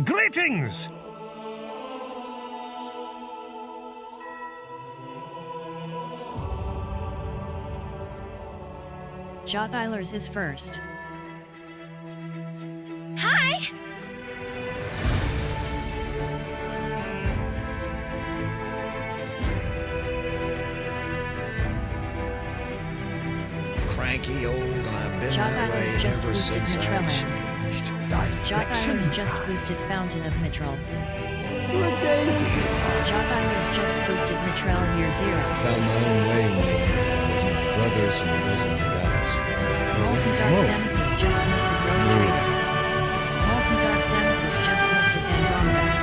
Greetings! Jotbilers is first. Hi! Cranky old, I've been that Jotbilers way just ever boosted since I Mitrelland. changed. Jotbilers just boosted Fountain of Mitrals. Jotbilers just boosted Mitrel Year Zero. Found my own way, man. Wasn't brothers and wasn't gods. Multi-Dark Samuses just boosted Lone Trader. Multi-Dark Samuses just boosted Andromeda.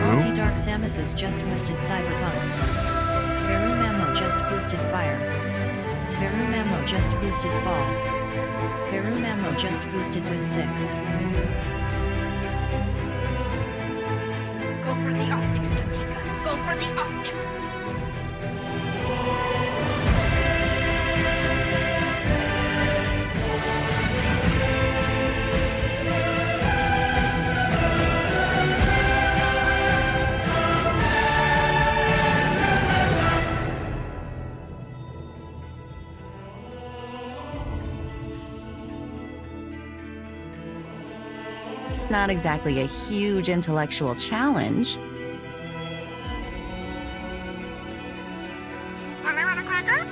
Multi-Dark Samuses just boosted Cyberpunk. Veru Memo just boosted Fire. Veru Memo just boosted Fall. Veru Memo just boosted Wiz 6. Go for the optics, Tutika. Go for the optics! It's not exactly a huge intellectual challenge. Want a cracker?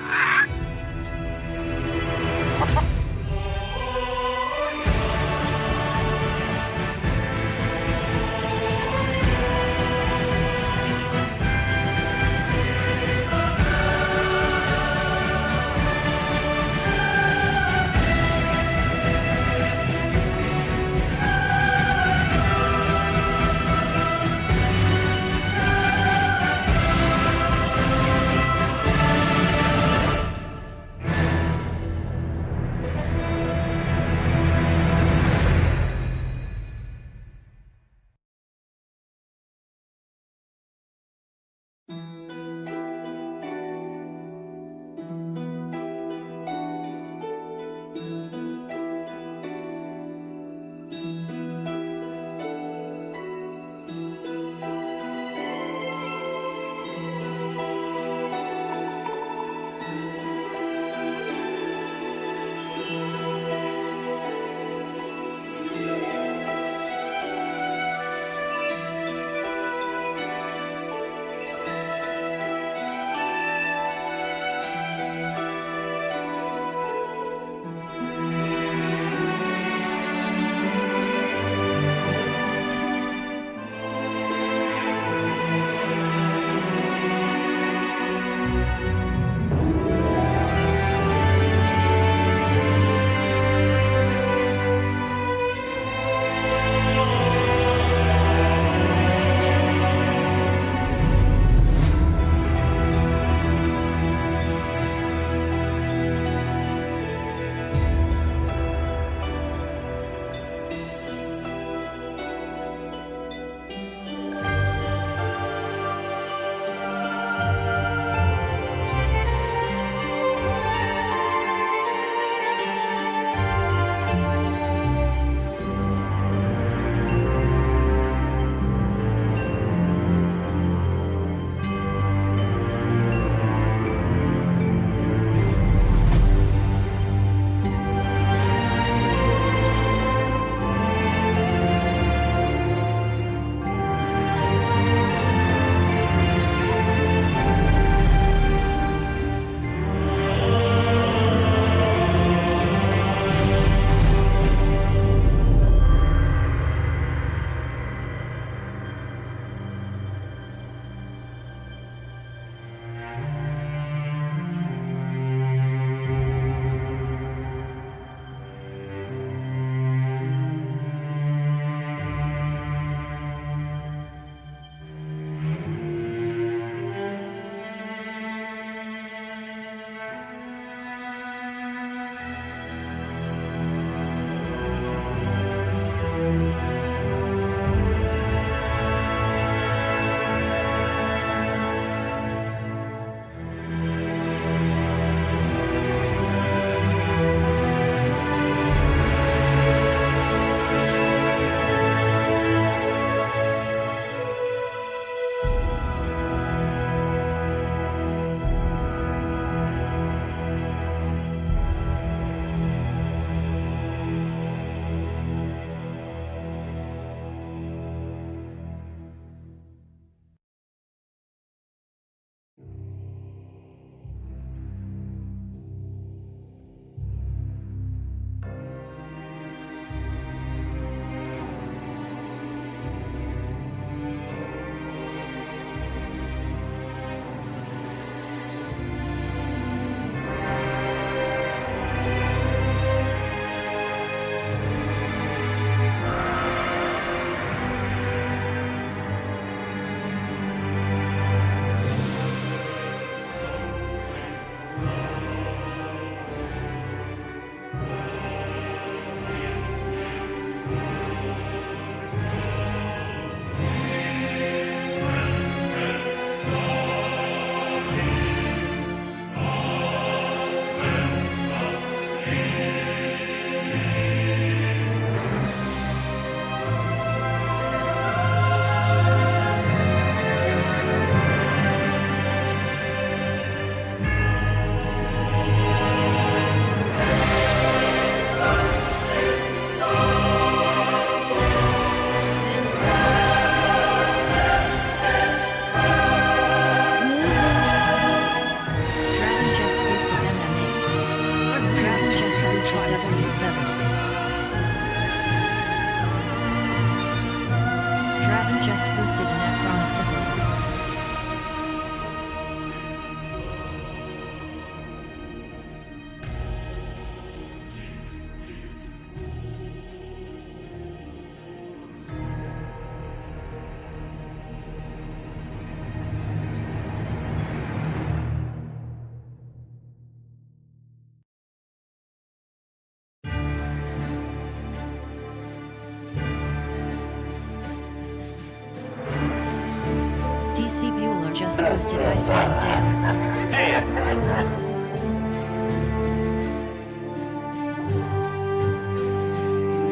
just boosted Icewind Dale.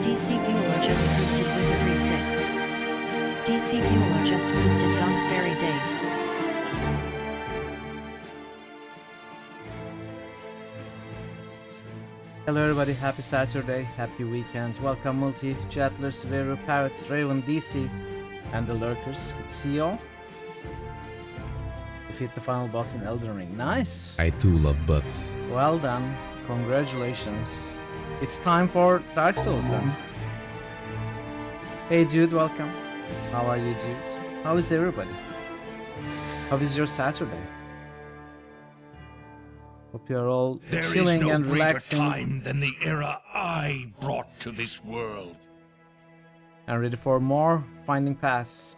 DC Bueller just boosted Wizardry 6. DC Bueller just boosted Donsberry Days. Hello everybody, happy Saturday, happy weekend. Welcome Multi, Jettlers, Veru, Parrots, Draven, DC, and the Lurkers. Good to see you all. Defeat the final boss in Elden Ring. Nice! I too love butts. Well done. Congratulations. It's time for Dark Souls then. Hey Jude, welcome. How are you, Jude? How is everybody? How is your Saturday? Hope you're all chilling There is no and greater relaxing time than the era I brought to this world. and ready for more finding paths.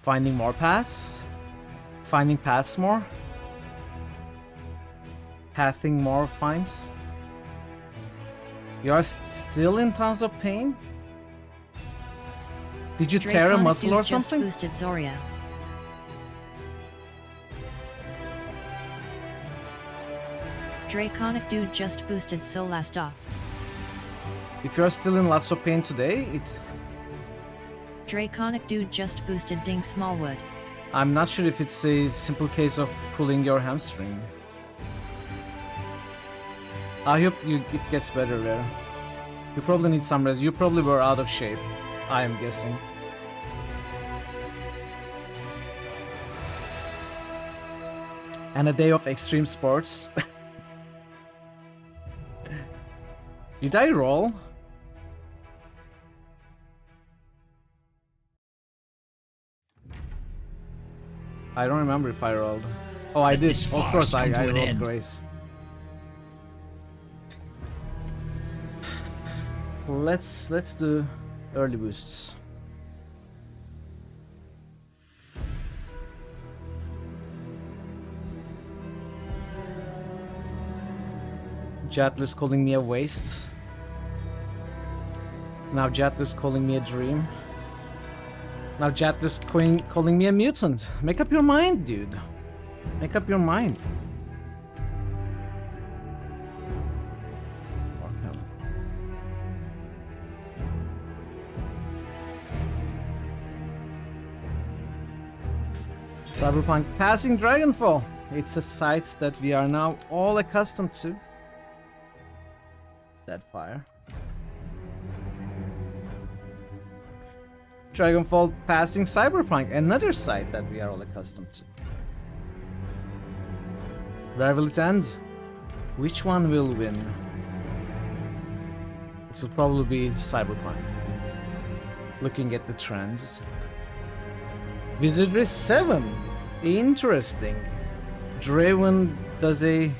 Finding more paths? Finding paths more? Pathing more finds? You are still in tons of pain? Did you tear a Draconic muscle Dude or just something? boosted Zoria. Draconic Dude just boosted Solasta. If you are still in lots of pain today, Draconic Dude just boosted Dink Smallwood. I'm not sure if it's a simple case of pulling your hamstring. I hope it gets better there. You probably need some rest. You probably were out of shape, I am guessing. And a day of extreme sports. Did I roll? I don't remember if I rolled. Oh, I did. Of course, I rolled Grace. Let's do early boosts. Jetler's calling me a waste. Now Jetler's calling me a dream. Now Jetler's calling me a mutant. Make up your mind, dude. Make up your mind. Okay. Cyberpunk passing Dragonfall. It's a sight that we are now all accustomed to. That fire. Dragonfall passing Cyberpunk, another sight that we are all accustomed to. Where will it end? Which one will win? It will probably be Cyberpunk. Looking at the trends. Wizardry 7. Interesting. Draven does a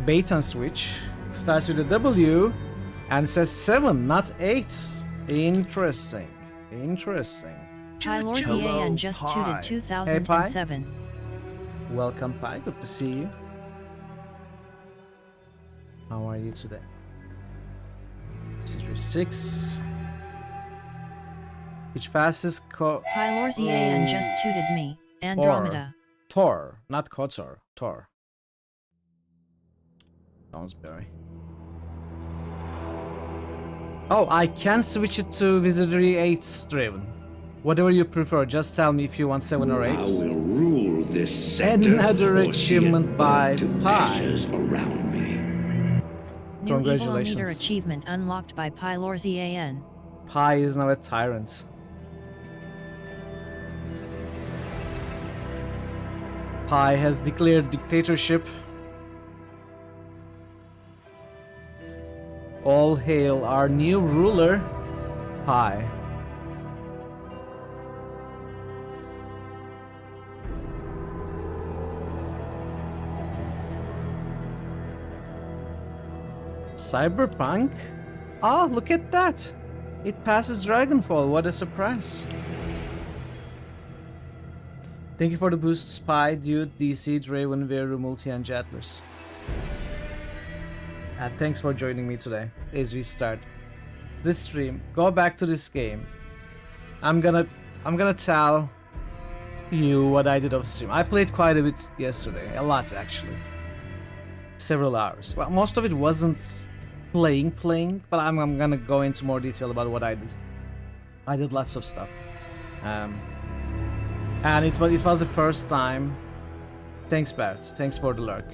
bait and switch. Starts with a W and says 7, not 8. Interesting. Interesting. Pylor's Hello, EAN just Pi. tooted 2007. Welcome, Pi. Good to see you. How are you today? Series 6. Which passes Pylor's EAN just tooted me. Andromeda. Tor, not Kotor. Tor. Donsberry. Oh, I can switch it to Wizardry 8, Draven. Whatever you prefer, just tell me if you want 7 or 8. I will rule this sector. Another or see it achievement by burn to Pi. ashes around me. New Congratulations. Evilometer achievement unlocked by Pylor's EAN. Pi is now a tyrant. Pi has declared dictatorship. All hail our new ruler, Pi. Cyberpunk? Ah, look at that! It passes Dragonfall, what a surprise. Thank you for the boost, Spy, Dude, DC, Draven, Veru, Multi, and Jettlers. And thanks for joining me today as we start this stream. Go back to this game. I'm gonna tell you what I did off stream. I played quite a bit yesterday, a lot actually. Several hours. Well, most of it wasn't playing, but I'm gonna go into more detail about what I did. I did lots of stuff. And it was the first time. Thanks, Bert. Thanks for the lurk.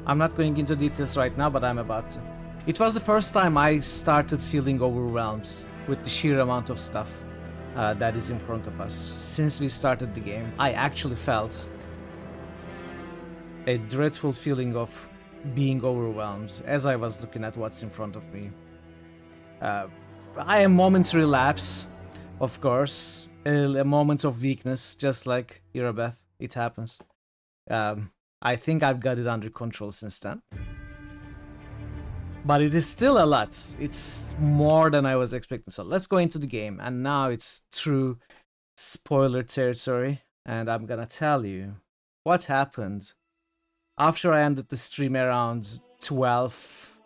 I'm not going into details right now, but I'm about to. It was the first time I started feeling overwhelmed with the sheer amount of stuff that is in front of us. Since we started the game, I actually felt a dreadful feeling of being overwhelmed as I was looking at what's in front of me. I am momentary lapse, of course, a moment of weakness, just like Irabeth. It happens. I think I've got it under control since then. But it is still a lot. It's more than I was expecting. So let's go into the game. And now it's true spoiler territory. And I'm gonna tell you what happened after I ended the stream around 12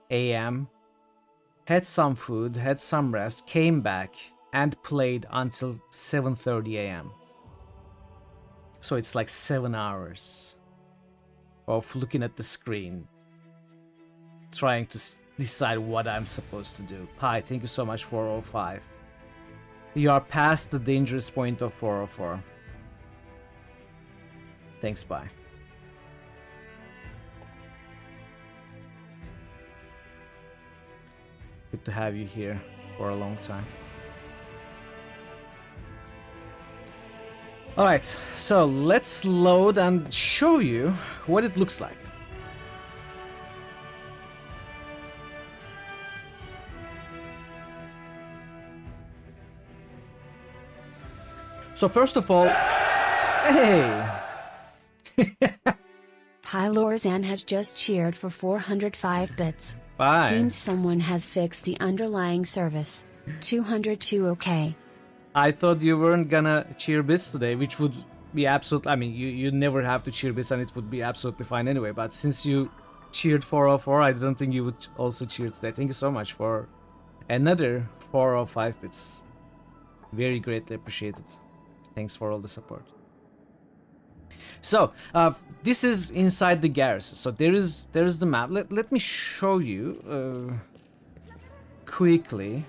a.m. Had some food, had some rest, came back and played until 7:30 a.m. So it's like 7 hours of looking at the screen, trying to decide what I'm supposed to do. Pi, thank you so much for 405. You are past the dangerous point of 404. Thanks, Pi. Good to have you here for a long time. Alright, so let's load and show you what it looks like. So first of all, hey! Pylorzan has just cheered for 405 bits. Bye. Seems someone has fixed the underlying service. 202 okay. I thought you weren't gonna cheer bits today, which would be absolute. I mean, you never have to cheer bits and it would be absolutely fine anyway. But since you cheered 404, I didn't think you would also cheer today. Thank you so much for another 405 bits. Very greatly appreciated. Thanks for all the support. So, this is inside the garrison. So there is the map. Let me show you quickly.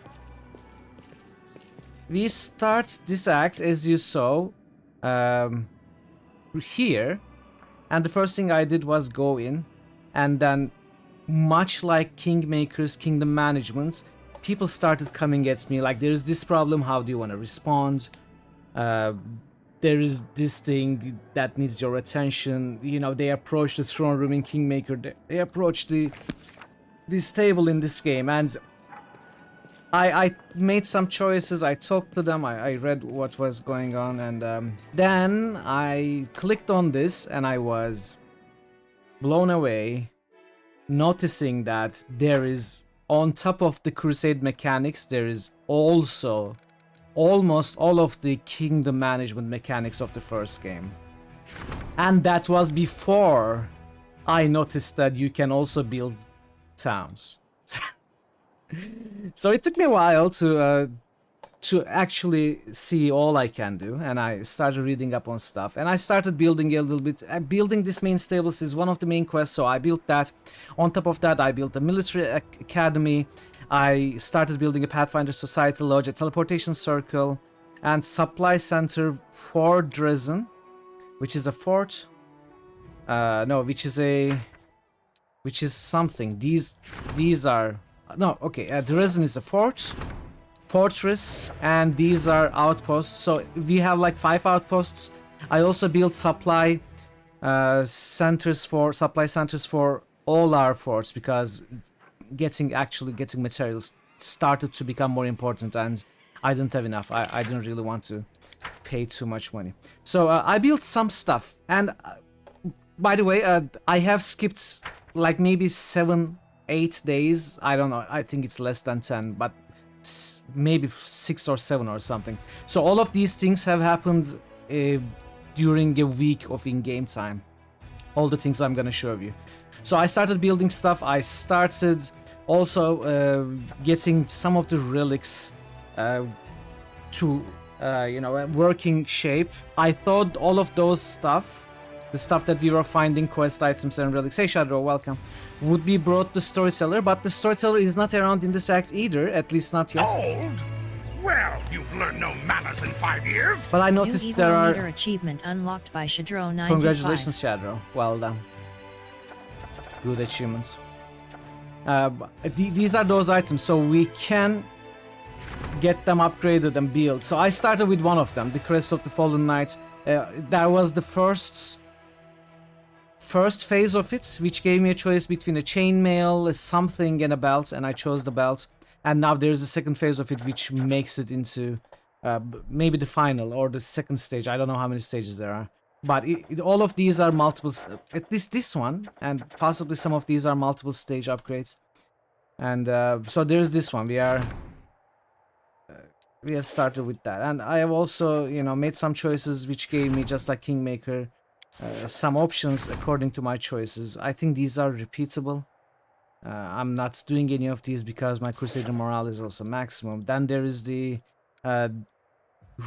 We start this act as you saw here, and the first thing I did was go in, and then much like Kingmaker's Kingdom Management, people started coming at me like, there's this problem, how do you want to respond? There is this thing that needs your attention. You know, they approach the throne room in Kingmaker, they approach this table in this game, and I made some choices. I talked to them, I read what was going on, and then I clicked on this and I was blown away, noticing that there is, on top of the Crusade mechanics, there is also almost all of the kingdom management mechanics of the first game. And that was before I noticed that you can also build towns. So it took me a while to actually see all I can do, and I started reading up on stuff, and I started building a little bit. Building this main stables is one of the main quests, so I built that. On top of that, I built a military academy. I started building a Pathfinder Society Lodge, a teleportation circle, and supply center for Dresden, which is a fort. No, which is something. These are. No, okay, Dresden is a fortress, and these are outposts. So we have like 5 outposts. I also built supply centers for all our forts, because getting materials started to become more important, and I didn't have enough. I didn't really want to pay too much money. So I built some stuff, and by the way, I have skipped like maybe 7-8 days. I don't know, I think it's less than 10, but maybe 6 or 7 or something. So all of these things have happened during a week of in-game time. All the things I'm gonna show you. So I started building stuff. I started also getting some of the relics to you know, a working shape. I thought all of those stuff, the stuff that we were finding, quest items and relics, hey Shadow, welcome, would be brought to Storyteller, but the Storyteller is not around in this act either, at least not yet. Old? Well, you've learned no manners in 5 years. But I New noticed Evil there Leader are... achievement unlocked by Shadro95. Congratulations, Shadow. Well done. Good achievements. These are those items, so we can get them upgraded and built. So I started with one of them, the Crest of the Fallen Knight. That was the first phase of it, which gave me a choice between a chainmail, a something, and a belt, and I chose the belt. And now there's the second phase of it, which makes it into maybe the final or the second stage. I don't know how many stages there are. But all of these are multiples, at least this one, and possibly some of these are multiple stage upgrades. And so there's this one. We have started with that. And I have also, you know, made some choices which gave me, just like Kingmaker, some options according to my choices. I think these are repeatable. I'm not doing any of these because my Crusader morale is also maximum. Then there is the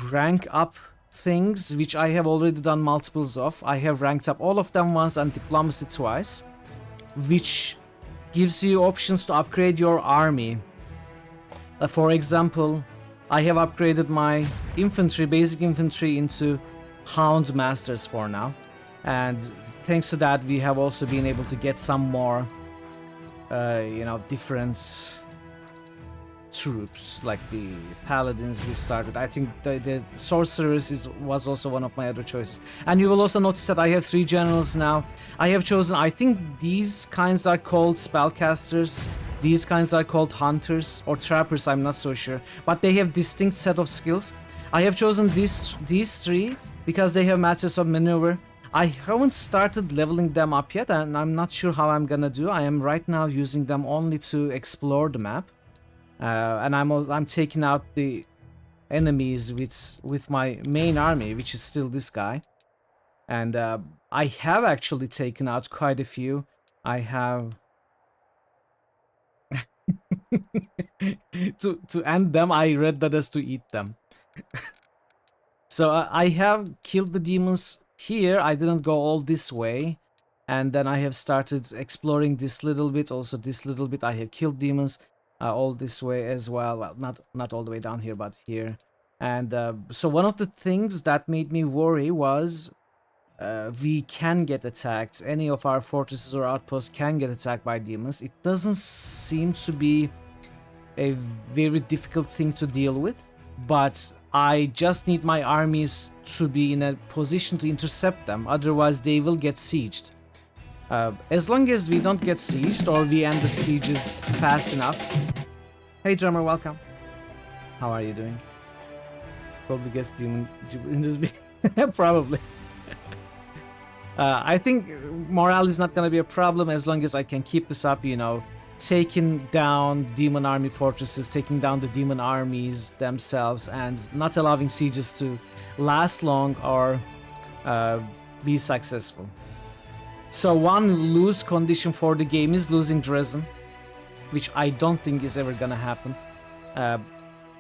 rank up things, which I have already done multiples of. I have ranked up all of them once and diplomacy twice, which gives you options to upgrade your army. For example, I have upgraded my infantry, basic infantry, into Hound Masters for now. And thanks to that, we have also been able to get some more you know, different troops, like the paladins we started. I think the sorcerers was also one of my other choices. And you will also notice that I have 3 generals now. I have chosen, I think these kinds are called spellcasters, these kinds are called hunters or trappers, I'm not so sure, but they have distinct set of skills. I have chosen these 3 because they have masters of maneuver. I haven't started leveling them up yet, and I'm not sure how I'm gonna do. I am right now using them only to explore the map, and I'm taking out the enemies with my main army, which is still this guy. And I have actually taken out quite a few. I have to end them. I read that as to eat them. So I have killed the demons. Here, I didn't go all this way, and then I have started exploring this little bit, also this little bit. I have killed demons all this way as well. Well, not all the way down here, but here. And so one of the things that made me worry was we can get attacked. Any of our fortresses or outposts can get attacked by demons. It doesn't seem to be a very difficult thing to deal with, but I just need my armies to be in a position to intercept them, otherwise they will get sieged. As long as we don't get sieged or we end the sieges fast enough. Hey drummer, welcome. How are you doing? Probably gets demon probably. I think morale is not gonna be a problem as long as I can keep this up, you know, taking down demon army fortresses, taking down the demon armies themselves, and not allowing sieges to last long or be successful. So one lose condition for the game is losing Dresden, which I don't think is ever gonna happen.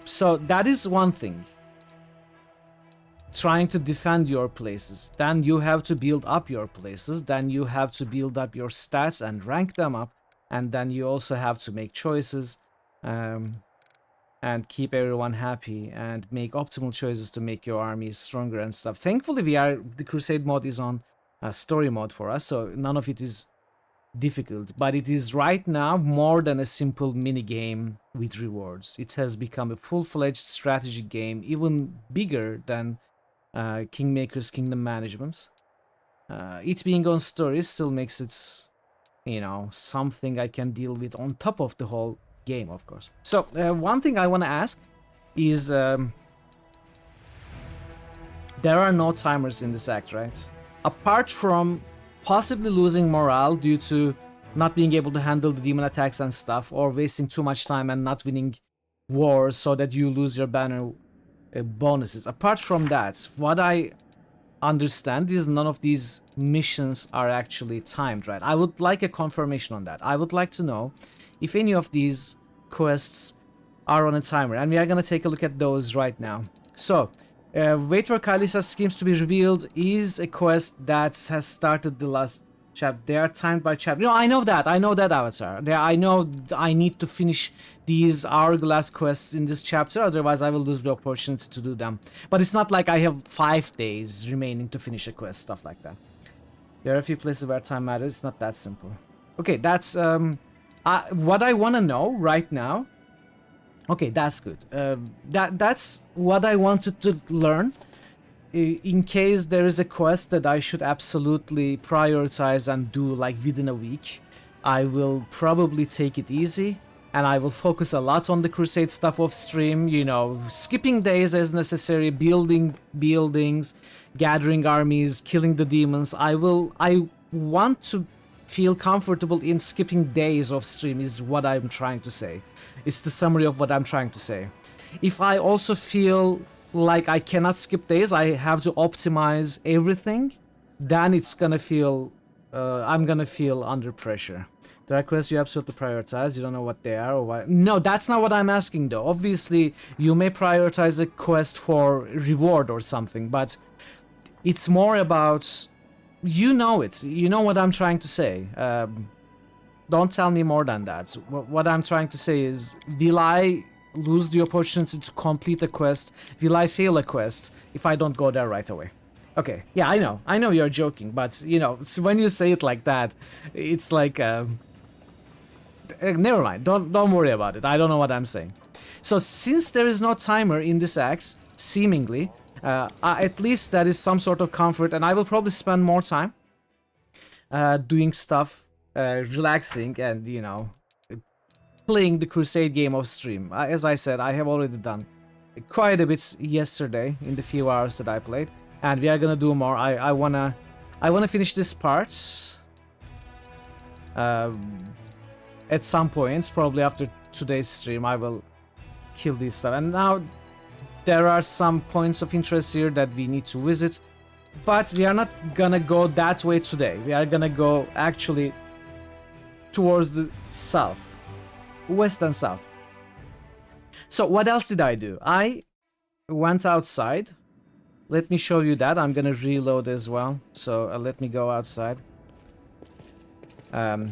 So that is one thing. Trying to defend your places. Then you have to build up your places. Then you have to build up your stats and rank them up. And then you also have to make choices and keep everyone happy and make optimal choices to make your armies stronger and stuff. Thankfully, the Crusade mod is on story mode for us, so none of it is difficult. But it is right now more than a simple mini game with rewards. It has become a full-fledged strategy game, even bigger than Kingmaker's Kingdom Management. It being on story still makes it, you know, something I can deal with on top of the whole game, of course. So one thing I want to ask is there are no timers in this act, right? Apart from possibly losing morale due to not being able to handle the demon attacks and stuff, or wasting too much time and not winning wars so that you lose your banner bonuses. Apart from that, what I understand is none of these missions are actually timed, right? I would like a confirmation on that. I would like to know if any of these quests are on a timer, and we are going to take a look at those right now. So, Wait for Kalisa's schemes to be revealed is a quest that has started the last chapter. They are timed by chapter. No, I know that. I know that, Avatar. I know I need to finish these hourglass quests in this chapter, otherwise I will lose the opportunity to do them. But it's not like I have 5 days remaining to finish a quest, stuff like that. There are a few places where time matters. It's not that simple. Okay, that's what I want to know right now. Okay, that's good. That's what I wanted to learn. In case there is a quest that I should absolutely prioritize and do like within a week, I will probably take it easy and I will focus a lot on the crusade stuff off stream, you know, skipping days as necessary, building buildings, gathering armies, killing the demons. I want to feel comfortable in skipping days off stream is what I'm trying to say. It's the summary of what I'm trying to say. If I also feel like I cannot skip days, I have to optimize everything, then it's gonna feel, I'm gonna feel under pressure. There are quests you absolutely prioritize, you don't know what they are or why. No, that's not what I'm asking though. Obviously, you may prioritize a quest for reward or something, but it's more about, you know it. You know what I'm trying to say. Don't tell me more than that. What I'm trying to say is, will I lose the opportunity to complete a quest? Will I fail a quest if I don't go there right away? Okay, yeah, I know you're joking, but you know, when you say it like that, it's like, never mind, don't worry about it. I don't know what I'm saying. So since there is no timer in this axe, seemingly, at least that is some sort of comfort, and I will probably spend more time doing stuff, relaxing, and you know, playing the crusade game off stream. As I said, I have already done quite a bit yesterday in the few hours that I played, and we are gonna do more. I wanna finish this part at some point, probably after today's stream. I will kill this stuff, and now there are some points of interest here that we need to visit, but we are not gonna go that way today. We are gonna go actually towards the south, west and south. So what else did I do? I went outside. Let me show you that. I'm gonna reload as well, so let me go outside. I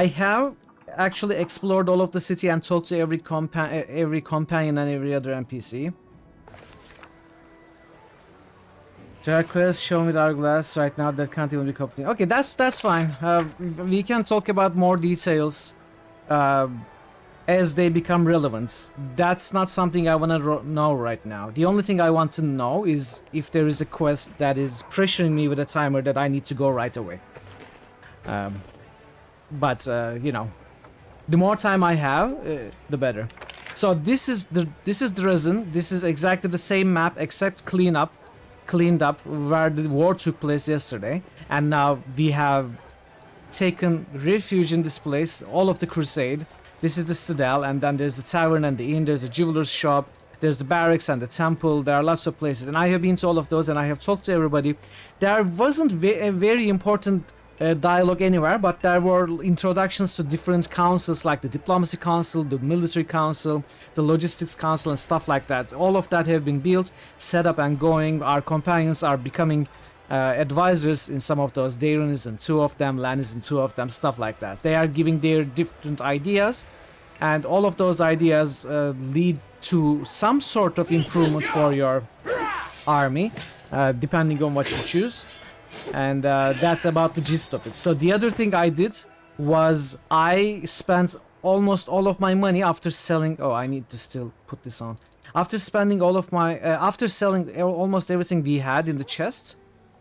have actually explored all of the city and talked to every companion and every other NPC. Quest, show me the hourglass right now. That can't even be complete. Okay, that's fine. We can talk about more details as they become relevant. That's not something I want to know right now. The only thing I want to know is if there is a quest that is pressuring me with a timer that I need to go right away. But you know, the more time I have, the better. So this is the resin. This is exactly the same map except cleaned up where the war took place yesterday, and now we have taken refuge in this place, all of the crusade. This is the citadel, and then there's the tavern and the inn, there's a jeweler's shop, there's the barracks and the temple. There are lots of places, and I have been to all of those, and I have talked to everybody. There wasn't a very important dialogue anywhere, but there were introductions to different councils like the diplomacy council, the military council, the logistics council, and stuff like that. All of that have been built, set up, and going. Our companions are becoming advisors in some of those. Darren is in 2 of them, Lan is in 2 of them, stuff like that. They are giving their different ideas, and all of those ideas lead to some sort of improvement for your army, depending on what you choose. And that's about the gist of it. So the other thing I did was I spent almost all of my money after selling. Oh, I need to still put this on. After spending all of my, after selling almost everything we had in the chest,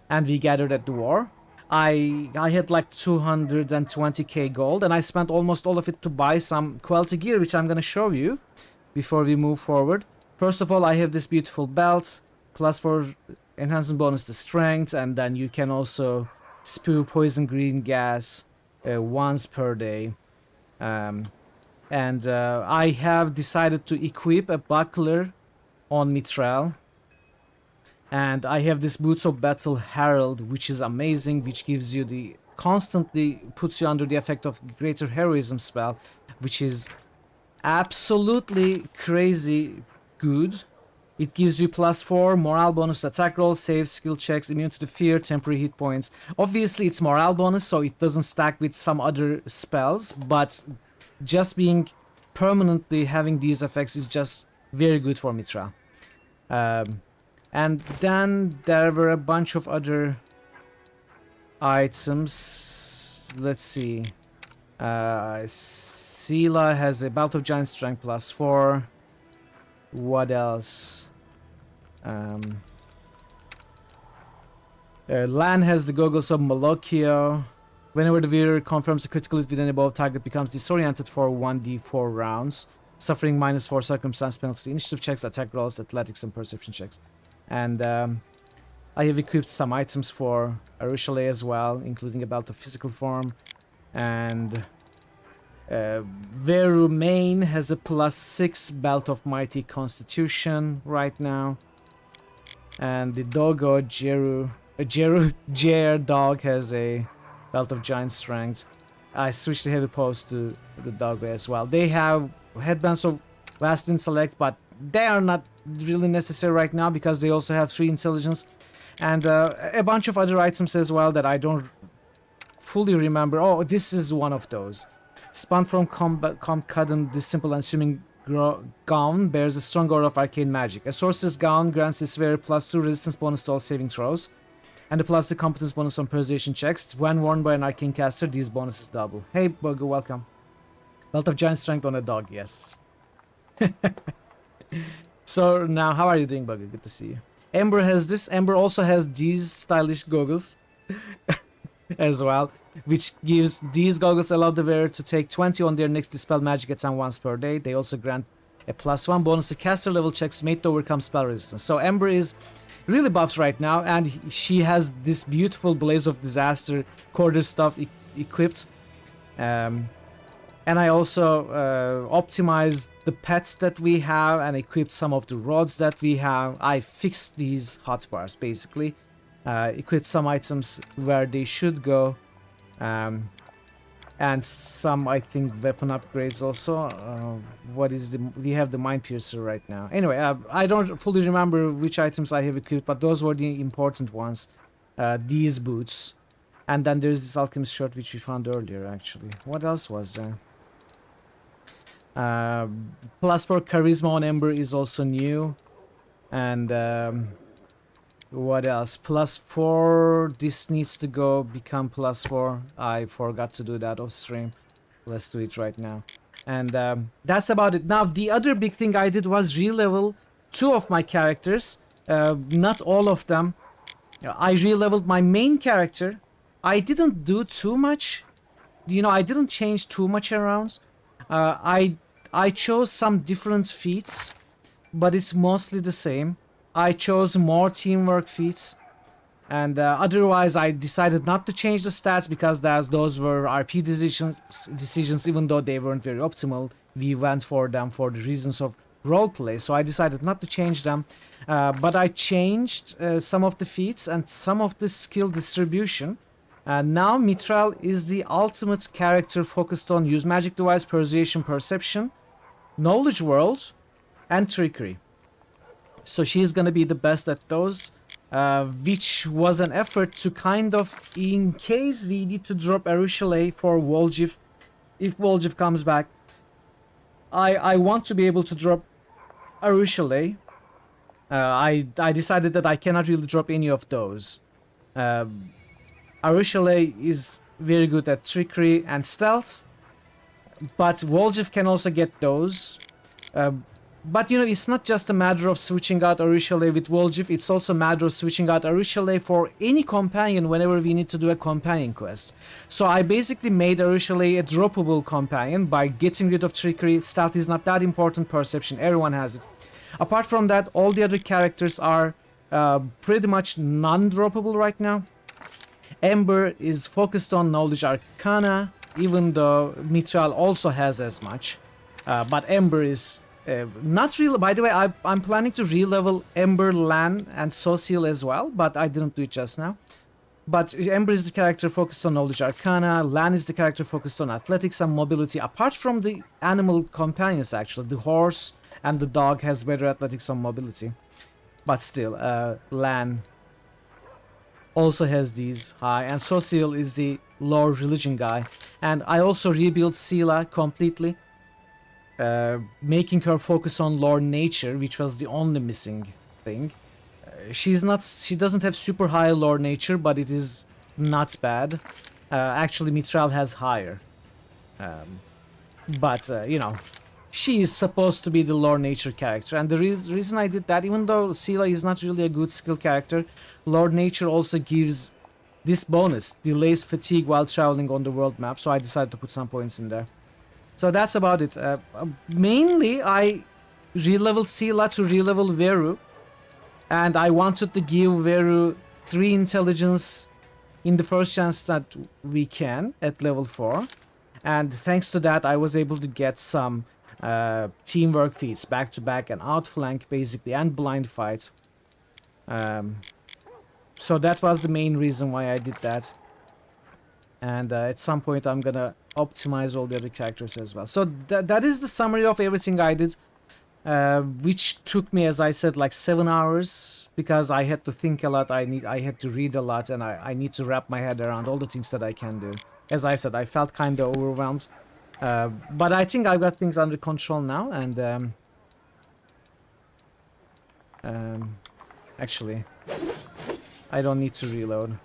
and we gathered at the war, I had like 220k gold, and I spent almost all of it to buy some quality gear, which I'm gonna show you before we move forward. First of all, I have this beautiful belt, +4 enhancement bonus to strength, and then you can also spew poison green gas once per day. I have decided to equip a buckler on Mithril, and I have this Boots of Battle Herald, which is amazing, which gives you constantly puts you under the effect of greater heroism spell, which is absolutely crazy good. It gives you +4 morale bonus to attack rolls, saves, skill checks, immune to the fear, temporary hit points. Obviously, it's morale bonus, so it doesn't stack with some other spells, but just being permanently having these effects is just very good for Mitra. And then there were a bunch of other items. Let's see. Sela has a Belt of Giant Strength +4. What else? Lan has the Goggles of Malokio. Whenever the wearer confirms a critical hit with an above target becomes disoriented for 1d4 rounds, suffering -4 circumstance penalty to initiative checks, attack rolls, athletics, and perception checks. And I have equipped some items for Arushale as well, including a Belt of Physical Form. And Veru Main has a +6 Belt of Mighty Constitution right now. And the Doggo Jer dog has a Belt of Giant Strength. I switched the Heavy Post to the Doggo as well. They have headbands of Vast Intellect, but they are not really necessary right now because they also have 3 Intelligence. And a bunch of other items as well that I don't fully remember. Oh, this is one of those. Spun from Comcudden, this simple and assuming gown bears a strong aura of arcane magic. A sorcerer's gown grants its wearer +2 resistance bonus to all saving throws, and a +2 competence bonus on persuasion checks. When worn by an arcane caster, these bonuses double. Hey, Bugger, welcome. Belt of Giant Strength on a dog, yes. So now, how are you doing, Bugger? Good to see you. Ember has this. Ember also has these stylish goggles as well, which gives these goggles allow the wearer to take 20 on their next dispel magic attack once per day. They also grant a +1 bonus to caster level checks made to overcome spell resistance. So Ember is really buffed right now, and she has this beautiful Blaze of Disaster quarter stuff equipped. And I also optimized the pets that we have and equipped some of the rods that we have. I fixed these hotbars basically. Equipped some items where they should go. And some, I think, weapon upgrades also. We have the Mind Piercer right now. Anyway, I don't fully remember which items I have equipped, but those were the important ones. These boots. And then there's this Alchemist shirt which we found earlier, actually. What else was there? +4 Charisma on Ember is also new. And what else? +4. This needs to go become +4. I forgot to do that off stream. Let's do it right now. And that's about it. Now, the other big thing I did was re-level 2 of my characters. Not all of them. I re-leveled my main character. I didn't do too much. You know, I didn't change too much around. I chose some different feats, but it's mostly the same. I chose more teamwork feats, and otherwise I decided not to change the stats because those were RP decisions, even though they weren't very optimal. We went for them for the reasons of roleplay, so I decided not to change them. But I changed some of the feats and some of the skill distribution. Now Mitral is the ultimate character focused on use magic device, persuasion, perception, knowledge world, and trickery. So she's gonna be the best at those, which was an effort to kind of, in case we need to drop Arushale for Vol'jif, if Vol'jif comes back, I want to be able to drop Arushale. I decided that I cannot really drop any of those. Arushale is very good at trickery and stealth, but Vol'jif can also get those. But you know, it's not just a matter of switching out Arushale with Vol'jif, it's also a matter of switching out Arushale for any companion whenever we need to do a companion quest. So I basically made Arushale a droppable companion by getting rid of trickery. Stealth is not that important, perception, everyone has it. Apart from that, all the other characters are pretty much non-droppable right now. Ember is focused on knowledge arcana, even though Mitral also has as much. But Ember is not really. By the way, I'm planning to re-level Ember, Lan, and Social as well, but I didn't do it just now. But Ember is the character focused on knowledge arcana. Lan is the character focused on athletics and mobility. Apart from the animal companions, actually, the horse and the dog has better athletics and mobility. But still, Lan also has these high. And Social is the lore religion guy. And I also rebuilt Sela completely, making her focus on lore nature, which was the only missing thing. She doesn't have super high lore nature, but it is not bad. Actually, Mitral has higher. But you know, she is supposed to be the lore nature character. And the reason I did that, even though Sela is not really a good skill character, lore nature also gives this bonus, delays fatigue while traveling on the world map. So I decided to put some points in there. So that's about it. Mainly, I re-leveled Sela to re-level Veru. And I wanted to give Veru 3 intelligence in the first chance that we can at level 4. And thanks to that, I was able to get some teamwork feats, back-to-back and outflank basically, and blind fight. So that was the main reason why I did that. And at some point I'm gonna optimize all the other characters as well. So that is the summary of everything I did. Which took me, as I said, like 7 hours, because I had to think a lot, I had to read a lot, and I need to wrap my head around all the things that I can do. As I said, I felt kind of overwhelmed, but I think I've got things under control now, and actually, I don't need to reload.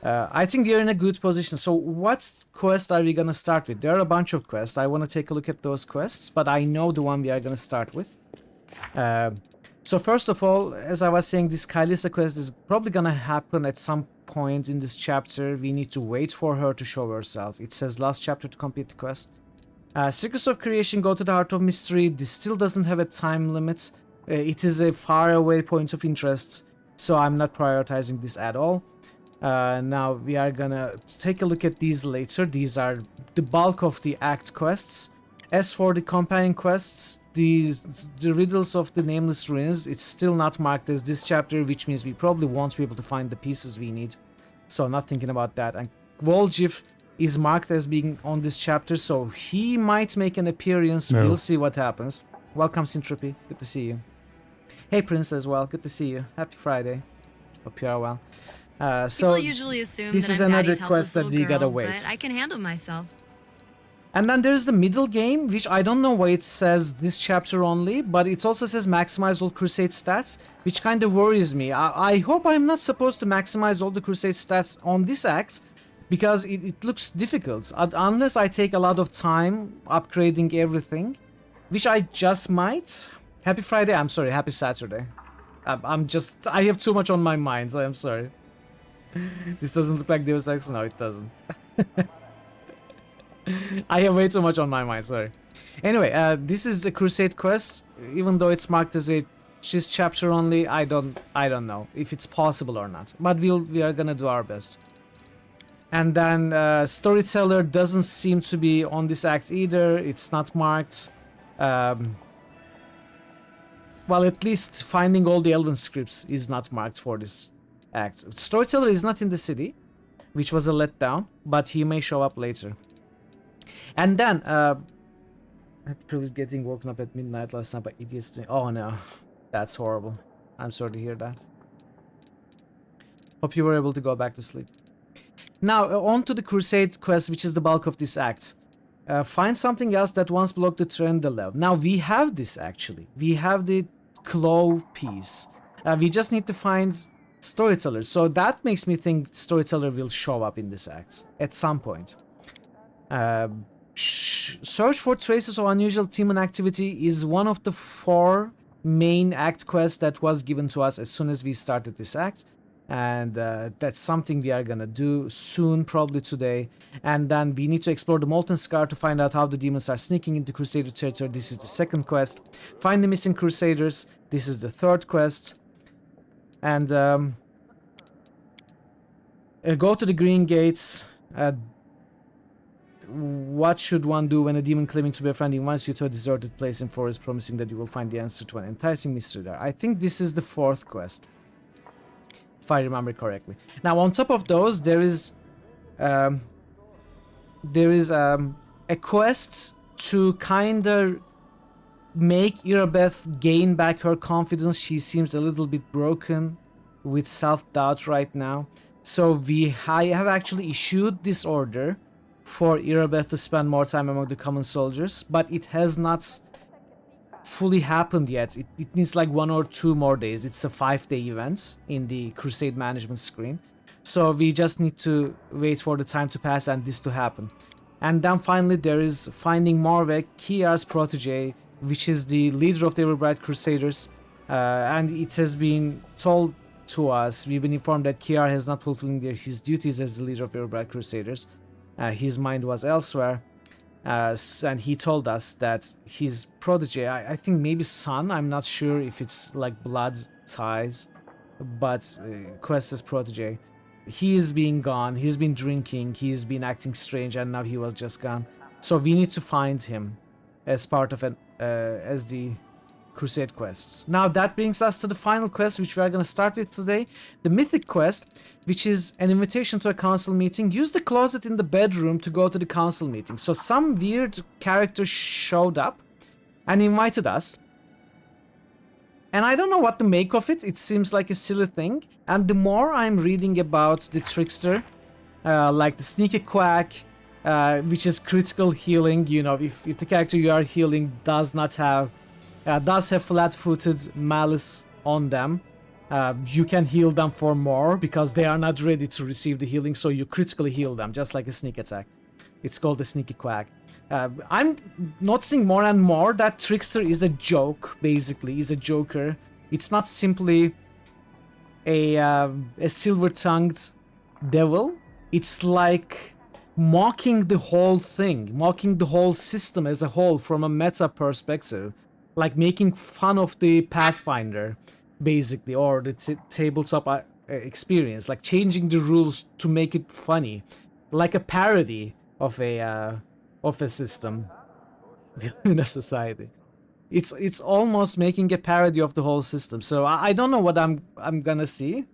I think we are in a good position. So what quest are we gonna start with? There are a bunch of quests. I want to take a look at those quests, but I know the one we are gonna start with. So first of all, as I was saying, this Kylisa quest is probably gonna happen at some point in this chapter. We need to wait for her to show herself. It says last chapter to complete the quest. Secrets of Creation, go to the Heart of Mystery. This still doesn't have a time limit. It is a faraway point of interest, so I'm not prioritizing this at all. Now we are gonna take a look at these later. These are the bulk of the act quests. As for the companion quests, the riddles of the Nameless Ruins, it's still not marked as this chapter, which means we probably won't be able to find the pieces we need. So not thinking about that. And Voljiv is marked as being on this chapter, so he might make an appearance. No. We'll see what happens. Welcome, Syntropy. Good to see you. Hey, Prince, as well. Good to see you. Happy Friday. Hope you are well. So people usually assume this that is I'm another Daddy's quest that we gotta wait. But I can handle myself. And then there's the middle game, which I don't know why it says this chapter only, but it also says maximize all Crusade stats, which kind of worries me. I hope I'm not supposed to maximize all the Crusade stats on this act, because it looks difficult. Unless I take a lot of time upgrading everything, which I just might. Happy Friday, I'm sorry, happy Saturday. I have too much on my mind, so I'm sorry. This doesn't look like Deus Ex. No, it doesn't. I have way too much on my mind, sorry. Anyway, this is a Crusade quest. Even though it's marked as a this chapter only, I don't know if it's possible or not. But we are gonna do our best. And then Storyteller doesn't seem to be on this act either. It's not marked. Well, at least finding all the Elven scripts is not marked for this act. Storyteller is not in the city, which was a letdown, but he may show up later. And then, I was getting woken up at midnight last night by idiots. Oh no, that's horrible. I'm sorry to hear that. Hope you were able to go back to sleep. Now, on to the Crusade quest, which is the bulk of this act. Find something else that once blocked the Trendelev. Now, we have this actually. We have the claw piece. We just need to find Storyteller. So that makes me think Storyteller will show up in this act at some point. Search for traces of unusual demon activity is one of the 4 main act quests that was given to us as soon as we started this act. And that's something we are gonna do soon, probably today. And then we need to explore the Molten Scar to find out how the demons are sneaking into Crusader territory. This is the 2nd quest. Find the missing Crusaders. This is the 3rd quest. And go to the Green Gates. What should one do when a demon claiming to be a friend invites you to a deserted place in forest, promising that you will find the answer to an enticing mystery there? I think this is the 4th quest. if I remember correctly. Now, on top of those, there is a quest to kind of make Irabeth gain back her confidence. She seems a little bit broken with self-doubt right now. So I have actually issued this order for Irabeth to spend more time among the common soldiers, but it has not fully happened yet. It needs like 1 or 2 more days. It's a 5-day event in the Crusade management screen. So we just need to wait for the time to pass and this to happen. And then finally there is finding Morvek, Kiar's protege, which is the leader of the Everbright Crusaders. And it has been told to us, we've been informed that Kiar has not fulfilling his duties as the leader of Everbright Crusaders. His mind was elsewhere. And he told us that his protege, I think maybe son, I'm not sure if it's like blood ties, but Quest's protege, he is being gone, he's been drinking, he's been acting strange, and now he was just gone. So we need to find him as part of as the Crusade quests. Now that brings us to the final quest, which we are going to start with today, the Mythic quest, which is an invitation to a council meeting. Use the closet in the bedroom to go to the council meeting. So some weird character showed up and invited us. And I don't know what to make of it. It seems like a silly thing. And the more I'm reading about the trickster, like the sneaky quack, which is critical healing, you know, if the character you are healing does have flat-footed malice on them, you can heal them for more because they are not ready to receive the healing, so you critically heal them, just like a sneak attack. It's called the sneaky quack. I'm noticing more and more that Trickster is a joke, basically, is a joker. It's not simply a silver-tongued devil. It's like mocking the whole thing, mocking the whole system as a whole from a meta perspective. Like making fun of the Pathfinder, basically, or the tabletop experience, like changing the rules to make it funny, like a parody of a system in a society. It's almost making a parody of the whole system. So I don't know what I'm gonna see.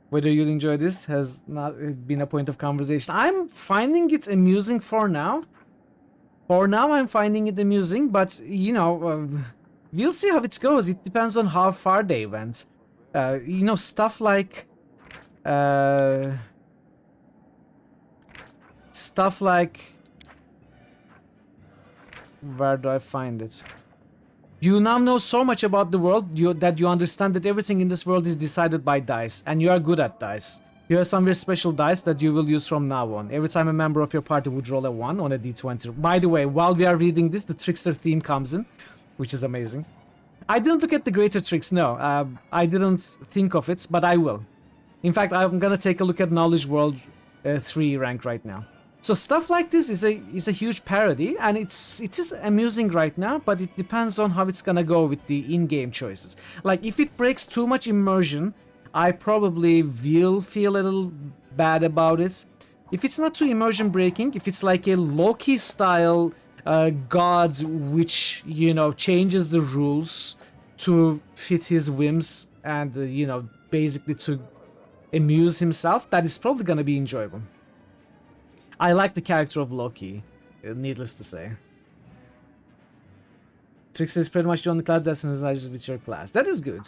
Whether you'll enjoy this has not been a point of conversation. I'm finding it amusing for now. For now, I'm finding it amusing, but, you know, we'll see how it goes. It depends on how far they went. You know, stuff like... Where do I find it? You now know so much about the world that you understand that everything in this world is decided by dice, and you are good at dice. You have some very special dice that you will use from now on. Every time a member of your party would roll a 1 on a d20. By the way, while we are reading this, the Trickster theme comes in, which is amazing. I didn't look at the greater tricks, no. I didn't think of it, but I will. In fact, I'm gonna take a look at Knowledge World 3 rank right now. So stuff like this is a huge parody, and it is amusing right now, but it depends on how it's gonna go with the in-game choices. Like, if it breaks too much immersion, I probably will feel a little bad about it. If it's not too immersion breaking, if it's like a Loki style god which, you know, changes the rules to fit his whims and, you know, basically to amuse himself, that is probably gonna be enjoyable. I like the character of Loki, needless to say. Trickster is pretty much the only class that synergizes with your class. That is good.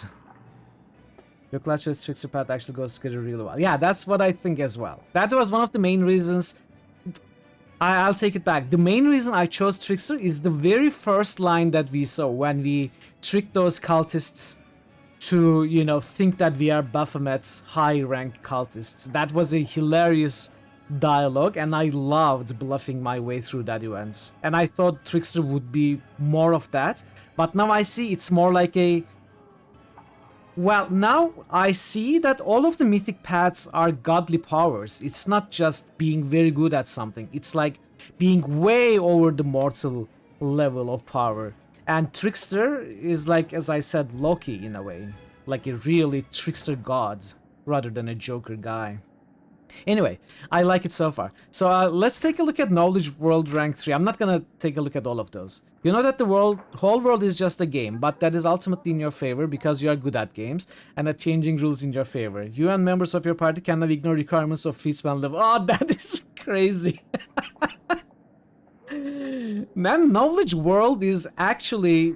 Your class choice Trickster path actually goes together really well. Yeah, that's what I think as well. That was one of the main reasons. I'll take it back. The main reason I chose Trickster is the very first line that we saw when we tricked those cultists to, you know, think that we are Baphomet's high-rank cultists. That was a hilarious dialogue, and I loved bluffing my way through that event. And I thought Trickster would be more of that, but now I see it's more like a... Well, now I see that all of the mythic paths are godly powers. It's not just being very good at something. It's like being way over the mortal level of power. And Trickster is like, as I said, Loki in a way. Like a really trickster god, rather than a joker guy. Anyway, I like it so far. So let's take a look at Knowledge World Rank 3. I'm not gonna take a look at all of those. You know that the whole world is just a game, but that is ultimately in your favor because you are good at games and at changing rules in your favor. You and members of your party can now ignore requirements of feats when level. Oh, that is crazy. Man, Knowledge World is actually,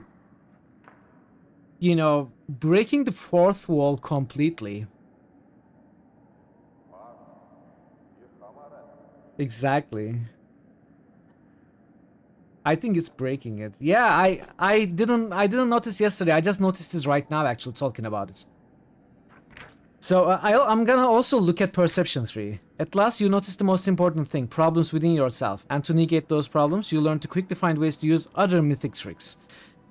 you know, breaking the fourth wall completely. Exactly. I think it's breaking it. Yeah, I didn't notice yesterday. I just noticed this right now actually talking about it. So I'm gonna also look at Perception 3. At last you notice the most important thing, problems within yourself. And to negate those problems, you learn to quickly find ways to use other mythic tricks.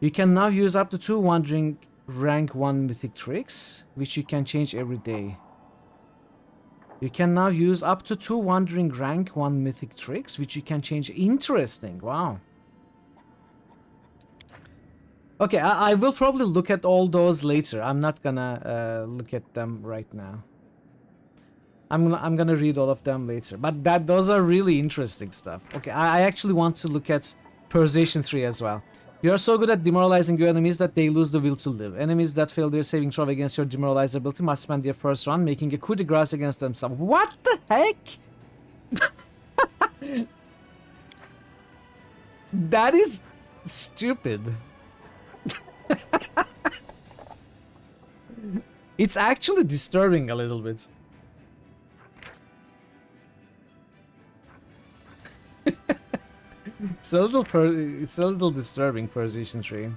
You can now use up to 2 wandering rank 1 mythic tricks, which you can change every day. You can now use up to 2 wandering rank 1 mythic tricks, which you can change. Interesting, wow. Okay, I will probably look at all those later. I'm not gonna look at them right now. I'm gonna read all of them later. But those are really interesting stuff. Okay, I actually want to look at Persuasion 3 as well. You are so good at demoralizing your enemies that they lose the will to live. Enemies that fail their saving throw against your demoralizer ability must spend their first round making a coup de grace against themselves. What the heck? That is stupid. It's actually disturbing a little bit. It's a little disturbing, Persuasion 3.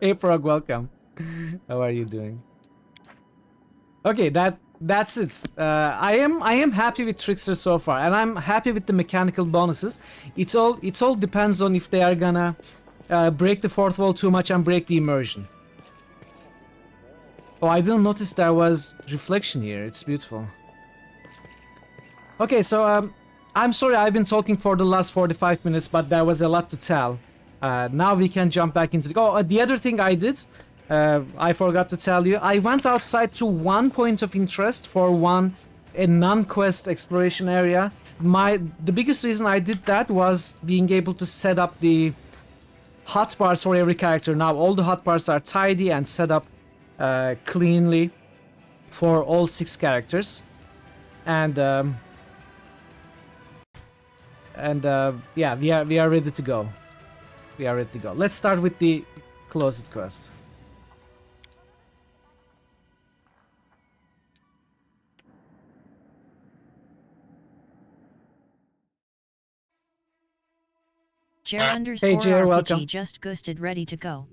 Hey Prog, welcome. How are you doing? Okay, that's it. I am happy with Trickster so far, and I'm happy with the mechanical bonuses. It all depends on if they are gonna break the fourth wall too much and break the immersion. Oh, I didn't notice there was reflection here. It's beautiful. Okay, so I'm sorry I've been talking for the last 45 minutes, but there was a lot to tell. Now we can jump back into the... Oh, the other thing I did, I forgot to tell you, I went outside to one point of interest for a non-quest exploration area. The biggest reason I did that was being able to set up the hotbars for every character. Now all the hotbars are tidy and set up cleanly for all 6 characters, and yeah, we are ready to go. We are ready to go. Let's start with the closet quest. Jer_RPG Jer, welcome. just ghosted, ready to go.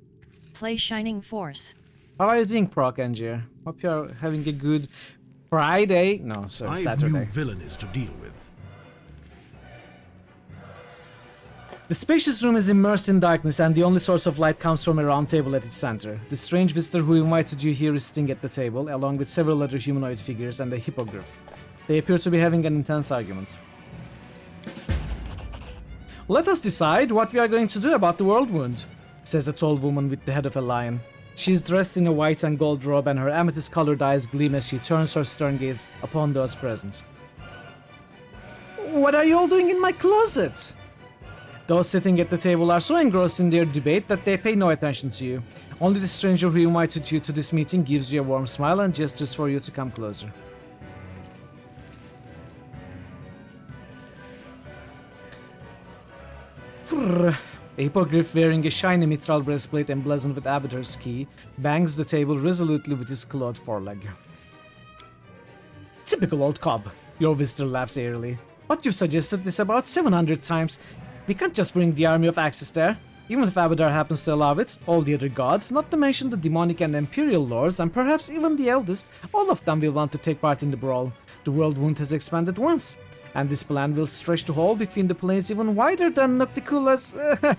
Play Shining Force. How are you doing, Proc and Jer? Hope you're having a good Friday. No, sorry, I've Saturday. new villainies to deal with. The spacious room is immersed in darkness, and the only source of light comes from a round table at its center. The strange visitor who invited you here is sitting at the table, along with several other humanoid figures and a hippogriff. They appear to be having an intense argument. Let us decide what we are going to do about the world wound, says a tall woman with the head of a lion. She is dressed in a white and gold robe, and her amethyst-colored eyes gleam as she turns her stern gaze upon those present. What are you all doing in my closet? Those sitting at the table are so engrossed in their debate that they pay no attention to you. Only the stranger who invited you to this meeting gives you a warm smile and gestures for you to come closer. A hippogriff wearing a shiny mithril breastplate emblazoned with Abathur's key bangs the table resolutely with his clawed foreleg. Typical old cob, your visitor laughs airily. But you've suggested this about 700 times. We can't just bring the army of Axis there. Even if Abathur happens to allow it, all the other gods, not to mention the demonic and imperial lords, and perhaps even the eldest, all of them will want to take part in the brawl. The world wound has expanded once, and this plan will stretch the hole between the planes even wider than Nocticula's...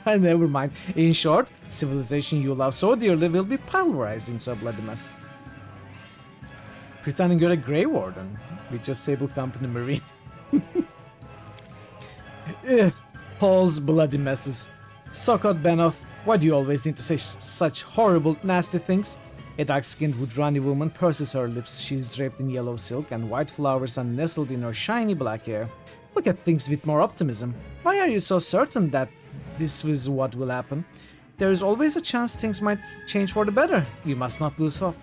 Never mind. In short, civilization you love so dearly will be pulverized into a bloody mess. Pretending you're a Grey Warden with your Sable Company Marine. Paul's bloody messes. Sokot Benoth, why do you always need to say such horrible, nasty things? A dark-skinned Woodrani woman purses her lips. She's draped in yellow silk, and white flowers are nestled in her shiny black hair. Look at things with more optimism. Why are you so certain that this is what will happen? There is always a chance things might change for the better. You must not lose hope.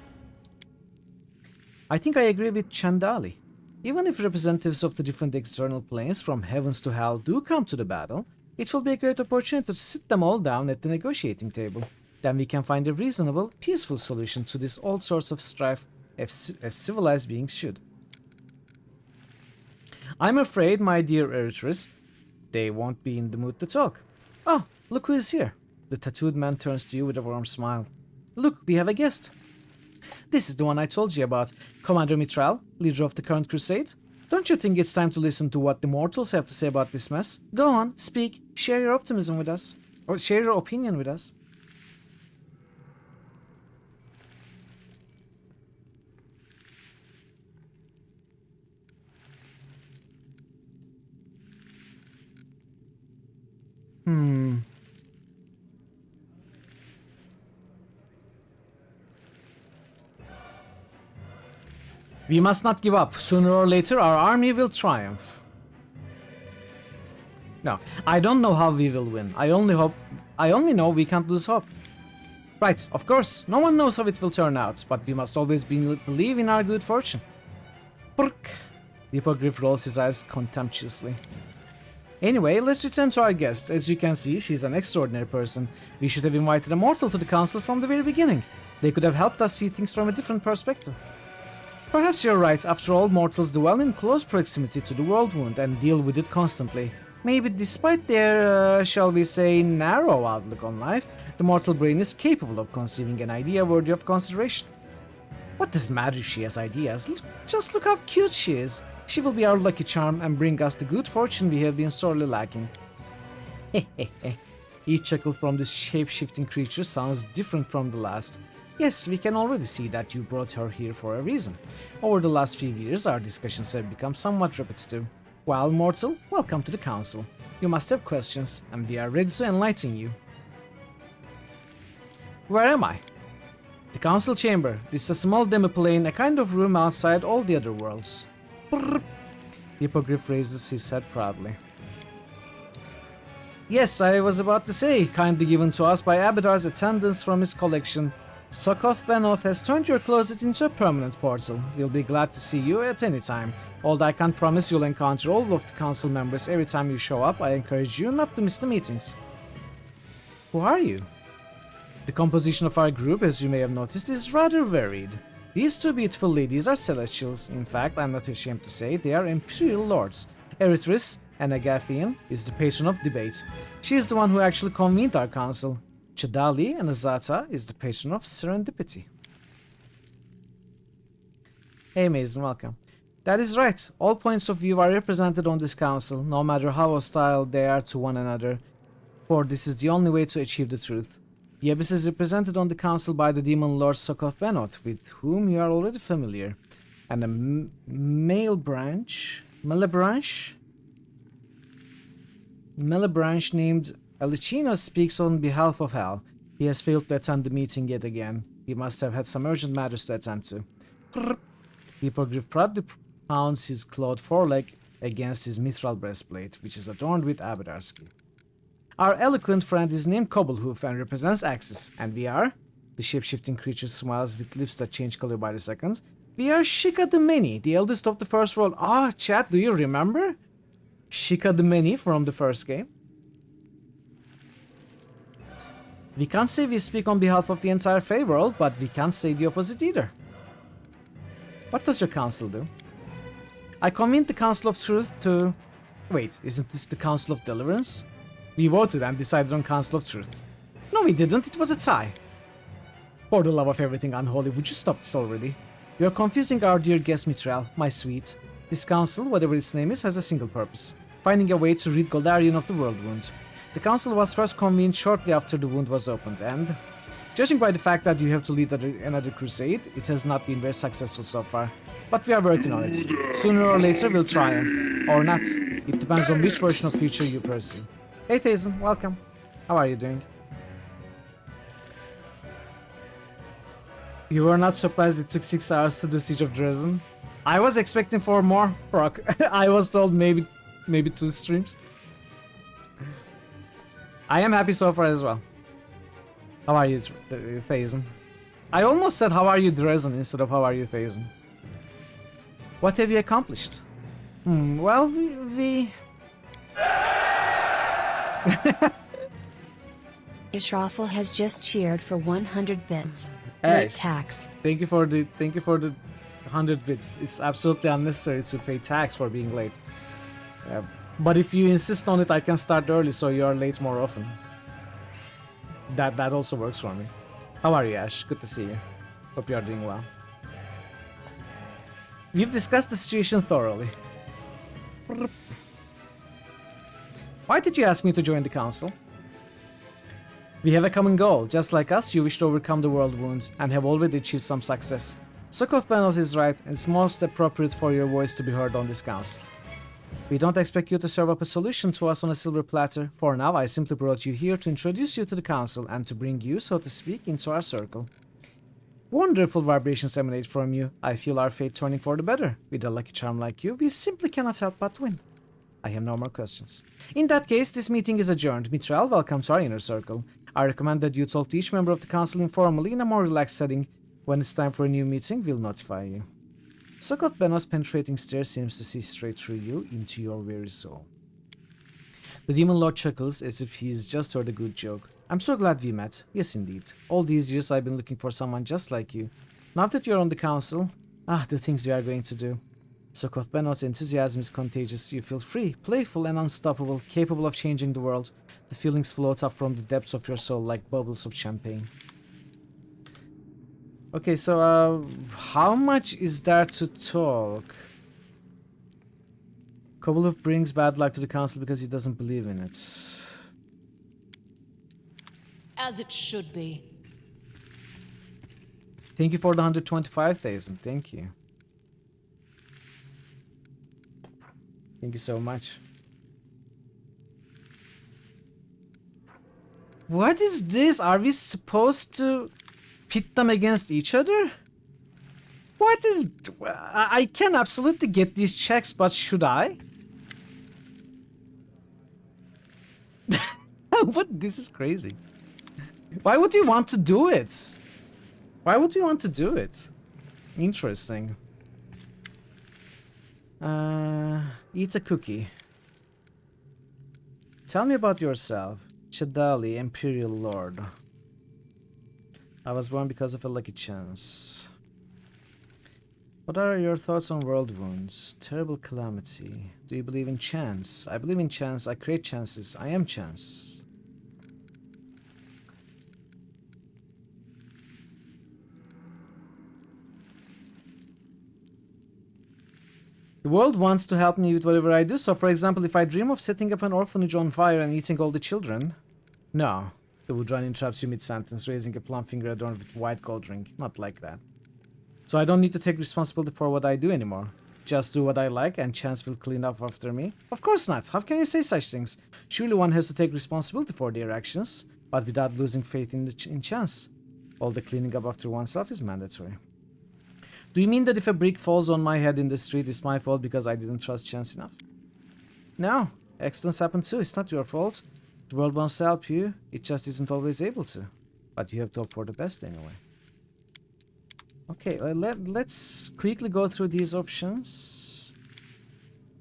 I think I agree with Chandali. Even if representatives of the different external planes from heavens to hell do come to the battle, it will be a great opportunity to sit them all down at the negotiating table. Then we can find a reasonable, peaceful solution to this old source of strife as civilized beings should. I'm afraid, my dear Eritris, they won't be in the mood to talk. Oh, look who is here. The tattooed man turns to you with a warm smile. Look, we have a guest. This is the one I told you about, Commander Mitral, leader of the current crusade. Don't you think it's time to listen to what the mortals have to say about this mess? Go on, speak, share your optimism with us, or share your opinion with us. We must not give up. Sooner or later, our army will triumph. No, I don't know how we will win. I only know we can't lose hope. Right, of course, no one knows how it will turn out, but we must always believe in our good fortune. Brk. The hippogriff rolls his eyes contemptuously. Anyway, let's return to our guest. As you can see, she's an extraordinary person. We should have invited a mortal to the council from the very beginning. They could have helped us see things from a different perspective. Perhaps you're right. After all, mortals dwell in close proximity to the world wound and deal with it constantly. Maybe despite their, shall we say, narrow outlook on life, the mortal brain is capable of conceiving an idea worthy of consideration. What does it matter if she has ideas? Just look how cute she is. She will be our lucky charm and bring us the good fortune we have been sorely lacking. Hehehe. Each chuckle from this shape-shifting creature sounds different from the last. Yes, we can already see that you brought her here for a reason. Over the last few years, our discussions have become somewhat repetitive. Well, mortal, welcome to the council. You must have questions, and we are ready to enlighten you. Where am I? The council chamber. This is a small demi-plane, a kind of room outside all the other worlds. Brrr. The hippogriff raises his head proudly. Yes, I was about to say, kindly given to us by Abadar's attendants from his collection. Sokoth Benoth has turned your closet into a permanent portal. We'll be glad to see you at any time. Although I can't promise you'll encounter all of the council members every time you show up, I encourage you not to miss the meetings. Who are you? The composition of our group, as you may have noticed, is rather varied. These two beautiful ladies are celestials. In fact, I'm not ashamed to say they are imperial lords. Eritris, an Agathian, is the patron of debate. She is the one who actually convened our council. Chadali, an Azata, is the patron of serendipity. Hey Mason, welcome. That is right. All points of view are represented on this council, no matter how hostile they are to one another. For this is the only way to achieve the truth. The Abyss is represented on the council by the demon lord Sokoth Benoth, with whom you are already familiar, and a male branch named Alicino speaks on behalf of Hell. He has failed to attend the meeting yet again. He must have had some urgent matters to attend to. The hippogriff proudly pounds his clawed foreleg against his mithril breastplate, which is adorned with Abadarski. Our eloquent friend is named Cobblehoof and represents Axis, and we are... The shape-shifting creature smiles with lips that change color by the second. We are Shika the Many, the eldest of the first world. Ah, chat, do you remember? Shika the Many from the first game? We can't say we speak on behalf of the entire Fey world, but we can't say the opposite either. What does your council do? I convened the Council of Truth to... Wait, isn't this the Council of Deliverance? We voted and decided on Council of Truth. No, we didn't. It was a tie. For the love of everything unholy, would you stop this already? You are confusing our dear guest Mithril, my sweet. This council, whatever its name is, has a single purpose. Finding a way to rid Goldarion of the world wound. The council was first convened shortly after the wound was opened, and... Judging by the fact that you have to lead another crusade, it has not been very successful so far. But we are working on it. Sooner or later we'll triumph. Or not. It depends on which version of future you pursue. Hey Thazen, welcome. How are you doing? You were not surprised it took 6 hours to do Siege of Dresden? I was expecting 4 more, Brock. I was told maybe 2 streams. I am happy so far as well. How are you, Thazen? I almost said how are you, Dresden, instead of how are you, Thazen. What have you accomplished? Well, we... Israfel has just cheered for 100 bits. Hey. Late tax. Thank you for the 100 bits. It's absolutely unnecessary to pay tax for being late. But if you insist on it, I can start early so you are late more often. That also works for me. How are you, Ash? Good to see you. Hope you are doing well. We've discussed the situation thoroughly. Why did you ask me to join the council? We have a common goal. Just like us, you wish to overcome the world wounds and have already achieved some success. Sokoth Benot is right, and it's most appropriate for your voice to be heard on this council. We don't expect you to serve up a solution to us on a silver platter. For now, I simply brought you here to introduce you to the council and to bring you, so to speak, into our circle. Wonderful vibrations emanate from you. I feel our fate turning for the better. With a lucky charm like you, we simply cannot help but win. I have no more questions. In that case, this meeting is adjourned. Mithril, welcome to our inner circle. I recommend that you talk to each member of the council informally in a more relaxed setting. When it's time for a new meeting, we'll notify you. Sokoth Benot's penetrating stare seems to see straight through you, into your very soul. The Demon Lord chuckles as if he's just heard a good joke. I'm so glad we met. Yes, indeed. All these years I've been looking for someone just like you. Now that you're on the council, the things we are going to do. Sokoth Benot's enthusiasm is contagious. You feel free, playful and unstoppable, capable of changing the world. The feelings float up from the depths of your soul like bubbles of champagne. Okay, so how much is there to talk? Kobolov brings bad luck to the council because he doesn't believe in it. As it should be. Thank you for the 125,000. Thank you. Thank you so much. What is this? Are we supposed to pit them against each other? What is... I can absolutely get these checks, but should I? What? This is crazy. Why would you want to do it? Why would you want to do it? Interesting. Eat a cookie. Tell me about yourself. Chadali, Imperial Lord. I was born because of a lucky chance. What are your thoughts on world wounds? Terrible calamity. Do you believe in chance? I believe in chance. I create chances. I am chance. The world wants to help me with whatever I do, so for example, if I dream of setting up an orphanage on fire and eating all the children... No, the would run interrupts you mid-sentence, raising a plum finger adorned with white gold ring. Not like that. So I don't need to take responsibility for what I do anymore. Just do what I like and chance will clean up after me? Of course not. How can you say such things? Surely one has to take responsibility for their actions, but without losing faith in chance. All the cleaning up after oneself is mandatory. Do you mean that if a brick falls on my head in the street, it's my fault because I didn't trust chance enough? No, accidents happen too. It's not your fault. The world wants to help you. It just isn't always able to. But you have to hope for the best anyway. Okay, let's quickly go through these options.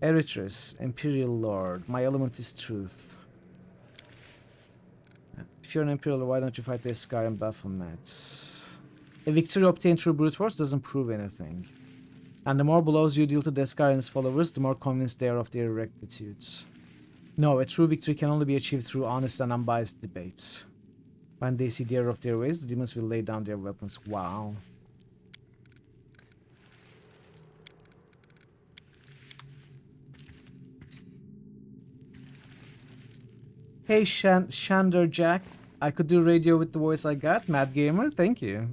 Eritreus, Imperial Lord. My element is truth. If you're an Imperial Lord, why don't you fight the Scar and Baphomet? A victory obtained through brute force doesn't prove anything. And the more blows you deal to Deskar and his followers, the more convinced they are of their rectitude. No, a true victory can only be achieved through honest and unbiased debates. When they see the error of their ways, the demons will lay down their weapons. Wow. Hey Shander Jack, I could do radio with the voice I got. Mad Gamer, thank you.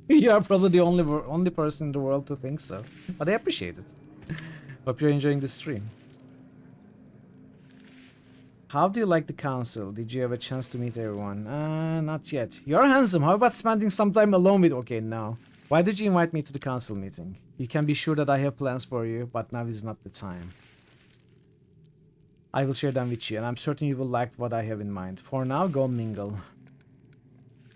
You are probably the only person in the world to think so, but I appreciate it. Hope you're enjoying the stream. How do you like the council? Did you have a chance to meet everyone? Not yet. You're handsome. How about spending some time alone with... Okay, no. Why did you invite me to the council meeting? You can be sure that I have plans for you, but now is not the time. I will share them with you, and I'm certain you will like what I have in mind. For now, go mingle.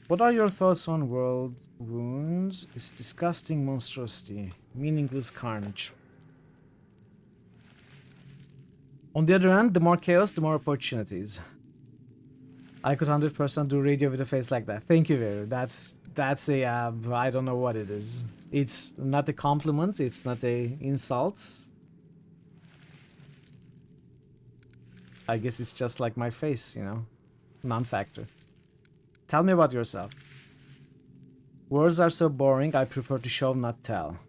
What are your thoughts on world wounds? It's disgusting monstrosity. Meaningless carnage. On the other hand, the more chaos, the more opportunities. I could 100% do radio with a face like that. Thank you, Veru. That's a, I don't know what it is. It's not a compliment, it's not a insult. I guess it's just like my face, you know? Non-factor. Tell me about yourself. Words are so boring, I prefer to show, not tell.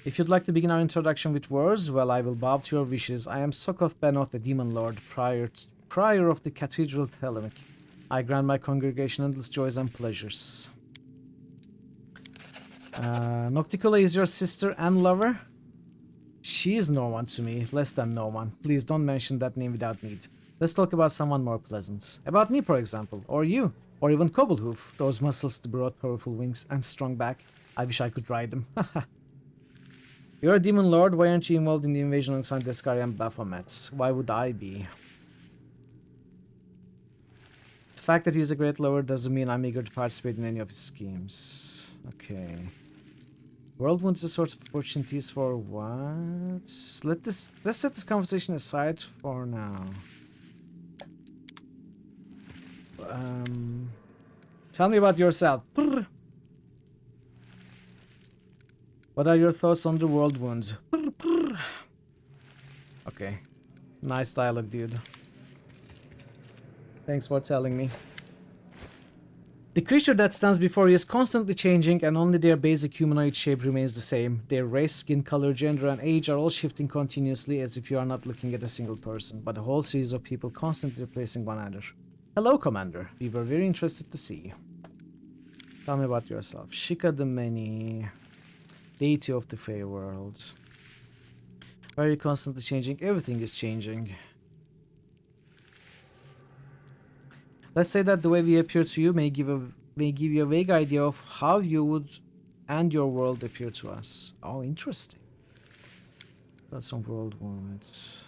If you'd like to begin our introduction with words, well, I will bow to your wishes. I am Sokoth Benoth, the Demon Lord, prior of the Cathedral Thelemic. I grant my congregation endless joys and pleasures. Nocticola is your sister and lover? She is no one to me, less than no one. Please don't mention that name without need. Let's talk about someone more pleasant. About me, for example, or you, or even Cobblepoof. Those muscles, the broad, powerful wings, and strong back. I wish I could ride them. You're a demon lord, why aren't you involved in the invasion alongside Deskari and Baphomet? Why would I be? The fact that he's a great lover doesn't mean I'm eager to participate in any of his schemes. Okay. World wounds a sort of opportunities for what? Let's set this conversation aside for now. Tell me about yourself. Brr. What are your thoughts on the world wounds? Brr, brr. Okay. Nice dialogue, dude. Thanks for telling me. The creature that stands before you is constantly changing, and only their basic humanoid shape remains the same. Their race, skin color, gender, and age are all shifting continuously, as if you are not looking at a single person, but a whole series of people constantly replacing one another. Hello, Commander. We were very interested to see you. Tell me about yourself. Shika the Many, deity of the Fey world. Why are you constantly changing? Everything is changing. Let's say that the way we appear to you may give you a vague idea of how you would and your world appear to us. Oh, interesting. That's some world wounds.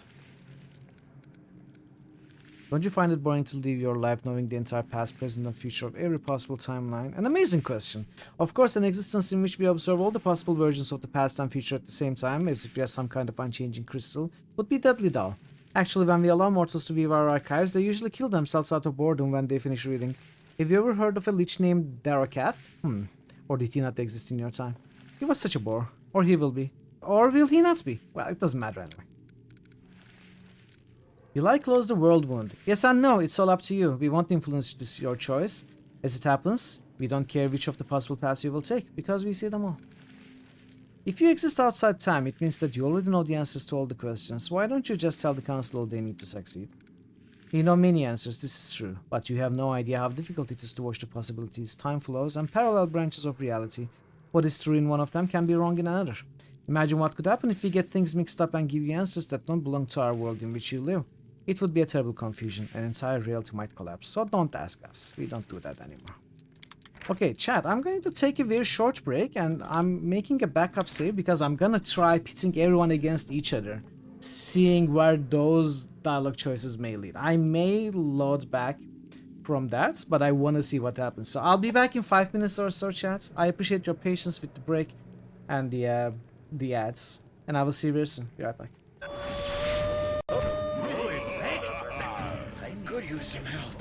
Don't you find it boring to live your life knowing the entire past, present, and future of every possible timeline? An amazing question. Of course, an existence in which we observe all the possible versions of the past and future at the same time, as if we are some kind of unchanging crystal, would be deadly dull. Actually, when we allow mortals to view our archives, they usually kill themselves out of boredom when they finish reading. Have you ever heard of a lich named Darakath? Or did he not exist in your time? He was such a bore. Or he will be. Or will he not be? Well, it doesn't matter anyway. Will I close the world wound? Yes and no, it's all up to you. We won't influence your choice. As it happens, we don't care which of the possible paths you will take, because we see them all. If you exist outside time, it means that you already know the answers to all the questions. Why don't you just tell the council all they need to succeed? You know many answers, this is true, but you have no idea how difficult it is to watch the possibilities, time flows, and parallel branches of reality. What is true in one of them can be wrong in another. Imagine what could happen if we get things mixed up and give you answers that don't belong to our world in which you live. It would be a terrible confusion, and entire reality might collapse, so don't ask us. We don't do that anymore. Okay, chat, I'm going to take a very short break, and I'm making a backup save because I'm gonna try pitting everyone against each other, seeing where those dialogue choices may lead. I may load back from that, but I want to see what happens. So I'll be back in 5 minutes or so, chat. I appreciate your patience with the break and the ads, and I will see you very soon. Be right back. I could use some help.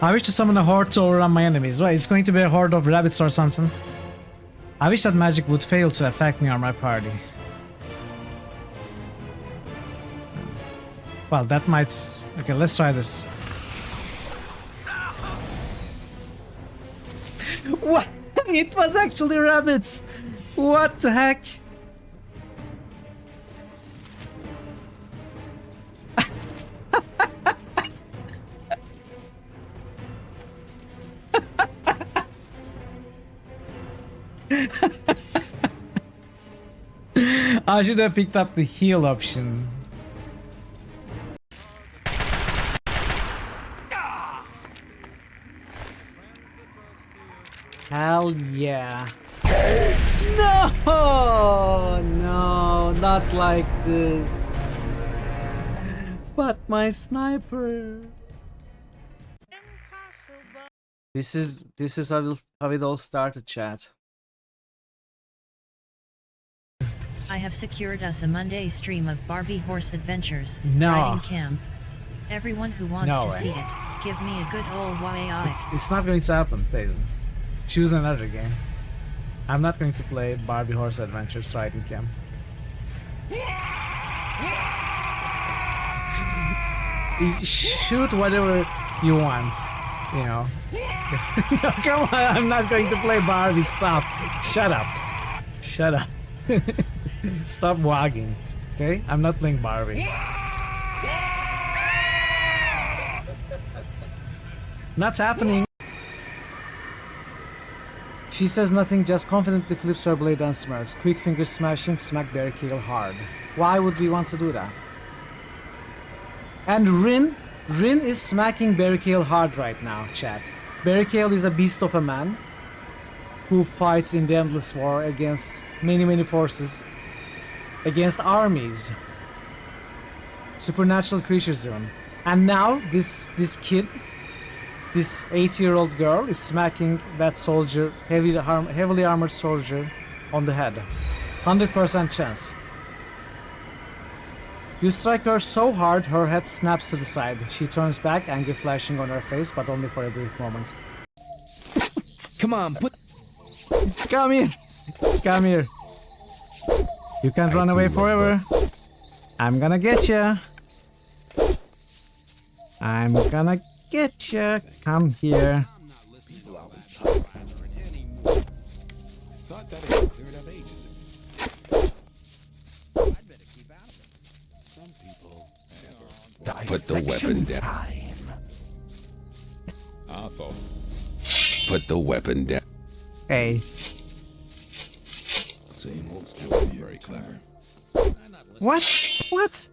I wish to summon a horde to overrun my enemies. Wait, it's going to be a horde of rabbits or something. I wish that magic would fail to affect me or my party. Well, that might... Okay, let's try this. What? It was actually rabbits! What the heck? I should have picked up the heal option. Hell yeah. No! No, not like this. But my sniper. This is how it all started, chat. I have secured us a Monday stream of Barbie horse adventures. No. Riding camp. Everyone who wants No to way. see it, give me a good old YAI. It's not going to happen, please. Choose another game. I'm not going to play Barbie Horse Adventures Riding Camp. Shoot whatever you want, you know. No, come on, I'm not going to play Barbie. Stop. Shut up. Shut up. Stop wagging. Okay? I'm not playing Barbie. Not happening. She says nothing, just confidently flips her blade and smirks. Quick finger smashing, smack barricade hard. Why would we want to do that? And Rin is smacking barricade hard right now, chat. Barricade is a beast of a man who fights in the endless war against many forces, against armies, supernatural creatures even. And now this kid, this 8-year-old girl, is smacking that soldier, heavily armored soldier, on the head. 100% chance. You strike her so hard, her head snaps to the side. She turns back, anger flashing on her face, but only for a brief moment. Come on, Come here! Come here! You can't run away forever. I'm gonna get ya! I'm gonna get ya! Come here. Put the weapon down. Put the weapon down. Hey. Same old story. Very clever. What? What?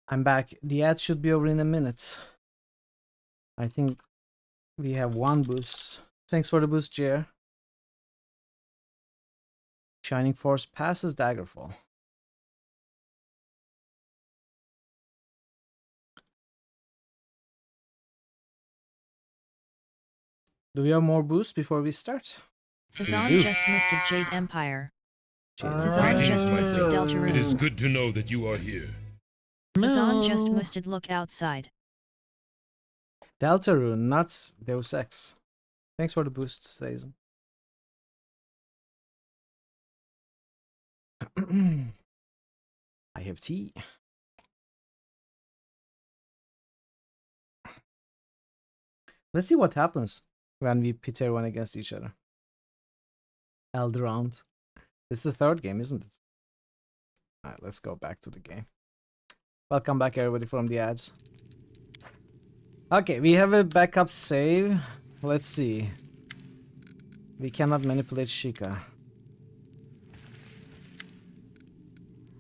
I'm back. The ad should be over in a minute. I think we have one boost. Thanks for the boost, Jer. Shining Force passes Daggerfall. Do we have more boosts before we start? Fazan just listed Jade Empire. Fazan Greetings, just my listed friend. Deltarune. It is good to know that you are here. Fazan just listed look outside. Deltarune, not Deus Ex. Thanks for the boosts, Thazen. I have tea. Let's see what happens when we pit everyone against each other. Held round. This is the third game, isn't it? Alright, let's go back to the game. Welcome back, everybody, from the ads. Okay, we have a backup save. Let's see. We cannot manipulate Sheikah.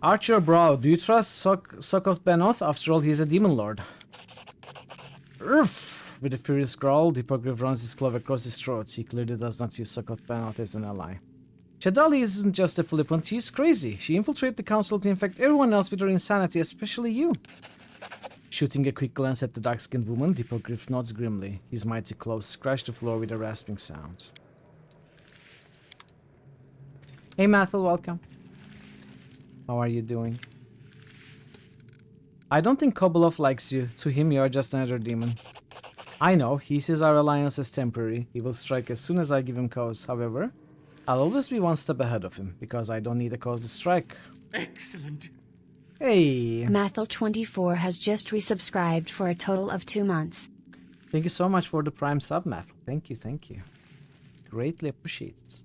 Archer Brow, do you trust Sokoth Benoth? After all, he's a demon lord. Urgh! With a furious growl, the hippogriff runs his claw across his throat. He clearly does not view Sokoth Benoth as an ally. Shadali isn't just a flippant, he's crazy. She infiltrated the council to infect everyone else with her insanity, especially you. Shooting a quick glance at the dark-skinned woman, the hippogriff nods grimly. His mighty claws scratch the floor with a rasping sound. Hey Mathel, welcome. How are you doing? I don't think Kobolov likes you. To him, you are just another demon. I know, he sees our alliance as temporary. He will strike as soon as I give him cause. However, I'll always be one step ahead of him, because I don't need a cause to strike. Excellent. Hey! Mathel24 has just resubscribed for a total of 2 months. Thank you so much for the Prime sub, Mathel. Thank you, thank you. Greatly appreciate it.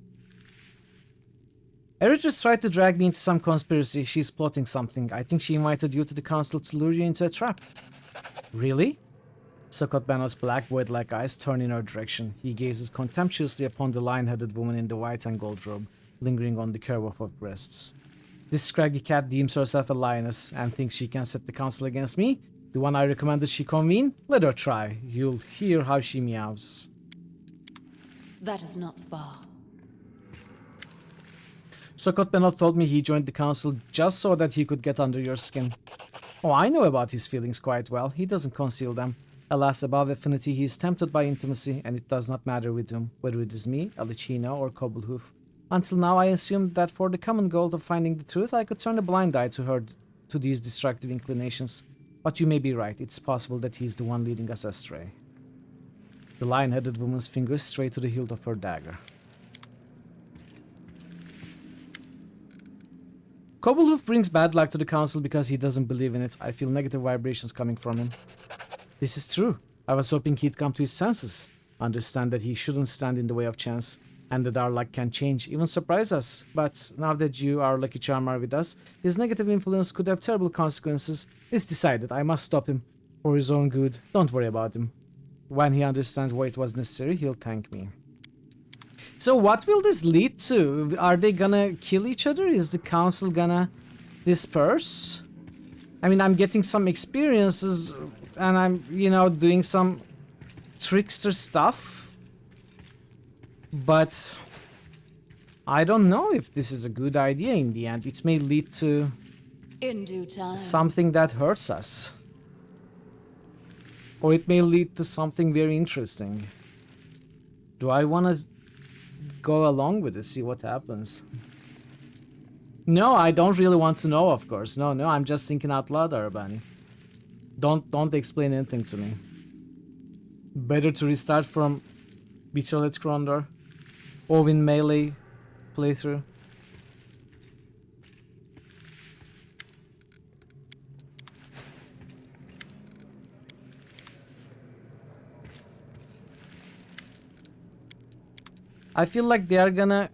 Eritreus tried to drag me into some conspiracy. She's plotting something. I think she invited you to the council to lure you into a trap. Really? Sokot Benot's black void-like eyes turn in her direction. He gazes contemptuously upon the lion-headed woman in the white and gold robe, lingering on the curve of her breasts. This scraggy cat deems herself a lioness and thinks she can set the council against me. The one I recommended she convene? Let her try. You'll hear how she meows. That is not far. Sokot Benot told me he joined the council just so that he could get under your skin. Oh, I know about his feelings quite well. He doesn't conceal them. Alas, above affinity, he is tempted by intimacy, and it does not matter with whom, whether it is me, Alicina, or Cobblepoof. Until now, I assumed that for the common goal of finding the truth, I could turn a blind eye to these destructive inclinations. But you may be right. It's possible that he is the one leading us astray. The lion-headed woman's fingers stray to the hilt of her dagger. Cobblepoof brings bad luck to the council because he doesn't believe in it. I feel negative vibrations coming from him. This is true. I was hoping he'd come to his senses, understand that he shouldn't stand in the way of chance, and that our luck can change, even surprise us. But now that you, our lucky charm, are with us, his negative influence could have terrible consequences. It's decided. I must stop him. For his own good. Don't worry about him. When he understands why it was necessary, he'll thank me. So what will this lead to? Are they gonna kill each other? Is the council gonna disperse? I mean, I'm getting some experiences and I'm, you know, doing some trickster stuff. But I don't know if this is a good idea in the end. It may lead to In due time. something that hurts us. Or it may lead to something very interesting. Do I want to go along with it, see what happens? No, I don't really want to know, of course. No, I'm just thinking out loud, Arabani. Don't explain anything to me. Better to restart from Betrayal Krondor. Ovin melee playthrough. I feel like they are gonna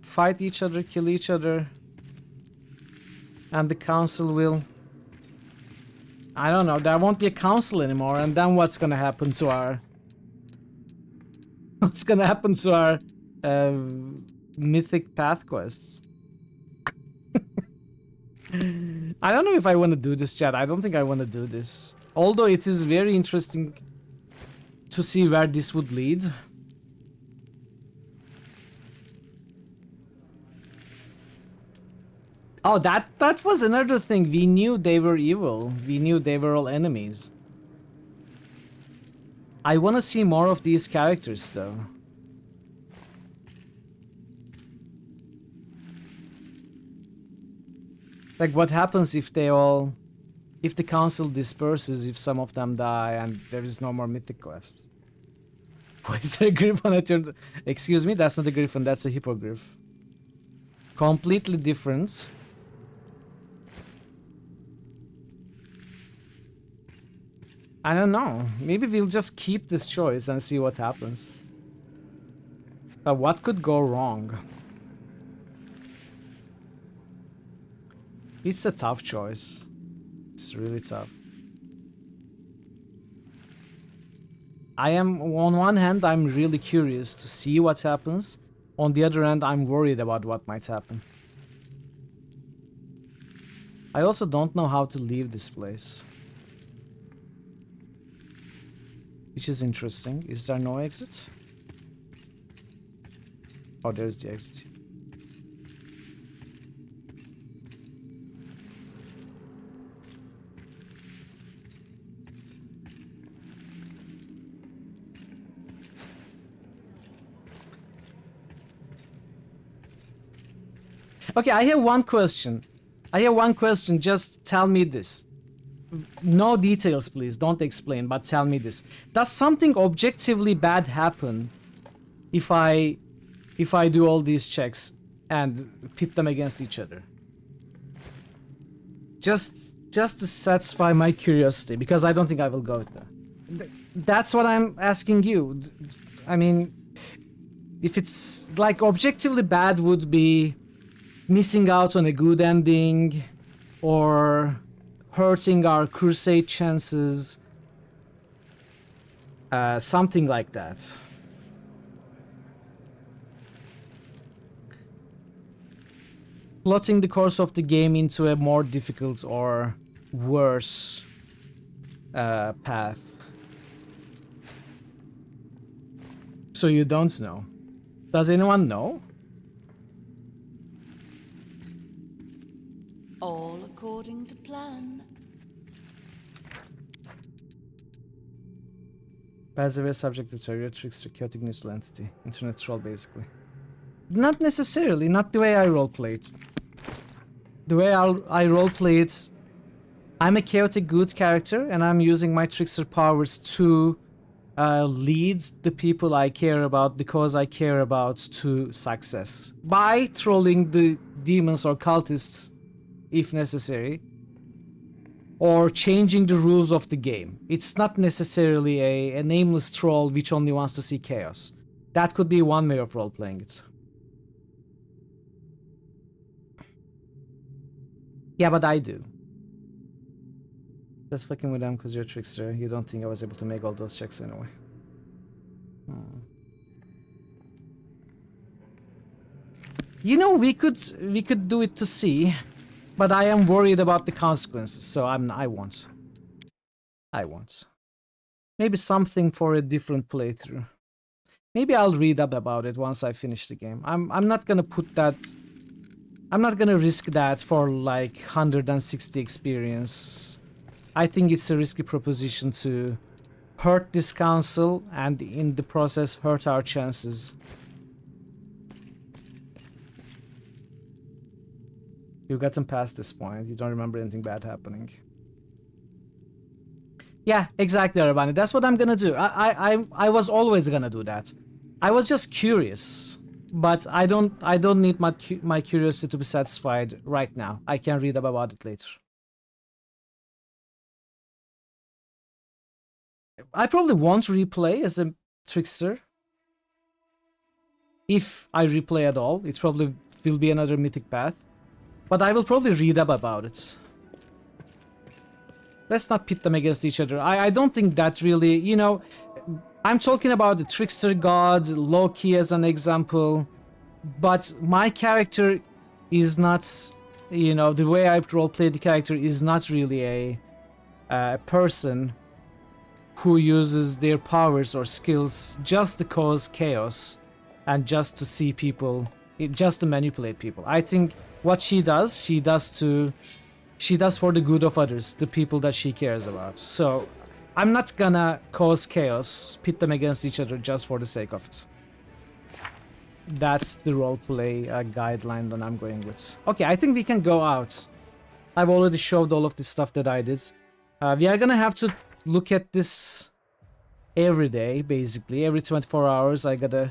fight each other, kill each other, and the council will... I don't know, there won't be a council anymore, and then what's gonna happen to our... What's gonna happen to our mythic path quests? I don't know if I want to do this, chat. I don't think I want to do this. Although it is very interesting to see where this would lead. Oh, that was another thing. We knew they were evil. We knew they were all enemies. I want to see more of these characters, though. Like, what happens if they all... If the council disperses, if some of them die, and there is no more mythic quests? Why is there a griffin at your... Excuse me, that's not a griffin, that's a hippogriff. Completely different. I don't know. Maybe we'll just keep this choice and see what happens. But what could go wrong? It's a tough choice. It's really tough. I am, on one hand, I'm really curious to see what happens. On the other hand, I'm worried about what might happen. I also don't know how to leave this place. Which is interesting. Is there no exit? Oh, there's the exit. Okay, I have one question. Just tell me this. No details, please. Don't explain, but tell me this. Does something objectively bad happen if I do all these checks and pit them against each other? Just to satisfy my curiosity, because I don't think I will go there. That's what I'm asking you. I mean, if it's like objectively bad would be missing out on a good ending or hurting our crusade chances. Something like that. Plotting the course of the game into a more difficult or worse path. So you don't know. Does anyone know? All according to plan. Passive subject to terror, trickster, chaotic neutral entity. Internet troll, basically. Not necessarily, not the way I roleplayed. The way I roleplayed, I'm a chaotic good character, and I'm using my trickster powers to lead the people I care about, the cause I care about, to success. By trolling the demons or cultists, if necessary. Or changing the rules of the game. It's not necessarily a nameless troll which only wants to see chaos. That could be one way of role-playing it. Yeah, but I do. Just fucking with them because you're a trickster. You don't think I was able to make all those checks anyway. You know, we could do it to see. But I am worried about the consequences, so I won't. I won't. Maybe something for a different playthrough. Maybe I'll read up about it once I finish the game. I'm not gonna put that... I'm not gonna risk that for like 160 experience. I think it's a risky proposition to hurt this council and in the process hurt our chances. You've gotten past this point. You don't remember anything bad happening. Yeah, exactly, Arabani. That's what I'm gonna do. I was always gonna do that. I was just curious, but I don't need my curiosity to be satisfied right now. I can read up about it later. I probably won't replay as a trickster. If I replay at all, it probably will be another mythic path. But I will probably read up about it. Let's not pit them against each other. I don't think that really, you know, I'm talking about the trickster god, Loki as an example, but my character is not, you know, the way I roleplay the character is not really a person who uses their powers or skills just to cause chaos and just to see people, just to manipulate people. I think what she does for the good of others, the people that she cares about. So I'm not gonna cause chaos, pit them against each other just for the sake of it. That's the roleplay guideline that I'm going with. Okay, I think we can go out. I've already showed all of the stuff that I did. We are gonna have to look at this every day, basically. Every 24 hours I gotta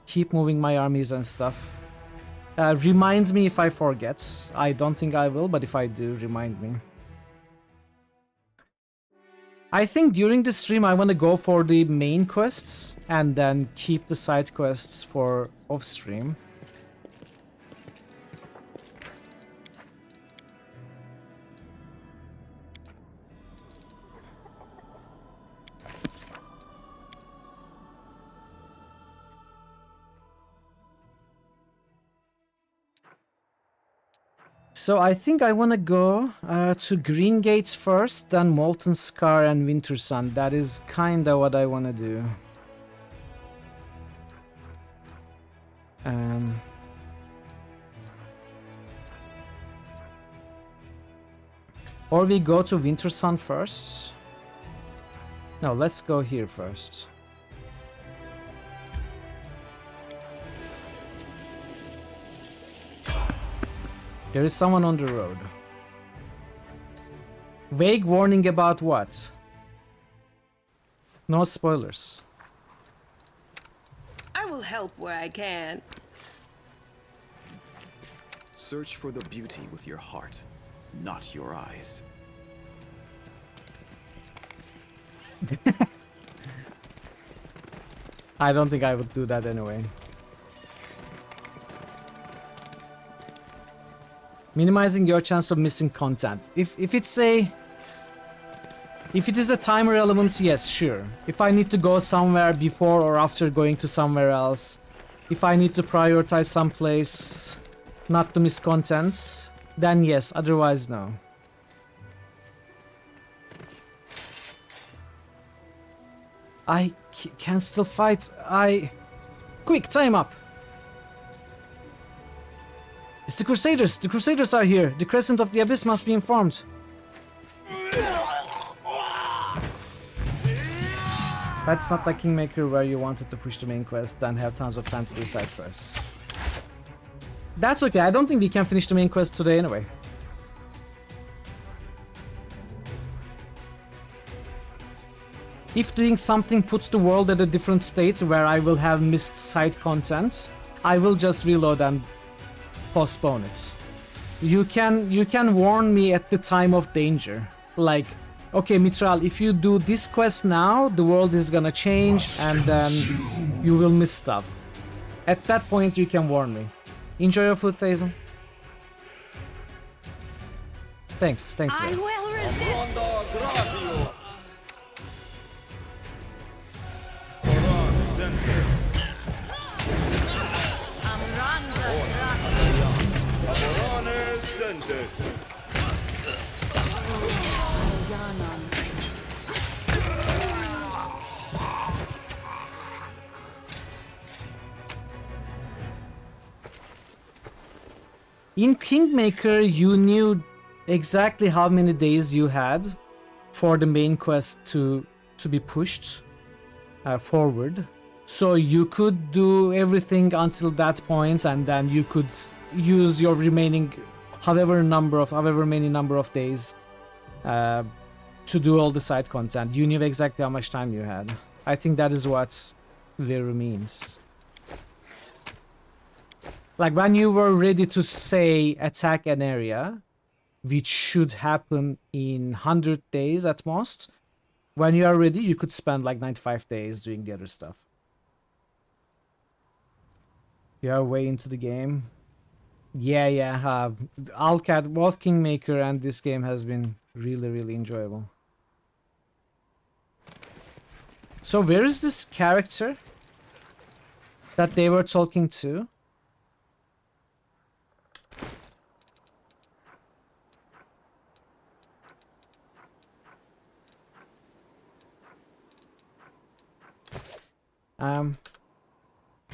keep moving my armies and stuff. Reminds me if I forget. I don't think I will, but if I do, remind me. I think during the stream I want to go for the main quests and then keep the side quests for off stream. So I think I want to go to Green Gates first, then Molten Scar and Winter Sun. That is kinda what I want to do. Or we go to Winter Sun first. No, let's go here first. There is someone on the road. Vague warning about what? No spoilers. I will help where I can. Search for the beauty with your heart, not your eyes. I don't think I would do that anyway. Minimizing your chance of missing content. If it's a If it is a timer element, yes, sure. If I need to go somewhere before or after going to somewhere else, if I need to prioritize some place not to miss content, then yes, otherwise no. I can still fight. Quick, time up! It's the Crusaders! The Crusaders are here! The Crescent of the Abyss must be informed. That's not like Kingmaker where you wanted to push the main quest, then have tons of time to do side quests. That's okay, I don't think we can finish the main quest today anyway. If doing something puts the world at a different state where I will have missed side content, I will just reload and postpone it. You can warn me at the time of danger. Like, okay, Mitral, if you do this quest now, the world is gonna change and then you will miss stuff. At that point, you can warn me. Enjoy your food, Thazen. Thanks, thanks. I will resist. In Kingmaker, you knew exactly how many days you had for the main quest to be pushed forward. So you could do everything until that point, and then you could use your remaining however many number of days to do all the side content. You knew exactly how much time you had. I think that is what Veru means. Like when you were ready to say attack an area, which should happen in 100 days at most, when you are ready, you could spend like 95 days doing the other stuff. You are way into the game. Yeah. Alcat, both Kingmaker and this game has been really enjoyable. So where is this character that they were talking to?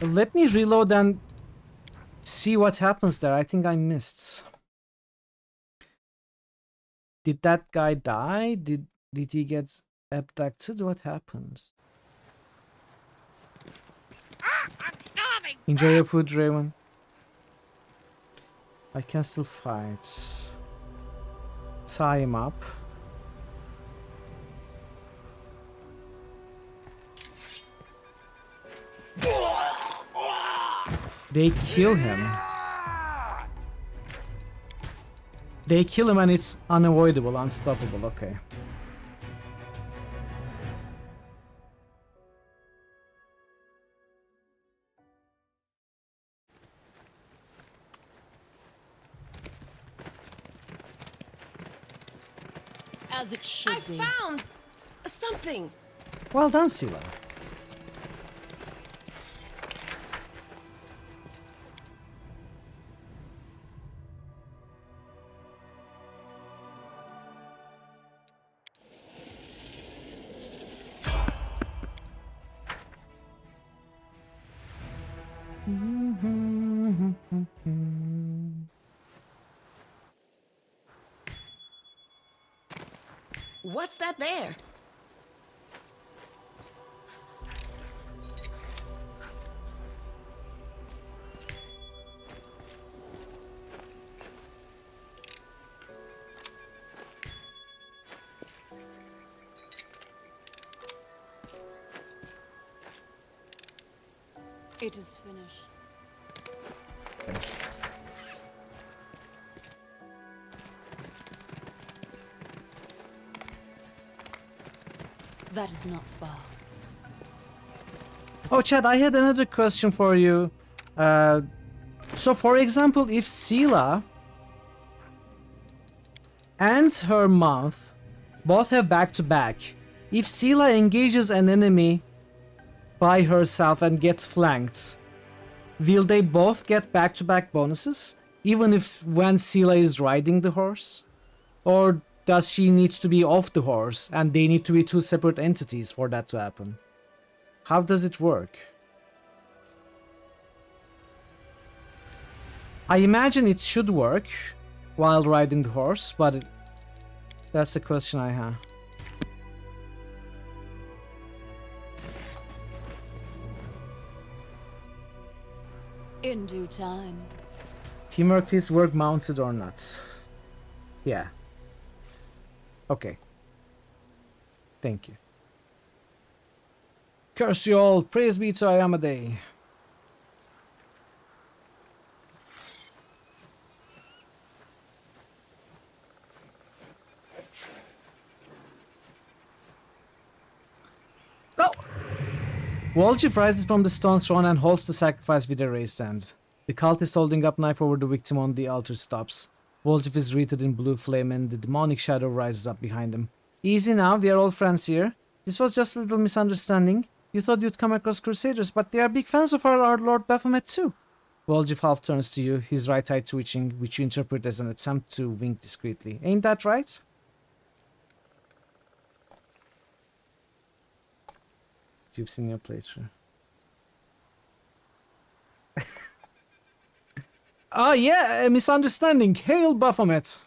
Let me reload and see what happens there. I think I missed. Did that guy die? Did he get abducted? What happened? I'm starving. Enjoy your food, Raven. I can still fight. Tie him up. They kill him. They kill him and it's unavoidable, unstoppable, okay. As it should be. I found something. Well done, Sila. What's that there? It is finished. That is not far. Oh, Chad, I had another question for you. So, for example, if Sila and her mouth Both have back-to-back. If Sela engages an enemy by herself and gets flanked, will they both get back-to-back bonuses? Even if when Sela is riding the horse? Or does she need to be off the horse and they need to be two separate entities for that to happen? How does it work? I imagine it should work while riding the horse, but that's the question I have. In due time. Teamwork fees work mounted or not? Yeah. Okay. Thank you. Curse you all, praise be to Ayamade. No! Wolchif rises from the stone throne and holds the sacrifice with a raised hand. The cultist holding up knife over the victim on the altar stops. Wolchif is wreathed in blue flame and the demonic shadow rises up behind him. Easy now, we are all friends here. This was just a little misunderstanding. You thought you'd come across Crusaders, but they are big fans of our Lord Baphomet too. Wolchif half turns to you, his right eye twitching, which you interpret as an attempt to wink discreetly. Ain't that right? You've seen your playthrough. Ah, yeah, a misunderstanding. Hail Baphomet.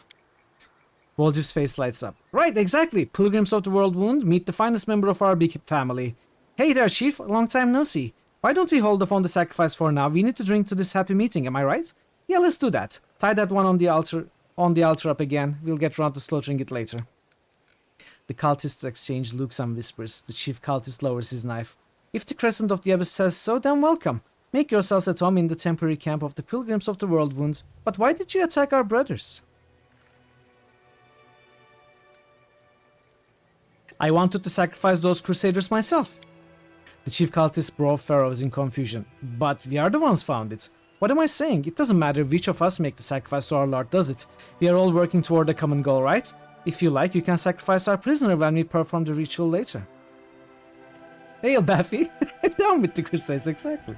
Wolchif's face lights up. Right, exactly. Pilgrims of the World Wound, meet the finest member of our big family. Hey there, Chief. Long time no see. Why don't we hold off on the sacrifice for now? We need to drink to this happy meeting, am I right? Yeah, let's do that. Tie that one on the altar up again. We'll get around to slaughtering it later. The cultists exchange looks and whispers. The chief cultist lowers his knife. If the Crescent of the Abyss says so, then welcome. Make yourselves at home in the temporary camp of the Pilgrims of the World Wound. But why did you attack our brothers? I wanted to sacrifice those Crusaders myself. The chief cultist's brow furrows in confusion. But we are the ones found it. What am I saying? It doesn't matter which of us make the sacrifice to our Lord, does it? We are all working toward a common goal, right? If you like, you can sacrifice our prisoner when we perform the ritual later. Hail, Baffy! Down with the Crusades, exactly.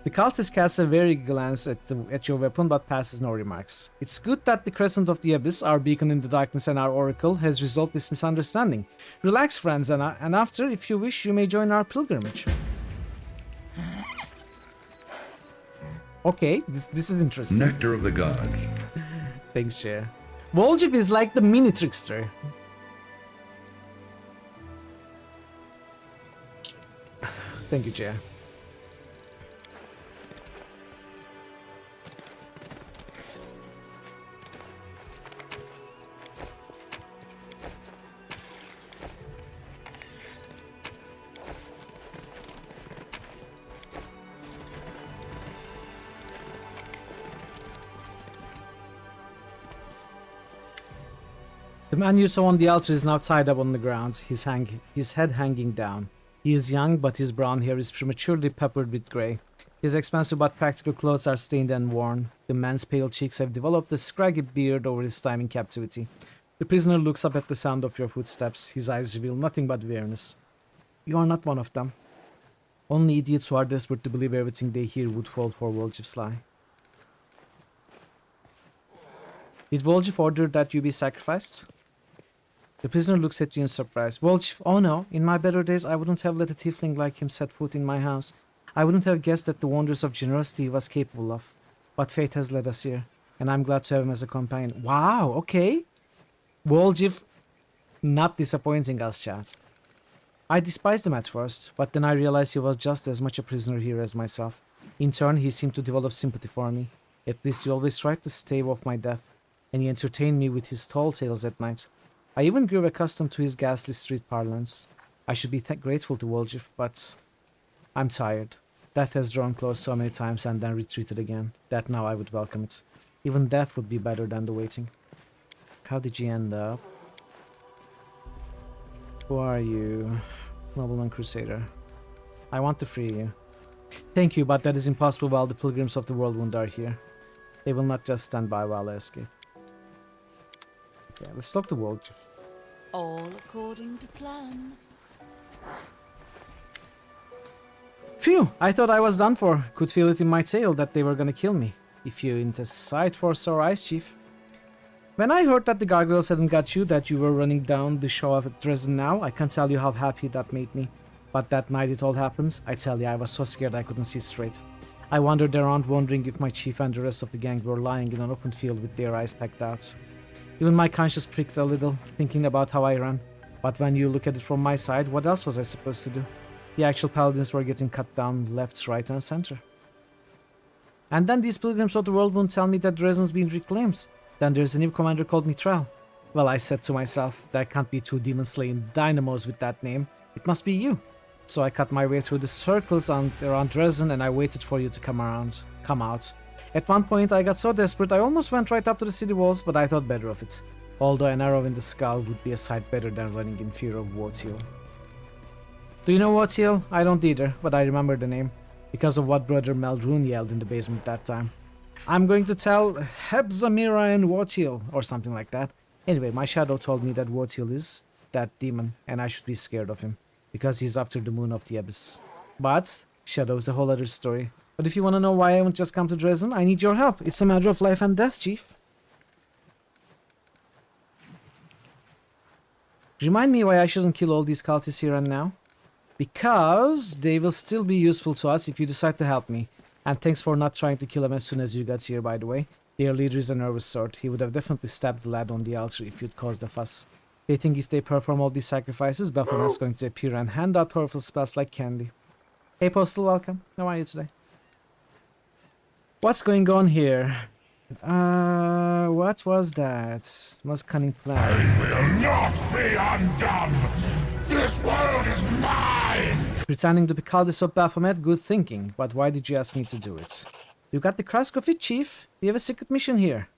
The cultist casts a wary glance at your weapon, but passes no remarks. It's good that the Crescent of the Abyss, our beacon in the darkness and our oracle, has resolved this misunderstanding. Relax, friends, and after, if you wish, you may join our pilgrimage. Okay, this is interesting. Nectar of the gods. Thanks, Chair. Wolchif is like the mini trickster. Thank you, Chair. The man you saw on the altar is now tied up on the ground, his head hanging down. He is young, but his brown hair is prematurely peppered with grey. His expensive but practical clothes are stained and worn. The man's pale cheeks have developed a scraggy beard over his time in captivity. The prisoner looks up at the sound of your footsteps. His eyes reveal nothing but weariness. You are not one of them. Only idiots who are desperate to believe everything they hear would fall for Wolchif's lie. Did Wolchif order that you be sacrificed? The prisoner looks at you in surprise. Wolchif, oh no, in my better days I wouldn't have let a tiefling like him set foot in my house. I wouldn't have guessed at the wonders of generosity he was capable of. But fate has led us here, and I'm glad to have him as a companion. Wow, okay. Wolchif, not disappointing us, chat. I despised him at first, but then I realized he was just as much a prisoner here as myself. In turn, he seemed to develop sympathy for me. At least he always tried to stave off my death, and he entertained me with his tall tales at night. I even grew accustomed to his ghastly street parlance. I should be grateful to Wolchif, but I'm tired. Death has drawn close so many times and then retreated again, that now I would welcome it. Even death would be better than the waiting. How did you end up? Who are you? Nobleman Crusader. I want to free you. Thank you, but that is impossible while the Pilgrims of the World Wound are here. They will not just stand by while I escape. Okay, let's talk to Wolchif. All according to plan. Phew, I thought I was done for. Could feel it in my tail that they were gonna kill me. If you ain't a sight for sore eyes, Chief. When I heard that the gargoyles hadn't got you, that you were running down the show at Dresden now, I can't tell you how happy that made me. But that night it all happens, I tell you, I was so scared I couldn't see straight. I wandered around wondering if my chief and the rest of the gang were lying in an open field with their eyes pecked out. Even my conscience pricked a little, thinking about how I ran. But when you look at it from my side, what else was I supposed to do? The actual paladins were getting cut down left, right and center. And then these pilgrims of the world won't tell me that Dresden's been reclaimed. Then there's a new commander called Mithril. Well, I said to myself, there can't be two demon-slaying dynamos with that name. It must be you. So I cut my way through the circles around Dresden and I waited for you to come out. At one point I got so desperate I almost went right up to the city walls, but I thought better of it. Although an arrow in the skull would be a sight better than running in fear of Warteal. Do you know Warteal? I don't either, but I remember the name. Because of what Brother Meldrune yelled in the basement that time. I'm going to tell Hebzamira and Warteal, or something like that. Anyway, my shadow told me that Warteal is that demon, and I should be scared of him, because he's after the moon of the abyss. But Shadow is a whole other story. But if you want to know why I haven't just come to Dresden, I need your help. It's a matter of life and death, Chief. Remind me why I shouldn't kill all these cultists here and now. Because they will still be useful to us if you decide to help me. And thanks for not trying to kill them as soon as you got here, by the way. Their leader is a nervous sort. He would have definitely stabbed the lad on the altar if you'd caused a fuss. They think if they perform all these sacrifices, Baphomet's going to appear and hand out powerful spells like candy. Hey Postal, welcome. How are you today? What's going on here? What was that? Most cunning plan. I will not be undone! This world is mine! Pretending to be Cultist of Baphomet, good thinking. But why did you ask me to do it? You got the crask of it, Chief. We have a secret mission here.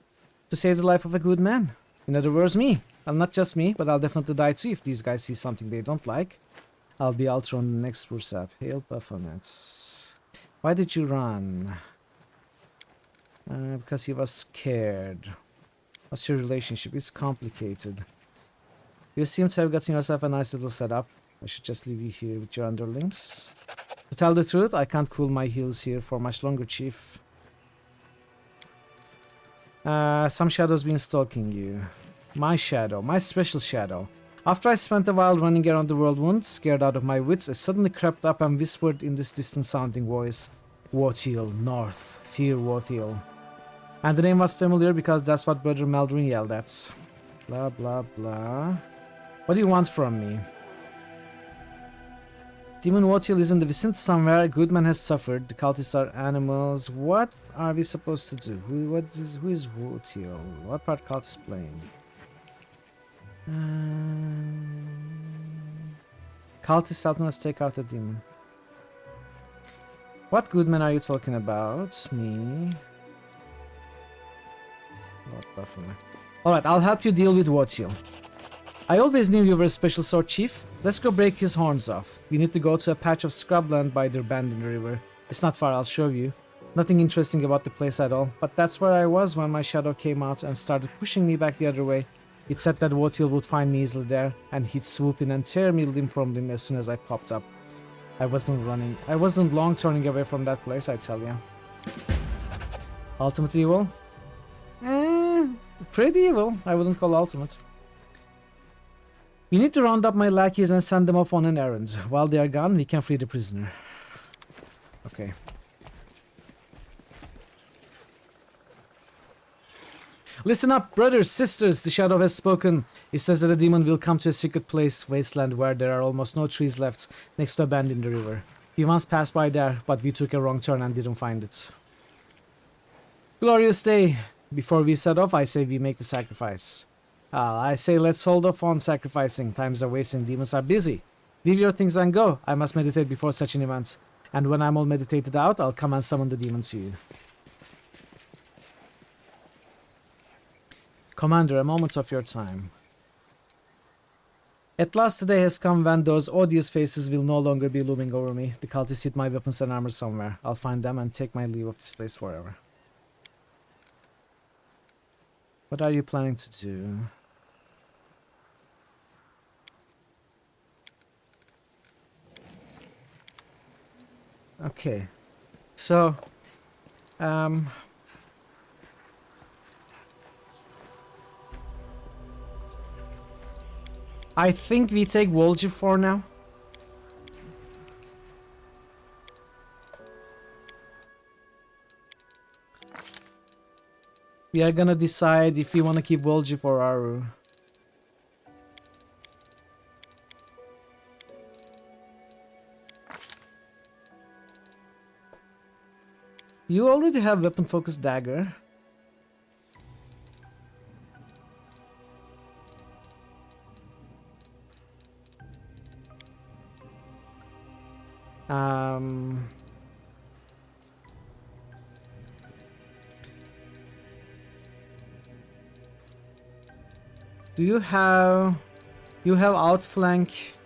To save the life of a good man. In other words, me. Well, not just me, but I'll definitely die too if these guys see something they don't like. I'll be Ultra on the next spruce up. Hail Baphomet. Why did you run? Because he was scared. What's your relationship? It's complicated. You seem to have gotten yourself a nice little setup. I should just leave you here with your underlings. To tell the truth, I can't cool my heels here for much longer, Chief. Some shadow's been stalking you. My shadow, my special shadow. After I spent a while running around the world wound, scared out of my wits, I suddenly crept up and whispered in this distant sounding voice. Warteal, North, fear Warteal. And the name was familiar because that's what Brother Meldrune yelled at. Blah blah blah. What do you want from me? Demon Warteal is in the vicinity somewhere. Goodman has suffered. The cultists are animals. What are we supposed to do? Who is Warteal? What part cultists playing? Cultists helping us take out the demon. What Goodman are you talking about? Me? Alright, I'll help you deal with Warteal. I always knew you were a special sort, Chief. Let's go break his horns off. We need to go to a patch of scrubland by their bend in the river. It's not far, I'll show you. Nothing interesting about the place at all, but that's where I was when my shadow came out and started pushing me back the other way. It said that Warteal would find me easily there, and he'd swoop in and tear me limb from limb as soon as I popped up. I wasn't running. I wasn't long turning away from that place, I tell you. Ultimate evil? Pretty evil. I wouldn't call ultimate. We need to round up my lackeys and send them off on an errand. While they are gone, we can free the prisoner. Okay. Listen up, brothers, sisters, the shadow has spoken. He says that a demon will come to a secret place, wasteland, where there are almost no trees left, next to a bend in the river. He once passed by there, but we took a wrong turn and didn't find it. Glorious day. Before we set off, I say we make the sacrifice. I say let's hold off on sacrificing. Times are wasting, demons are busy. Leave your things and go. I must meditate before such an event. And when I'm all meditated out, I'll come and summon the demon to you. Commander, a moment of your time. At last the day has come when those odious faces will no longer be looming over me. The cultists hid my weapons and armor somewhere. I'll find them and take my leave of this place forever. What are you planning to do? Okay. So, I think we take Volgi for now. We are gonna decide if we want to keep Volgi for Aru. You already have weapon focused dagger. Do you have outflank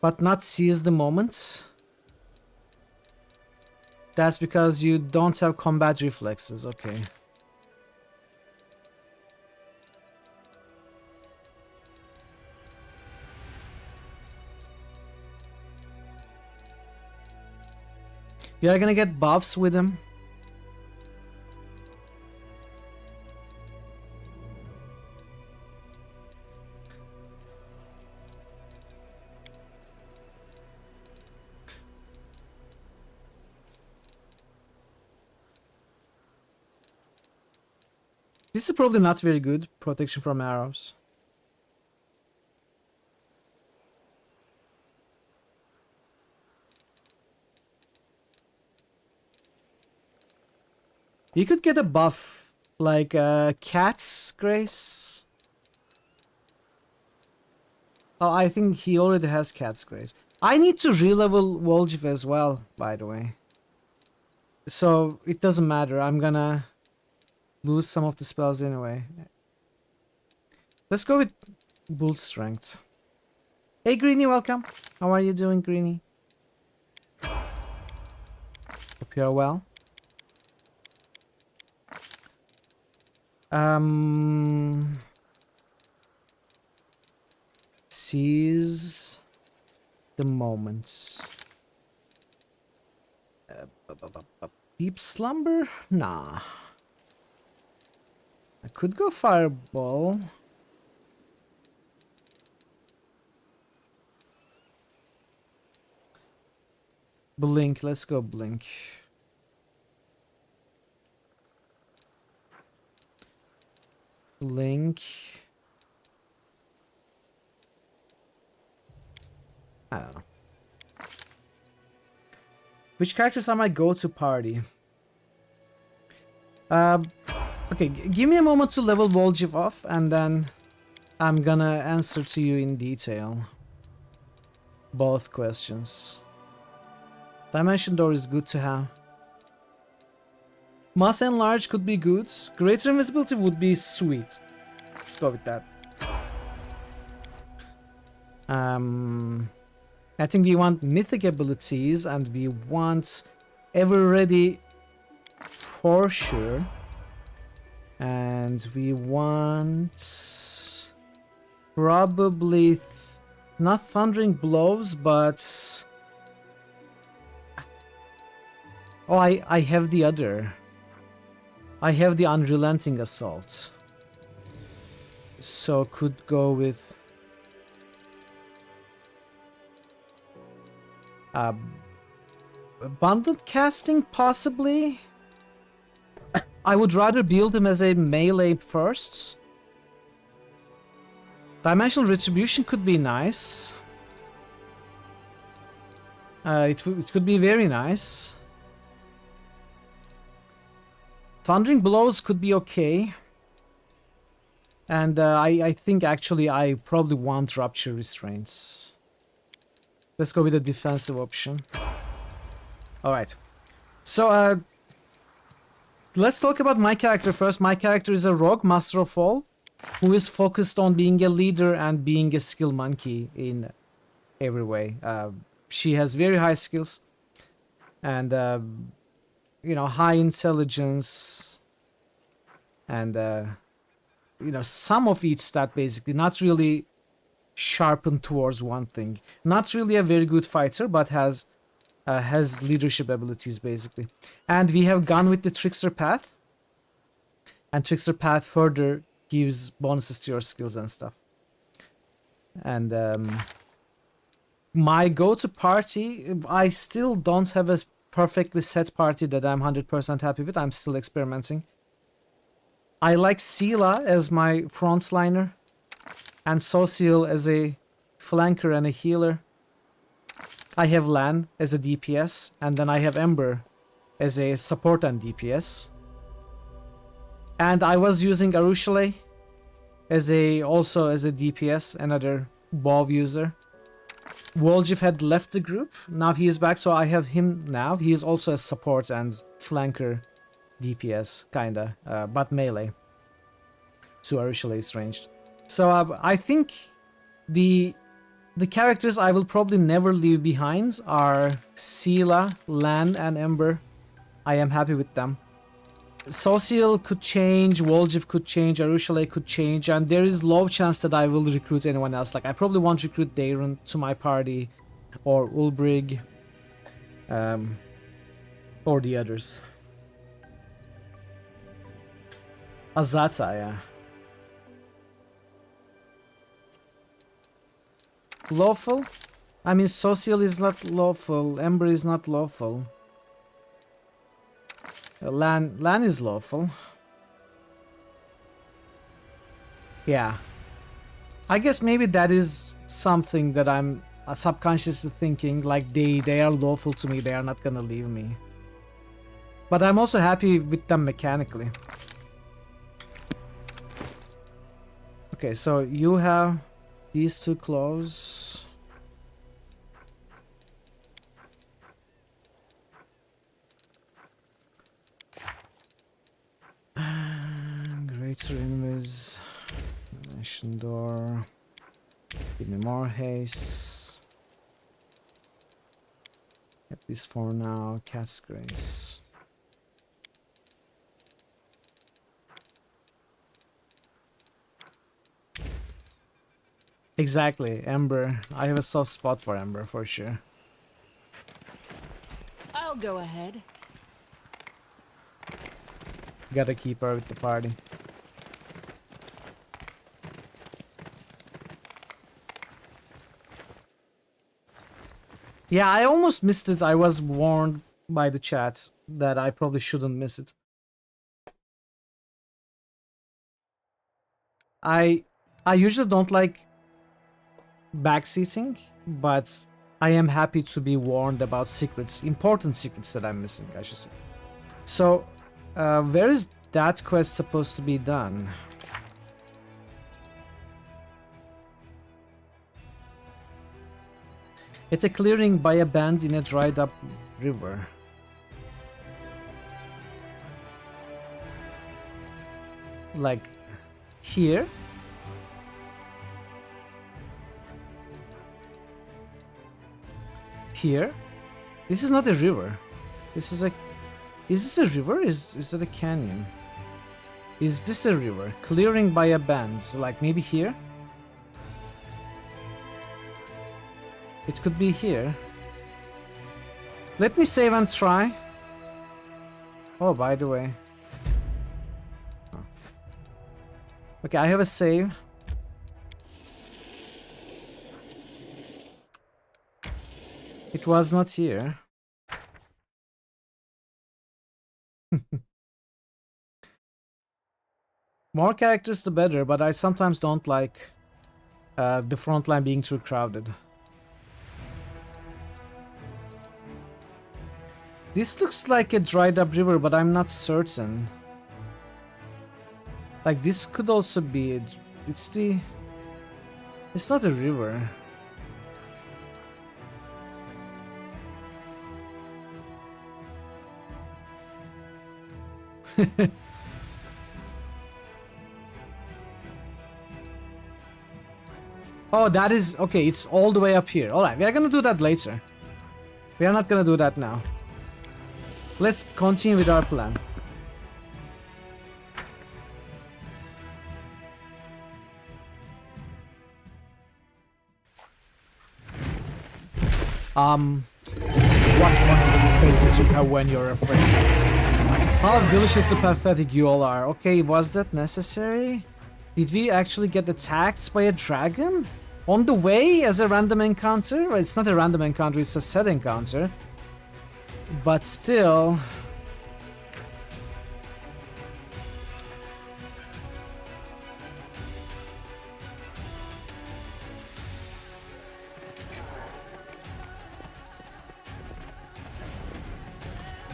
but not seize the moment? That's because you don't have combat reflexes, okay. We are gonna get buffs with him. This is probably not very good, protection from arrows. You could get a buff, like Cat's Grace. Oh, I think he already has Cat's Grace. I need to re-level Volgiv as well, by the way. So, it doesn't matter, I'm gonna lose some of the spells anyway. Let's go with Bull Strength. Hey Greenie, welcome. How are you doing, Greenie? Hope you are well. Seize the moments. Deep slumber? Nah. I could go fireball. Blink, let's go blink. Blink. I don't know. Which characters are my go-to party? Okay, give me a moment to level Volgiv off, and then I'm gonna answer to you in detail. Both questions. Dimension Door is good to have. Mass Enlarge could be good. Greater Invisibility would be sweet. Let's go with that. I think we want mythic abilities, and we want Ever Ready for sure. And we want probably not Thundering Blows, but oh, I have the other. I have the Unrelenting Assault. So could go with Abundant Casting, possibly. I would rather build him as a melee first. Dimensional Retribution could be nice. It could be very nice. Thundering Blows could be okay. And I think actually I probably want Rupture Restraints. Let's go with a defensive option. Alright. So, let's talk about my character first. My character is a rogue, Master of All, who is focused on being a leader and being a skill monkey in every way. She has very high skills and, you know, high intelligence and, you know, some of each stat basically. Not really sharpened towards one thing. Not really a very good fighter, but has leadership abilities basically. And we have gone with the Trickster path. And Trickster path further gives bonuses to your skills and stuff. And my go-to party, I still don't have a perfectly set party that I'm 100% happy with. I'm still experimenting. I like Sela as my frontliner and Social as a flanker and a healer. I have Lan as a DPS, and then I have Ember as a support and DPS. And I was using Arushale also as a DPS, another WoW user. Woljif had left the group, now he is back, so I have him now. He is also a support and flanker DPS, kinda, but melee. To Arushale's ranged. So I think the characters I will probably never leave behind are Sela, Lan, and Ember. I am happy with them. Social could change, Woljif could change, Arushale could change, and there is low chance that I will recruit anyone else. Like, I probably won't recruit Darren to my party, or Ulbrig, or the others. Azata, yeah. Lawful? I mean, Social is not lawful, Ember is not lawful. Lan is lawful. Yeah. I guess maybe that is something that I'm subconsciously thinking, like they are lawful to me, they are not gonna leave me. But I'm also happy with them mechanically. Okay, so you have these two claws. Greater enemies. Dimension door. Give me more haste. Get this for now. Cat's Grace. Exactly, Ember. I have a soft spot for Ember for sure. I'll go ahead. Gotta keep her with the party. Yeah, I almost missed it. I was warned by the chat that I probably shouldn't miss it. I usually don't like backseating, but I am happy to be warned about secrets, important secrets that I'm missing, I should say. So, where is that quest supposed to be done? At a clearing by a band in a dried up river. Like here? Here? This is not a river. This is a... Is this a river? Is it a canyon? Is this a river? Clearing by a band. So like maybe here? It could be here. Let me save and try. Oh, by the way. Oh. Okay, I have a save. It was not here. More characters the better, but I sometimes don't like the front line being too crowded. This looks like a dried up river, but I'm not certain. Like this could also be it's not a river. Oh, that is... Okay, it's all the way up here. Alright, we are gonna do that later. We are not gonna do that now. Let's continue with our plan. What wonderful faces you have when you're afraid. How deliciously pathetic you all are. Okay, was that necessary? Did we actually get attacked by a dragon? On the way as a random encounter? Well, it's not a random encounter, it's a set encounter. But still...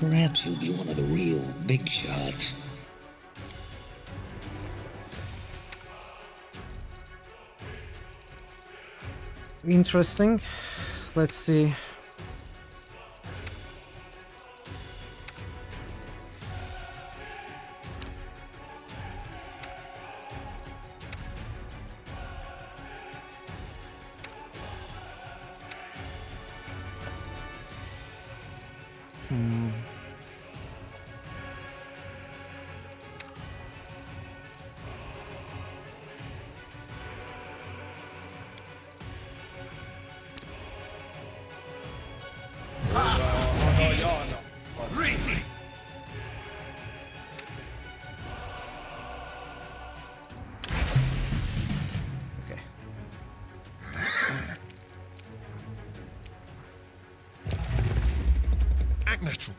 Perhaps you'll be one of the real big shots. Interesting. Let's see.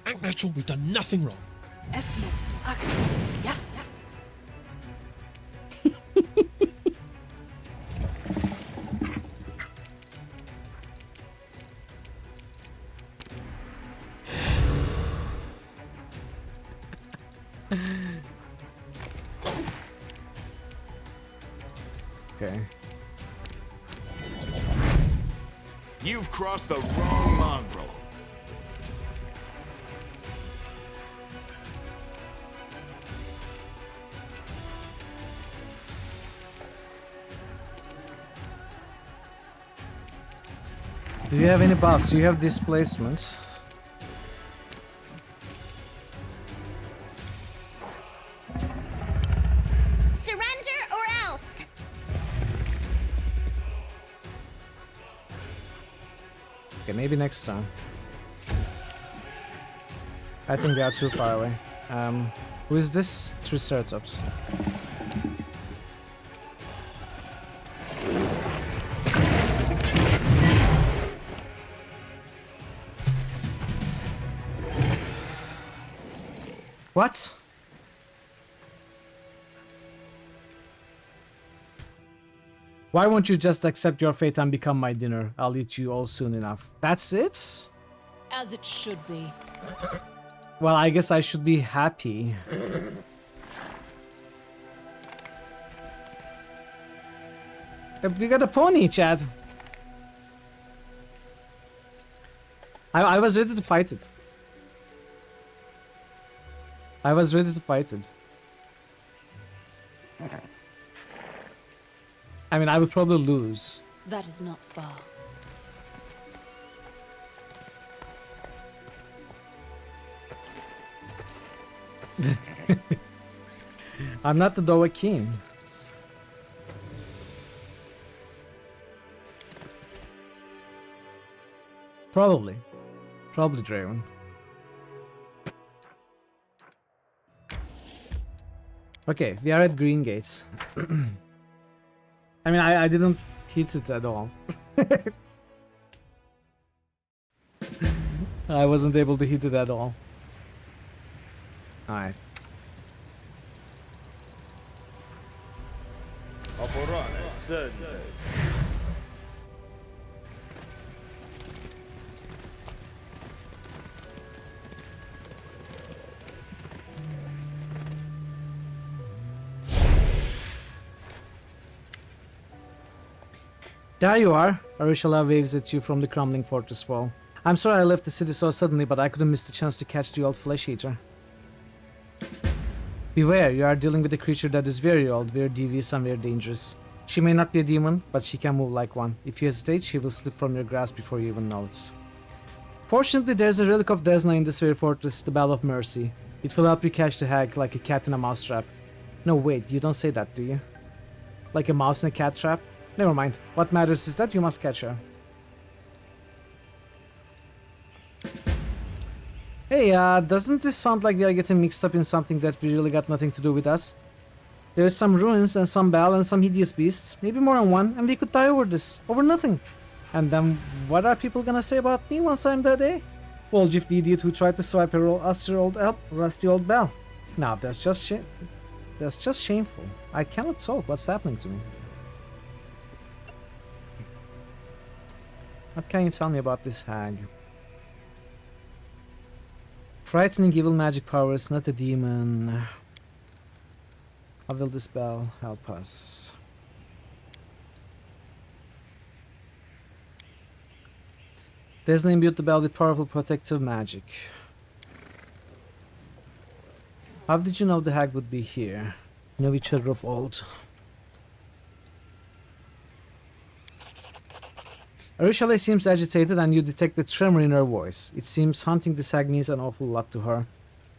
Act natural, we've done nothing wrong. Esmo, Axel, yes. Okay. You've crossed the wrong mongrel. Do you have any buffs? Do you have displacements? Surrender or else. Okay, maybe next time. I think they are too far away. Who is this? Triceratops. What? Why won't you just accept your fate and become my dinner? I'll eat you all soon enough. That's it? As it should be. Well, I guess I should be happy. We got a pony, Chad. I was ready to fight it. I was ready to fight it. I mean, I would probably lose. That is not far. I'm not the Doa King. Probably. Probably Draven. Okay, we are at Green Gates. I mean, I didn't hit it at all. I wasn't able to hit it at all. Alright. There you are. Arushala waves at you from the crumbling fortress wall. I'm sorry I left the city so suddenly, but I couldn't miss the chance to catch the old flesh eater. Beware, you are dealing with a creature that is very old, very devious and very dangerous. She may not be a demon, but she can move like one. If you hesitate, she will slip from your grasp before you even know it. Fortunately, there's a relic of Desna in this very fortress, the Bell of Mercy. It will help you catch the hag like a cat in a mouse trap. No, wait, you don't say that, do you? Like a mouse in a cat trap? Never mind. What matters is that you must catch her. Hey, doesn't this sound like we are getting mixed up in something that really got nothing to do with us? There's some ruins and some bell and some hideous beasts, maybe more than one, and we could die over this, over nothing. And then what are people gonna say about me once I'm dead, eh? Well, Wolf the idiot who tried to swipe a rusty old bell. Now that's just shameful. I cannot talk. What's happening to me? What can you tell me about this hag? Frightening evil magic powers, not a demon. How will this bell help us? Desna imbued the bell with powerful protective magic. How did you know the hag would be here? We know each other of old. Arishale seems agitated and you detect a tremor in her voice. It seems hunting this hag means an awful lot to her.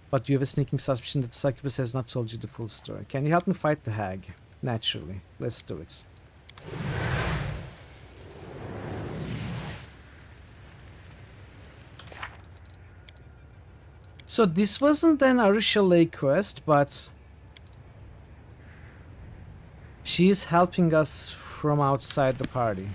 But you have a sneaking suspicion that the succubus has not told you the full story. Can you help me fight the hag? Naturally. Let's do it. So this wasn't an Arishale quest, but she's helping us from outside the party.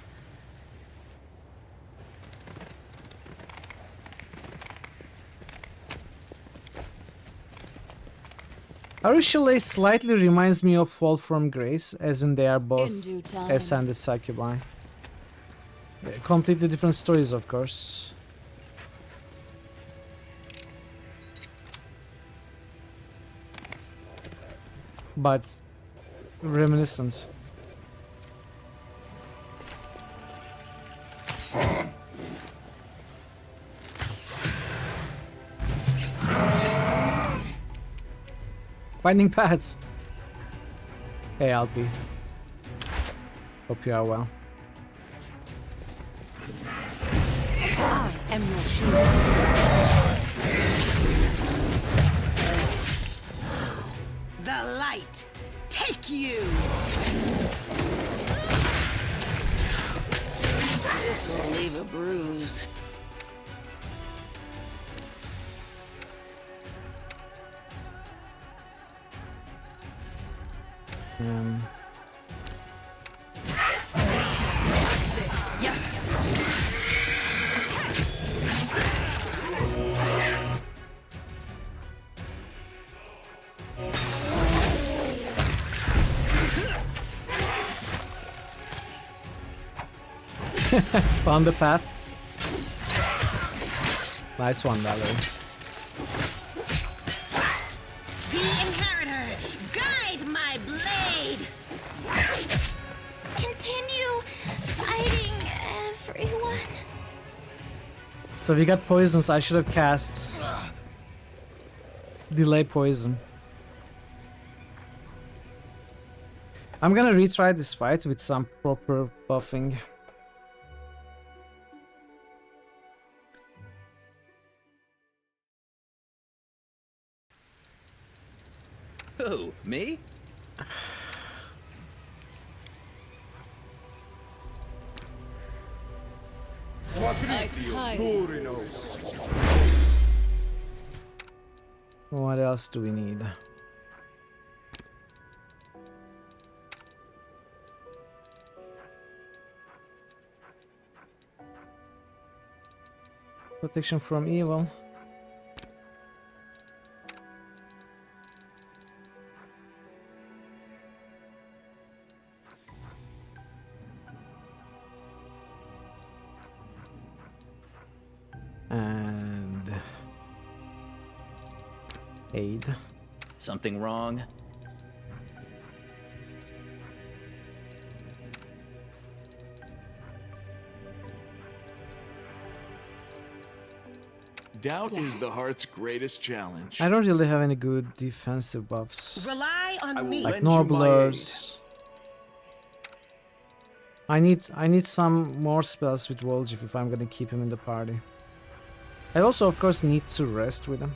Arishale slightly reminds me of Fall from Grace, as in they are both ascended succubi. Completely different stories, of course. But reminiscent. Finding paths. Hey, Alpi. Hope you are well. I am your shield. The light, take you! This will leave a bruise. Yes. Found the path. Nice one, Valerie. The inheritor, guide my blade. Continue fighting, everyone. So we got poisons. I should have cast delay poison. I'm gonna retry this fight with some proper buffing. Who? Me? What else do we need? Protection from evil. And aid. Something wrong? Doubt is the heart's greatest challenge. I don't really have any good defensive buffs. Rely on me. Like Norblers. I need some more spells with Volgif if I'm gonna keep him in the party. I also of course need to rest with him.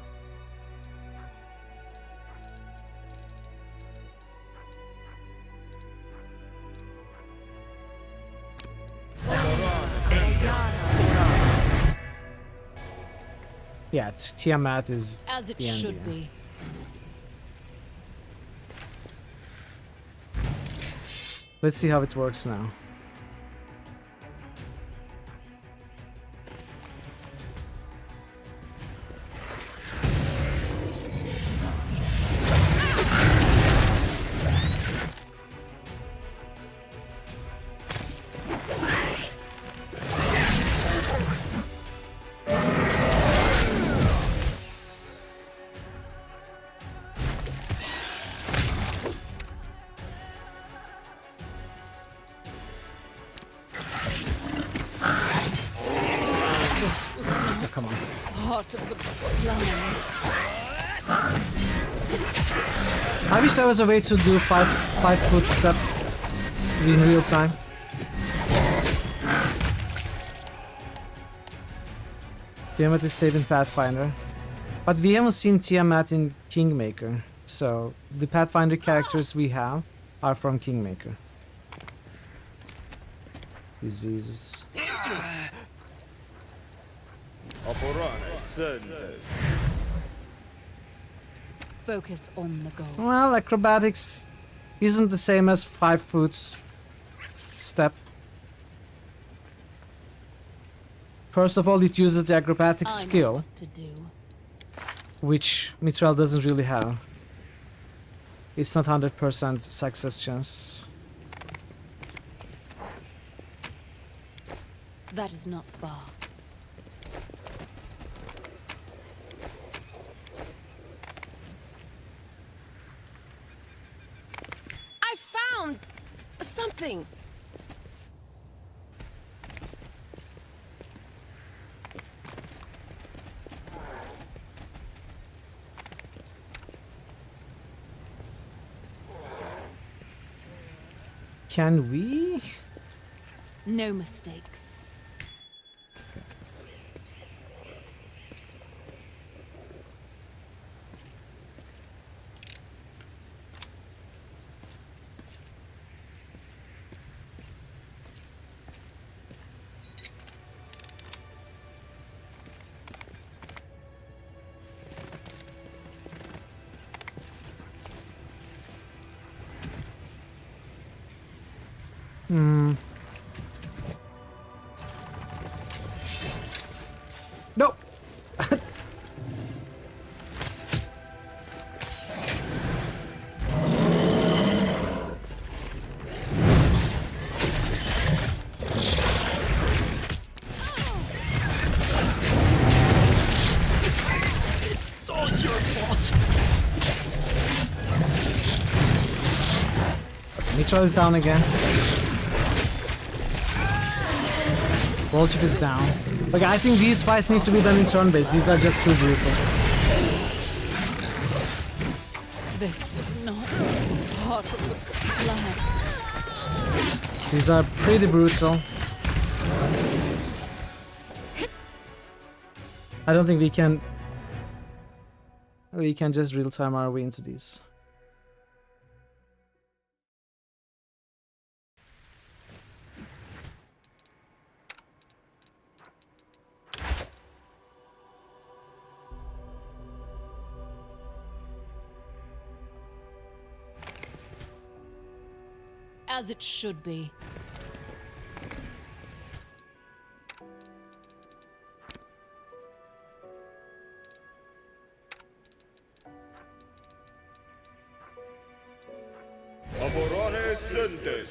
Yeah, Tiamat is As it the end. should Yeah. be. Let's see how it works now. Come on. Part of the plan. I wish there was a way to do five foot step in real time. Tiamat is saving Pathfinder. But we haven't seen Tiamat in Kingmaker. So the Pathfinder characters we have are from Kingmaker. Diseases. Focus on the goal. Well, acrobatics isn't the same as 5 foot step. First of all, it uses the acrobatic skill, what to do. which Mithril doesn't really have. It's not 100% success chance. That is not far. I found something. Can we? No mistakes. Hmm. Nope. It's all your fault. Mithril is down again. Volchip is down. Okay, I think these fights need to be done in turn-based. These are just too brutal. This was not part of the plan. These are pretty brutal. I don't think we can just real-time our way into these. As it should be.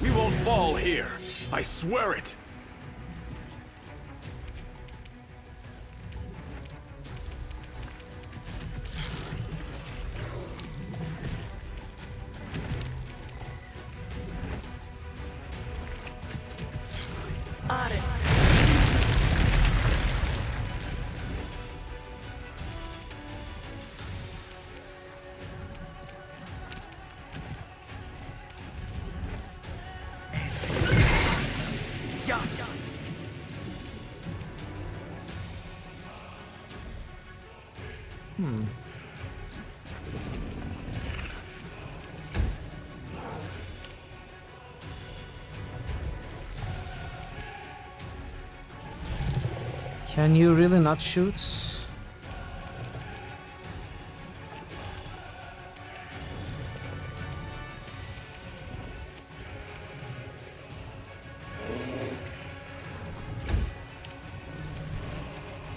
We won't fall here. I swear it. Can you really not shoot?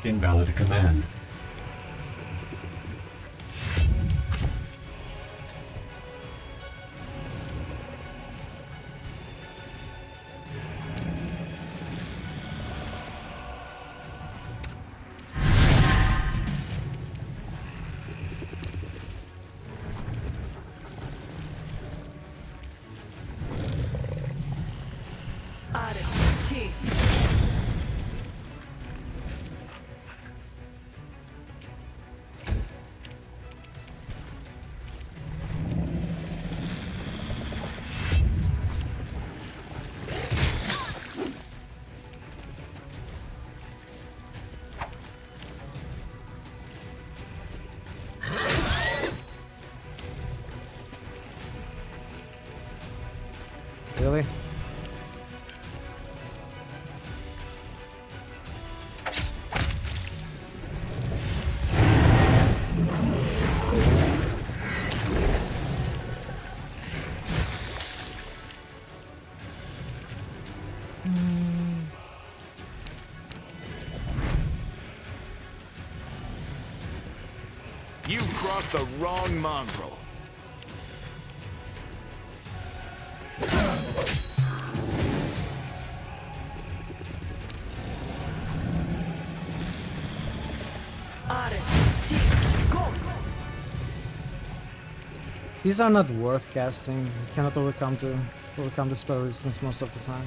Mark invalid command. Really? You've crossed the wrong mongrel. These are not worth casting. You cannot overcome the spell resistance most of the time.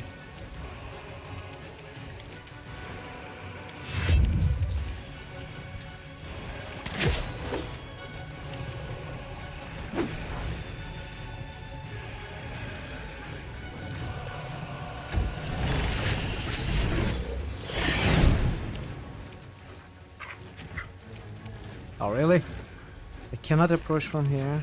Oh really? I cannot approach from here.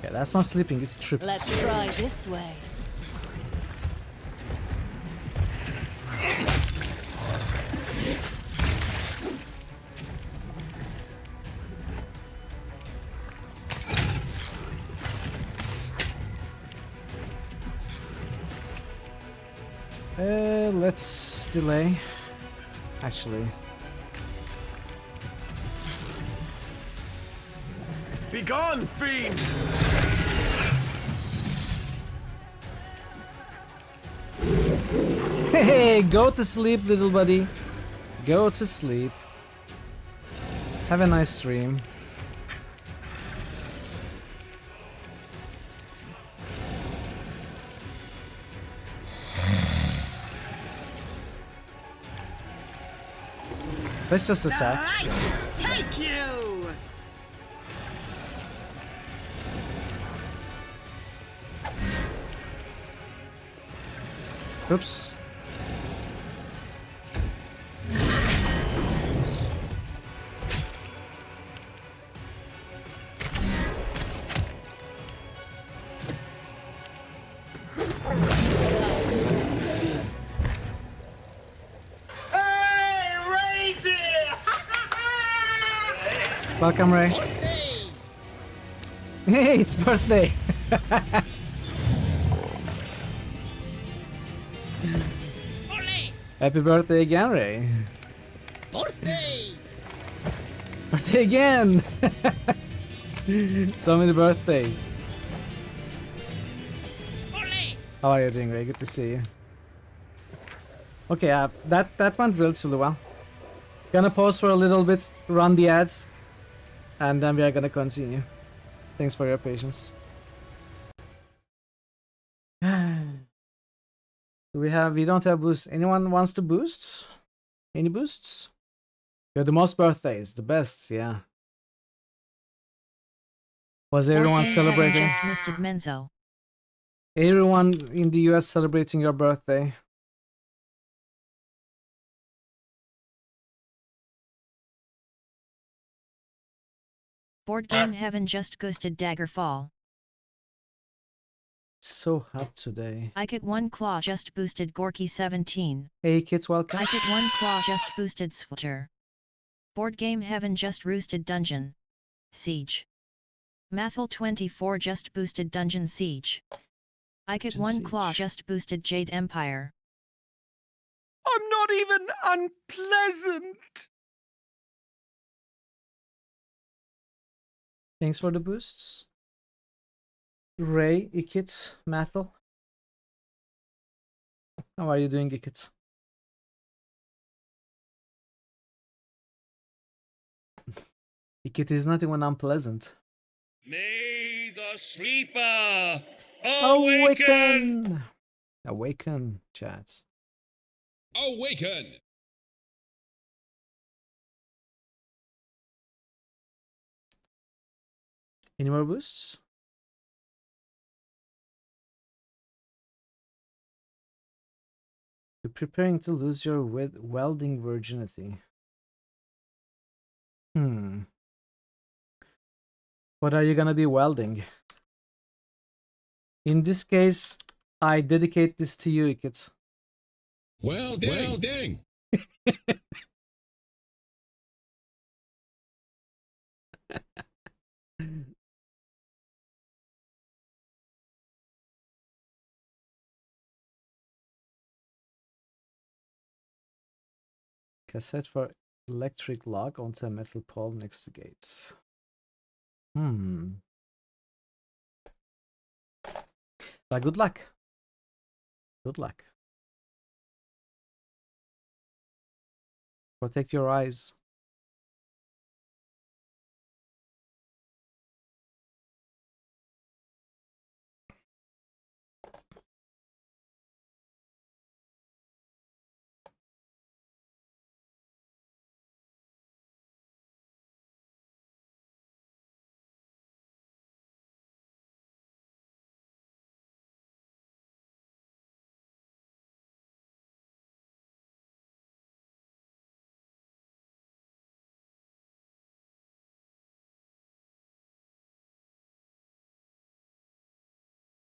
Yeah, that's not sleeping, it's trips. Let's try this way. Let's delay. Actually. Begone, fiend! Hey, go to sleep, little buddy. Go to sleep. Have a nice stream. Let's just attack. Take you! Oops. Welcome, Ray. Hey, it's birthday! Happy birthday again, Ray. Birthday! Birthday again! So many birthdays. How are you doing, Ray? Good to see you. Okay, that went relatively well. Gonna pause for a little bit, run the ads, and then we are gonna continue. Thanks for your patience. We don't have boosts. Anyone wants to boost? Any boosts? You're the most birthdays, the best, yeah. Was everyone celebrating? Just listed Menzo. Everyone in the US celebrating your birthday. Board Game Heaven just ghosted Daggerfall. So hot today. I Kit 1 Claw just boosted Gorky 17. Hey kids, welcome. I Kit 1 Claw just boosted Swilter. Board Game Heaven just roosted Dungeon. Siege. Mathel24 just boosted Dungeon Siege. Ike 1 Claw just boosted Jade Empire. I'm not even unpleasant. Thanks for the boosts. Ray, Ikit, Mathel. How are you doing, Ikit? Ikit is not even unpleasant. May the sleeper Awaken! Awaken, chat. Awaken! Any more boosts? You're preparing to lose your welding virginity. What are you gonna be welding? In this case, I dedicate this to you, Ikit. Welding! Cassette for electric lock onto a metal pole next to gates. But good luck. Good luck. Protect your eyes.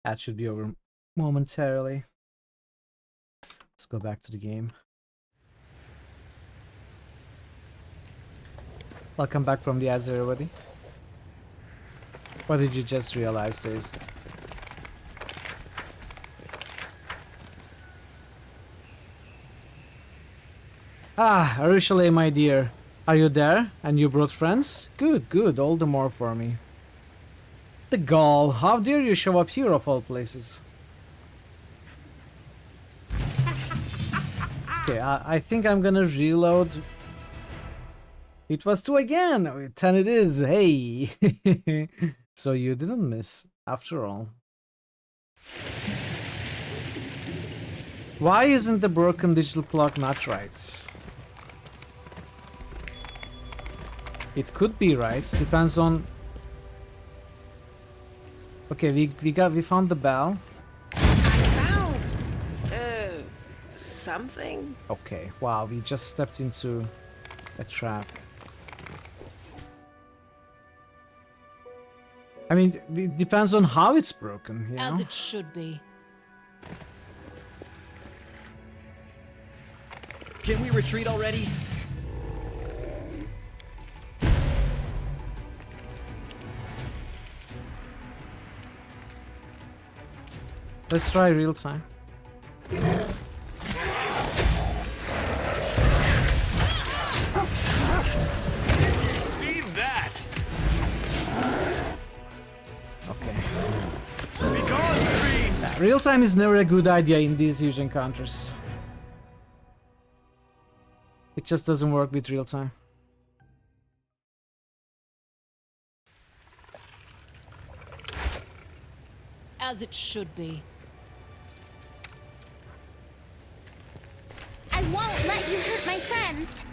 That should be over momentarily. Let's go back to the game. Welcome back from the ads, everybody. What did you just realize, Days? Ah, Arushale, my dear. Are you there? And you brought friends? Good, good. All the more for me. The gall. How dare you show up here of all places? Okay, I think I'm gonna reload. It was 2 again! 10 it is, hey! So you didn't miss, after all. Why isn't the broken digital clock not right? It could be right, depends on... Okay, we found the bell. Found something. Okay, wow, we just stepped into a trap. I mean, it depends on how it's broken, you know? As it should be. Can we retreat already? Let's try real time. See that? Okay. Be gone, fiend! Real time is never a good idea in these huge encounters. It just doesn't work with real time. As it should be. I won't let you hurt my friends.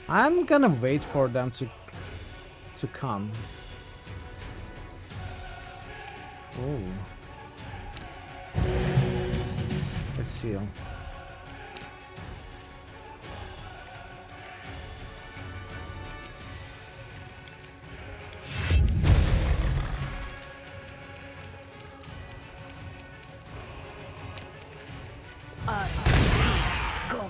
I'm gonna wait for them to come. Oh. Let's see. Go.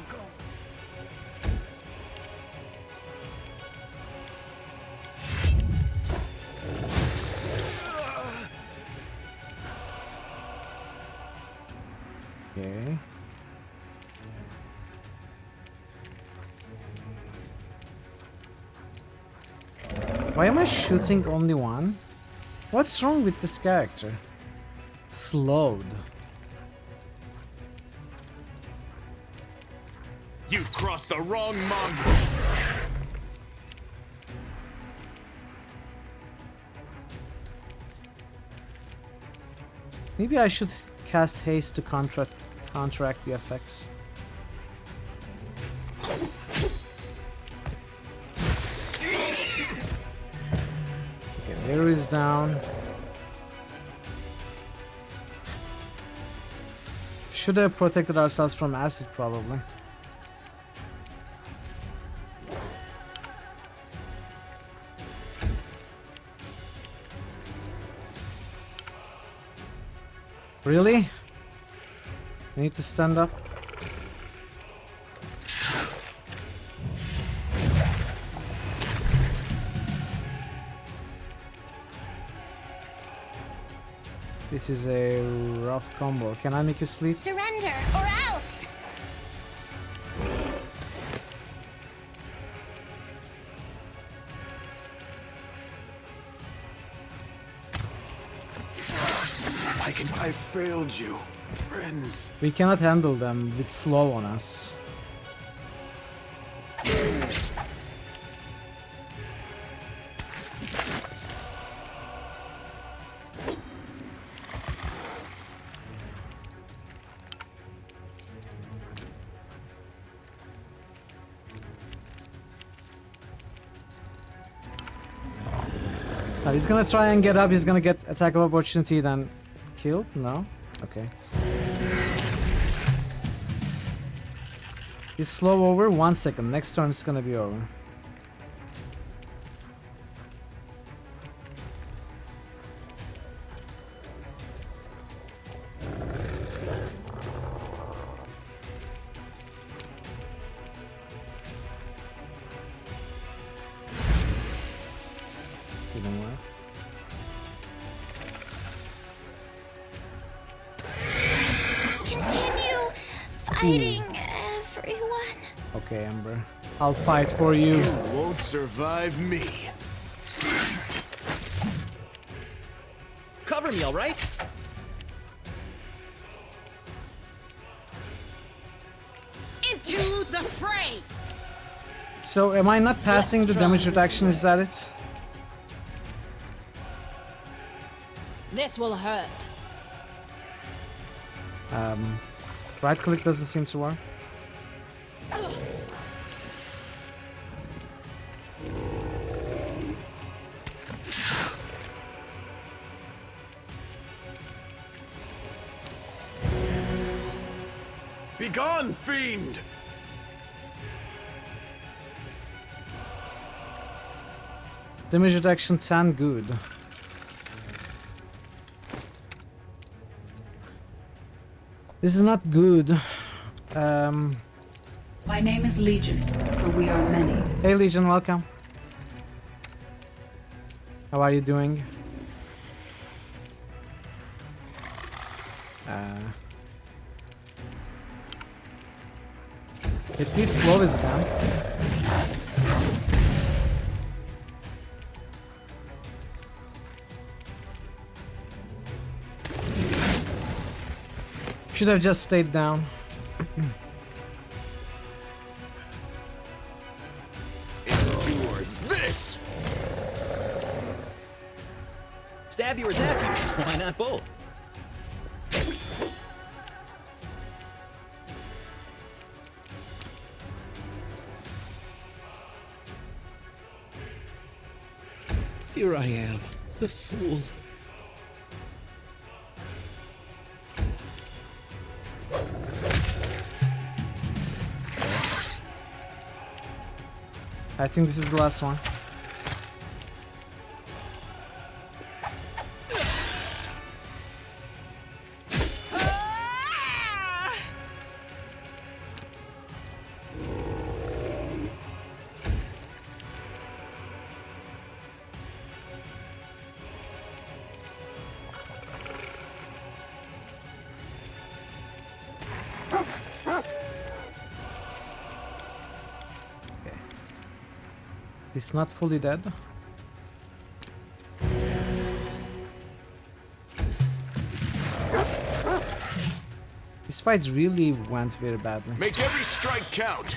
Okay. Why am I shooting only one? What's wrong with this character? Slowed. You've crossed the wrong mongrel. Maybe I should cast haste to counteract the effects. Okay, there is down. Should have protected ourselves from acid, probably. Really? I need to stand up. This is a rough combo. Can I make you sleep? Surrender or else! I failed you, friends. We cannot handle them with slow on us. He's gonna try and get up, he's gonna get attack of opportunity, then killed? No? Okay. He's slow over 1 second. Next turn it's gonna be over. Didn't work. Continue fighting, everyone. Okay, Ember. I'll fight for you. You won't survive me. Cover me, all right? Into the fray. So, am I not passing the damage reduction? Is that it? This will hurt. Right click doesn't seem to work. Begone, fiend! Damage reduction 10, good. This is not good. My name is Legion, for we are many. Hey Legion, welcome. How are you doing? It needs slow this gun. Should have just stayed down. Endure this! Stab you or zap you. Why not both? Here I am, the fool. I think this is the last one. He's not fully dead. This fight really went very badly. Make every strike count.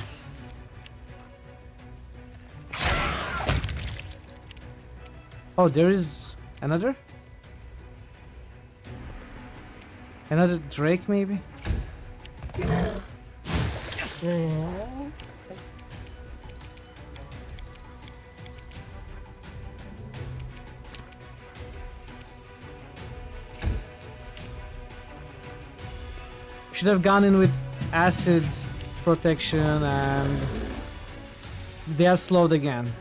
Oh, there is another? Another Drake, maybe? Should have gone in with acids protection, and they are slowed again.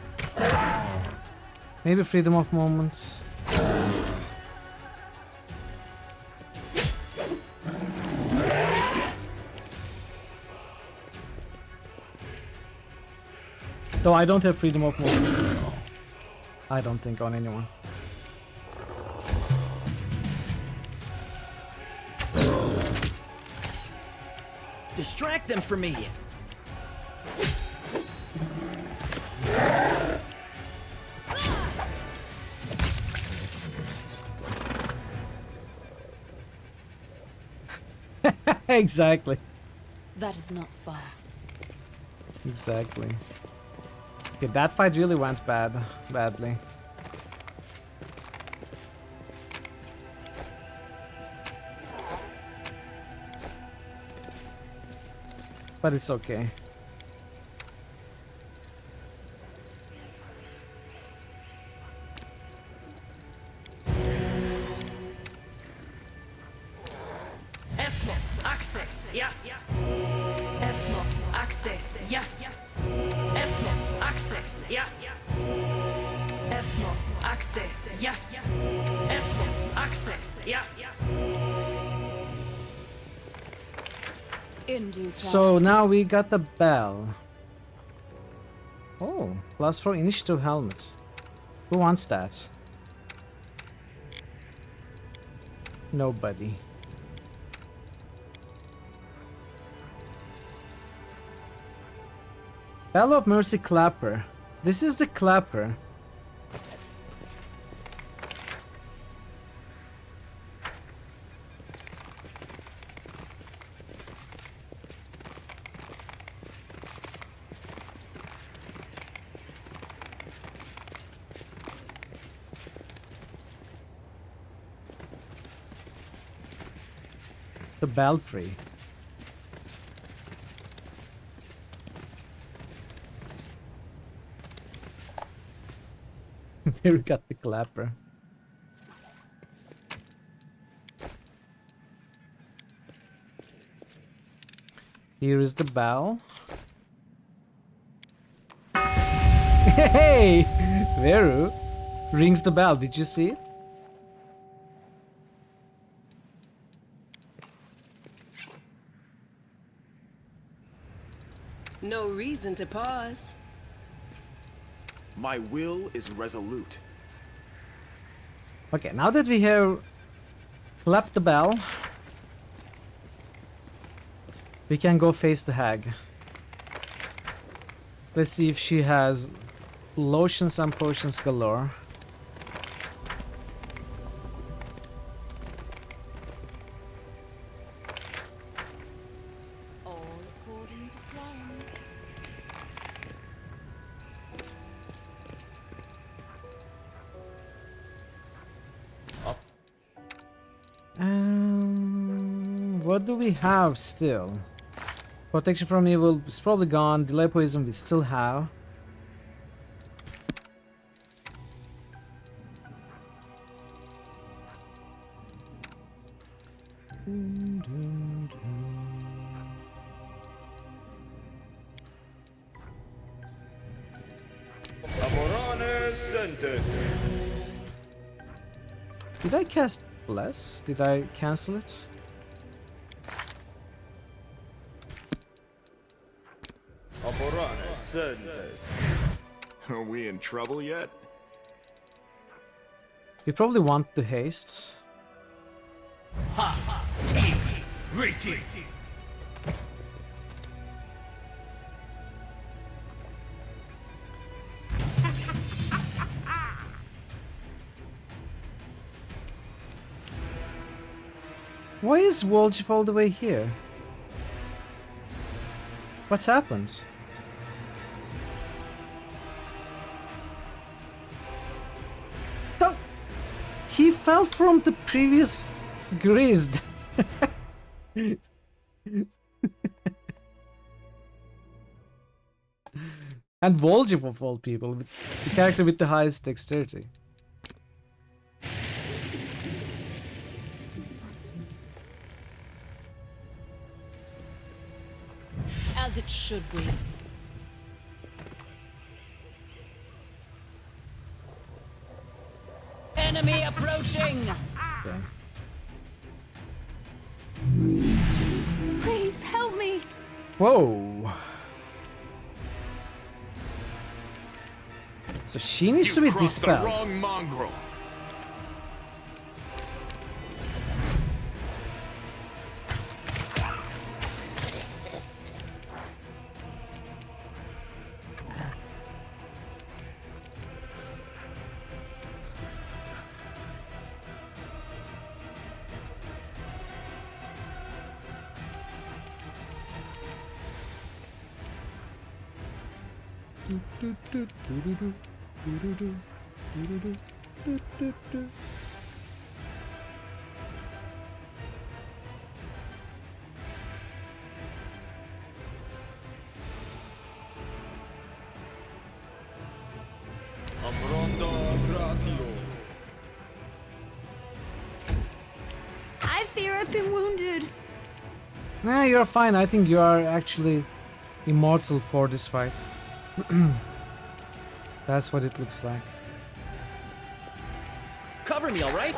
Maybe freedom of movements. Though I don't have freedom of movement. I don't think on anyone. Distract them from me. Exactly. That is not far. Exactly. Okay, that fight really went badly. But it's okay. Esmo, access, yes. Esmo, access, yes. Esmo, access, yes. Esmo, access, yes. Esmo, access, yes. In due time. So now we got the bell. Oh, +4 initiative helmet. Who wants that? Nobody. Bell of Mercy Clapper. This is the clapper. The belfry. Here we got the clapper. Here is the bell. Hey! Veru rings the bell. Did you see it? No reason to pause. My will is resolute. Okay, now that we have clapped the bell, we can go face the hag. Let's see if she has lotions and potions galore. All according to plan. What do we have still? Protection from evil is probably gone. Delay poison we still have. Did I cast Bless? Did I cancel it? Are we in trouble yet? You probably want the haste. Why is Wolf all the way here? What's happened? Oh! He fell from the previous grid. And Voljev of all people, the character with the highest dexterity. As it should be. Enemy approaching! Okay. Please help me! Whoa! So she needs to be dispelled. The wrong mongrel. I fear I've been wounded. Nah, you're fine. I think you are actually immortal for this fight. That's what it looks like. Cover me, all right?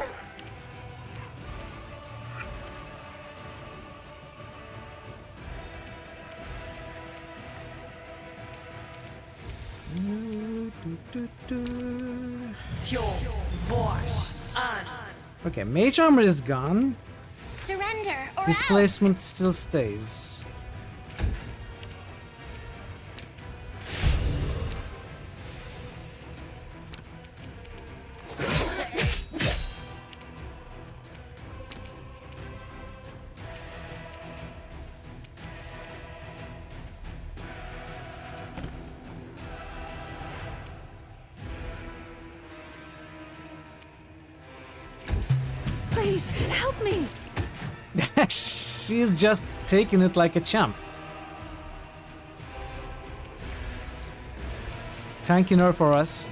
Okay, mage armor is gone. Surrender or Displacement still stays. Please help me! She's just taking it like a champ. Just tanking her for us.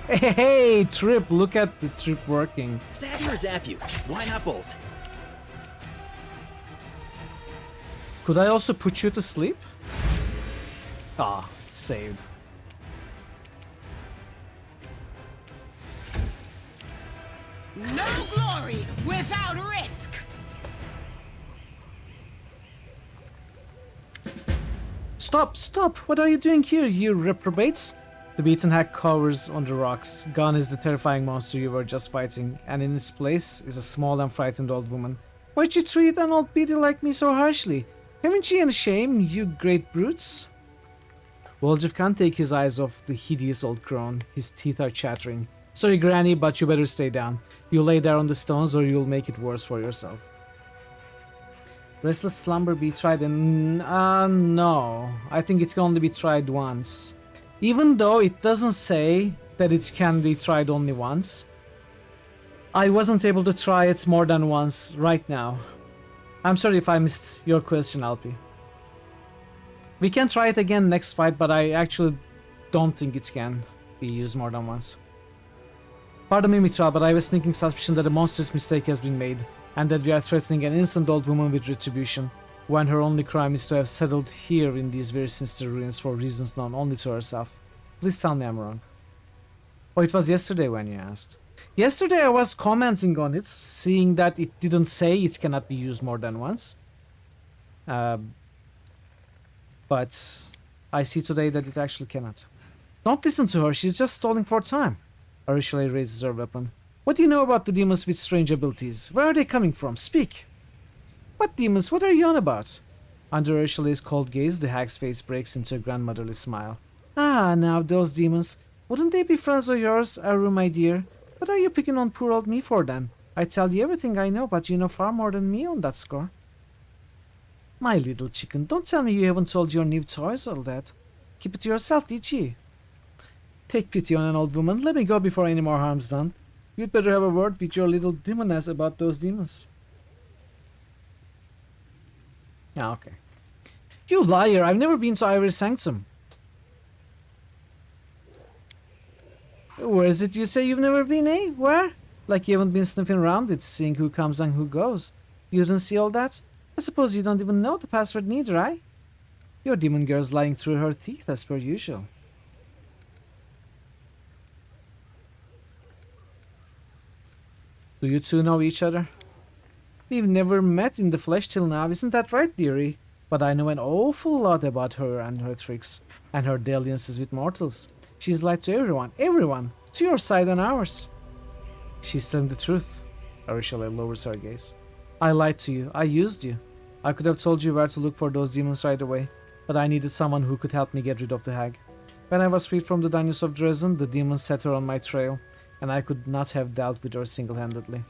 Hey, Trip, look at the Trip working. Stab you or zap you? Why not both? Could I also put you to sleep? Ah, saved. No glory without risk. Stop, stop! What are you doing here, you reprobates? The beaten hag cowers on the rocks. Gone is the terrifying monster you were just fighting, and in its place is a small and frightened old woman. Why'd you treat an old beauty like me so harshly? Haven't you any shame, you great brutes? Woljev can't take his eyes off the hideous old crone. His teeth are chattering. Sorry, Granny, but you better stay down. You lay there on the stones or you'll make it worse for yourself. Restless slumber be tried and... no. I think it can only be tried once. Even though it doesn't say that it can be tried only once. I wasn't able to try it more than once right now. I'm sorry if I missed your question, Alpi. We can try it again next fight, but I actually don't think it can be used more than once. Pardon me, Mitra, but I have a sneaking suspicion that a monstrous mistake has been made, and that we are threatening an innocent old woman with retribution, when her only crime is to have settled here in these very sinister ruins for reasons known only to herself. Please tell me I'm wrong. Oh, it was yesterday when you asked. Yesterday I was commenting on it, seeing that it didn't say it cannot be used more than once. But I see today that it actually cannot. Don't listen to her, she's just stalling for time. Arishale raises her weapon. What do you know about the demons with strange abilities? Where are they coming from? Speak! What demons? What are you on about? Under Arishale's cold gaze, the hag's face breaks into a grandmotherly smile. Ah, now those demons. Wouldn't they be friends of yours, Aru, my dear? What are you picking on poor old me for then? I tell you everything I know, but you know far more than me on that score. My little chicken, don't tell me you haven't told your new toys all that. Keep it to yourself, did you? Take pity on an old woman. Let me go before any more harm's done. You'd better have a word with your little demoness about those demons. Ah, okay. You liar! I've never been to Ivory Sanctum. Where is it you say you've never been, eh? Where? Like you haven't been sniffing around it, seeing who comes and who goes. You didn't see all that? I suppose you don't even know the password neither, eh? Your demon girl's lying through her teeth as per usual. Do you two know each other? We've never met in the flesh till now, isn't that right, dearie? But I know an awful lot about her and her tricks, and her dalliances with mortals. She's lied to everyone, to your side and ours. She's telling the truth. Arishale lowers her gaze. I lied to you, I used you. I could have told you where to look for those demons right away, but I needed someone who could help me get rid of the hag. When I was freed from the dungeons of Dresden, the demons set her on my trail, and I could not have dealt with her single-handedly.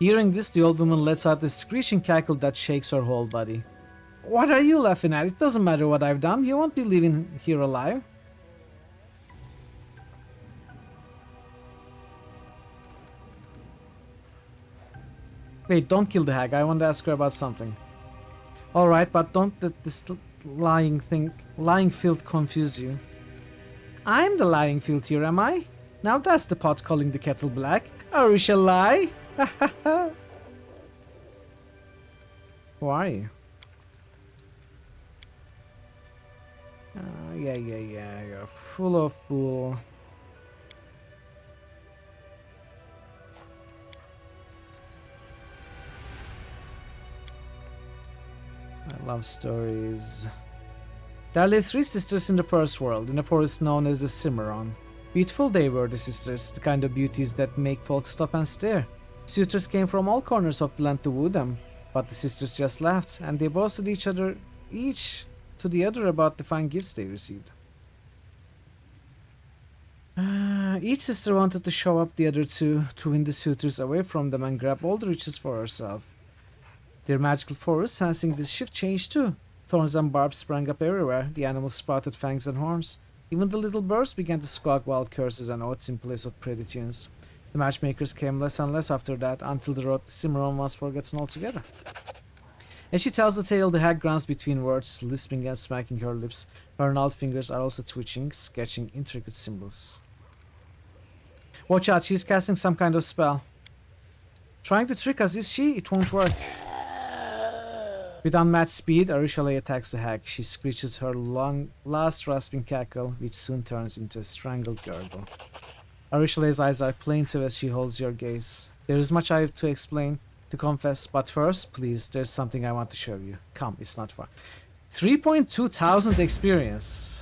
Hearing this, the old woman lets out a screeching cackle that shakes her whole body. What are you laughing at? It doesn't matter what I've done, you won't be leaving here alive. Wait, don't kill the hag, I want to ask her about something. Alright, but don't let this lying filth confuse you. I'm the lying filth here, am I? Now that's the pot calling the kettle black. Or we shall lie? Who are you? Yeah, you're full of bull. I love stories. There lived 3 sisters in the first world, in a forest known as the Cimarron. Beautiful they were, the sisters, the kind of beauties that make folks stop and stare. Suitors came from all corners of the land to woo them, but the sisters just laughed, and they boasted each to the other about the fine gifts they received. Each sister wanted to show up the other two to win the suitors away from them and grab all the riches for herself. Their magical forest, sensing this shift, changed too. Thorns and barbs sprang up everywhere, the animals sprouted fangs and horns. Even the little birds began to squawk wild curses and oaths in place of pretty tunes. The matchmakers came less and less after that, until the road to Cimarron was forgotten altogether. As she tells the tale, the hag grunts between words, lisping and smacking her lips. Her gnarled fingers are also twitching, sketching intricate symbols. Watch out, she's casting some kind of spell. Trying to trick us, is she? It won't work. With unmatched speed, Arishale attacks the hag. She screeches her last rasping cackle, which soon turns into a strangled gurgle. Arishale's eyes are plaintive as she holds your gaze. There is much I have to explain, to confess, but first, please, there's something I want to show you. Come, it's not far. 3,200 experience.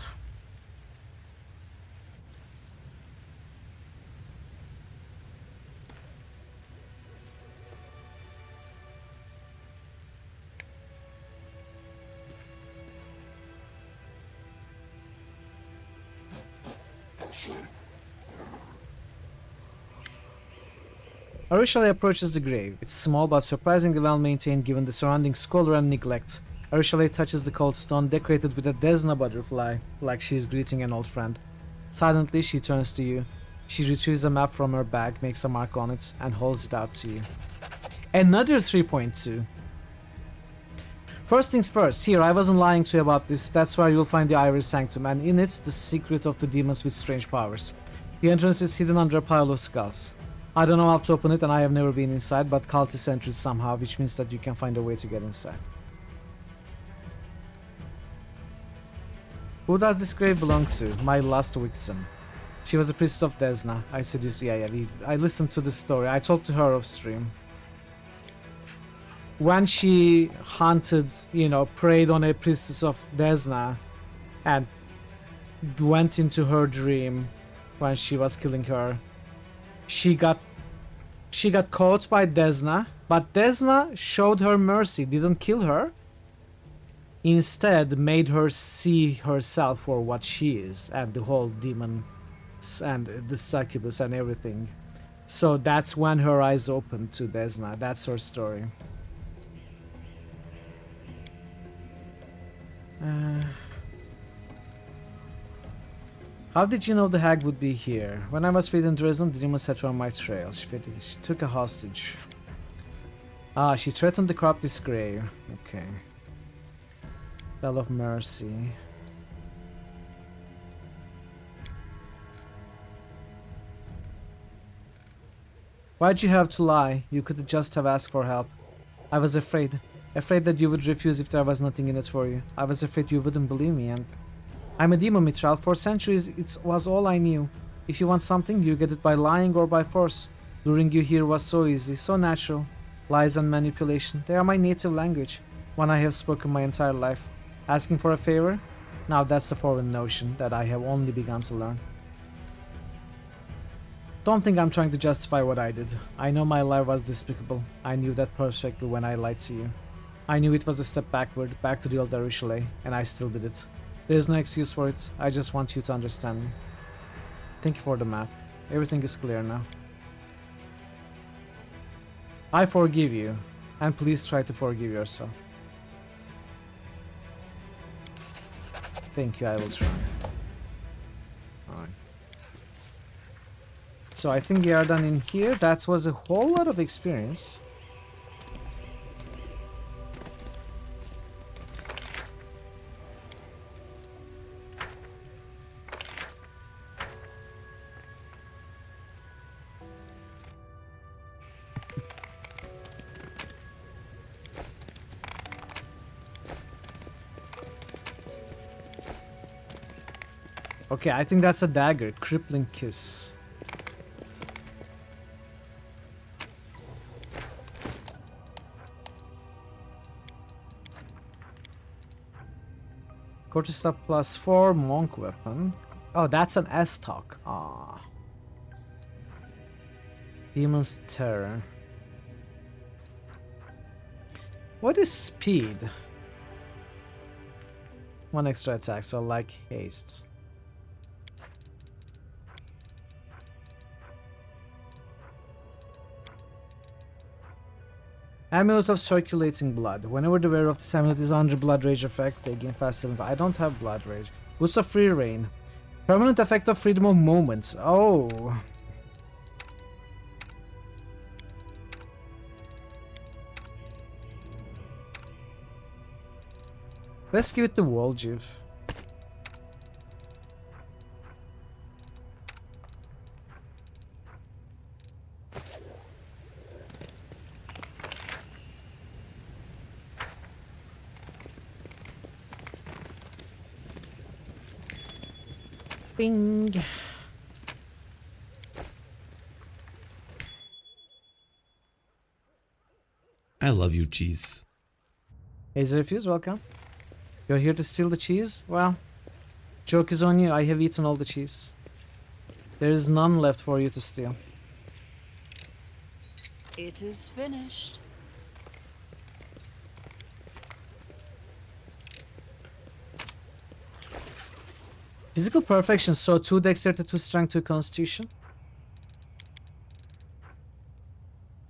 Arishale approaches the grave. It's small but surprisingly well maintained given the surrounding squalor and neglect. Arishale touches the cold stone decorated with a Desna butterfly, like she is greeting an old friend. Silently, she turns to you. She retrieves a map from her bag, makes a mark on it, and holds it out to you. Another 3.2. First things first, here, I wasn't lying to you about this. That's where you'll find the Iris Sanctum, and in it, the secret of the demons with strange powers. The entrance is hidden under a pile of skulls. I don't know how to open it, and I have never been inside, but cultists entered somehow, which means that you can find a way to get inside. Who does this grave belong to? My last victim. She was a priest of Desna. I seduced, yeah, I listened to the story. I talked to her off stream. When she hunted, you know, preyed on a priestess of Desna and went into her dream when she was killing her, she got caught by Desna, but Desna showed her mercy, didn't kill her. Instead, made her see herself for what she is, and the whole demon and the succubus and everything. So that's when her eyes opened to Desna. That's her story. How did you know the hag would be here? When I was feeding Dresden, the demon set her on my trail. She took a hostage. Ah, she threatened to corrupt this grave. Okay. Bell of Mercy. Why'd you have to lie? You could just have asked for help. I was afraid. Afraid that you would refuse if there was nothing in it for you. I was afraid you wouldn't believe me, and... I'm a demon, Mitral. For centuries, it was all I knew. If you want something, you get it by lying or by force. Luring you here was so easy, so natural. Lies and manipulation, they are my native language, one I have spoken my entire life. Asking for a favor? Now that's a foreign notion that I have only begun to learn. Don't think I'm trying to justify what I did. I know my lie was despicable. I knew that perfectly when I lied to you. I knew it was a step backward, back to the old Darushalay, and I still did it. There's no excuse for it. I just want you to understand me. Thank you for the map. Everything is clear now. I forgive you, and please try to forgive yourself. Thank you, I will try. Alright. So I think we are done in here. That was a whole lot of experience. Okay, I think that's a dagger. Crippling kiss. Cortistab +4, monk weapon. Oh, that's an S-Talk. Ah. Demon's Terror. What is speed? One extra attack, so like haste. Amulet of Circulating Blood. Whenever the wearer of this amulet is under Blood Rage effect, they gain fast 7. I don't have Blood Rage. Boost of Free Reign. Permanent effect of freedom of movement. Oh. Let's give it to Waljiv. Bing. I love you, cheese. Hazel Refuse, welcome. You're here to steal the cheese? Well, joke is on you. I have eaten all the cheese. There is none left for you to steal. It is finished. Physical perfection, so 2 dexterity, 2 strength, 2 constitution.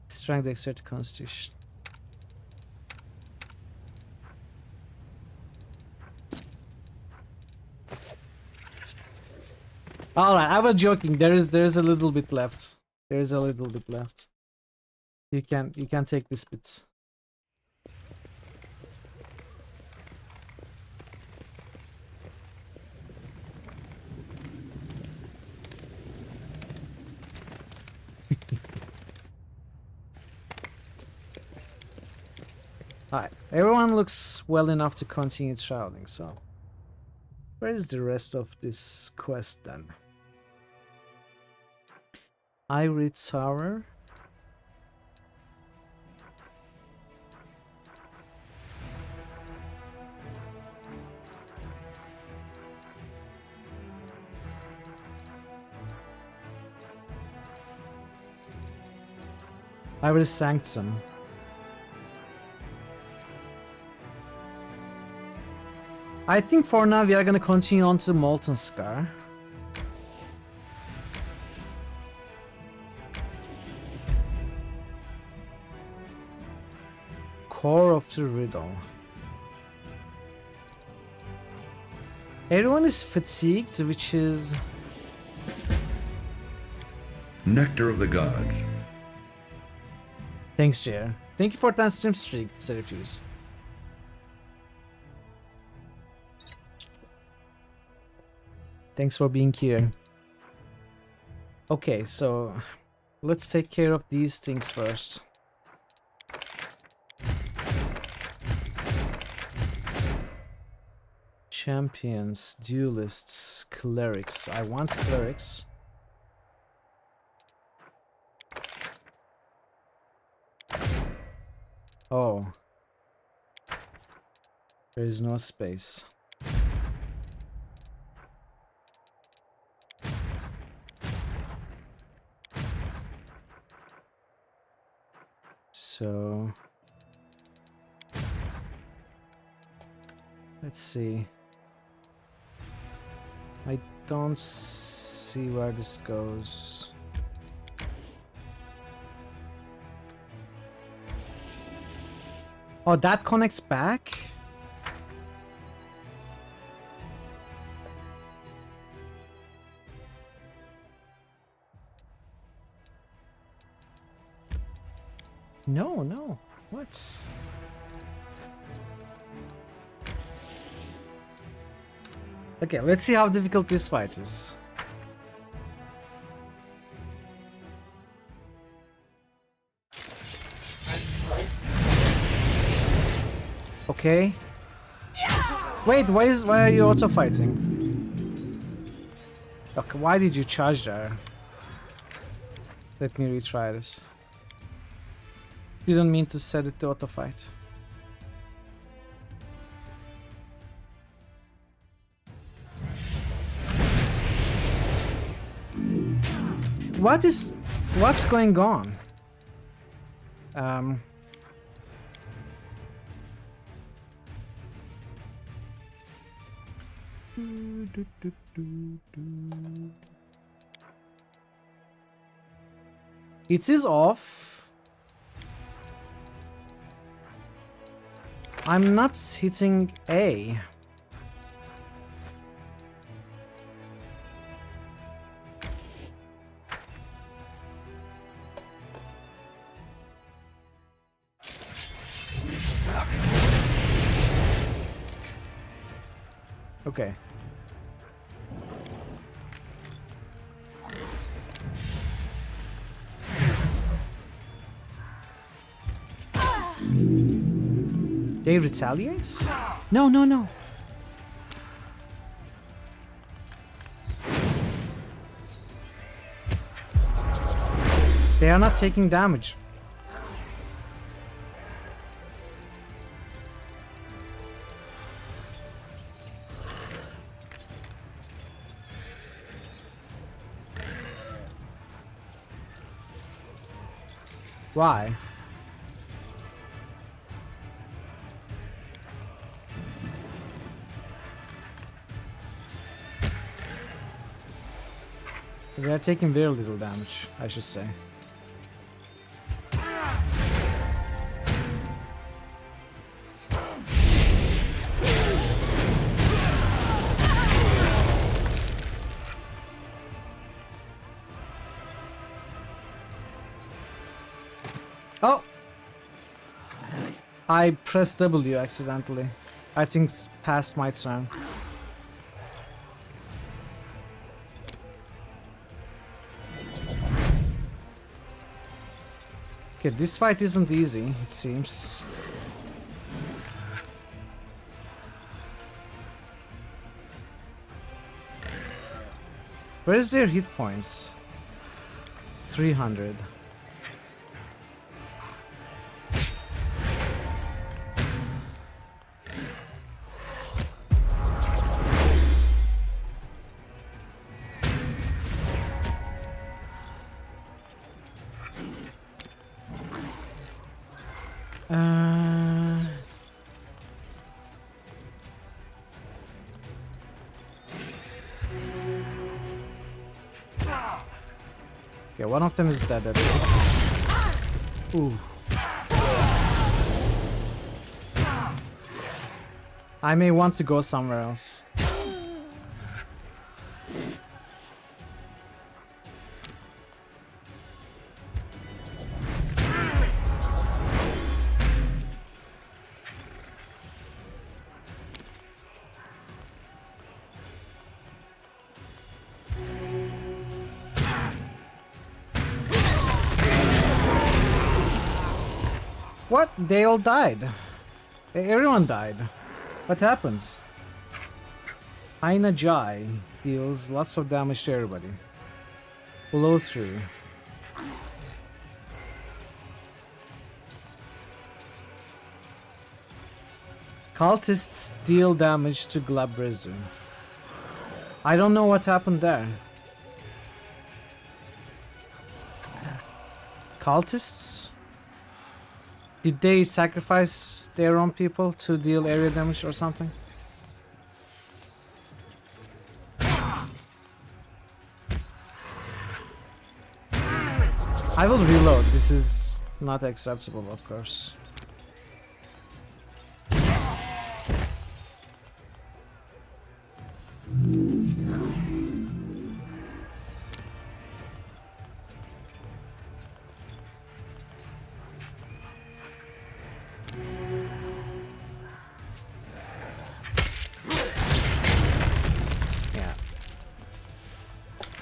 Strength, dexterity, constitution. Alright, I was joking. There is a little bit left. There is a little bit left. You can take this bit. Alright, everyone looks well enough to continue traveling, so... Where is the rest of this quest then? Ivory Tower? Ivory Sanctum. I think for now we are gonna continue on to Molten Scar. Core of the Riddle. Everyone is fatigued, which is... Nectar of the Gods. Thanks, Jer. Thank you for 10 stream streak, Serifuse. Thanks for being here. Okay, so let's take care of these things first. Champions, duelists, clerics. I want clerics. Oh. There is no space. So let's see. I don't see where this goes. Oh, that connects back? No, no. What? Okay, let's see how difficult this fight is. Okay. Wait, why are you auto fighting? Okay, why did you charge there? Let me retry this. Didn't mean to set it to auto fight. What's going on? It is off. I'm not hitting A. Okay. They retaliate? No, no, no. They are not taking damage. Why? They are taking very little damage, I should say. Oh! I pressed W accidentally. I think it's past my turn. Okay, this fight isn't easy, it seems. Where's their hit points? 300. Okay, one of them is dead at least. Ooh. I may want to go somewhere else. What? They all died. Everyone died. What happens? Aina Jai deals lots of damage to everybody. Blow through. Cultists deal damage to Glabrezu. I don't know what happened there. Cultists? Did they sacrifice their own people to deal area damage or something? I will reload. This is not acceptable, of course.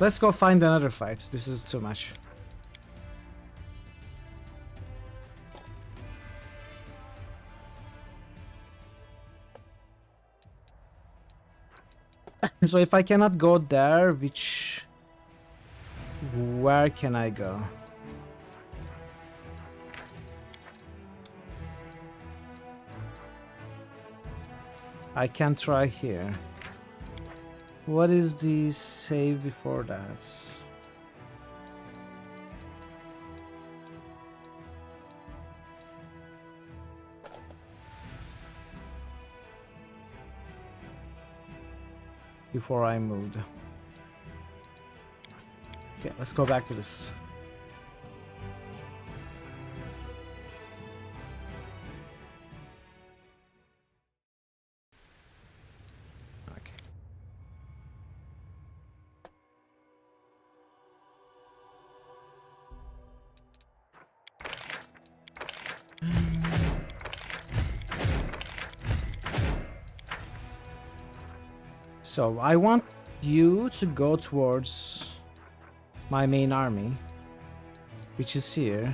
Let's go find another fight. This is too much. So if I cannot go there, where can I go? I can try here. What is the save before that? Before I moved. Okay, let's go back to this. So I want you to go towards my main army, which is here.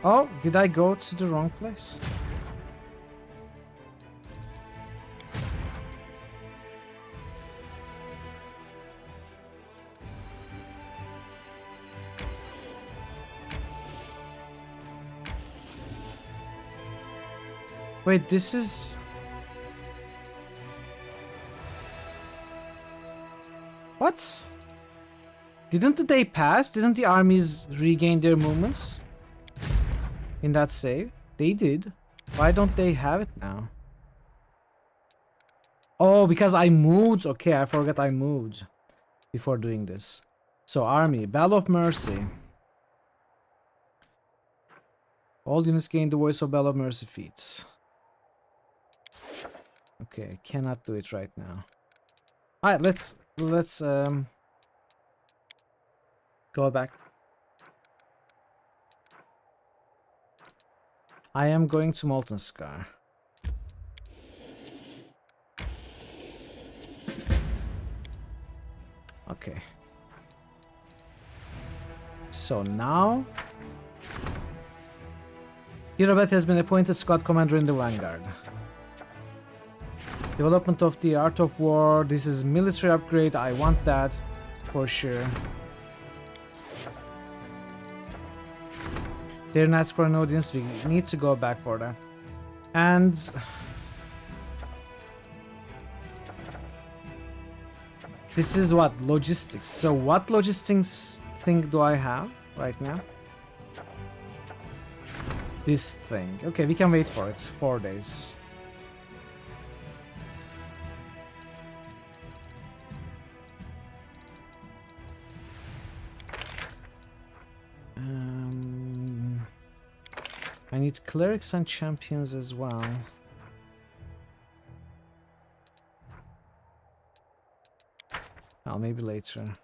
Oh, did I go to the wrong place? Wait, this is... What? Didn't the day pass? Didn't the armies regain their movements? In that save? They did. Why don't they have it now? Oh, because I moved. Okay, I forgot I moved before doing this. So, army. Bell of Mercy. All units gain the Voice of Bell of Mercy feats. Okay, cannot do it right now. Alright, let's go back. I am going to Molten Scar. Okay. So now Hirobet has been appointed squad commander in the Vanguard. Development of the Art of War. This is military upgrade. I want that for sure. They're not for an audience. We need to go back for that. And this is what? Logistics. So what logistics thing do I have right now? This thing. Okay, we can wait for it. 4 days. I need clerics and champions as well. Oh, maybe later.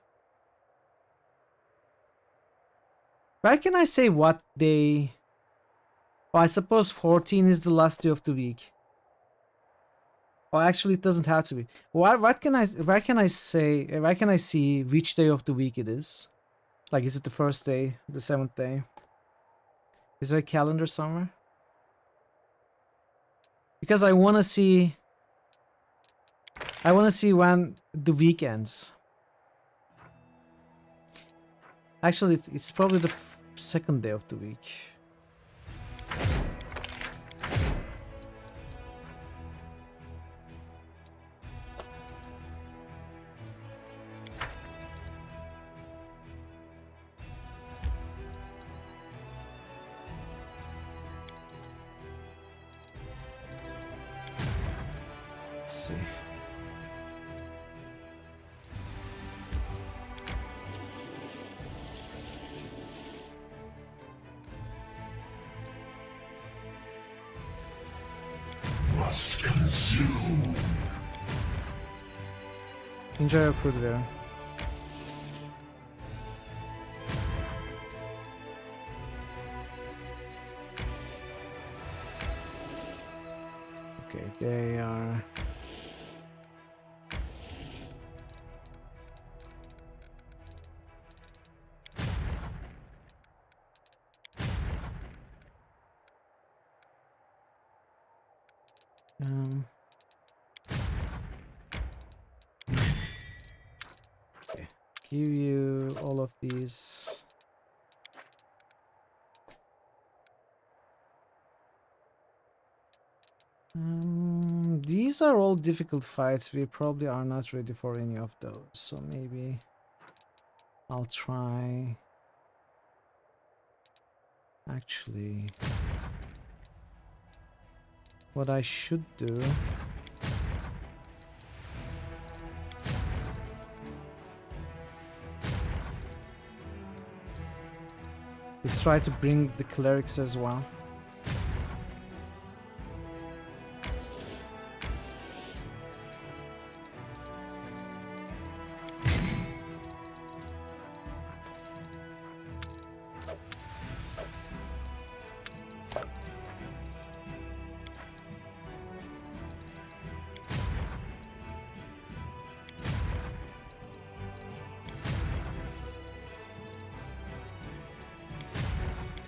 Where can I say what day? Oh, I suppose 14 is the last day of the week. Oh, actually, it doesn't have to be. Where can I see which day of the week it is? Like, is it the first day, the 7th day? Is there a calendar somewhere? Because I want to see when the week ends. Actually, it's probably the second day of the week. Let's see. Must consume. Enjoy your food there. Okay, they are. Okay, give you all of these. These are all difficult fights. We probably are not ready for any of those, so maybe I'll try. Actually, what I should do is try to bring the clerics as well.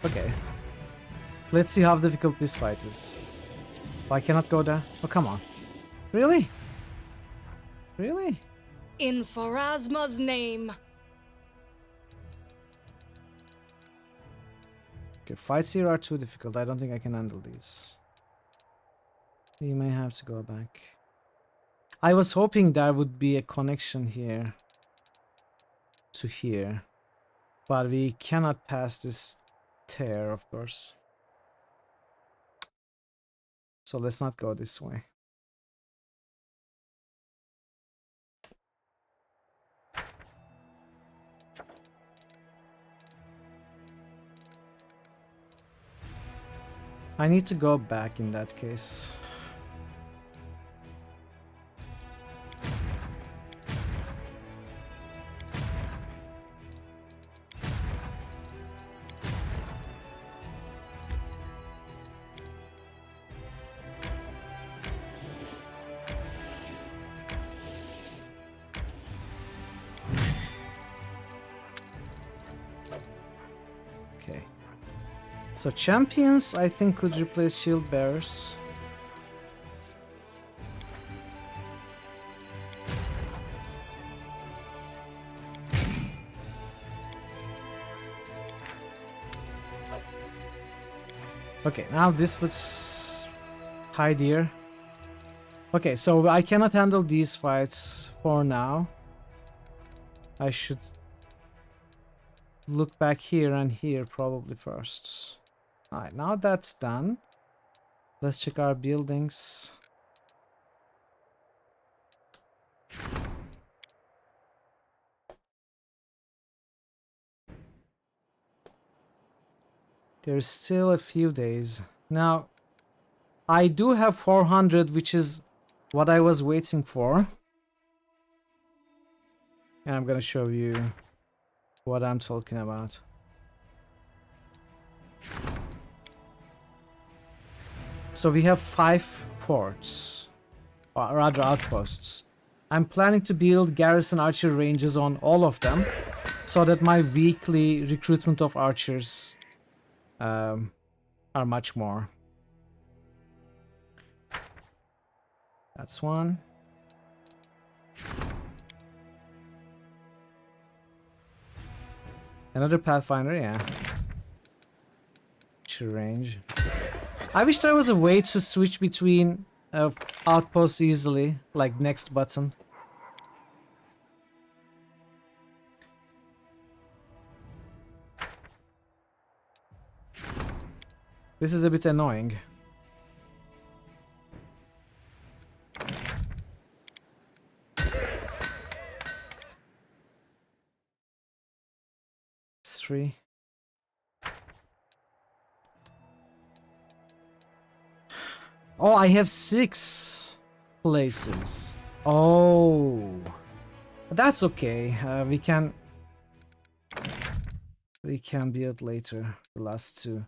Okay. Let's see how difficult this fight is. Oh, I cannot go there. Oh, come on. Really? Really? In Pharasma's name. Okay, fights here are too difficult. I don't think I can handle these. We may have to go back. I was hoping there would be a connection here to here. But we cannot pass this tear, of course. So let's not go this way. I need to go back in that case. So champions, I think, could replace shield bearers. Okay, now this looks tidier. Okay, so I cannot handle these fights for now. I should look back here and here probably first. Alright, now that's done. Let's check our buildings. There's still a few days. Now, I do have 400, which is what I was waiting for. And I'm gonna show you what I'm talking about. So we have 5 forts, or rather outposts. I'm planning to build garrison archer ranges on all of them, so that my weekly recruitment of archers are much more. That's one. Another Pathfinder, yeah. Range. I wish there was a way to switch between outposts easily, like next button. This is a bit annoying. It's 3. Oh, I have 6 places. Oh, that's okay. We can build later the last 2,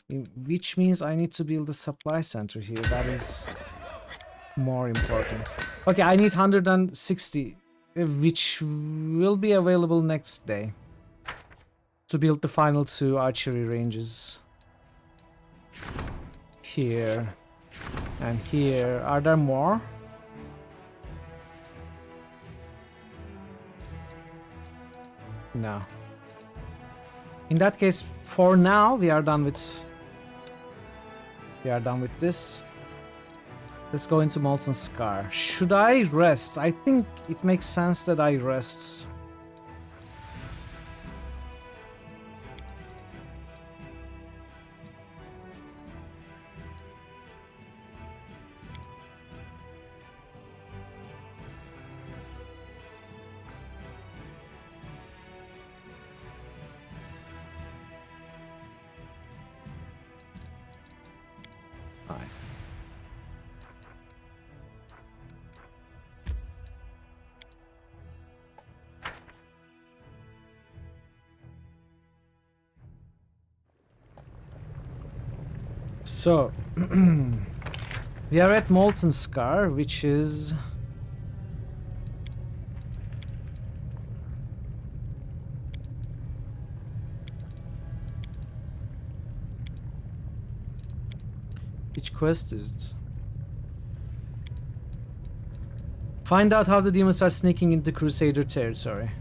which means I need to build a supply center here. That is more important. Okay, I need 160, which will be available next day to build the final 2 archery ranges. Here. And here, are there more? No. In that case, for now, we are done with this. Let's go into Molten Scar. Should I rest? I think it makes sense that I rest. So, we are at Molten Scar, which is... Which quest is it? Find out how the demons are sneaking into Crusader territory.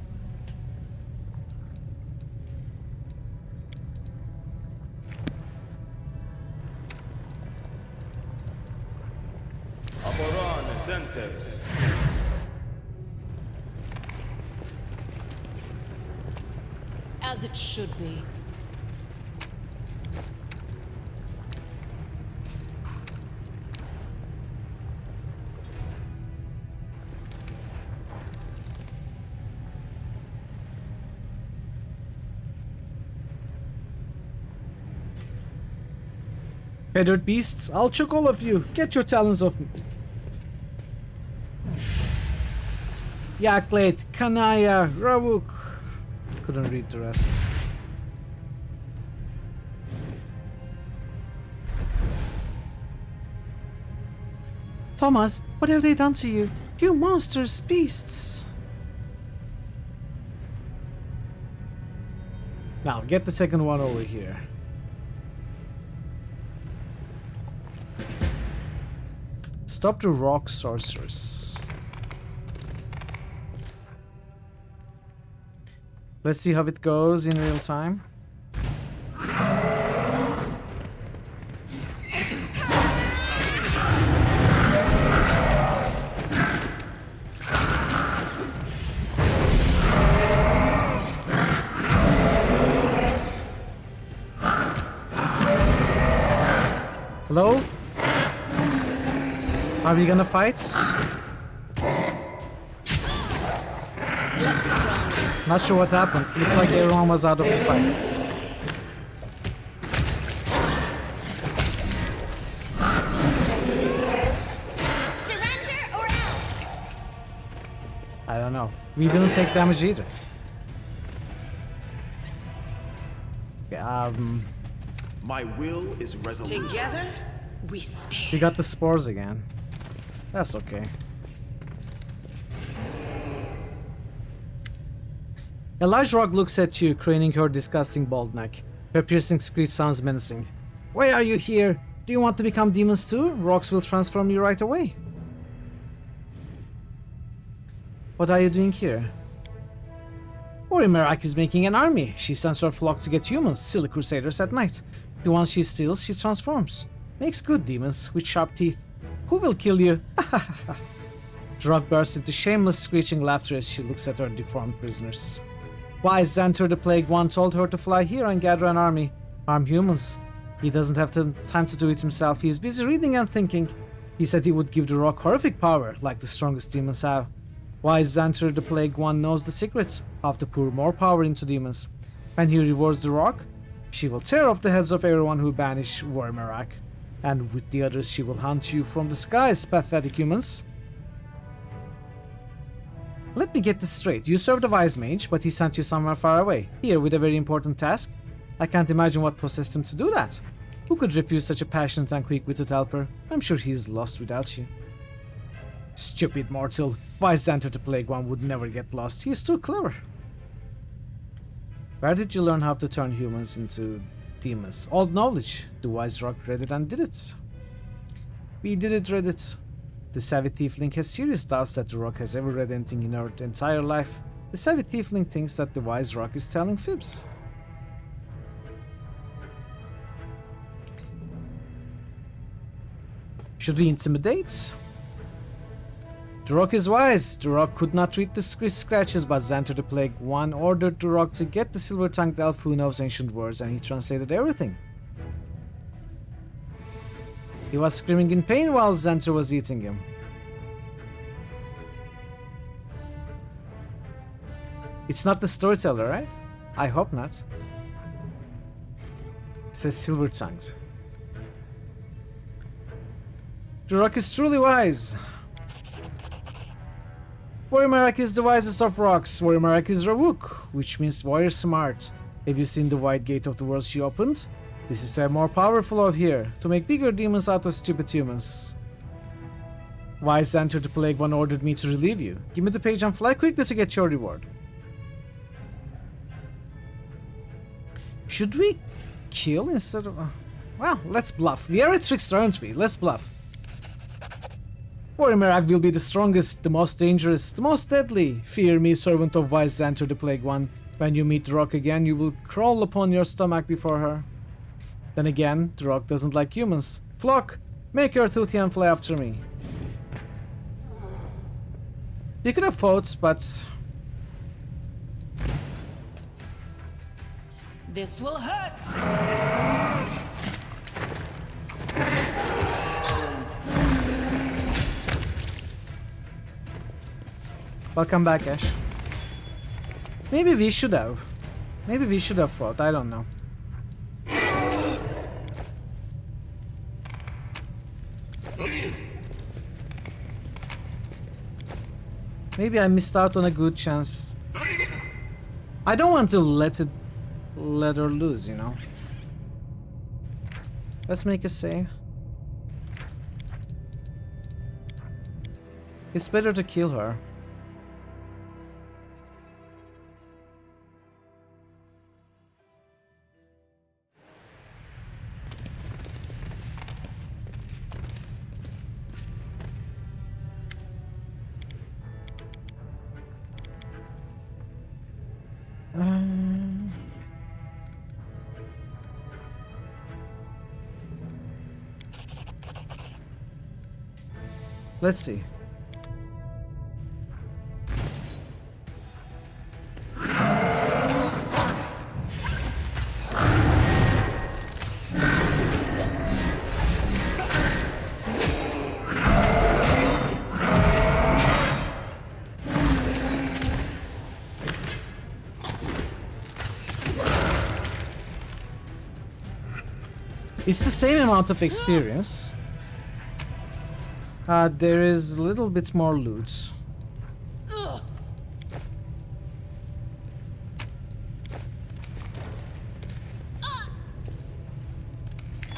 As it should be. Feathered beasts, I'll choke all of you. Get your talons off me. Yaklet, Kanaya, Ravuk. Couldn't read the rest. Thomas, what have they done to you? You monstrous beasts! Now, get the second one over here. Stop the rock sorcerers. Let's see how it goes in real time. Hello? Are we gonna fight? Not sure what happened. Looked like everyone was out of the fight. Surrender or else. I don't know. We didn't take damage either. Okay, My will is resolute. Together, we stand. we got the spores again. That's okay. Elijah Rock looks at you, craning her disgusting bald neck. Her piercing screech sounds menacing. Why are you here? Do you want to become demons too? Rocks will transform you right away. What are you doing here? Orimerak is making an army. She sends her flock to get humans, silly crusaders at night. The ones she steals, she transforms. Makes good demons with sharp teeth. Who will kill you? The rock bursts into shameless screeching laughter as she looks at her deformed prisoners. Wise Xanter the Plague One told her to fly here and gather an army. Arm humans. He doesn't have time to do it himself. He is busy reading and thinking. He said he would give the rock horrific power, like the strongest demons have. Wise Xanter the Plague One knows the secret, how to pour more power into demons. When he rewards the rock, she will tear off the heads of everyone who banish Wormerak. And with the others she will hunt you from the skies, pathetic humans. Let me get this straight. You serve the wise mage, but he sent you somewhere far away, here with a very important task. I can't imagine what possessed him to do that. Who could refuse such a passionate and quick-witted helper? I'm sure he's lost without you. Stupid mortal. Wise Xanter the Plague One would never get lost. He's too clever. Where did you learn how to turn humans into demons? Old knowledge. The wise rock read it and did it. We did it, read it. The savvy tiefling has serious doubts that the rock has ever read anything in her entire life. The savvy tiefling thinks that the wise rock is telling fibs. Should we intimidate? The rock is wise. The rock could not read the scratches, but Xanter the Plague One ordered the rock to get the silver-tongued elf who knows ancient words, and he translated everything. He was screaming in pain while Xanter was eating him. It's not the storyteller, right? I hope not. It says silver-tongued. The rock is truly wise. Wormerak is the wisest of rocks. Wormerak is Ravuk, which means warrior smart. Have you seen the wide gate of the world she opened? This is to have more power flow of here, to make bigger demons out of stupid humans. Wise Xanter the Plague One ordered me to relieve you. Give me the page and fly quickly to get your reward. Should we kill instead of... well, let's bluff. We are a trickster, aren't we? Let's bluff. Wormerak will be the strongest, the most dangerous, the most deadly. Fear me, servant of Wise Xanter the Plague One. When you meet the rock again, you will crawl upon your stomach before her. Then again, the rock doesn't like humans. Flock, make your toothy and fly after me. You could have fought, but... This will hurt. Welcome back, Ash. Maybe we should have. Maybe we should have fought, I don't know. Maybe I missed out on a good chance. I don't want to let her lose, you know. Let's make a save. It's better to kill her. Let's see. It's the same amount of experience. There is a little bit more loot.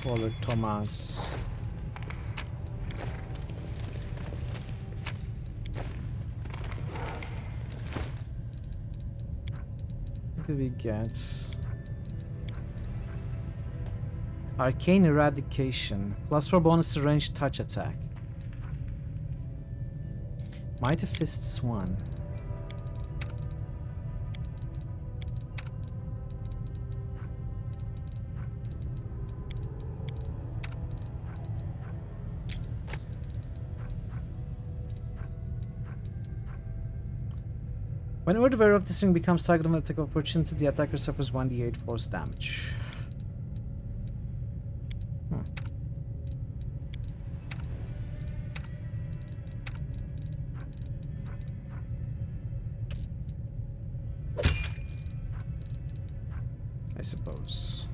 Waller Thomas. What do we get? Arcane Eradication. +4 bonus to ranged touch attack. Mighty Fists 1. Whenever the wearer of this ring becomes target of an attack of opportunity, the attacker suffers 1d8 force damage. I suppose.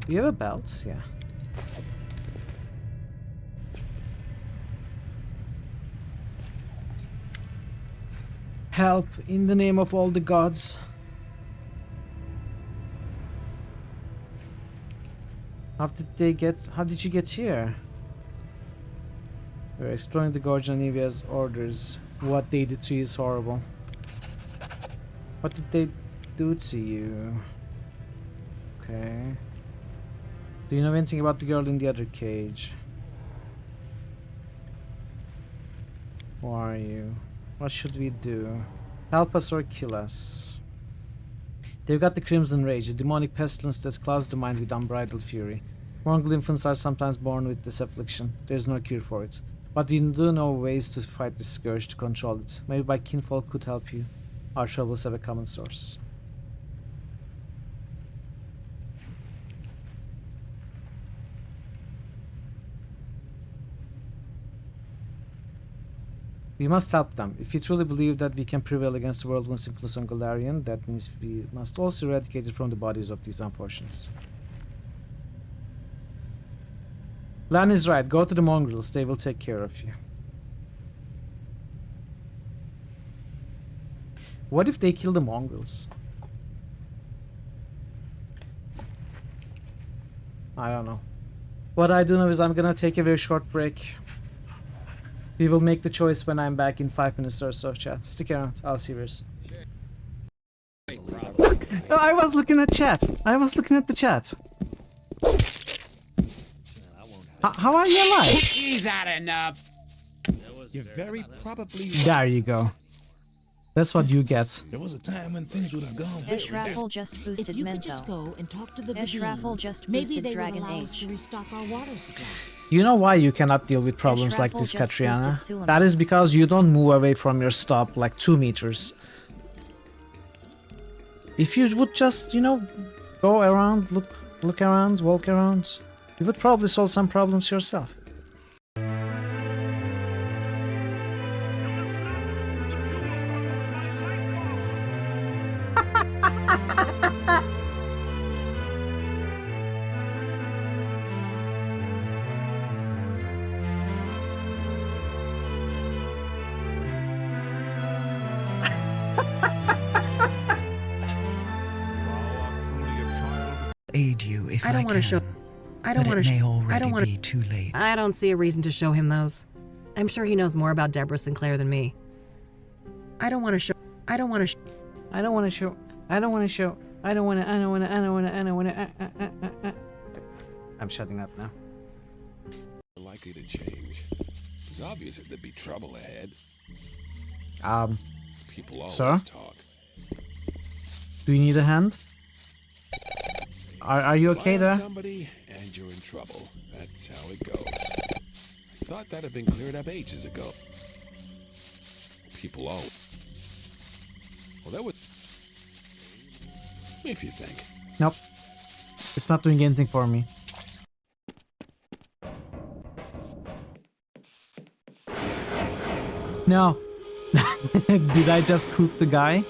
Do you have a belt? Yeah. Help in the name of all the gods. How did you get here? We're exploring the gorge on Evia's orders. What they did to you is horrible. What did they do to you? Okay. Do you know anything about the girl in the other cage? Who are you? What should we do? Help us or kill us? They've got the Crimson Rage, a demonic pestilence that clouds the mind with unbridled fury. Mongol infants are sometimes born with this affliction. There is no cure for it. But we do know ways to fight this scourge, to control it. Maybe my kinfolk could help you. Our troubles have a common source. We must help them. If you truly believe that we can prevail against the whirlwind's influence on Golarion, that means we must also eradicate it from the bodies of these unfortunates. Lan is right. Go to the mongrels. They will take care of you. What if they kill the mongrels? I don't know. What I do know is I'm gonna take a very short break. We will make the choice when I'm back in 5 minutes or so, chat. Stick around. I'll see you. No, I was looking at chat. I was looking at the chat. How are you alive? Is that enough? You're very probably There you go. That's what you get. There was a time when things would have gone. Raffle just boosted Menzo. Just go and talk to the Raffle just boosted Dragon Age. To restock our water supply. You know why you cannot deal with problems like this, Katriana? That is because you don't move away from your stop like 2 meters. If you would just, you know, go around, look around, walk around, you would probably solve some problems yourself. Aid you if I don't want to show. I don't want to. I don't want to. Be too late. I don't see a reason to show him those. I'm sure he knows more about Deborah Sinclair than me. I don't want to show. I don't want to. I don't want to show. I don't want to show. I don't want to. I don't want to. I don't want to. I don't want to. I'm shutting up now. Likely to change. It's obvious that there'd be trouble ahead. People always talk. Do you need a hand? Are you okay there? Somebody and you're in trouble. That's how it goes. I thought that had been cleared up ages ago. People all... Well, that was... If you think. Nope. It's not doing anything for me. No. Did I just cook the guy?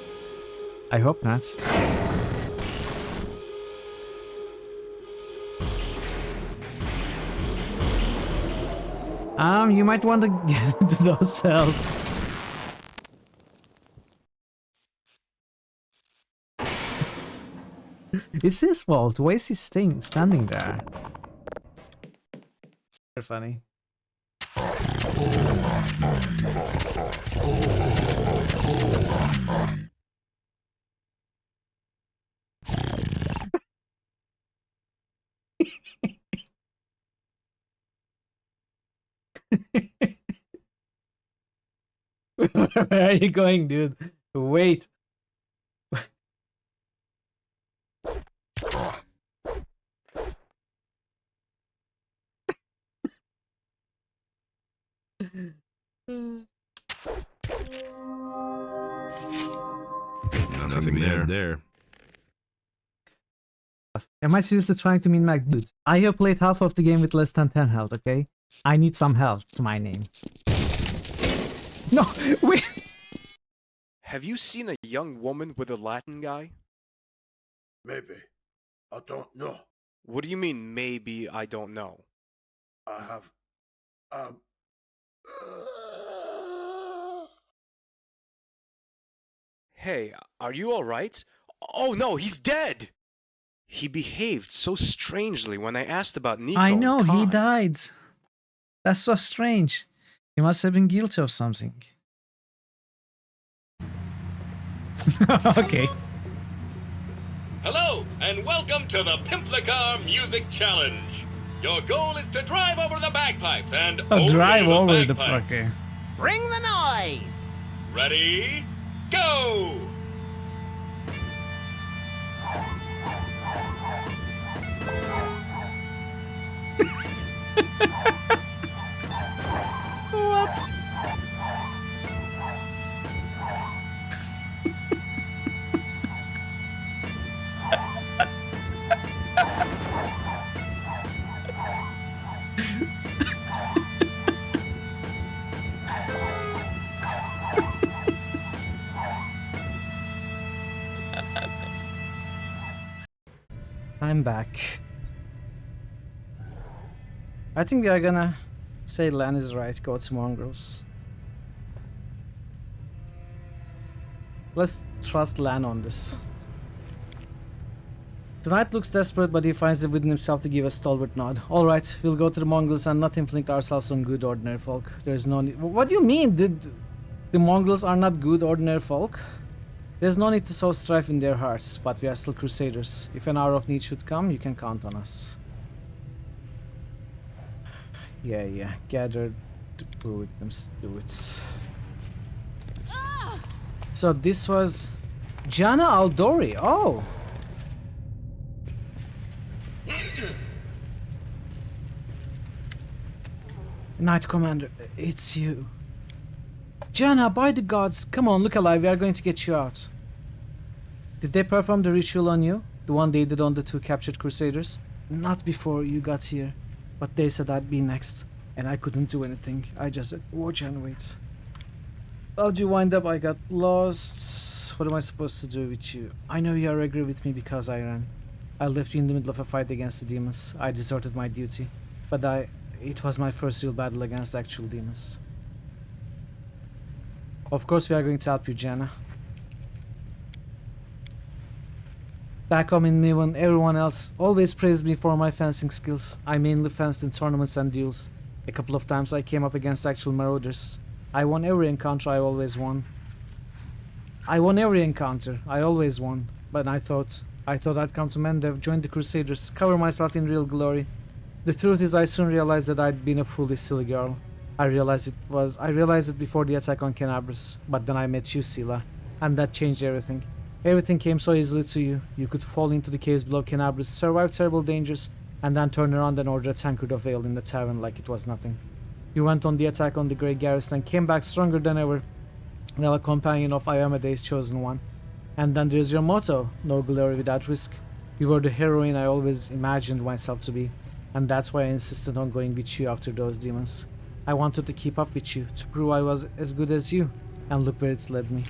I hope not. You might want to get into those cells. It's his fault. Why is he standing there? Very funny. Where are you going, dude? Wait. Nothing there. Am I seriously trying to mean Mac? Dude, I have played half of the game with less than 10 health, okay? I need some health to my name. No, wait! Have you seen a young woman with a Latin guy? Maybe. I don't know. What do you mean, maybe I don't know? I have... Hey, are you alright? Oh no, he's dead! He behaved so strangely when I asked about Nico. I know, and he Khan. died. That's so strange. He must have been guilty of something. Okay. Hello, and welcome to the Pimplicar Music Challenge. Your goal is to drive over the bagpipes and Drive over the bagpipes. okay. Bring the noise! Ready? Go! What? I'm back. I think we are gonna say Lan is right, go to mongrels. Let's trust Lan on this. Tonight looks desperate, but he finds it within himself to give a stalwart nod. Alright, we'll go to the mongrels and not inflict ourselves on good ordinary folk. There's no need— What do you mean? The mongrels are not good ordinary folk? There's no need to sow strife in their hearts, but we are still crusaders. If an hour of need should come, you can count on us. Yeah. Gather the poor with them stewards. So this was Jana Aldori. Oh! Knight Commander, it's you. Jana, by the gods, come on, look alive, we are going to get you out. Did they perform the ritual on you? The one they did on the 2 captured crusaders? Not before you got here, but they said I'd be next, and I couldn't do anything. I just said, watch and wait. How'd you wind up? I got lost. What am I supposed to do with you? I know you are angry with me because I ran. I left you in the middle of a fight against the demons. I deserted my duty, but it was my first real battle against actual demons. Of course we are going to help you, Jana. Back home in Mivan, everyone else always praised me for my fencing skills. I mainly fenced in tournaments and duels. A couple of times I came up against actual marauders. I won every encounter, I always won. But I thought I'd come to Mendev, join the Crusaders, cover myself in real glory. The truth is I soon realized that I'd been a foolish silly girl. I realized it before the attack on Canabras, but then I met you, Sila, and that changed everything. Everything came so easily to you. You could fall into the caves below Canabras, survive terrible dangers, and then turn around and order a tankard of ale in the tavern like it was nothing. You went on the attack on the Grey Garrison and came back stronger than ever. Now a companion of Iomede's chosen one. And then there's your motto, no glory without risk. You were the heroine I always imagined myself to be, and that's why I insisted on going with you after those demons. I wanted to keep up with you, to prove I was as good as you, and look where it's led me.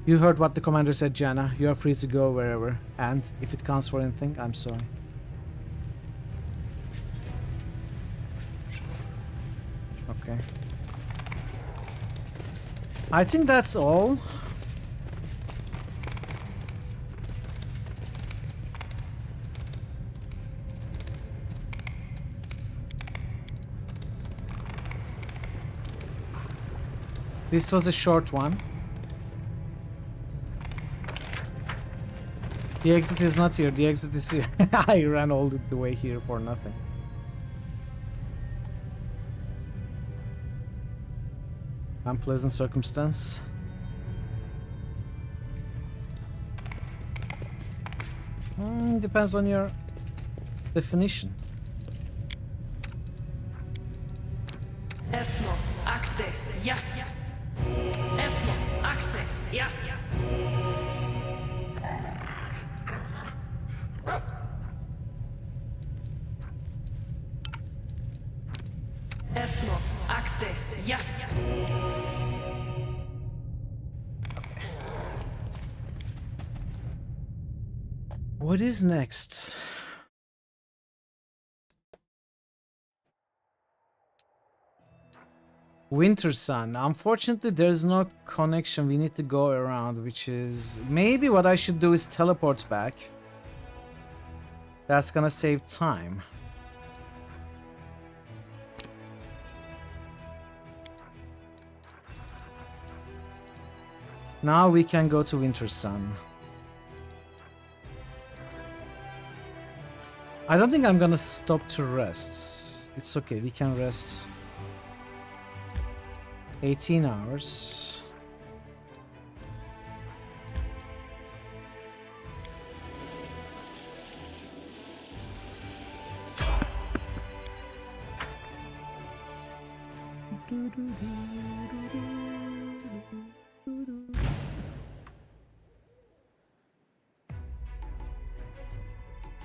You heard what the commander said, Janna. You are free to go wherever, and if it counts for anything, I'm sorry. Okay. I think that's all. This was a short one. The exit is not here, the exit is here. I ran all the way here for nothing. Unpleasant circumstance. Depends on your definition. Esmo, Axe, yes. Esmo, Axe, yes. Esmo, Axe, yes. What is next? Winter Sun. Unfortunately, there's no connection. We need to go around, which is... Maybe what I should do is teleport back. That's gonna save time. Now we can go to Winter Sun. I don't think I'm gonna stop to rest. It's okay, we can rest. 18 hours.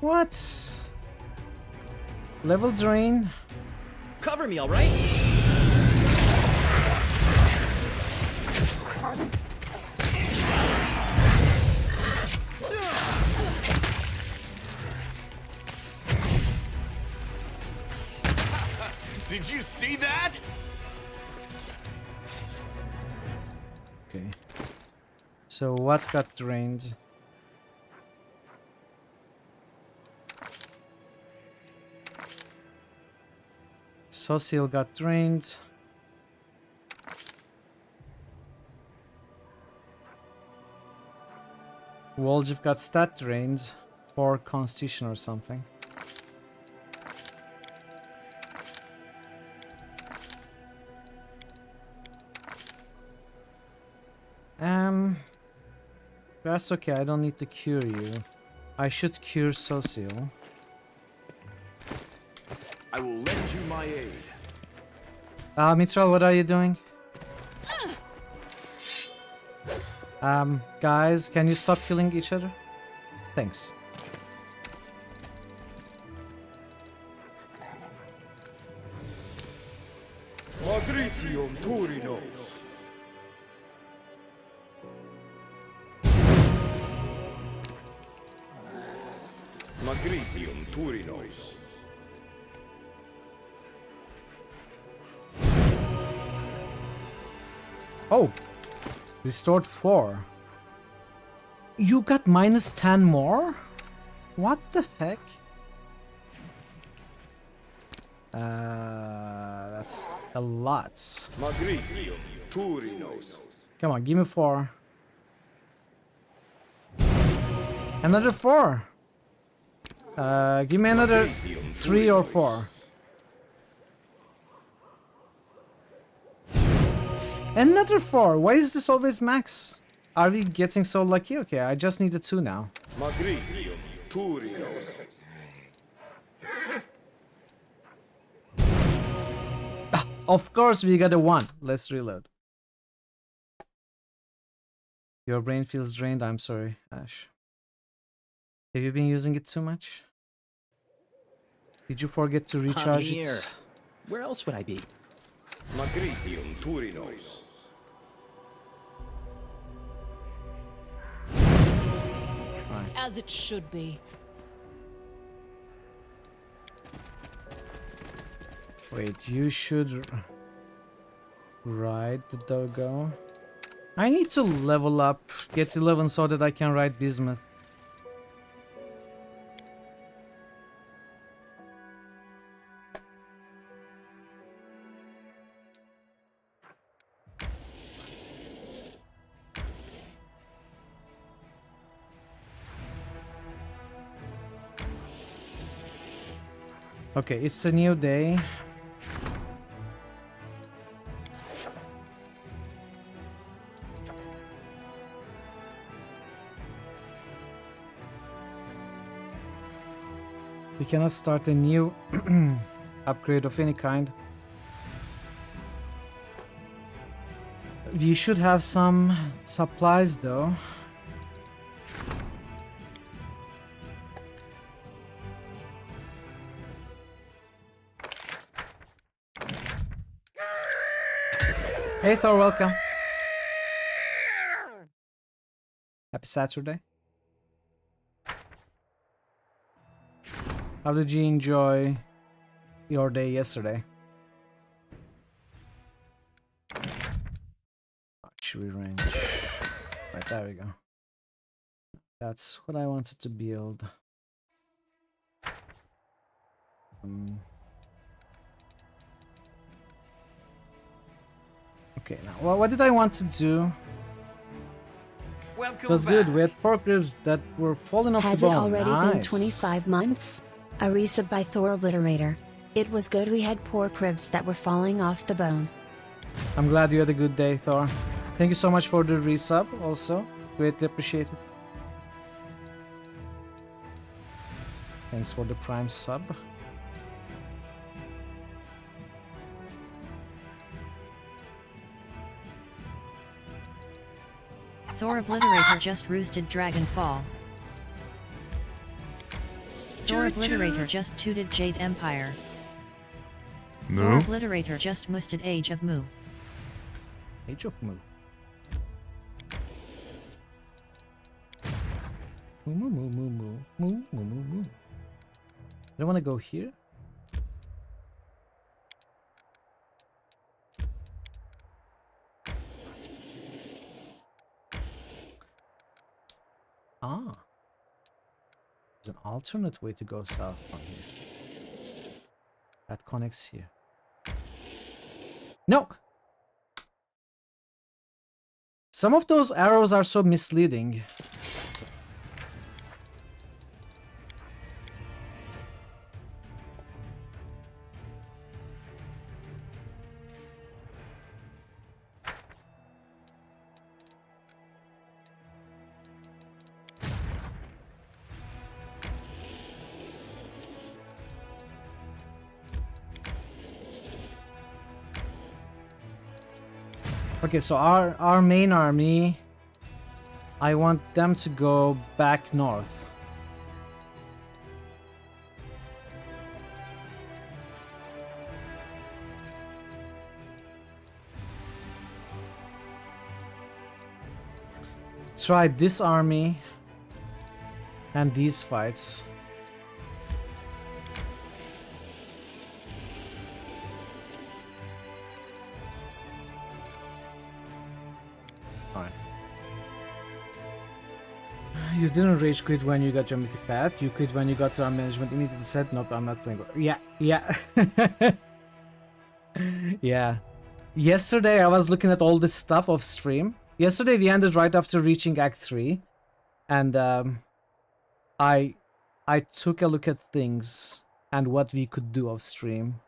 What? Level drain? Cover me, all right? Did you see that? Okay. So what got drained? Social got drained. Woljev got stat drained for Constitution or something. That's okay, I don't need to cure you. I should cure Social. I will lend you my aid. Mitral, what are you doing? Guys, can you stop killing each other? Thanks. Magritium Turinos. Magritium Turinos. Oh, restored 4. You got minus 10 more? What the heck? That's a lot. Magritium Turinos. Come on, give me 4. Another 4. Give me another 3 or 4. Another 4. Why is this always max? Are we getting so lucky? Okay, I just needed 2 now. Magritium Turinos. Of course we got a 1. Let's reload. Your brain feels drained. I'm sorry, Ash. Have you been using it too much? Did you forget to I'm recharge here. it? Where else would I be? Magritium Turinos. As it should be. Wait, you should ride the doggo. I need to level up, get 11 so that I can ride Bismuth. Okay, it's a new day. We cannot start a new upgrade of any kind. We should have some supplies though. Hey Thor, welcome. Happy Saturday. How did you enjoy your day yesterday? Archery range. Right, there we go. That's what I wanted to build. Okay, now what did I want to do? It was good. We had pork ribs that were falling off Has the it bone. already Nice. been 25 months? A resub by Thor Obliterator. It was good. We had pork ribs that were falling off the bone. I'm glad you had a good day, Thor. Thank you so much for the resub also. Greatly appreciated. Thanks for the prime sub. Thor Obliterator just roosted Dragonfall. Thor Obliterator just tooted Jade Empire. Thor Obliterator just musted Age of Mu. Age of Mu. Moo moo moo moo moo moo moo moo moo. I don't want to go here. Ah. There's an alternate way to go south from here. That connects here. No! Some of those arrows are so misleading. Okay, so our main army, I want them to go back north. Try this army and these fights. You didn't rage quit when you got your mythic path. You quit when you got to our management. Immediately said, nope, I'm not playing. Yeah. Yeah. Yesterday I was looking at all this stuff off stream. Yesterday we ended right after reaching Act 3. And I took a look at things and what we could do off stream.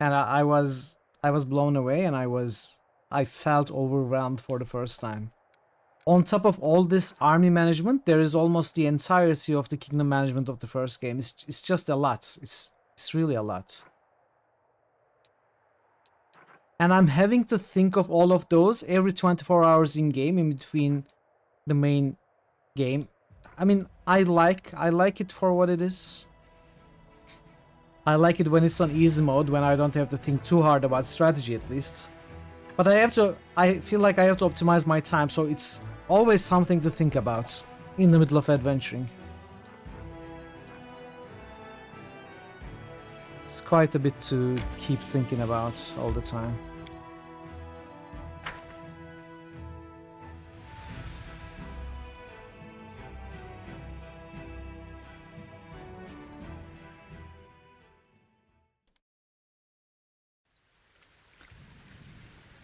And I was blown away, and I felt overwhelmed for the first time. On top of all this army management, there is almost the entirety of the kingdom management of the first game. It's just a lot. It's really a lot. And I'm having to think of all of those every 24 hours in game in between the main game. I mean, I like it for what it is. I like it when it's on easy mode, when I don't have to think too hard about strategy at least. But I feel like I have to optimize my time, so it's always something to think about in the middle of adventuring. It's quite a bit to keep thinking about all the time.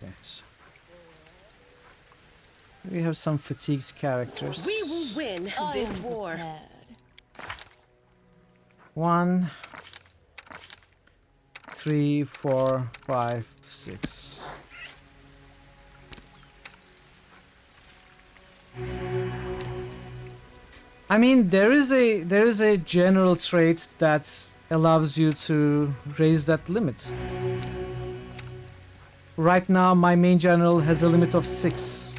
Yes. We have some fatigued characters. We will win this war. 1, 3, 4, 5, 6. I mean, there is a general trait that allows you to raise that limit. Right now, my main general has a limit of 6.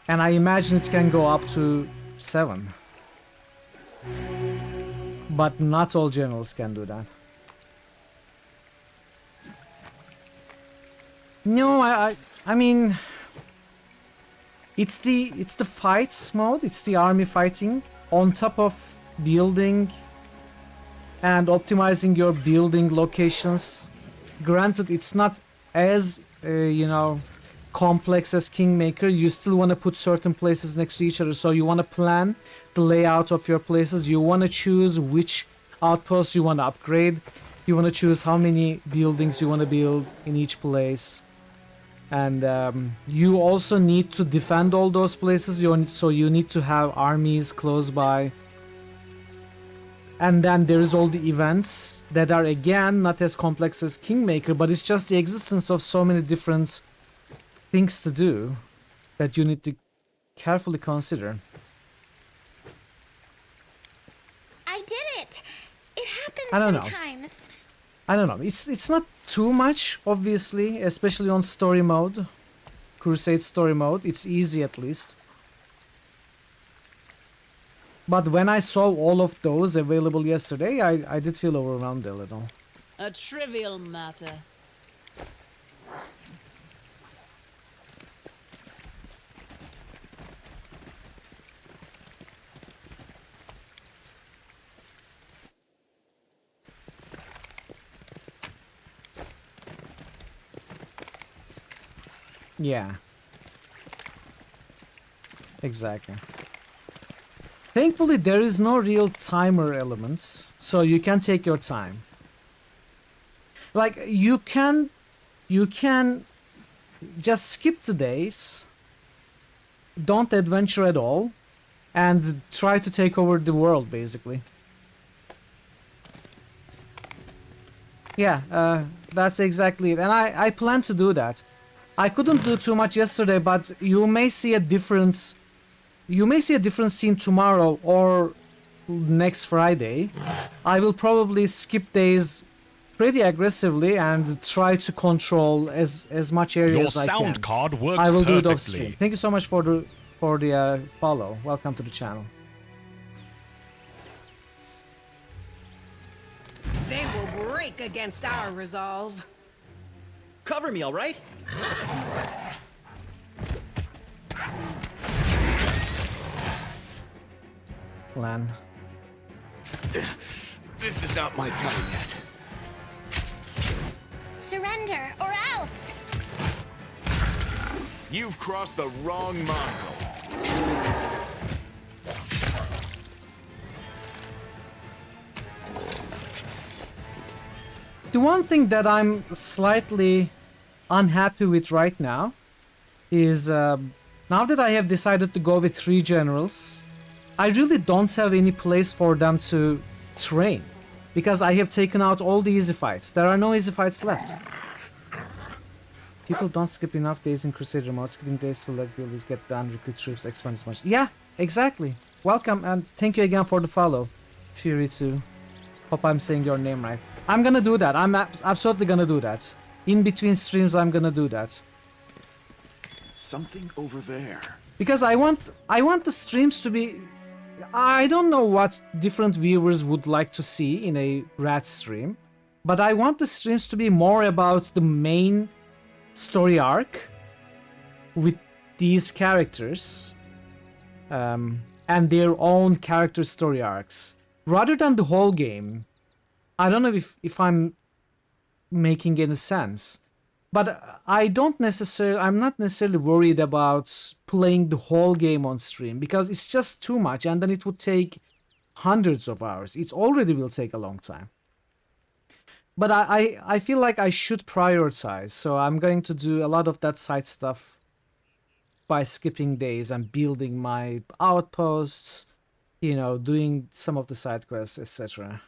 And I imagine it can go up to 7. But not all generals can do that. No, I mean, it's the fights mode, it's the army fighting on top of building and optimizing your building locations. Granted, it's not as you know, complex as Kingmaker. You still want to put certain places next to each other, so you want to plan the layout of your places. You want to choose which outposts you want to upgrade. You want to choose how many buildings you want to build in each place. And you also need to defend all those places, so you need to have armies close by. And then there's all the events that are, again, not as complex as Kingmaker, but it's just the existence of so many different things to do that you need to carefully consider. I did it! It happens I don't know. sometimes. I don't know. It's not too much, obviously, especially on story mode. Crusade story mode. It's easy at least. But when I saw all of those available yesterday, I did feel overwhelmed a little. A trivial matter. Yeah. Exactly. Thankfully, there is no real timer elements, so you can take your time. Like, you can just skip the days, don't adventure at all, and try to take over the world, basically. Yeah, that's exactly it, and I plan to do that. I couldn't do too much yesterday, but you may see a difference. You may see a different scene tomorrow or next Friday. I will probably skip days pretty aggressively and try to control as much area as I can. Your sound card works I will do it perfectly. off stream. Thank you so much for the follow. Welcome to the channel. They will break against our resolve. Cover me, all right? Lan. This is not my time yet. Surrender, or else! You've crossed the wrong Mongol. The one thing that I'm slightly unhappy with right now is now that I have decided to go with 3 generals, I really don't have any place for them to train, because I have taken out all the easy fights. There are no easy fights left. People don't skip enough days in Crusader mode. Skipping days to let buildings get done, recruit troops, expand as much. Yeah, exactly. Welcome, and thank you again for the follow, Fury 2. Hope I'm saying your name right. I'm gonna do that. I'm absolutely gonna do that. In between streams, I'm gonna do that. Something over there. Because I want the streams to be... I don't know what different viewers would like to see in a rat stream, but I want the streams to be more about the main story arc with these characters and their own character story arcs, rather than the whole game. I don't know if I'm making any sense. But I'm not necessarily worried about playing the whole game on stream, because it's just too much, and then it would take hundreds of hours. It already will take a long time. But I feel like I should prioritize, so I'm going to do a lot of that side stuff by skipping days and building my outposts, you know, doing some of the side quests, etc.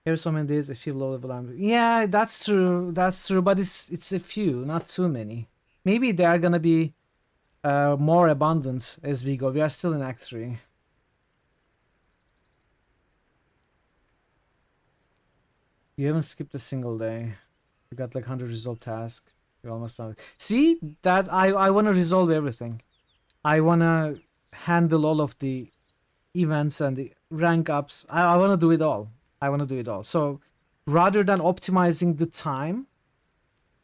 Here's so many days, a few low level. Yeah, that's true, but it's a few, not too many. Maybe they are gonna be more abundant as we go. We are still in Act 3. You haven't skipped a single day. You got like 100 resolved tasks. You're almost done. See, that I want to resolve everything. I want to handle all of the events and the rank ups. I want to do it all. I want to do it all. So rather than optimizing the time,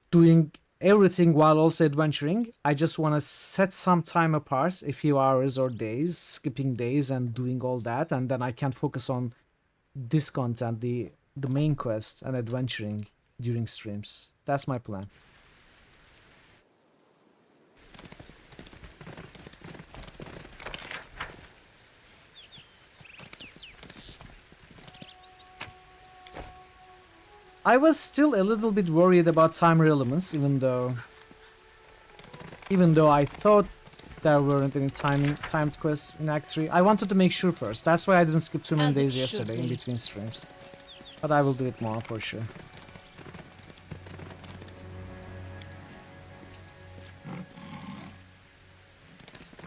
doing everything while also adventuring, I just want to set some time apart, a few hours or days, skipping days and doing all that, and then I can focus on this content, the main quest and adventuring during streams. That's my plan. I was still a little bit worried about time relevance, even though I thought there weren't any timed quests in Act 3. I wanted to make sure first. That's why I didn't skip too many days yesterday in between streams. But I will do it more for sure.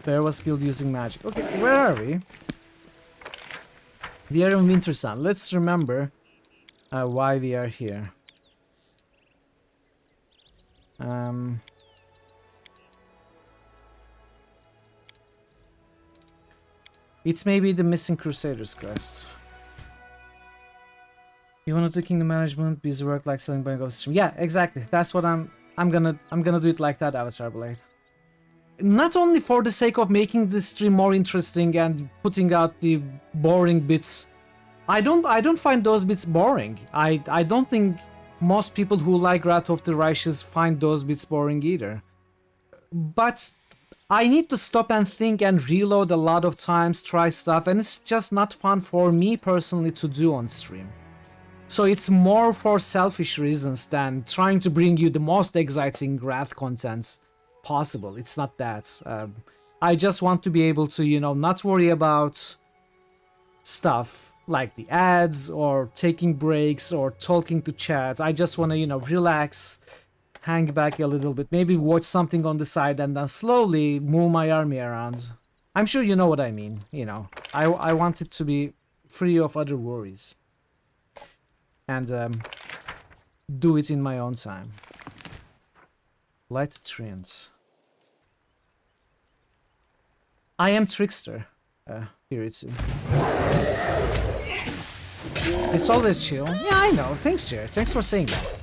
Bear was killed using magic. Okay, where are we? We are in Winter Sun. Let's remember why we are here. It's maybe the Missing Crusaders quest. You want to do kingdom management, busy work like selling buying of stream. Yeah, exactly. That's what I'm gonna do it like that, Avatar Blade. Not only for the sake of making the stream more interesting and putting out the boring bits. I don't find those bits boring. I don't think most people who like Wrath of the Righteous find those bits boring either. But I need to stop and think and reload a lot of times, try stuff, and it's just not fun for me personally to do on stream. So it's more for selfish reasons than trying to bring you the most exciting Wrath content possible. It's not that. I just want to be able to, you know, not worry about stuff like the ads or taking breaks or talking to chat. I just want to, you know, relax, hang back a little bit, maybe watch something on the side and then slowly move my army around. I'm sure you know what I mean, you know. I want it to be free of other worries. And do it in my own time. Light trends. I am Trickster. Here it's... It's always chill. Yeah, I know. Thanks, Jared. Thanks for saying that.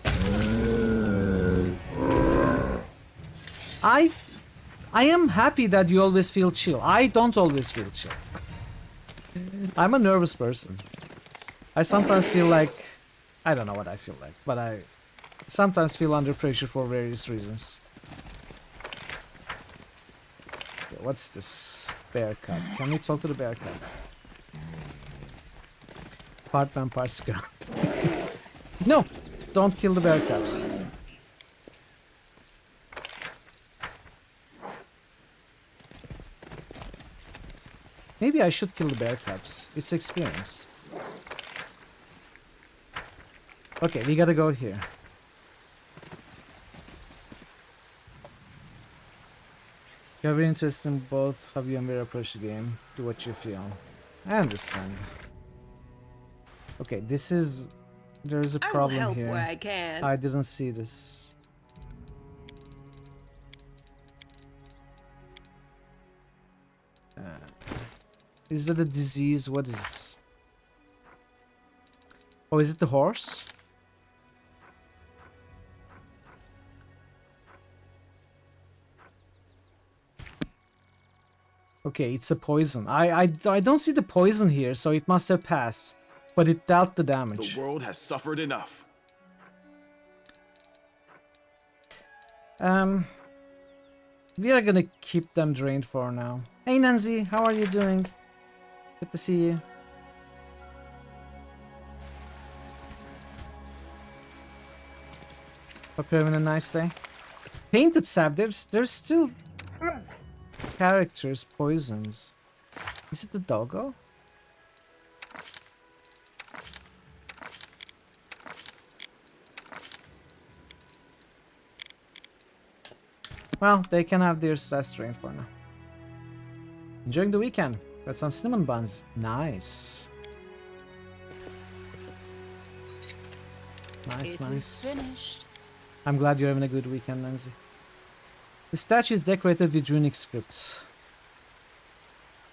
I am happy that you always feel chill. I don't always feel chill. I'm a nervous person. I sometimes feel like... I don't know what I feel like, but I sometimes feel under pressure for various reasons. Okay, what's this? Bear cub. Can we talk to the bear cub? Part man, part girl. No! Don't kill the bear cubs. Maybe I should kill the bear cubs. It's experience. Okay, we gotta go here. You have very interest in both how you and where approach the game. Do what you feel. I understand. Okay, this is There is a I will problem help here. where I can. I didn't see this. Is that a disease? What is it? Oh, is it the horse? Okay, it's a poison. I don't see the poison here, so it must have passed. But it dealt the damage. The world has suffered enough. We are gonna keep them drained for now. Hey Nancy, how are you doing? Good to see you. Hope you're having a nice day. Painted sap, there's still characters, poisons. Is it the doggo? Well, they can have their stats drained for now. Enjoying the weekend. Got some cinnamon buns. Nice. Nice, nice. Finished. I'm glad you're having a good weekend, Nancy. The statue is decorated with runic scripts.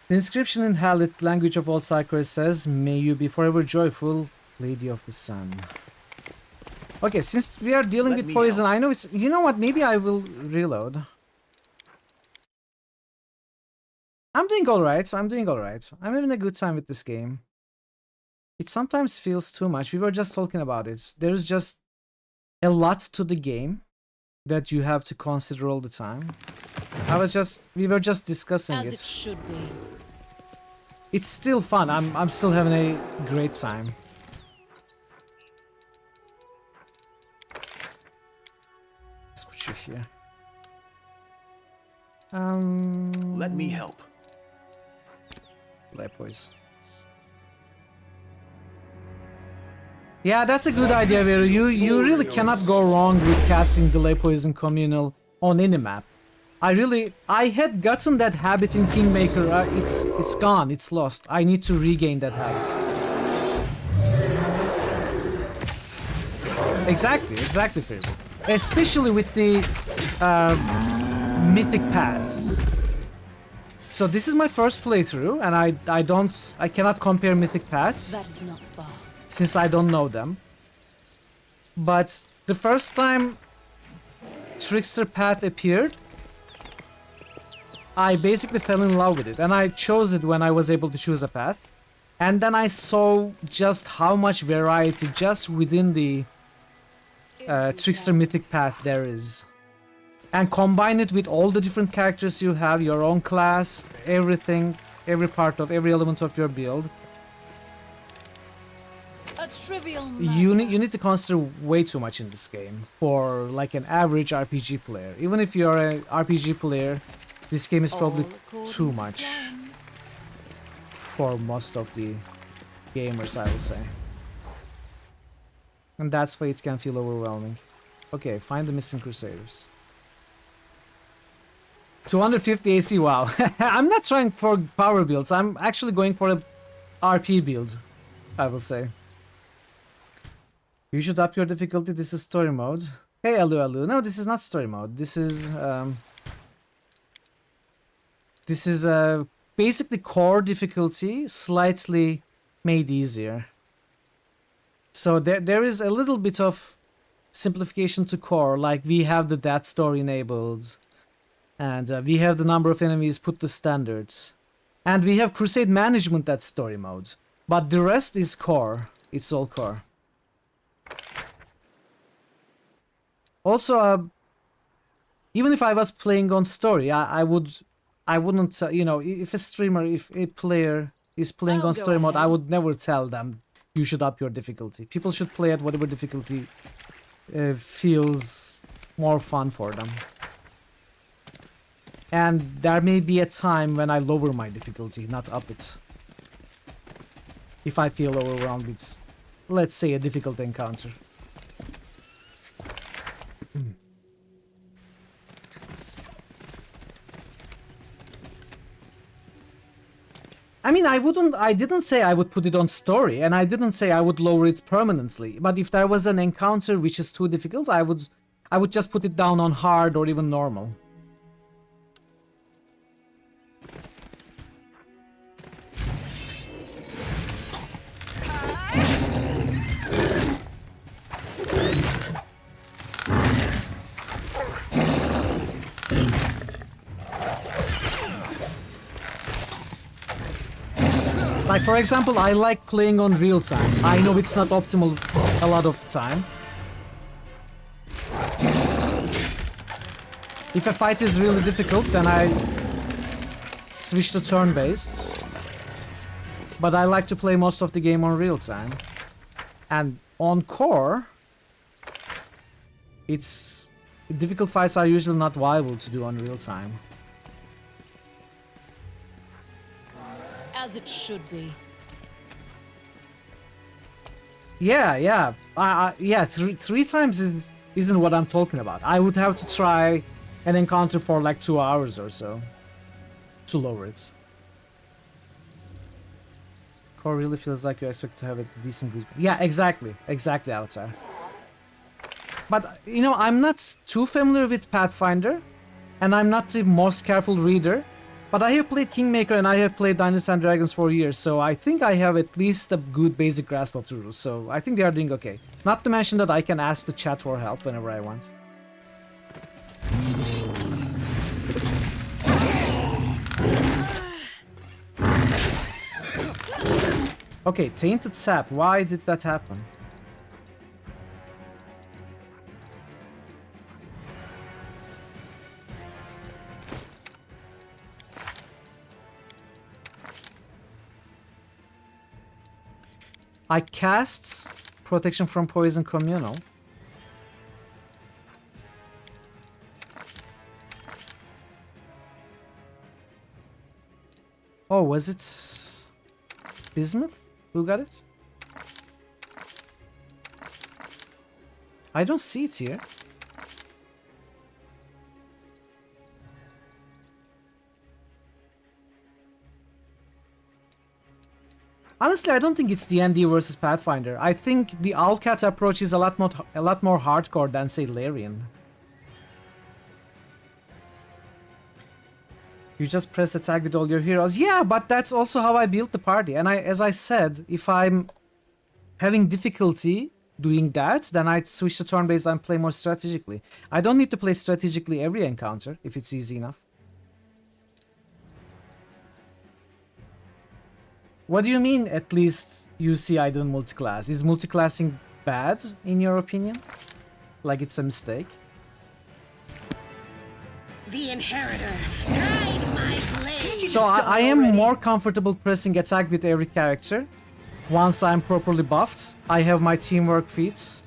The inscription in Hallett, language of all Psychers, says, "May you be forever joyful, Lady of the Sun." Okay, since we are dealing with poison, I know it's... You know what? Maybe I will reload. I'm doing alright. I'm doing alright. I'm having a good time with this game. It sometimes feels too much. We were just talking about it. There's just a lot to the game that you have to consider all the time. We were just discussing it. As it should be. It's still fun. I'm still having a great time. Let's put you here. Let me help. Lepois. Yeah, that's a good idea, Vera. You really cannot go wrong with casting Delay Poison Communal on any map. I had gotten that habit in Kingmaker. It's gone. It's lost. I need to regain that habit. Exactly, Favorite. Especially with the Mythic Paths. So this is my first playthrough, and I cannot compare Mythic Paths. That is not far. Since I don't know them. But the first time Trickster Path appeared, I basically fell in love with it, and I chose it when I was able to choose a path. And then I saw just how much variety just within the Trickster Mythic Path there is. And combine it with all the different characters you have, your own class, everything, every element of your build. A trivial You need to consider way too much in this game for like an average RPG player. Even if you're an RPG player, this game is probably too much for most of the gamers, I would say. And that's why it can feel overwhelming. Okay, find the missing Crusaders. 250 AC, wow. I'm not trying for power builds, I'm actually going for a RP build, I will say. You should up your difficulty, this is story mode. Hey, Alu. No, this is not story mode. This is basically core difficulty, slightly made easier. So there is a little bit of simplification to core, like we have the death story enabled, and we have the number of enemies put to standards, and we have crusade management, that's story mode. But the rest is core. It's all core. Also, even if I was playing on story, I wouldn't, you know, if a player is playing on story mode, I would never tell them you should up your difficulty. People should play at whatever difficulty feels more fun for them. And there may be a time when I lower my difficulty, not up it. If I feel overwhelmed with, let's say, a difficult encounter. I mean, I didn't say I would put it on story, and I didn't say I would lower it permanently. But if there was an encounter which is too difficult, I would just put it down on hard or even normal. Like, for example, I like playing on real time. I know it's not optimal a lot of the time. If a fight is really difficult, then I switch to turn-based. But I like to play most of the game on real time. And on core, difficult fights are usually not viable to do on real time. As it should be. Yeah. Three times isn't what I'm talking about. I would have to try an encounter for like 2 hours or so to lower it. Core really feels like you expect to have a decent good. Yeah, exactly, Avatar. But you know, I'm not too familiar with Pathfinder, and I'm not the most careful reader. But I have played Kingmaker and I have played Dungeons and Dragons for years, so I think I have at least a good basic grasp of the rules. So I think they are doing okay. Not to mention that I can ask the chat for help whenever I want. Okay, Tainted Sap. Why did that happen? I cast Protection from Poison Communal. Oh, was it Bismuth? Who got it? I don't see it here. Honestly, I don't think it's D&D versus Pathfinder. I think the Owlcat approach is a lot more hardcore than, say, Larian. You just press attack with all your heroes. Yeah, but that's also how I built the party. And as I said, if I'm having difficulty doing that, then I'd switch to turn-based and play more strategically. I don't need to play strategically every encounter if it's easy enough. What do you mean, at least you see I didn't multiclass? Is multiclassing bad, in your opinion? Like it's a mistake? The Inheritor, guide my blade. So I am more comfortable pressing attack with every character. Once I'm properly buffed, I have my teamwork feats.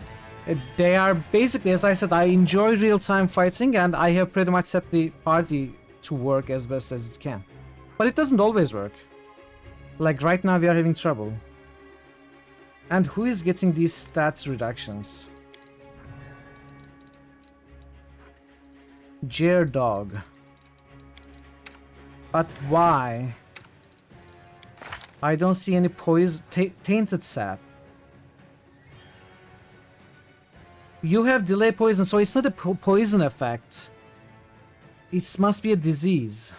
They are basically, as I said, I enjoy real-time fighting and I have pretty much set the party to work as best as it can. But it doesn't always work. Like right now we are having trouble. And who is getting these stats reductions? Jer Dog. But why? I don't see any poison. Tainted Sap. You have delay poison, so it's not a poison effect. It must be a disease.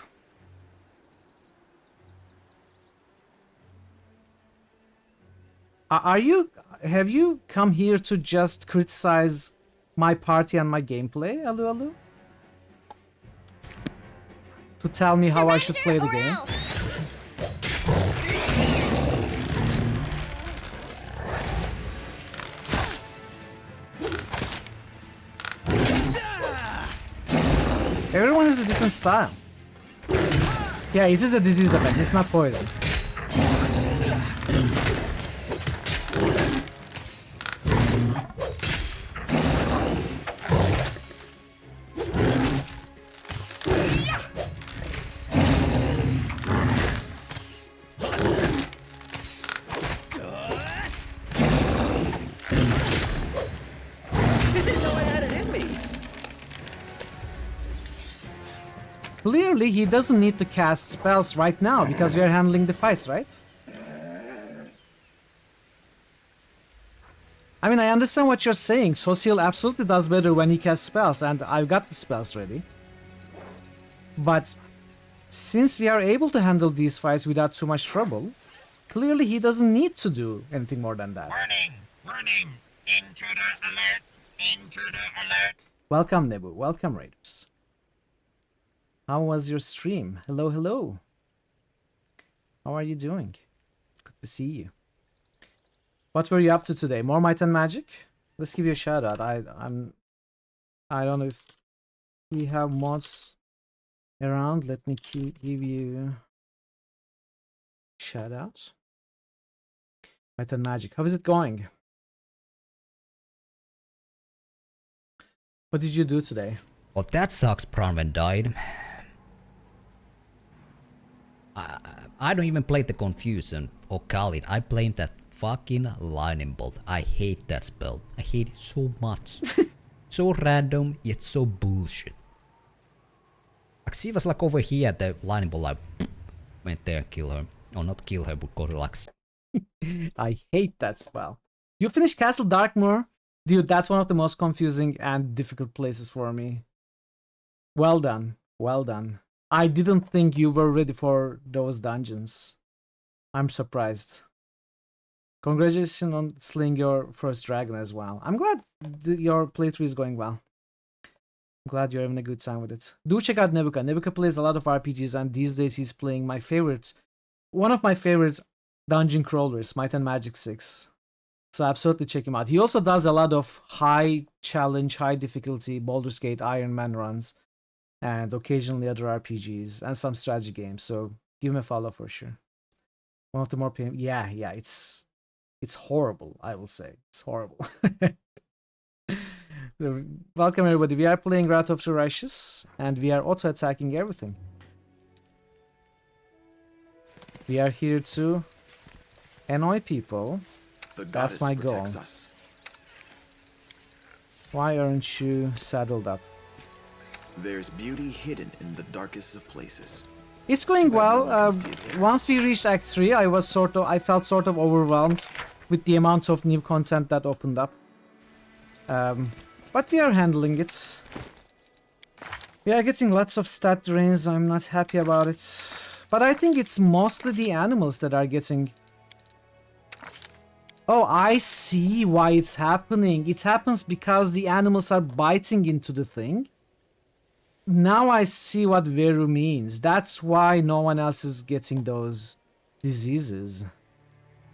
Have you come here to just criticize my party and my gameplay, Alu Alu? To tell me how I should play the game? Everyone has a different style. Yeah, it is a disease effect, it's not poison. Clearly, he doesn't need to cast spells right now because we are handling the fights, right? I mean, I understand what you're saying. Social absolutely does better when he casts spells, and I've got the spells ready. But since we are able to handle these fights without too much trouble, clearly he doesn't need to do anything more than that. Warning! Warning! Intruder alert! Intruder alert! Welcome, Nebu. Welcome, Raiders. How was your stream? Hello, hello. How are you doing? Good to see you. What were you up to today? More Might and Magic? Let's give you a shout out. I don't know if we have mods around. Let me give you shout outs. Might and Magic. How is it going? What did you do today? Well, that sucks. Bronwyn died. I don't even play the Confusion or Khalid. I play that fucking lightning bolt. I hate that spell. I hate it so much. So random, yet so bullshit. Like she was like over here, the lightning bolt like went there and kill her. Or not kill her, but go relax. I hate that spell. You finished Castle Darkmoor? Dude, that's one of the most confusing and difficult places for me. Well done. Well done. I didn't think you were ready for those dungeons. I'm surprised. Congratulations on slaying your first dragon as well. I'm glad your playthrough is going well. I'm glad you're having a good time with it. Do check out Nebuka. Nebuka plays a lot of RPGs, and these days he's playing one of my favorite dungeon crawlers, Might and Magic 6. So absolutely check him out. He also does a lot of high challenge, high difficulty Baldur's Gate Iron Man runs, and occasionally other RPGs and some strategy games. So give him a follow for sure. One of the more yeah, it's horrible, I will say. It's horrible. Welcome everybody. We are playing Wrath of the Righteous, and we are auto-attacking everything. We are here to annoy people. That's my goal. Us. Why aren't you saddled up? There's beauty hidden in the darkest of places. It's going well. Once we reached Act 3, I felt sort of overwhelmed with the amount of new content that opened up. But we are handling it. We are getting lots of stat drains. I'm not happy about it. But I think it's mostly the animals that are getting... Oh, I see why it's happening. It happens because the animals are biting into the thing. Now I see what Veru means. That's why no one else is getting those diseases.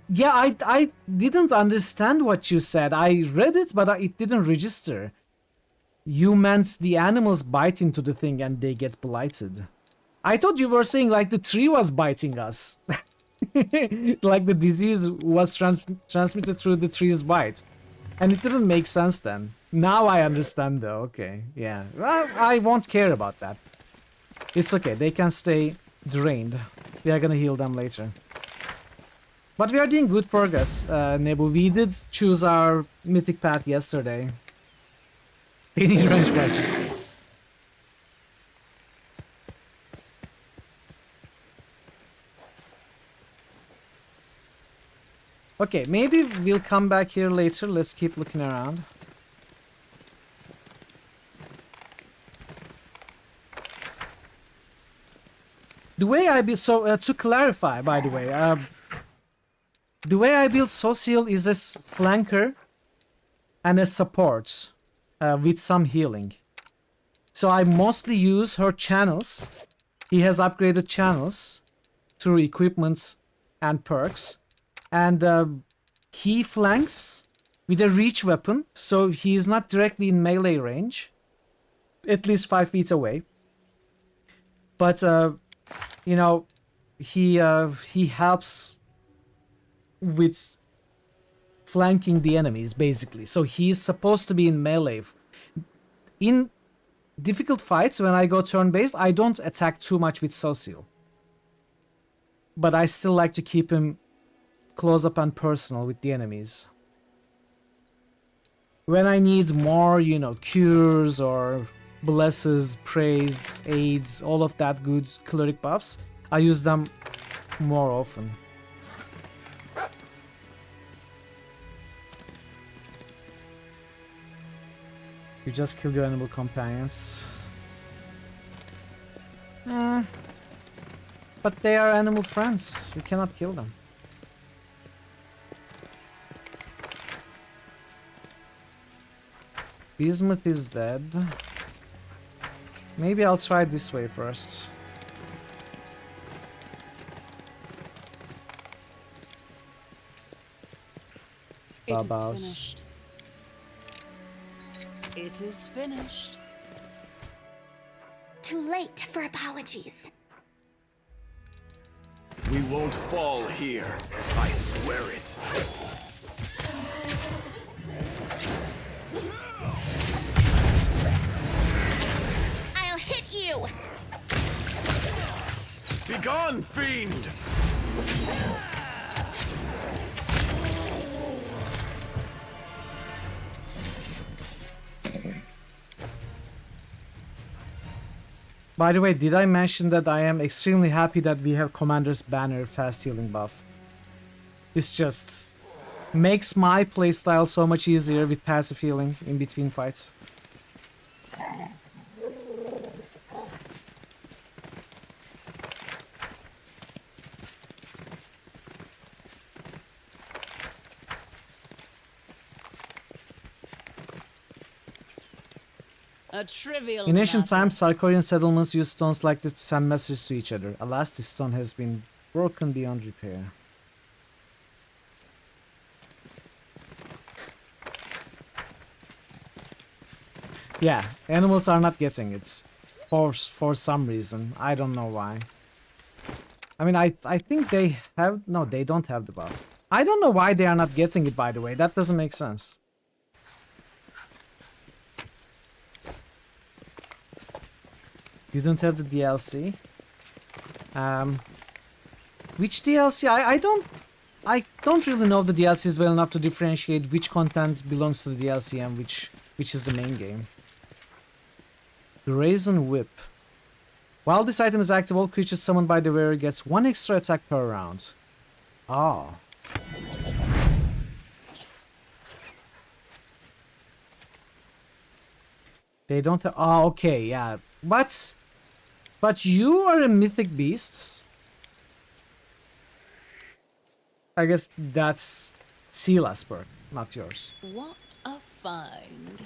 Yeah, I didn't understand what you said. I read it, but it didn't register. You meant the animals bite into the thing and they get blighted. I thought you were saying like the tree was biting us. Like the disease was transmitted through the tree's bite. And it didn't make sense then. Now I understand though, okay, yeah. Well, I won't care about that. It's okay, they can stay drained. We are gonna heal them later. But we are doing good progress, Nebu. We did choose our mythic path yesterday. They need range back. Okay, maybe we'll come back here later. Let's keep looking around. The way I build, to clarify, by the way, the way I build Social is a flanker and a support with some healing. So I mostly use her channels. He has upgraded channels through equipment and perks. And he flanks with a reach weapon, so he is not directly in melee range, at least 5 feet away. But you know, he helps with flanking the enemies, basically. So he's supposed to be in melee. In difficult fights, when I go turn-based, I don't attack too much with Social. But I still like to keep him close up and personal with the enemies. When I need more, you know, cures or blesses, praise, aids, all of that good cleric buffs, I use them more often. You just kill your animal companions. But they are animal friends. You cannot kill them. Bismuth is dead. Maybe I'll try this way first. It is Babos. finished. It is finished. Too late for apologies. We won't fall here. I swear it. I'll hit you! Begone, fiend! By the way, did I mention that I am extremely happy that we have Commander's Banner fast healing buff? This just makes my playstyle so much easier with passive healing in between fights. A trivial In ancient matter. times, Sarkorian settlements used stones like this to send messages to each other. Alas, this stone has been broken beyond repair. Yeah, animals are not getting it. For some reason. I don't know why. I mean, I think they have... No, they don't have the buff. I don't know why they are not getting it, by the way. That doesn't make sense. You don't have the DLC? Which DLC? I don't really know the DLCs well enough to differentiate which content belongs to the DLC and which is the main game. Brazen Whip. While this item is active, all creatures summoned by the wearer gets 1 extra attack per round. Ah. They don't have... Ah, okay, yeah. But you are a mythic beast. I guess that's Sila's perk, not yours. What a find.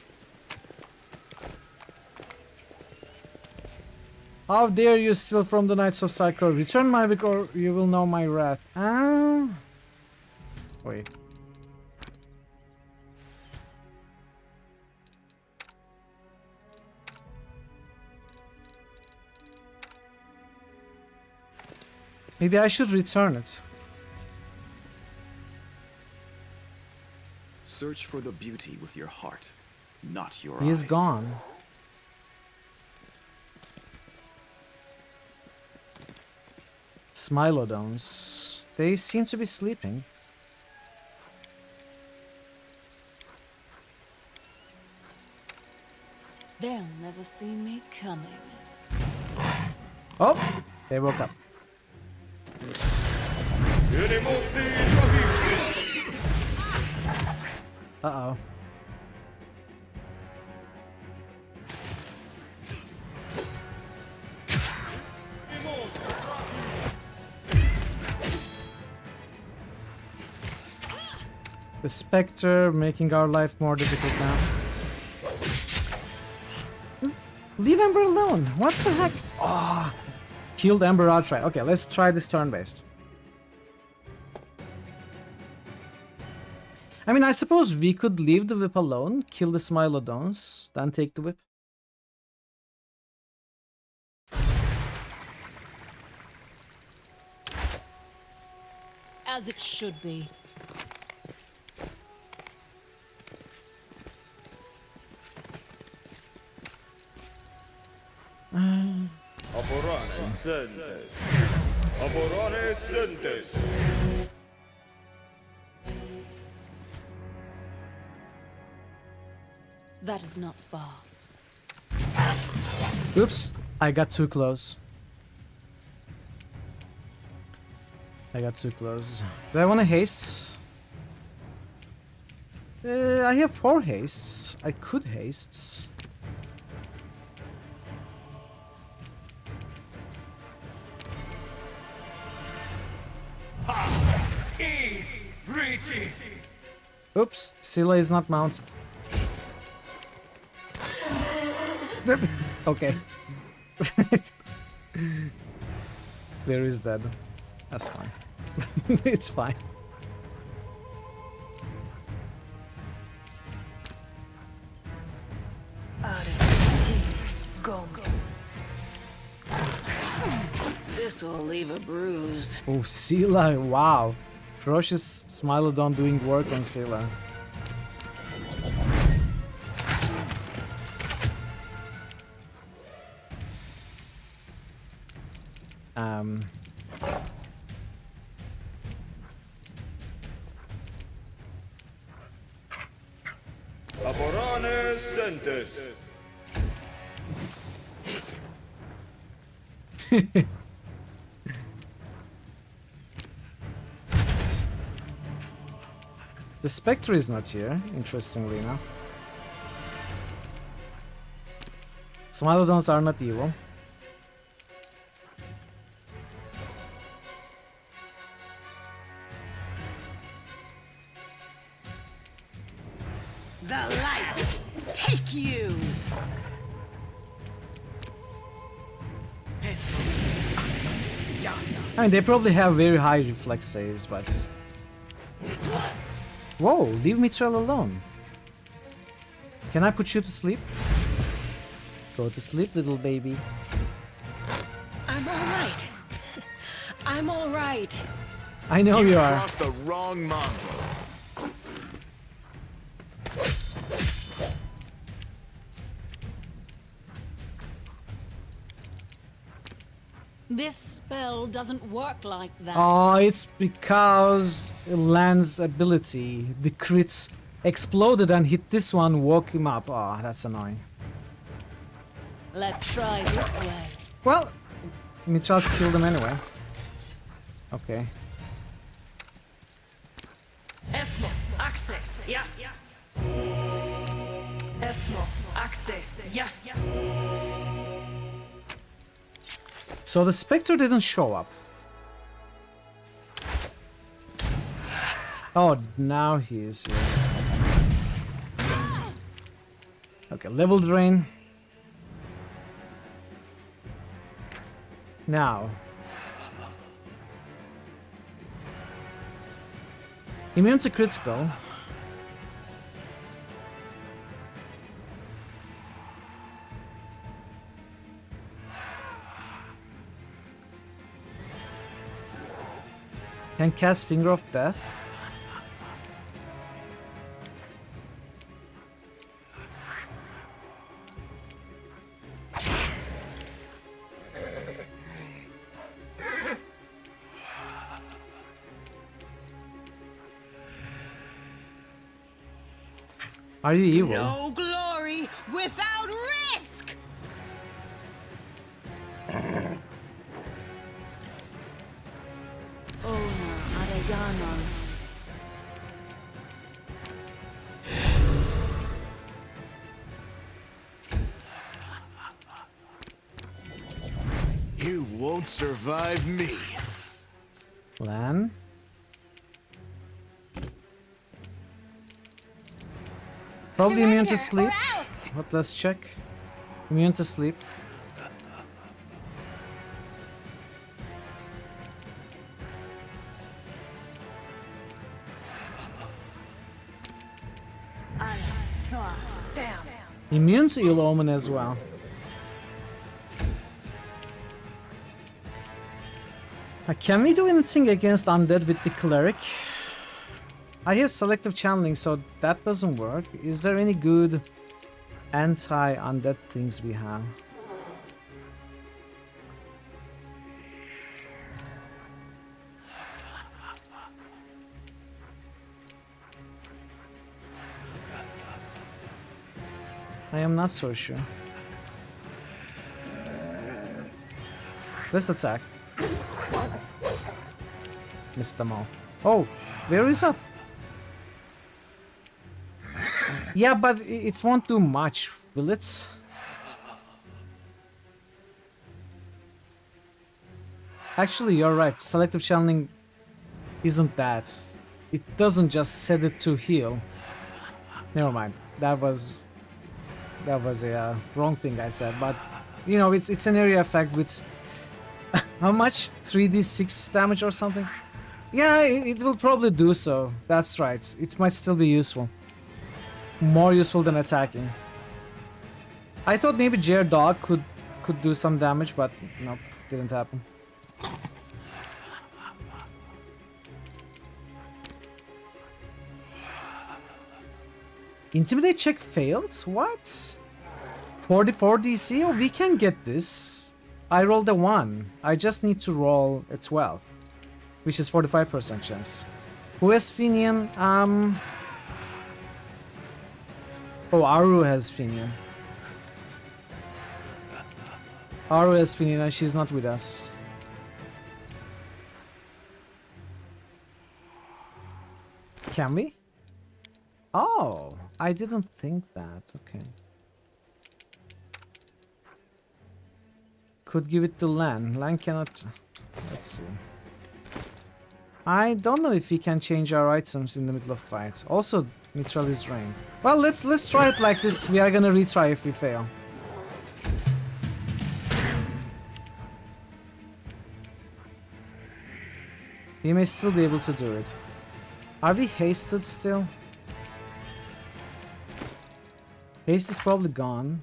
How dare you steal from the Knights of Psycho? Return my wick or you will know my wrath. Ah. Wait. Maybe I should return it. Search for the beauty with your heart, not your He is eyes. gone. Smilodons. They seem to be sleeping. They'll never see me coming. Oh, they woke up. Uh-oh. The Spectre making our life more difficult now. Leave Ember alone! What the heck? Ah, killed Ember outright. Okay, let's try this turn-based. I mean, I suppose we could leave the whip alone, kill the Smilodons, then take the whip. As it should be. Aborone sentes. That is not far. Oops, I got too close. I got too close. Do I want to haste? I have 4 hastes. I could haste. Oops, Scylla is not mounted. Okay. Where is that? That's fine. It's fine. This will leave a bruise. Oh, Scylla, wow. Ferocious Smilodon doing work on Scylla. Aborane Sentis. The Spectre is not here, interestingly enough. Smilodons are not evil. The light take you. I mean, they probably have very high reflex saves, but... Whoa, leave Mithril alone. Can I put you to sleep? Go to sleep, little baby. I'm all right. I'm all right. I know you are. Crossed the wrong mongrel. This spell doesn't work like that. Oh, it's because Lan's ability, the crits, exploded and hit this one, woke him up. Oh, that's annoying. Let's try this way. Well, Mitchell killed him anyway. Okay. Esmo, Axe, yes. Esmo, Axe, yes. So the Spectre didn't show up. Oh, now he is here. Okay, level drain. Now. Immune to critical. Can cast Finger of Death. Are you evil? No glory without risk. You won't survive me. Lan. Probably immune to sleep. But let's check. Immune to sleep. Immune to Ill Omen as well. Can we do anything against undead with the cleric? I have selective channeling, so that doesn't work. Is there any good anti-undead things we have? I am not so sure. Let's attack. Missed them all. Oh, where is up? Yeah, but it won't do much, will it? Actually, you're right. Selective channeling isn't that. It doesn't just set it to heal. Never mind. That was a wrong thing I said. But you know, it's an area effect with how much? 3d6 damage or something? Yeah, it will probably do so. That's right. It might still be useful. More useful than attacking. I thought maybe Jared Dog could do some damage, but nope, didn't happen. Intimidate check failed? What? 44 DC? Oh, we can get this. I rolled a 1. I just need to roll a 12. Which is 45% chance. Who has Finian? Oh, Aru has Finian. Aru has Finian and she's not with us. Can we? Oh, I didn't think that. Okay. Could give it to Lan. Lan cannot... Let's see. I don't know if we can change our items in the middle of fight. Also, Mithril is rain. Well, let's try it like this. We are gonna retry if we fail. We may still be able to do it. Are we hasted still? Haste is probably gone.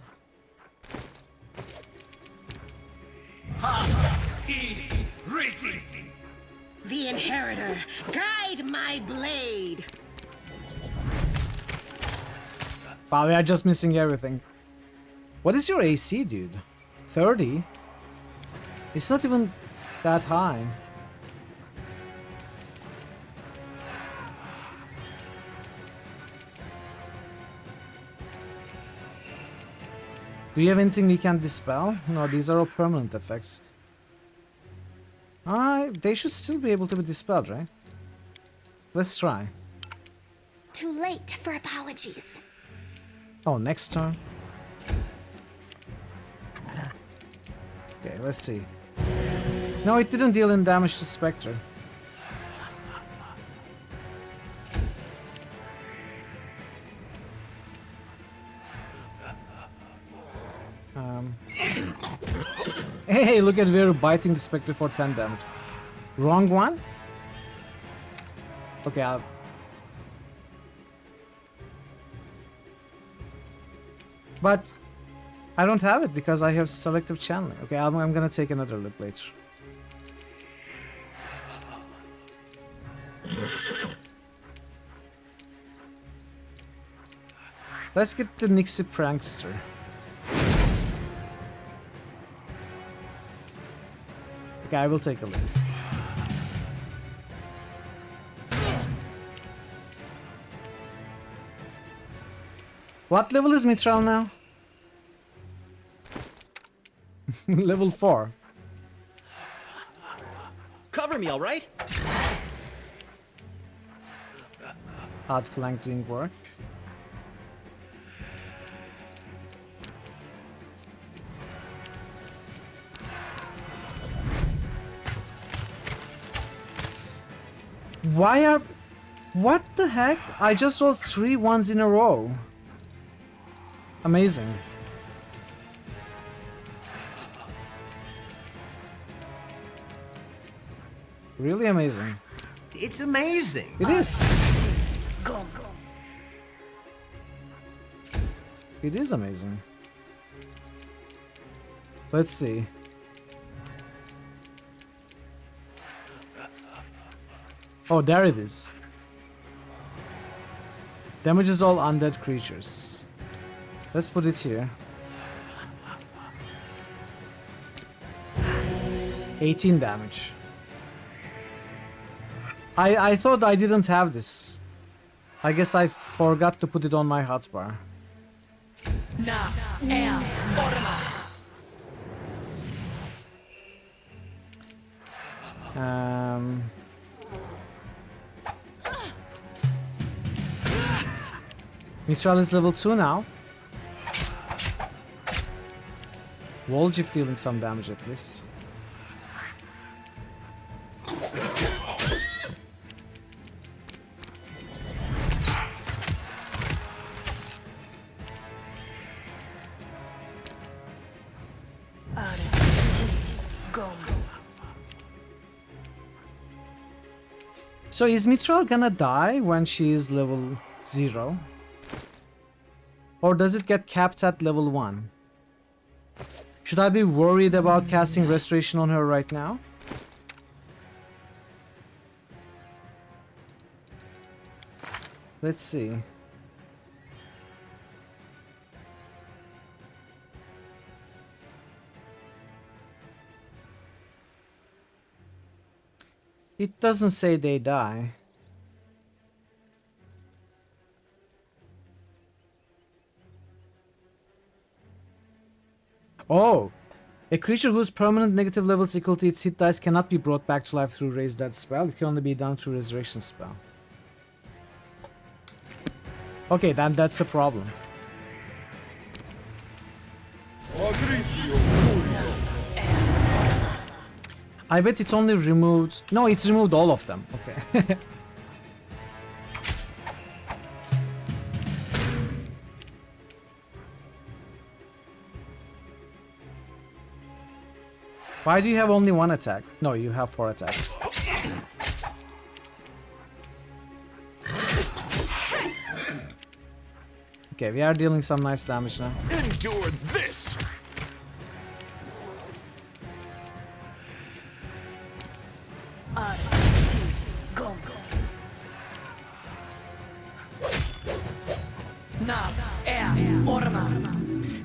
The Inheritor, guide my blade. Wow, we are just missing everything. What is your AC, dude? 30? It's not even that high. Do you have anything we can dispel? No, these are all permanent effects. They should still be able to be dispelled, right? Let's try. Too late for apologies. Oh, next turn. Okay, let's see. No, it didn't deal any damage to Spectre. Hey, look at we're biting the Spectre for 10 damage. Wrong one? Okay, but I don't have it because I have selective channeling. Okay, I'm gonna take another look later. Let's get the Nixie Prankster. Okay, I will take a look. What level is Mithril now? Level 4. Cover me, all right? Hard flank doing work. Why are... What the heck? I just rolled 3 ones in a row. Amazing. Really amazing. It's amazing. It is. Go. It is amazing. Let's see. Oh, there it is. Damages all undead creatures. Let's put it here. 18 damage. I thought I didn't have this. I guess I forgot to put it on my hotbar. Mistral is level 2 now. Wallgift dealing some damage at least. So is Mistral gonna die when she is level 0? Or does it get capped at level 1? Should I be worried about casting Restoration on her right now? Let's see. It doesn't say they die. Oh! A creature whose permanent negative level is equal to its hit dice cannot be brought back to life through Raise Dead spell. It can only be done through Resurrection spell. Okay, then that's the problem. I bet it's only removed... No, it's removed all of them. Okay. Why do you have only 1 attack? No, you have 4 attacks. Okay, we are dealing some nice damage now. Endure this!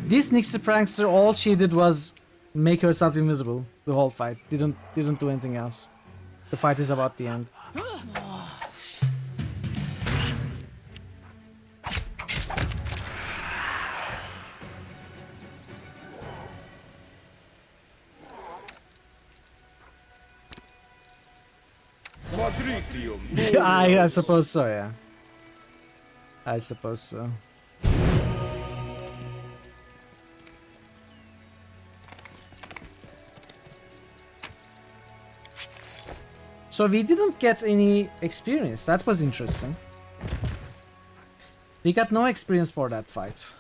This Nixie prankster, all she did was make herself invisible the whole fight. Didn't do anything else. The fight is about the end. I suppose so, yeah. I suppose so. So we didn't get any experience. That was interesting. We got no experience for that fight.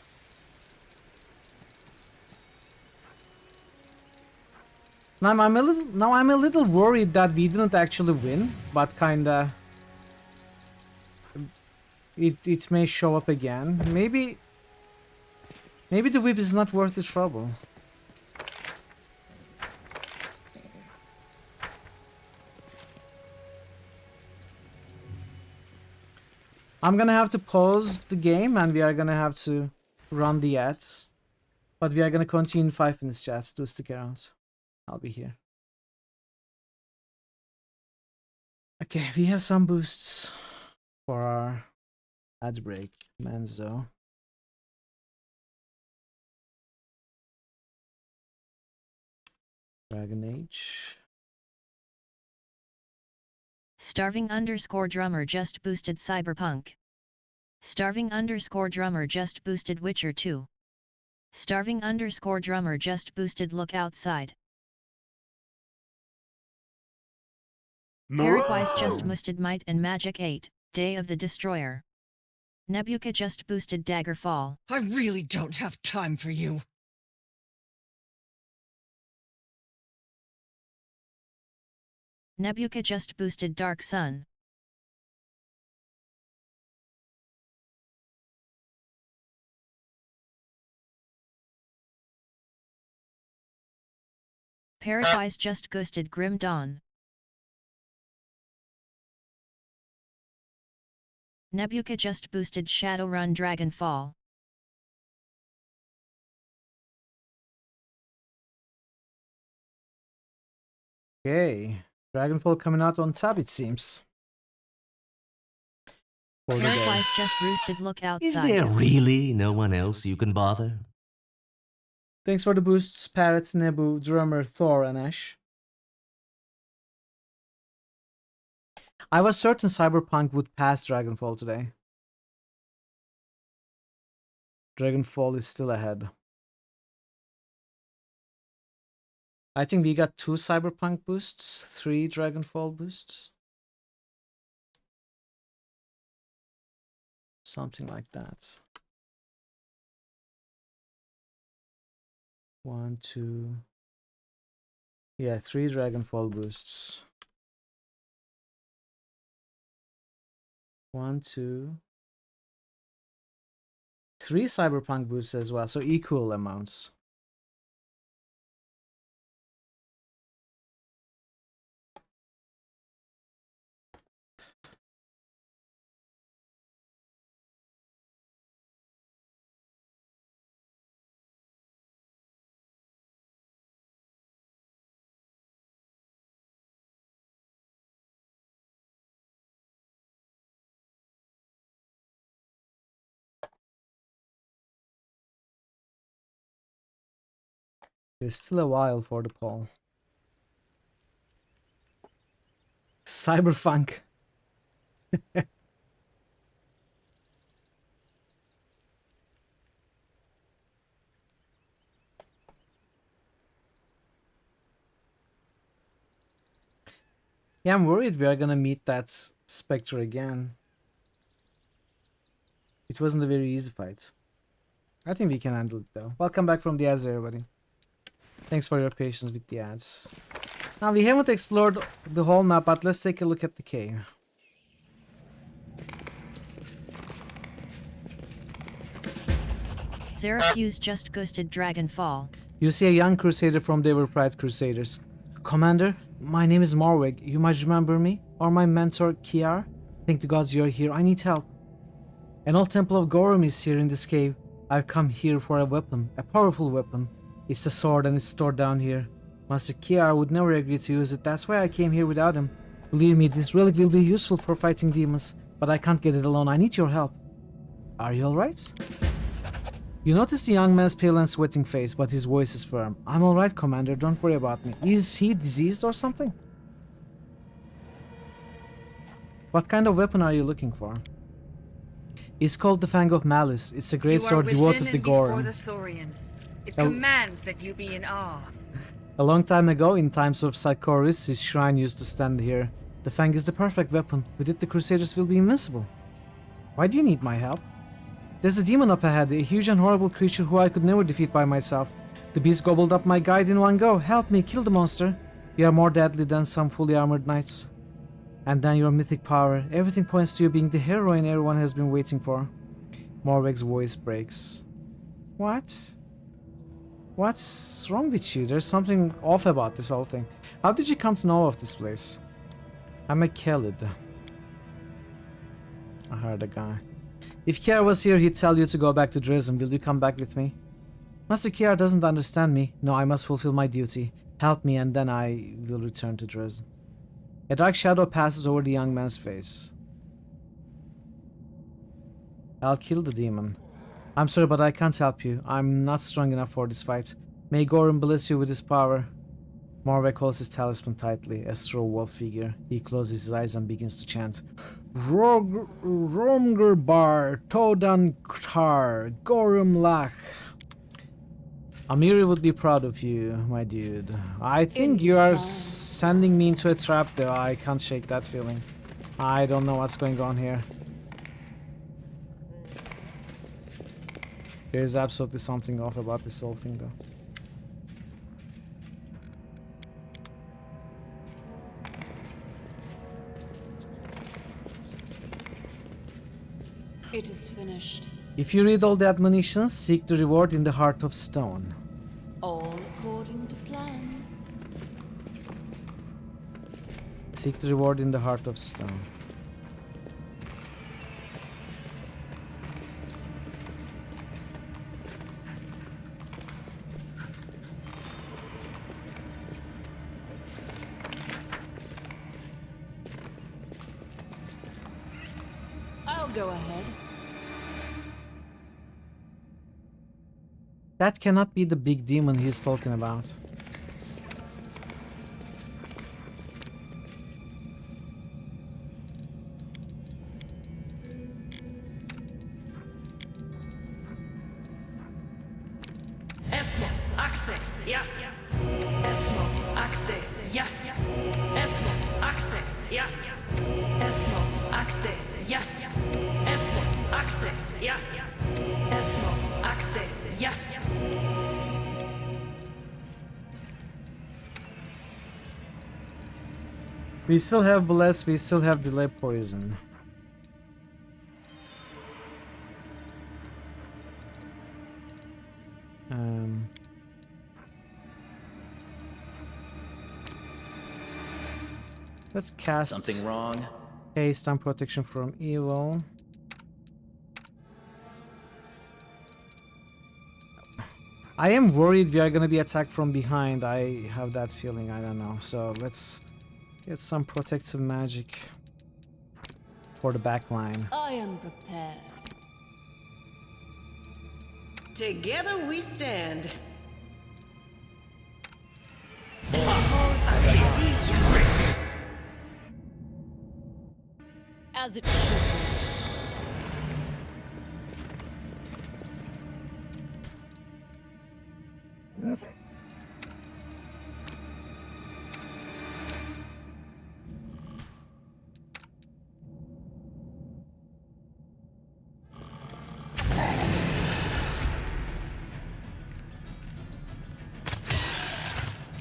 Now I'm a little worried that we didn't actually win, but kinda it may show up again. Maybe the whip is not worth the trouble. I'm gonna have to pause the game and we are gonna have to run the ads. But we are gonna continue in 5 minutes, chat. Do stick around. I'll be here. Okay, we have some boosts for our ad break. Manzo. Dragon Age. Starving _ drummer just boosted Cyberpunk. Starving _ drummer just boosted Witcher 2. Starving _ drummer just boosted Look Outside. Paraguay's just boosted Might and Magic 8, Day of the Destroyer. Nebuka just boosted Daggerfall. I really don't have time for you. Nebuka just boosted Dark Sun. Paraguay's just boosted Grim Dawn. Nebuka just boosted Shadowrun Dragonfall. Okay. Dragonfall coming out on top, it seems. Paraguay's just boosted Look Outside. Is there really no one else you can bother? Thanks for the boosts, Parrot, Nebu, Drummer, Thor, and Ash. I was certain Cyberpunk would pass Dragonfall today. Dragonfall is still ahead. I think we got 2 Cyberpunk boosts, 3 Dragonfall boosts. Something like that. 1, 2. Yeah, 3 Dragonfall boosts. 1, 2. 3 Cyberpunk boosts as well, so equal amounts. There's still a while for the poll. Cyberpunk. Yeah, I'm worried we are gonna meet that Spectre again. It wasn't a very easy fight. I think we can handle it though. Welcome back from the ads, everybody. Thanks for your patience with the ads. Now, we haven't explored the whole map, but let's take a look at the cave. Syracuse just ghosted Dragonfall. You see a young crusader from the Everpride Crusaders. Commander, my name is Morweg. You might remember me, or my mentor, Kiar. Thank the gods you're here. I need help. An old temple of Gorum is here in this cave. I've come here for a weapon, a powerful weapon. It's a sword and it's stored down here. Master Kiar would never agree to use it, that's why I came here without him. Believe me, this relic will be useful for fighting demons, but I can't get it alone. I need your help. Are you alright? You notice the young man's pale and sweating face, but his voice is firm. I'm alright, Commander, don't worry about me. Is he diseased or something? What kind of weapon are you looking for? It's called the Fang of Malice. It's a great sword devoted to Gorum. The Thorian. It commands that you be in awe. A long time ago, in times of Sarkoris, his shrine used to stand here. The Fang is the perfect weapon. With it, the Crusaders will be invincible. Why do you need my help? There's a demon up ahead, a huge and horrible creature who I could never defeat by myself. The beast gobbled up my guide in one go. Help me, kill the monster. You are more deadly than some fully armored knights. And then your mythic power. Everything points to you being the heroine everyone has been waiting for. Morweg's voice breaks. What? What's wrong with you? There's something off about this whole thing. How did you come to know of this place? I'm a Khalid. I heard a guy. If Kiar was here, he'd tell you to go back to Dresden. Will you come back with me? Master Kiar doesn't understand me. No, I must fulfill my duty. Help me and then I will return to Dresden. A dark shadow passes over the young man's face. I'll kill the demon. I'm sorry, but I can't help you. I'm not strong enough for this fight. May Gorum bless you with his power. Morweg holds his talisman tightly, a straw wolf figure. He closes his eyes and begins to chant. Romgerbar, Todan Ktar, Gorum Lach. Amiri would be proud of you, my dude. I think you are sending me into a trap though. I can't shake that feeling. I don't know what's going on here. There's absolutely something off about this whole thing though. It is finished. If you read all the admonitions, seek the reward in the heart of stone. All according to plan. Seek the reward in the heart of stone. I'll go ahead. That cannot be the big demon he's talking about. Esmo, access, yes. Esmo, access, yes. Esmo, access, yes. Esmo, access, yes. Esmo, access, yes. Esmo, access, yes. We still have bless, we still have delay poison. Let's cast Something wrong? haste and protection from evil. I am worried we are gonna be attacked from behind. I have that feeling, I don't know. So let's get some protective magic for the back line. I am prepared. Together we stand. As it should be.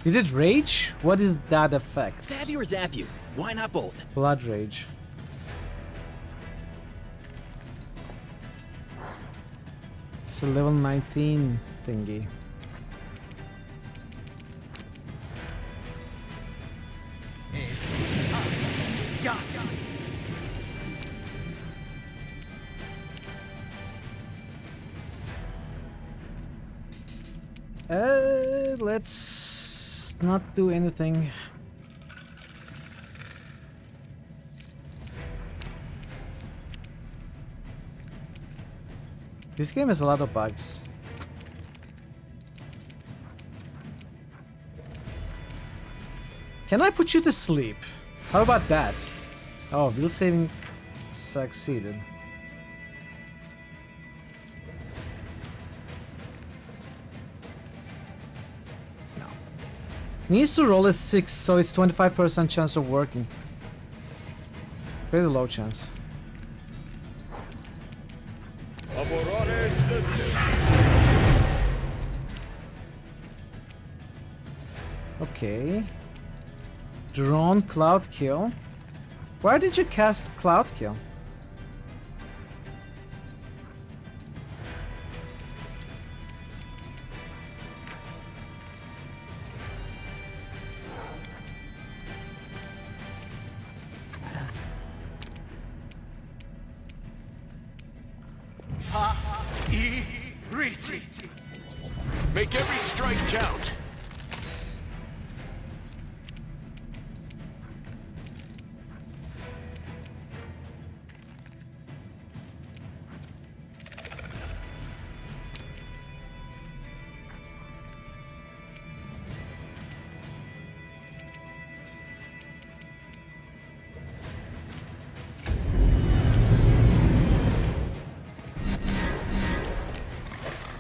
Did it rage? What is that effect? Stab you or zap you? Why not both? Blood rage. It's a level 19 thingy. Yes. Let's not do anything. This game has a lot of bugs. Can I put you to sleep? How about that? Oh, will saving succeeded. No. Needs to roll a 6, so it's 25% chance of working. Very low chance. Okay. Drone Cloud Kill. Where did you cast Cloud Kill? Make every strike count.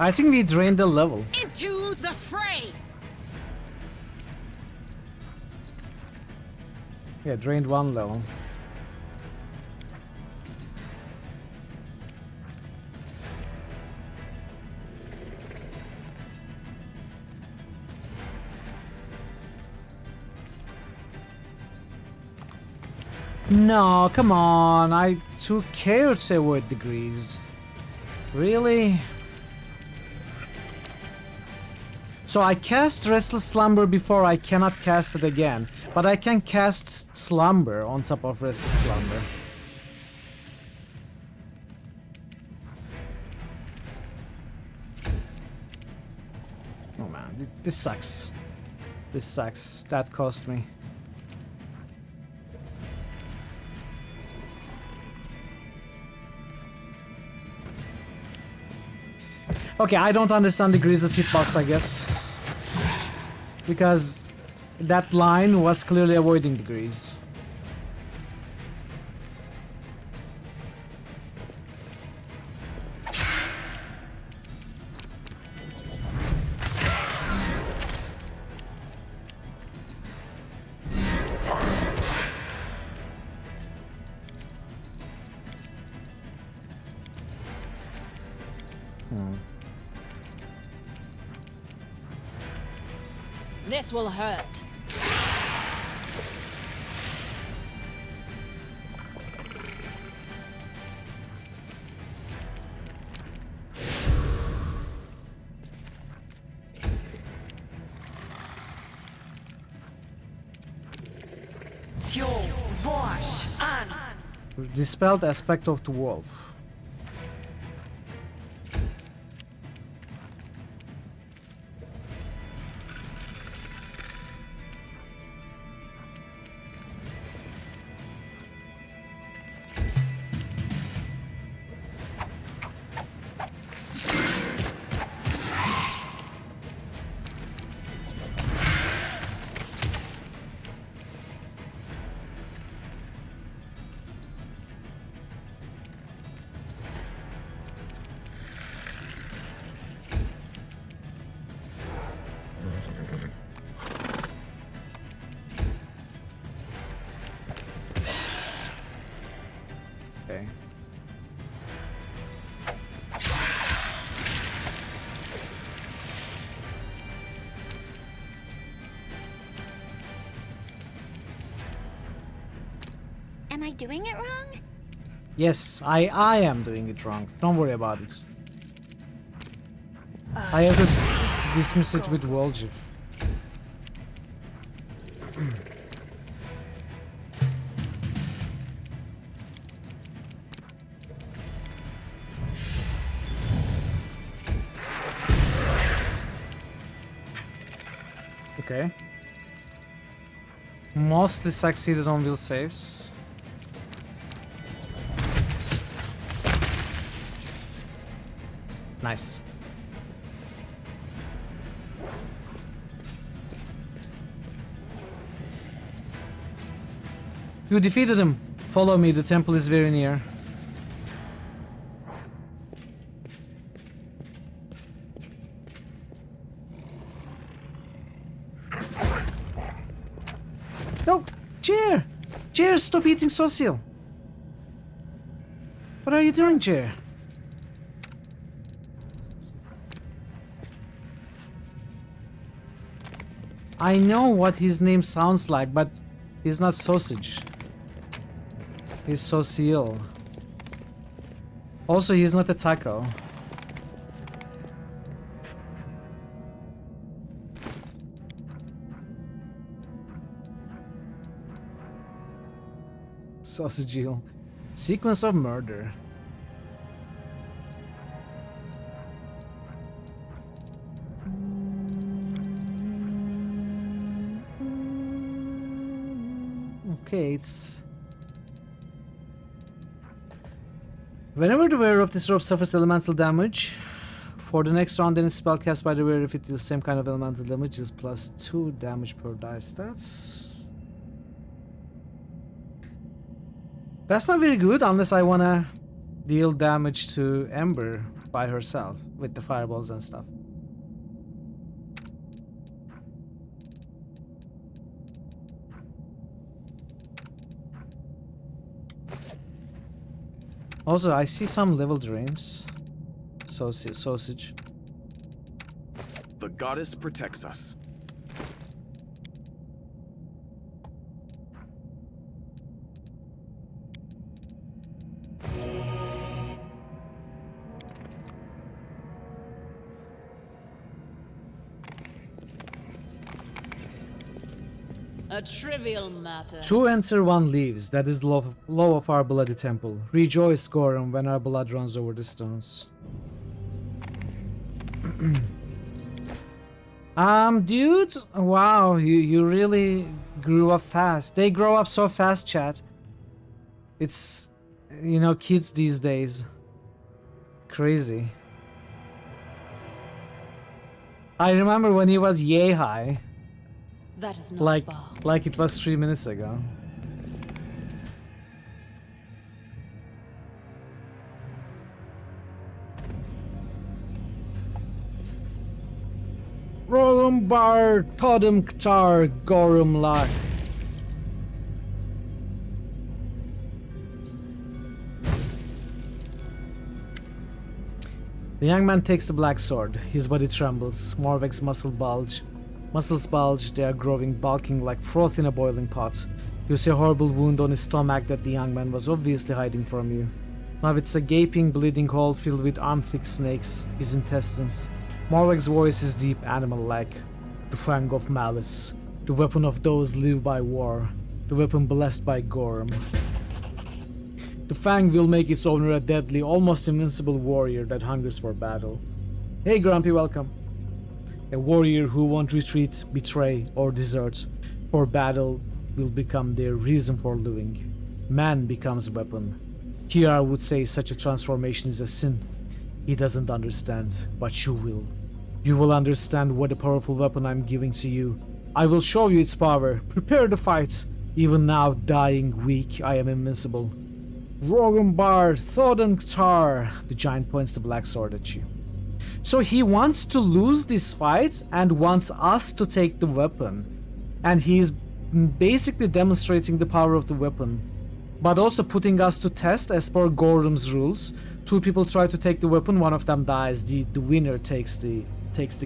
I think we drained the level. Into the fray! Yeah, drained one level. No, come on. I took care to avoid degrees. Really? So I cast Restless Slumber before, I cannot cast it again. But I can cast Slumber on top of Restless Slumber. Oh man, this sucks. This sucks. That cost me. Okay, I don't understand the Grease's hitbox, I guess. Because that line was clearly avoiding the Grease. This will hurt. Dispel the aspect of the wolf. Okay. Am I doing it wrong? Yes, I am doing it wrong. Don't worry about it. I have to dismiss it with Volgiv. Okay. Mostly succeeded on will saves. Nice. You defeated him. Follow me, the temple is very near. No! Chair! Chair, stop eating social! What are you doing, Chair? I know what his name sounds like, but he's not sausage. He's social. Also, he's not a taco. Sausageal. Sequence of murder. Okay, it's... Whenever the wearer of this robe suffers elemental damage, for the next round any spell cast by the wearer, if it deals the same kind of elemental damage, is +2 damage per dice. That's not very good unless I wanna deal damage to Ember by herself with the fireballs and stuff. Also, I see some level drains. Sausage. The goddess protects us. A trivial matter. 2 enter, 1 leaves. That is law of our bloody temple. Rejoice, Gorum, when our blood runs over the stones. Dude, wow, you really grew up fast. They grow up so fast, chat. It's, you know, kids these days. Crazy. I remember when he was yay high. That is not far. Like it was 3 minutes ago. Rorum bar Totem Ktar Gorum Lak. The young man takes the black sword. His body trembles. Morvek's muscle bulge. Muscles bulge, they are growing, bulking like froth in a boiling pot. You see a horrible wound on his stomach that the young man was obviously hiding from you. Now it's a gaping, bleeding hole filled with arm-thick snakes, his intestines. Morweg's voice is deep, animal-like. The fang of malice, the weapon of those live by war, the weapon blessed by Gorm. The fang will make its owner a deadly, almost invincible warrior that hungers for battle. Hey Grumpy, welcome. A warrior who won't retreat, betray, or desert, for battle will become their reason for living. Man becomes a weapon. TR would say such a transformation is a sin. He doesn't understand, but you will. You will understand what a powerful weapon I'm giving to you. I will show you its power. Prepare to fight. Even now, dying weak, I am invincible. Rogambar, Thodentar. The giant points the black sword at you. So he wants to lose this fight and wants us to take the weapon. And he's basically demonstrating the power of the weapon, but also putting us to test as per Gorum's rules. Two people try to take the weapon, one of them dies, the winner takes the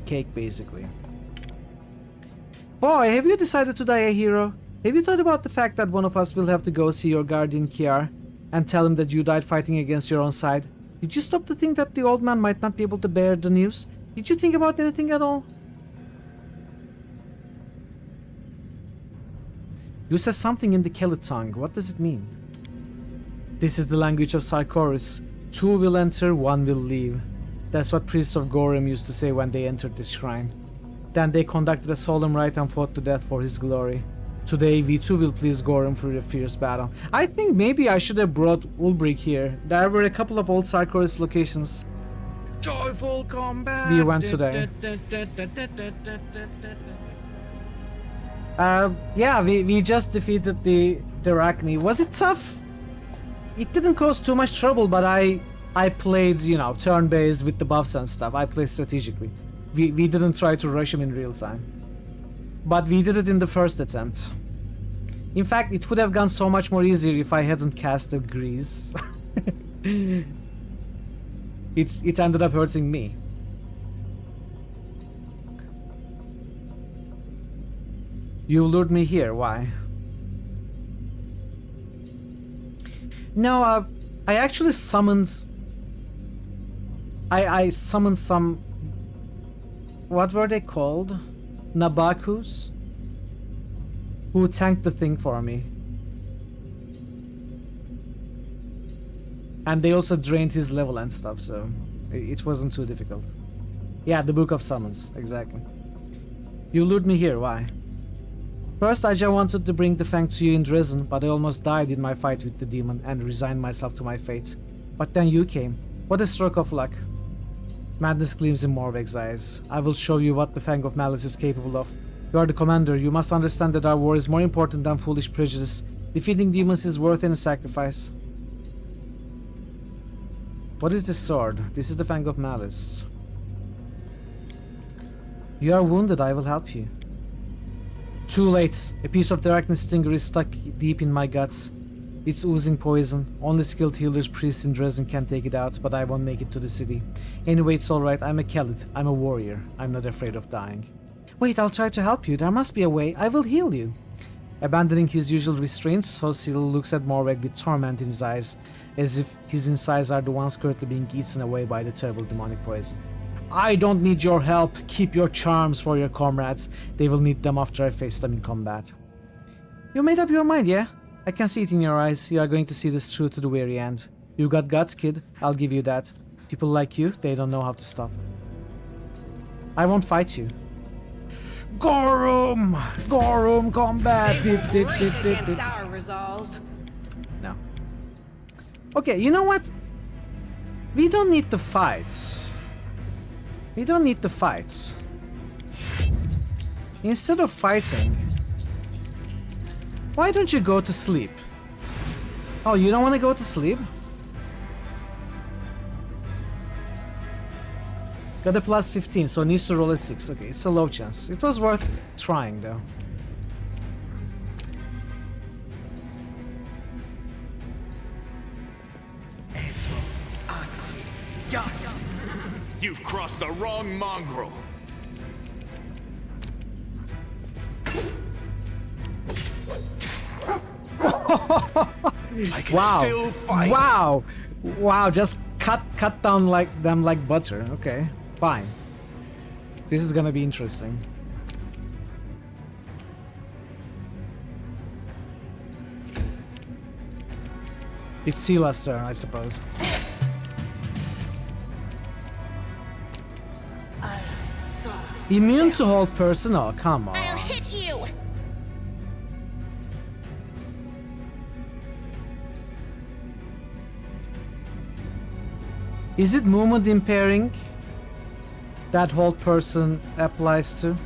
cake basically. Boy, have you decided to die a hero? Have you thought about the fact that one of us will have to go see your guardian Kiar and tell him that you died fighting against your own side? Did you stop to think that the old man might not be able to bear the news? Did you think about anything at all? You said something in the Kellet tongue. What does it mean? This is the language of Sarkoris. Two will enter, one will leave. That's what priests of Gorem used to say when they entered this shrine. Then they conducted a solemn rite and fought to death for his glory. Today we too will please Gorem for a fierce battle. I think maybe I should have brought Ulbrich here. There were a couple of old Sarkoris locations. Joyful combat. We went today. Yeah, we just defeated the Arachne. Was it tough? It didn't cause too much trouble, but I played, you know, turn-based with the buffs and stuff. I played strategically. We didn't try to rush him in real time. But we did it in the first attempt. In fact, it would have gone so much more easier if I hadn't cast the grease. It ended up hurting me. You lured me here, why? No, I actually summoned... I summoned some... What were they called? Nabakus? Who tanked the thing for me. And they also drained his level and stuff, so it wasn't too difficult. Yeah, the Book of Summons, exactly. You lured me here, why? First, I just wanted to bring the Fang to you in Dresden, but I almost died in my fight with the demon and resigned myself to my fate. But then you came. What a stroke of luck. Madness gleams in Morveg's eyes. I will show you what the Fang of Malice is capable of. You are the commander. You must understand that our war is more important than foolish prejudice. Defeating demons is worth any sacrifice. What is this sword? This is the Fang of Malice. You are wounded. I will help you. Too late. A piece of the arachnid stinger is stuck deep in my guts. It's oozing poison. Only skilled healers, priests in Dresden can take it out, but I won't make it to the city. Anyway, it's alright. I'm a Kellet. I'm a warrior. I'm not afraid of dying. Wait, I'll try to help you. There must be a way. I will heal you. Abandoning his usual restraints, Hosil looks at Morweg with torment in his eyes, as if his insides are the ones currently being eaten away by the terrible demonic poison. I don't need your help. Keep your charms for your comrades. They will need them after I face them in combat. You made up your mind, yeah? I can see it in your eyes. You are going to see this through to the very end. You got guts, kid. I'll give you that. People like you, they don't know how to stop. I won't fight you. Gorum! Gorum combat! Against our resolve. No. Okay, you know what? We don't need to fight. We don't need to fight. Instead of fighting, why don't you go to sleep? Oh, you don't want to go to sleep? Got a plus 15, so needs to roll a 6. Okay, it's a low chance. It was worth trying, though. Yes! You've crossed the wrong mongrel. I can still fight. Wow! Wow, just cut down like them like butter. Okay, fine. This is gonna be interesting. It's Sila's turn, I suppose. Immune to hold person? Oh, come on. I'll hit you. Is it movement impairing that hold person applies to?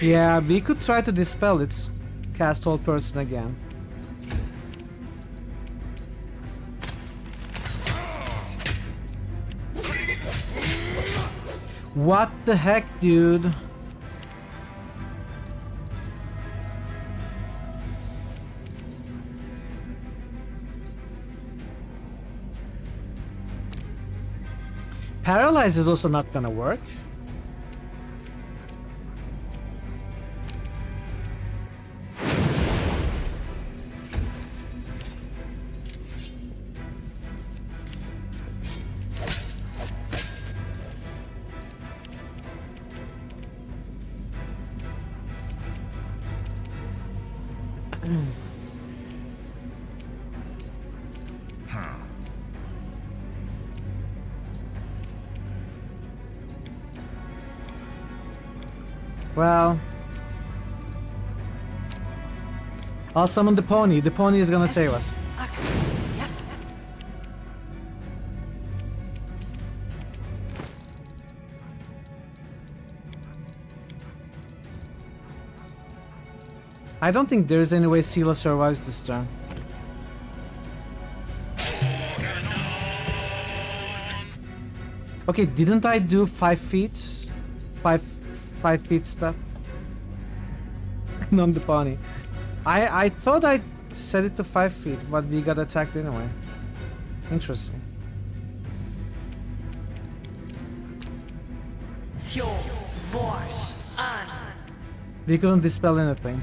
Yeah, we could try to dispel its cast hold person again. What the heck, dude? Paralyze is also not gonna work. Well, I'll summon the pony. The pony is gonna save us. Yes. I don't think there's any way Sela survives this turn. Okay, didn't I do 5 feet? 5 feet stuff? On the pony. I thought I set it to 5 feet, but we got attacked anyway. Interesting. We couldn't dispel anything.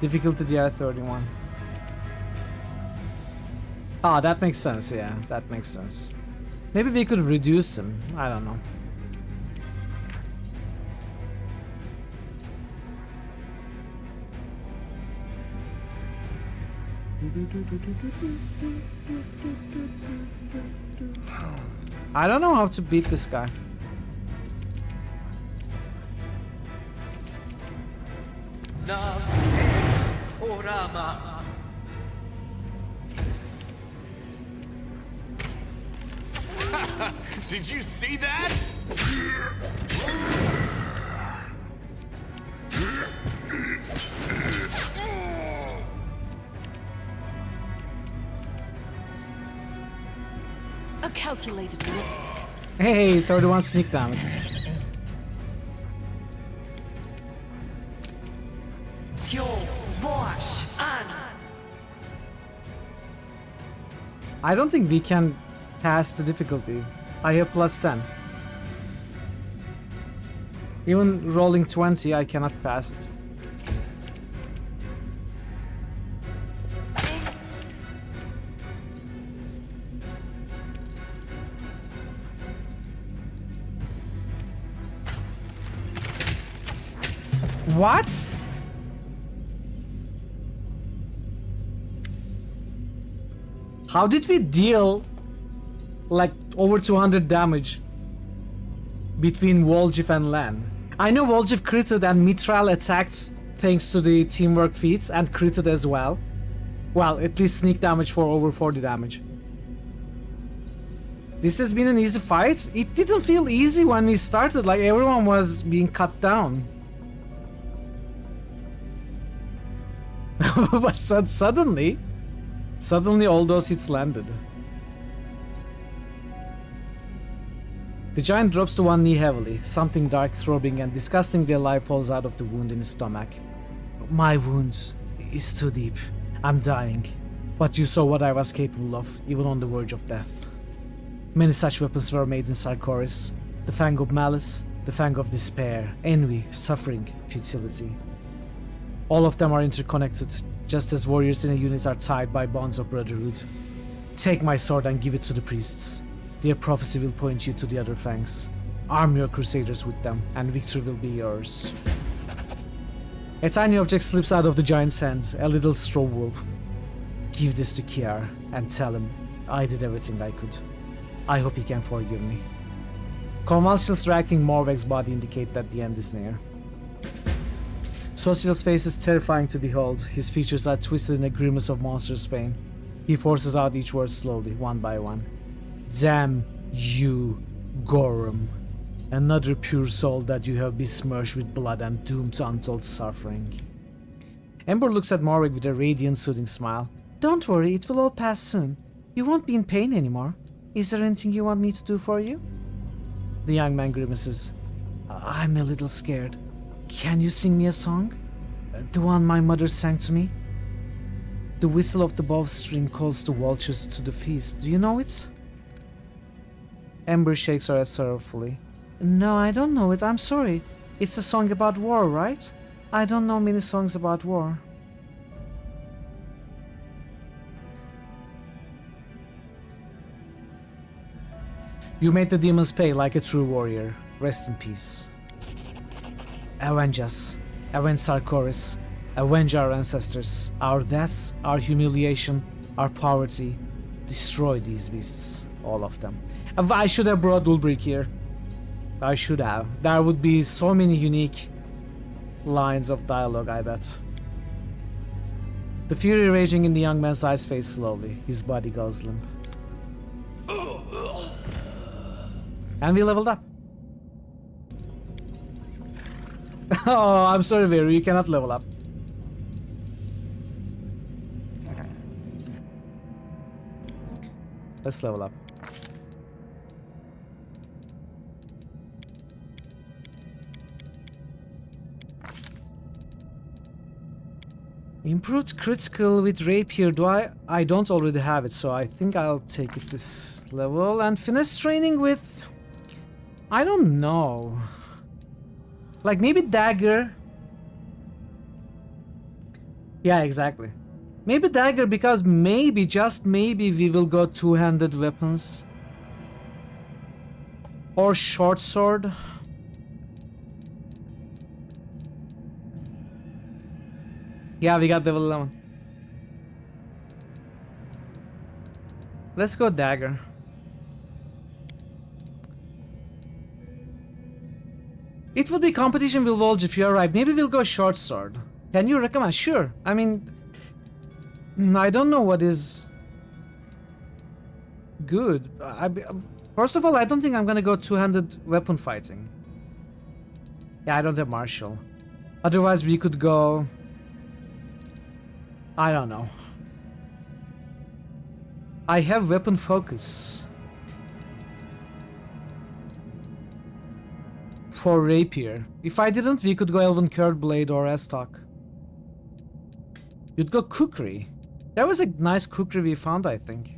Difficulty DR31. Ah, that makes sense, yeah, that makes sense. Maybe we could reduce him, I don't know. I don't know how to beat this guy. Did you see that? A calculated risk. Hey, 31 sneak damage. I don't think we can pass the difficulty. I have plus 10. Even rolling 20, I cannot pass it. What? How did we deal like over 200 damage between Volgif and Len? I know Volgif critted and Mitral attacked thanks to the teamwork feats and critted as well. Well, at least sneak damage for over 40 damage. This has been an easy fight. It didn't feel easy when we started, like everyone was being cut down. But suddenly all those hits landed. The giant drops to one knee heavily. Something dark, throbbing and disgustingly alive falls out of the wound in his stomach. My wound is too deep. I'm dying. But you saw what I was capable of, even on the verge of death. Many such weapons were made in Sarkoris. The fang of malice, the fang of despair, envy, suffering, futility. All of them are interconnected, just as warriors in a unit are tied by bonds of brotherhood. Take my sword and give it to the priests. Their prophecy will point you to the other fangs. Arm your crusaders with them, and victory will be yours. A tiny object slips out of the giant's hand, a little straw wolf. Give this to Kiar, and tell him I did everything I could. I hope he can forgive me. Convulsions racking Morveg's body indicate that the end is near. Social's face is terrifying to behold. His features are twisted in a grimace of monstrous pain. He forces out each word slowly, one by one. Damn you, Gorham. Another pure soul that you have besmirched with blood and doomed to untold suffering. Ember looks at Morveg with a radiant, soothing smile. Don't worry, it will all pass soon. You won't be in pain anymore. Is there anything you want me to do for you? The young man grimaces. I'm a little scared. Can you sing me a song? The one my mother sang to me? The whistle of the bowstring calls the vultures to the feast. Do you know it? Ember shakes her head sorrowfully. No, I don't know it. I'm sorry. It's a song about war, right? I don't know many songs about war. You made the demons pay like a true warrior. Rest in peace. Avenge us. Avenge Sarkoris. Avenge our ancestors. Our deaths, our humiliation, our poverty. Destroy these beasts. All of them. I should have brought Ulbrich here. I should have. There would be so many unique lines of dialogue, I bet. The fury raging in the young man's eyes fades slowly. His body goes limp. And we leveled up. Oh, I'm sorry, Veru, you cannot level up. Let's level up. Improved critical with rapier. I don't already have it, so I think I'll take it this level. And finesse training with, I don't know, like maybe dagger. Yeah, exactly. Maybe dagger, because maybe, just maybe, we will go two-handed weapons. Or short sword. Yeah, we got level 11. Let's go dagger. It would be competition with Volge if you're right. Maybe we'll go short sword. Can you recommend? Sure. I mean, I don't know what is good. First of all, I don't think I'm gonna go two-handed weapon fighting. Yeah, I don't have martial. Otherwise, we could go, I don't know. I have weapon focus. For rapier. If I didn't, we could go Elven Curved Blade or Estoc. You'd go Kukri. That was a nice Kukri we found, I think.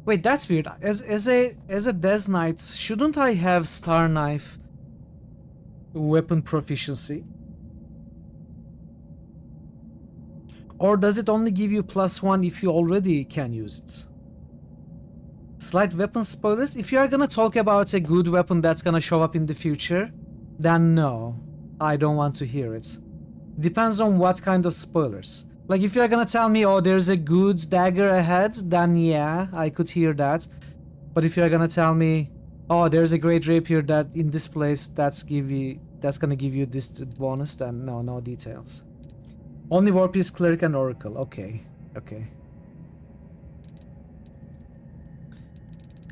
Wait, that's weird. As a Death Knight, shouldn't I have Star Knife weapon proficiency? Or does it only give you +1 if you already can use it? Slight weapon spoilers? If you are gonna talk about a good weapon that's gonna show up in the future, then no, I don't want to hear it. Depends on what kind of spoilers. Like if you're gonna tell me, oh, there's a good dagger ahead, then yeah, I could hear that. But if you're gonna tell me, oh, there's a great rapier that in this place that's gonna give you this bonus, then no details. Only Warpiece, Cleric, and Oracle. Okay.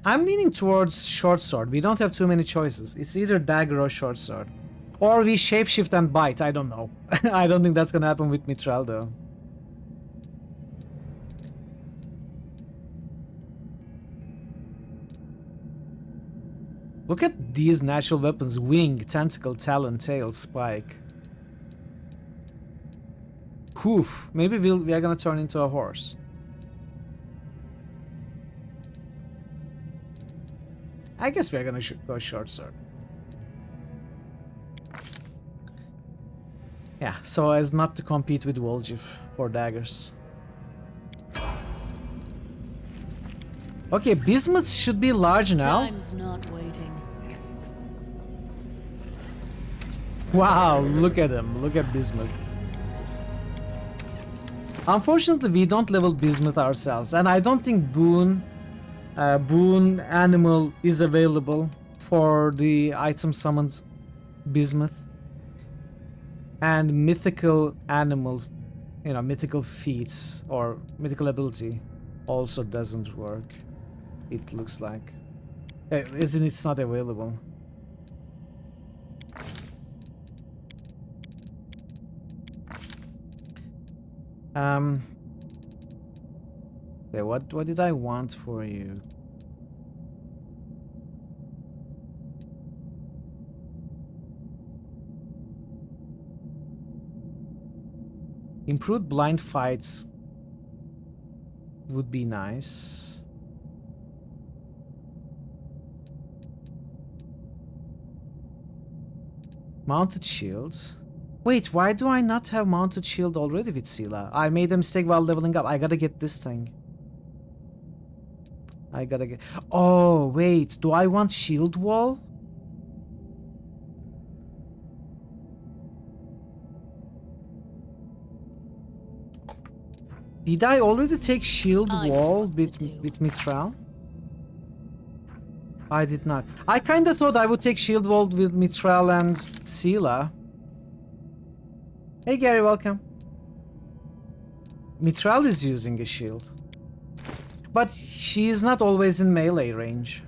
I'm leaning towards short sword. We don't have too many choices. It's either dagger or short sword. Or we shapeshift and bite. I don't know. I don't think that's gonna happen with Mithril though. Look at these natural weapons. Wing, tentacle, talon, tail, spike. Hoof. Maybe we are gonna turn into a horse. I guess we are gonna go short sword. Yeah, so as not to compete with Voljiv for daggers. Okay, bismuth should be large now. Time's not waiting. Wow, look at him. Look at bismuth. Unfortunately, we don't level bismuth ourselves, and I don't think boon animal is available for the item summoned bismuth. And mythical animal, you know, mythical feats or mythical ability also doesn't work. It looks like, isn't it's not available. Okay, what did I want for you? Improved blind fights would be nice. Mounted shields. Wait, why do I not have mounted shield already with Sila? I made a mistake while leveling up. I gotta get this thing. I gotta get... Oh, wait. Do I want shield wall? Did I already take shield wall with Mithral? I did not. I kinda thought I would take shield wall with Mithral and Sila. Hey Gary, welcome. Mithral is using a shield. But she is not always in melee range.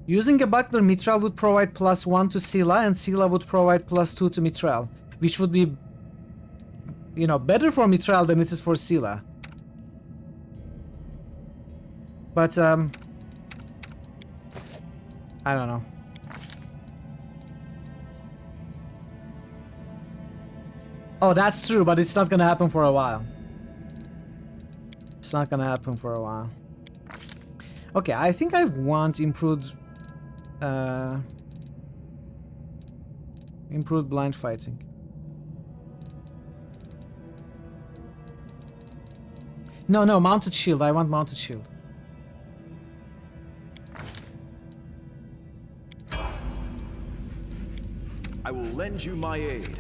Using a buckler, Mithral would provide +1 to Sila, and Sila would provide +2 to Mithral, which would be, you know, better for Mithral than it is for Sila. But, I don't know. Oh, that's true, but it's not gonna happen for a while. It's not gonna happen for a while. Okay, I think I want improved blind fighting. No, mounted shield. I want mounted shield. I will lend you my aid.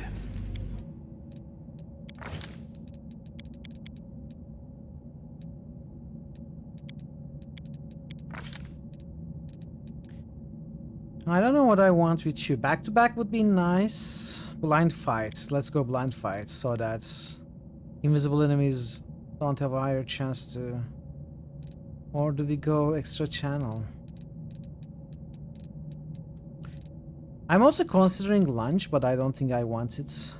I don't know what I want with you. Back to back would be nice. Blind fight. Let's go blind fight so that invisible enemies don't have a higher chance to... Or do we go extra channel? I'm also considering lunge, but I don't think I want it.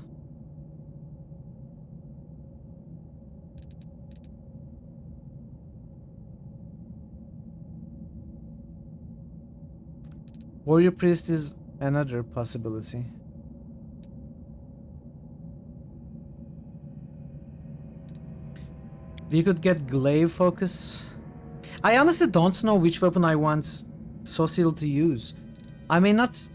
Warrior Priest is another possibility. We could get glaive focus. I honestly don't know which weapon I want Social to use. I may not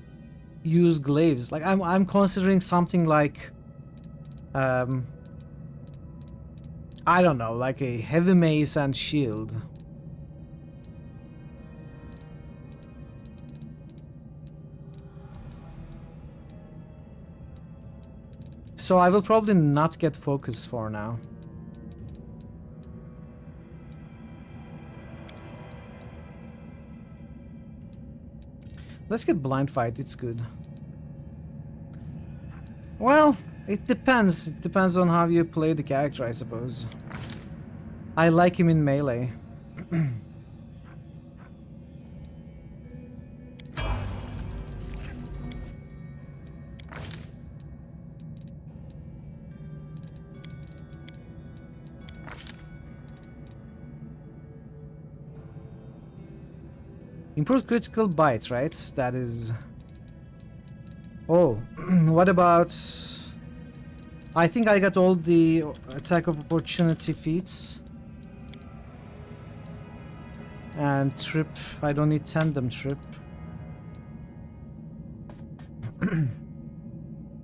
use glaives. Like I'm considering something like I don't know, like a heavy mace and shield. So I will probably not get focus for now. Let's get blind fight, it's good. Well, it depends. It depends on how you play the character, I suppose. I like him in melee. Improved critical bite, right? That is... Oh, what about... I think I got all the attack of opportunity feats. And trip, I don't need tandem trip.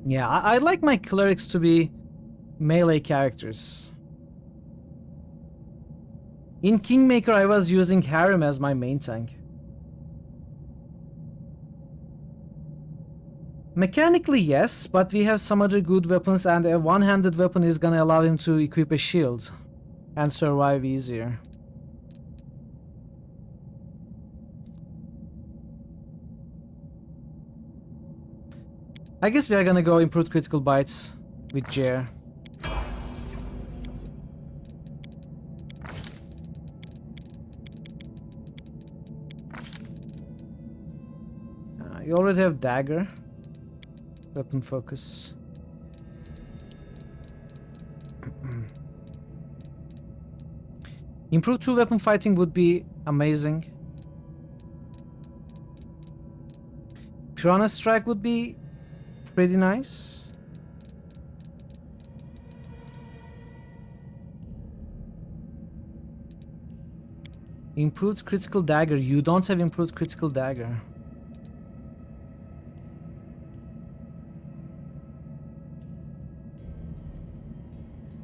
Yeah, I'd like my clerics to be melee characters. In Kingmaker I was using Harem as my main tank. Mechanically yes, but we have some other good weapons and a one-handed weapon is gonna allow him to equip a shield and survive easier. I guess we are gonna go improved critical bites with Jer. You already have dagger. Weapon focus. Improved 2-weapon fighting would be amazing. Piranha Strike would be pretty nice. Improved critical dagger. You don't have improved critical dagger.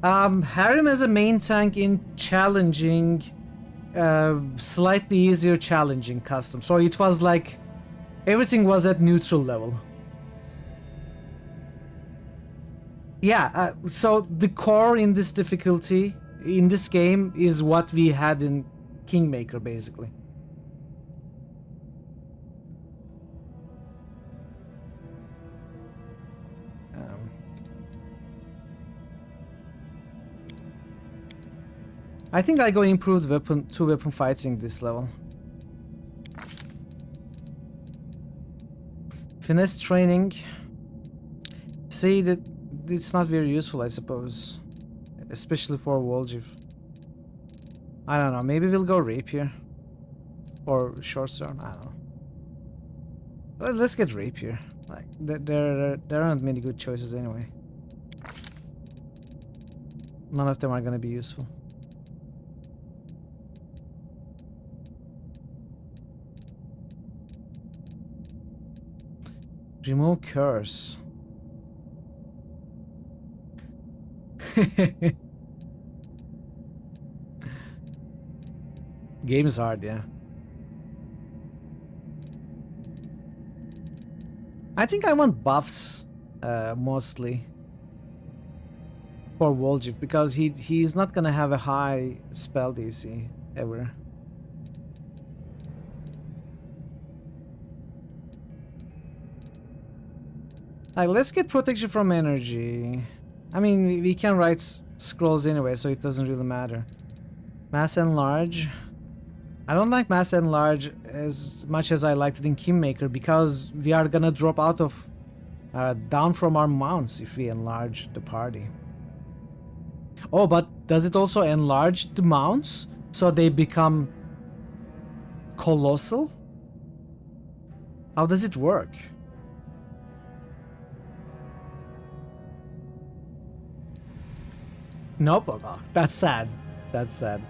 Harem as a main tank in challenging, slightly easier challenging custom. So it was like everything was at neutral level. Yeah, so the core in this difficulty, in this game, is what we had in Kingmaker, basically. I think I go improved weapon, 2-weapon fighting this level. Finesse training. See, that it's not very useful, I suppose. Especially for Volgiv. I don't know, maybe we'll go Rapier. Or Short Sword, I don't know. Let's get Rapier. Like, there aren't many good choices anyway. None of them are gonna be useful. Remove curse. Game is hard, yeah. I think I want buffs, mostly. For Volgiv, because he's not gonna have a high spell DC, ever. Like, let's get protection from energy. I mean, we can write scrolls anyway, so it doesn't really matter. Mass Enlarge. I don't like Mass Enlarge as much as I liked it in Kingmaker, because we are gonna drop out of... down from our mounts if we enlarge the party. Oh, but does it also enlarge the mounts? So they become... colossal? How does it work? Nope, oh, that's sad. That's sad.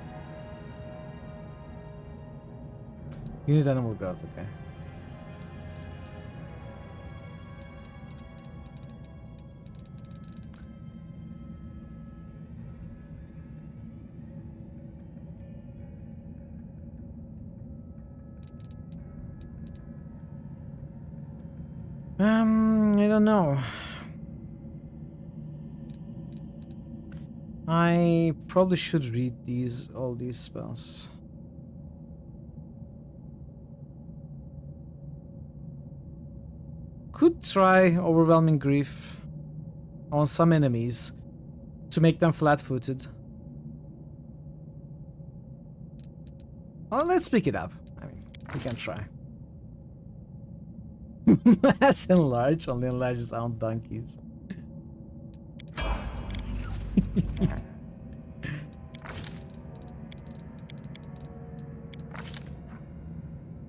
Unit animal growth, okay. I don't know. I probably should read all these spells. Could try Overwhelming Grief on some enemies to make them flat-footed. Well, let's pick it up. I mean, we can try. Mass Enlarge only enlarges on donkeys.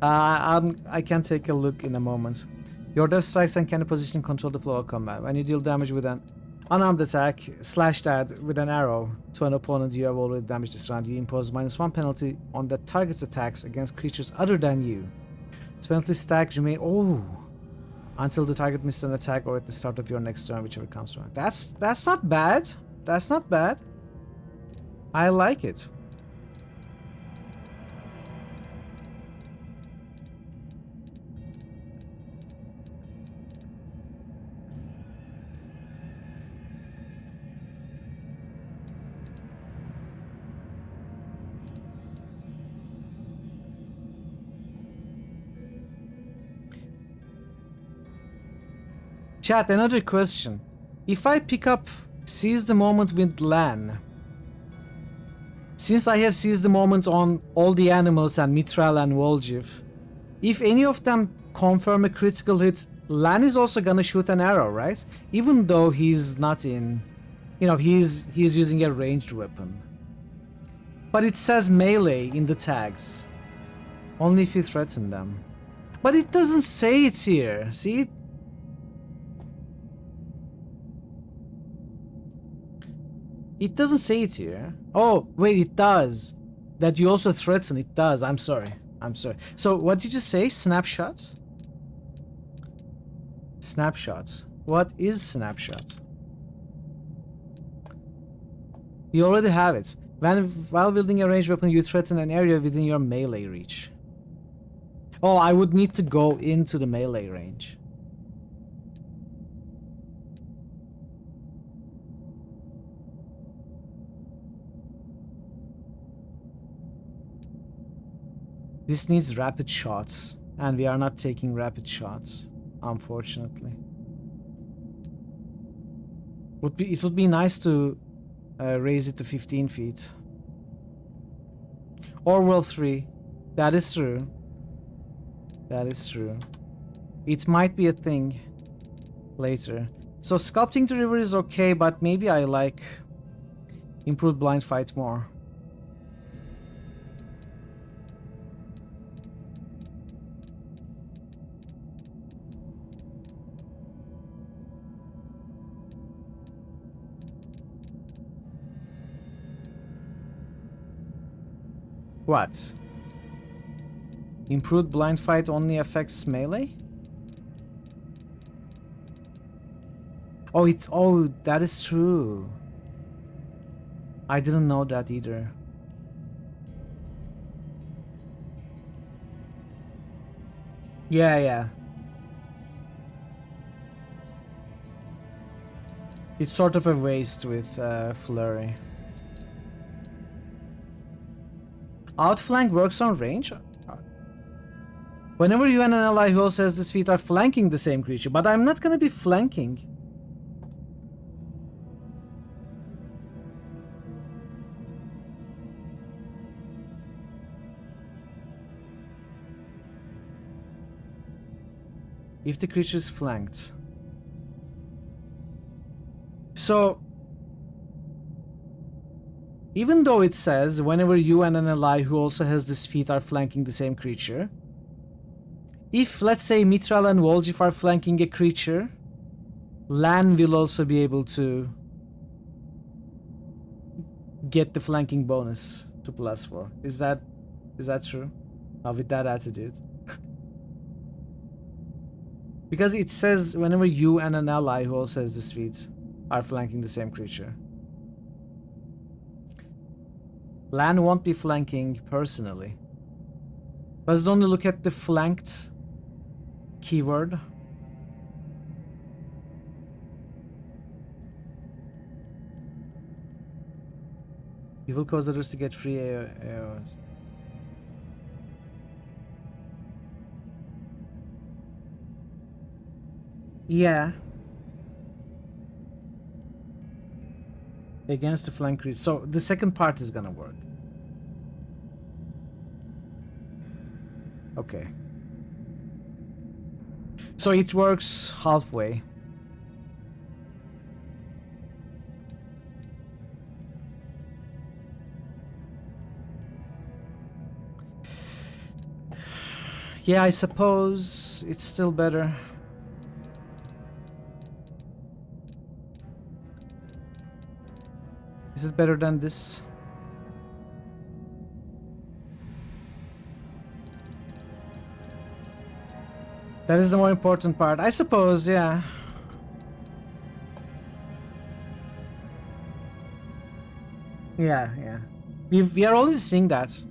I can take a look in a moment. Your death strikes and can position control the flow of combat. When you deal damage with an unarmed attack, slash that with an arrow to an opponent you have already damaged this round. You impose -1 penalty on the target's attacks against creatures other than you. This penalty stack remain until the target misses an attack or at the start of your next turn, whichever comes around. That's not bad. That's not bad. I like it. Chat, another question. If I pick up Seize the Moment with Lan, since I have Seize the Moment on all the animals and Mithral and Voljiv, if any of them confirm a critical hit, Lan is also gonna shoot an arrow, right? Even though he's not in... You know, he's using a ranged weapon. But it says melee in the tags. Only if you threaten them. But it doesn't say it here. See? It doesn't say it here. Oh, wait, it does. That you also threaten. It does. I'm sorry. I'm sorry. So, what did you say? Snapshot? Snapshot. What is snapshot? You already have it. While wielding a ranged weapon, you threaten an area within your melee reach. Oh, I would need to go into the melee range. This needs rapid shots, and we are not taking rapid shots, unfortunately. It would be nice to raise it to 15 feet. Or World 3. That is true. That is true. It might be a thing later. So sculpting the river is okay, but maybe I like improved blind fight more. What? Improved blind fight only affects melee? Oh, that is true. I didn't know that either. Yeah. It's sort of a waste with flurry. Outflank works on range? Whenever you and an ally who also has this feat are flanking the same creature, but I'm not gonna be flanking. If the creature is flanked. So, even though it says whenever you and an ally who also has this feat are flanking the same creature, if, let's say, Mithral and Voljiv are flanking a creature, Lan will also be able to get the flanking bonus to +4. Is that true? With that attitude. Because it says whenever you and an ally who also has this feat are flanking the same creature. Lan won't be flanking personally. Let's only look at the flanked keyword. You will cause others to get free AOs. Yeah. Against the flank creature. So the second part is gonna work. Okay. So it works halfway. Yeah, I suppose it's still better. Is it better than this? That is the more important part. I suppose, yeah. Yeah. We are already seeing that.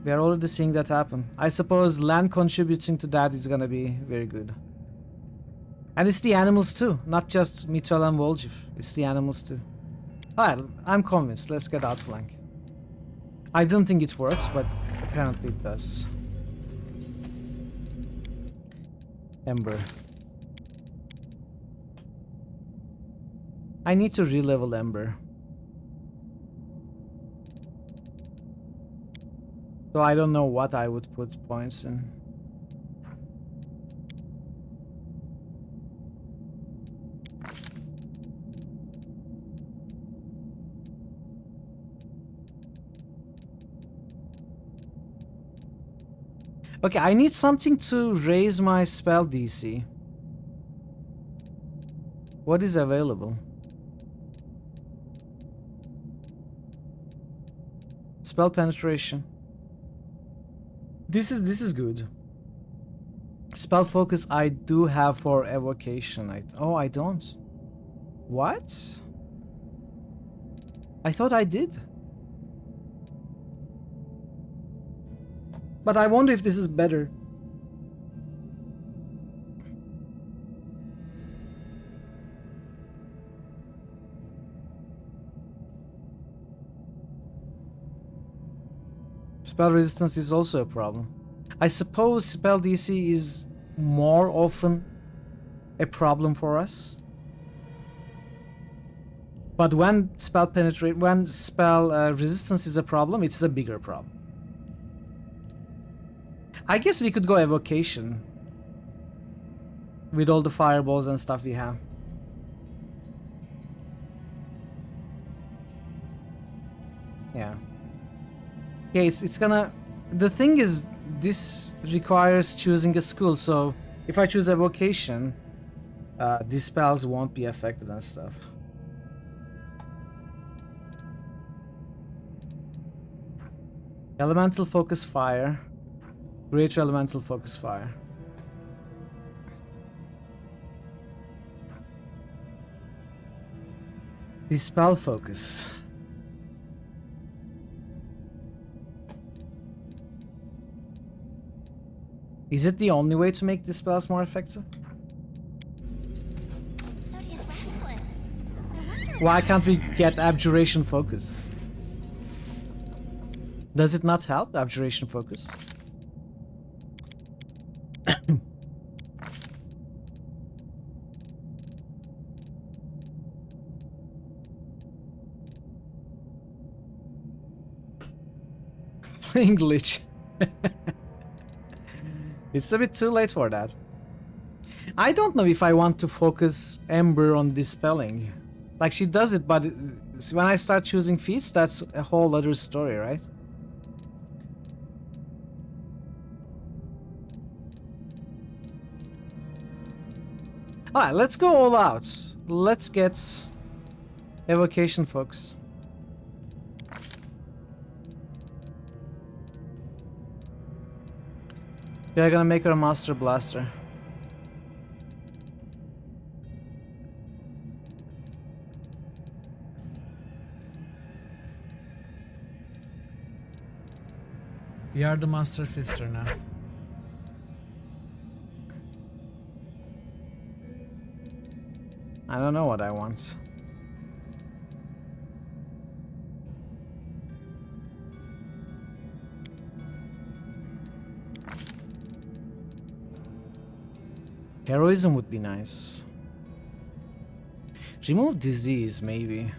We are already seeing that happen. I suppose land contributing to that is gonna be very good. And it's the animals too, not just Mitchell and Voljiv. It's the animals too. Alright, I'm convinced. Let's get outflank. I don't think it works, but apparently it does. Ember. I need to re-level Ember. So I don't know what I would put points in. Okay, I need something to raise my spell DC. What is available? Spell penetration. This is good. Spell focus I do have for evocation. I don't. What? I thought I did. But I wonder if this is better. Spell resistance is also a problem. I suppose spell DC is more often a problem for us. But when spell resistance is a problem, it's a bigger problem. I guess we could go evocation with all the fireballs and stuff we have. Yeah. Yeah, it's gonna... The thing is, this requires choosing a school, so if I choose evocation, these spells won't be affected and stuff. Elemental focus fire. Greater elemental focus fire. Dispel focus. Is it the only way to make the spells more effective? Why can't we get abjuration focus? Does it not help, abjuration focus? Playing glitch. It's a bit too late for that. I don't know if I want to focus Ember on dispelling. Like, she does it, but when I start choosing feats, that's a whole other story, right? Alright, let's go all out. Let's get evocation focus. We are gonna make her a master blaster. We are the master fister now. I don't know what I want. Heroism would be nice. Remove disease, maybe.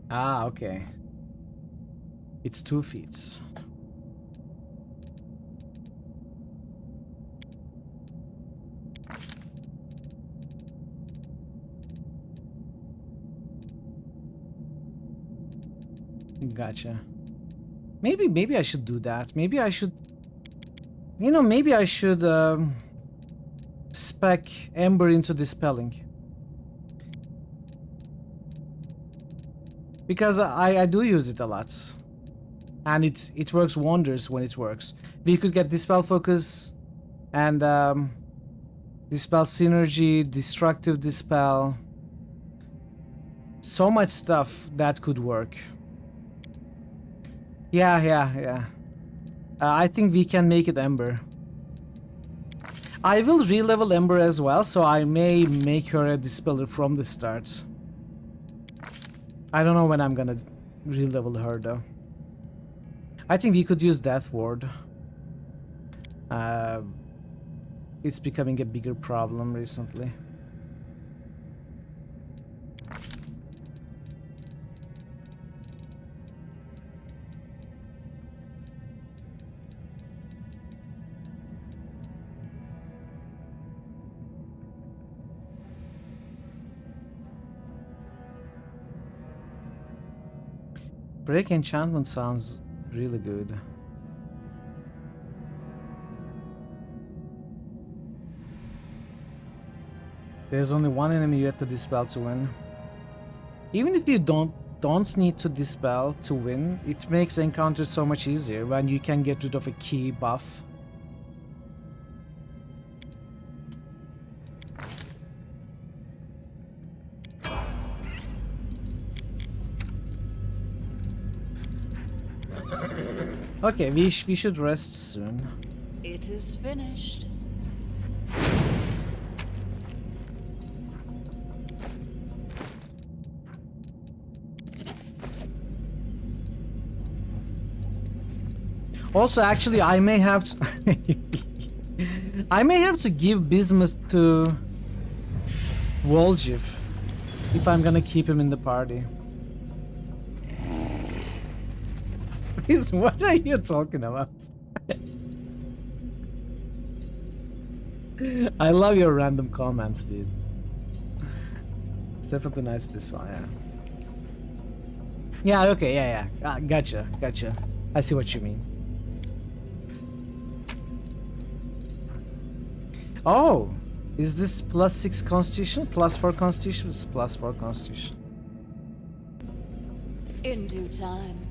Ah, okay. It's 2 feats. Gotcha. Maybe I should do that. Maybe I should... You know, maybe I should spec Ember into Dispelling. Because I do use it a lot. And it works wonders when it works. We could get Dispel Focus and Dispel Synergy, Destructive Dispel. So much stuff that could work. Yeah. I think we can make it Ember. I will re-level Ember as well, so I may make her a Dispeller from the start. I don't know when I'm gonna re-level her though. I think we could use Death Ward. It's becoming a bigger problem recently. Break Enchantment sounds really good. There's only one enemy you have to dispel to win. Even if you don't need to dispel to win, it makes encounters so much easier when you can get rid of a key buff. Okay, we should rest soon. It is finished. Also, actually, I may have to I may have to give Bismuth to Voljiv if I'm gonna keep him in the party. What are you talking about? I love your random comments, dude. It's definitely nice this one, yeah. Yeah, okay, yeah. Gotcha. I see what you mean. Oh! Is this +6 Constitution? +4 Constitution? It's +4 Constitution. In due time.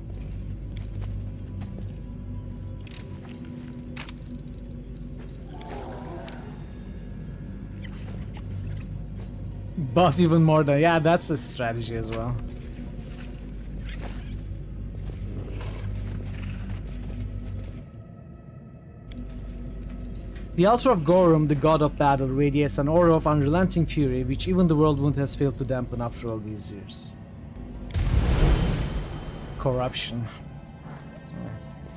Buff even more than... Yeah, that's a strategy as well. The altar of Gorum, the god of battle, radiates an aura of unrelenting fury, which even the Whirlwind has failed to dampen after all these years. Corruption.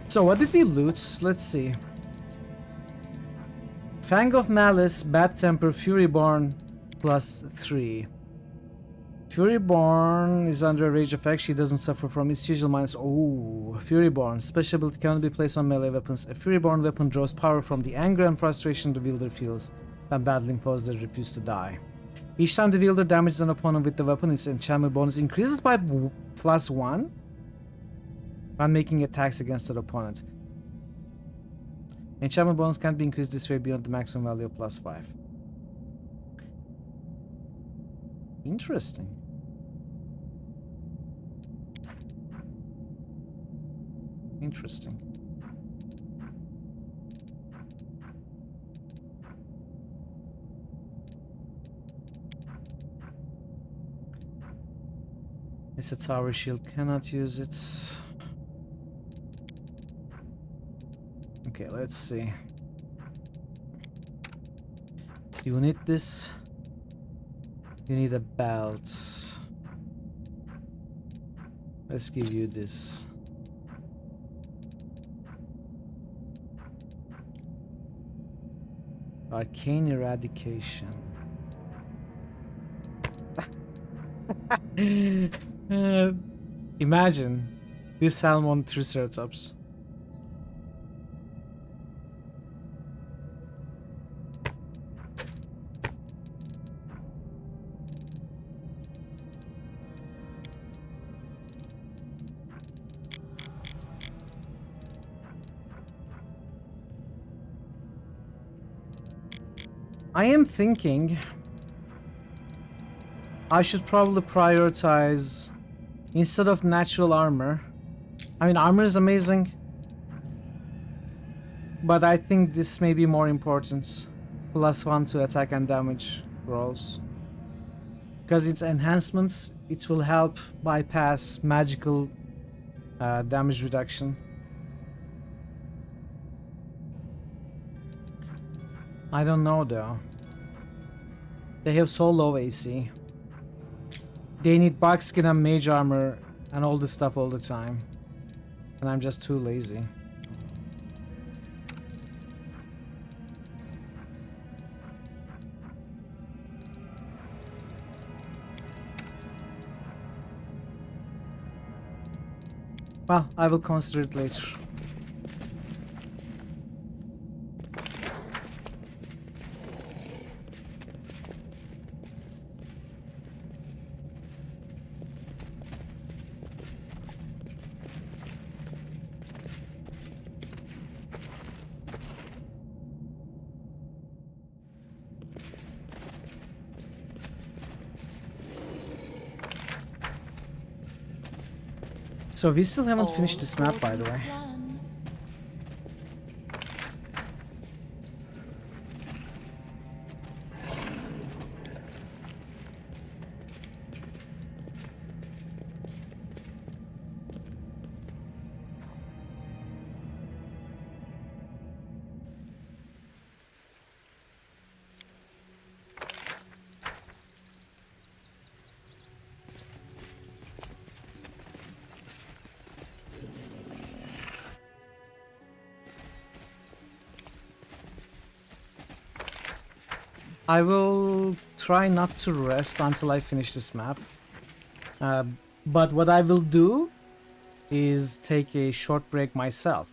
So what did we loot? Let's see. Fang of Malice, Bad Temper, Furyborn, +3. Furyborn is under a rage effect. She doesn't suffer from its usual minus. Oh, Furyborn. Special ability cannot be placed on melee weapons. A Furyborn weapon draws power from the anger and frustration the wielder feels when battling foes that refuse to die. Each time the wielder damages an opponent with the weapon, its enchantment bonus increases by +1 when making attacks against that opponent. Enchantment bonus can't be increased this way beyond the maximum value of +5. Interesting. It's a tower shield, cannot use it. Okay, let's see. You need this. You need a belt. Let's give you this. Arcane Eradication. Imagine this helm on Triceratops. I am thinking I should probably prioritize, instead of natural armor. I mean, armor is amazing, but I think this may be more important. +1 to attack and damage rolls. Because its enhancements, it will help bypass magical damage reduction. I don't know though. They have so low AC. They need buckskin and mage armor and all this stuff all the time. And I'm just too lazy. Well, I will consider it later. So we still haven't finished this map, by the way. I will try not to rest until I finish this map. But what I will do is take a short break myself.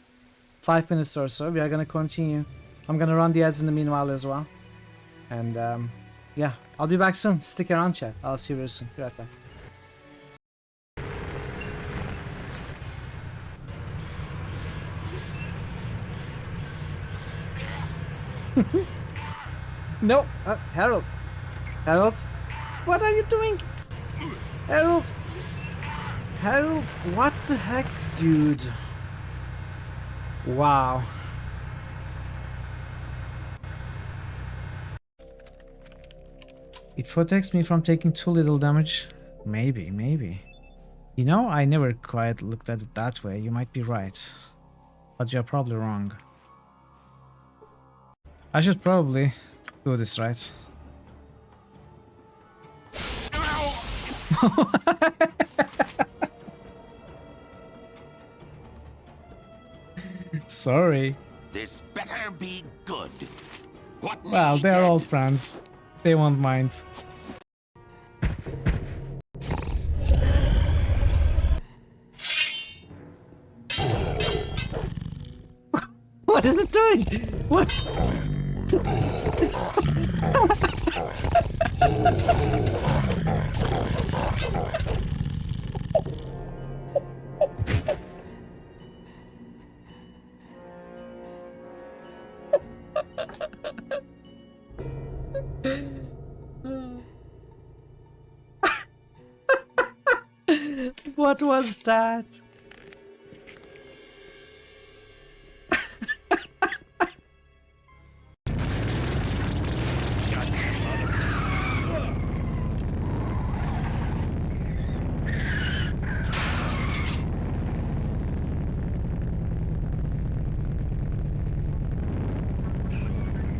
5 minutes or so. We are gonna continue. I'm gonna run the ads in the meanwhile as well. And yeah, I'll be back soon. Stick around, chat. I'll see you very soon. Be right back. No, Harold. Harold, what are you doing? Harold. Harold, what the heck, dude? Wow. It protects me from taking too little damage. Maybe, maybe. You know, I never quite looked at it that way. You might be right. But you're probably wrong. I should probably do this right. Sorry. This better be good. What? Well, they're old friends. They won't mind. What is it doing? What? What was that?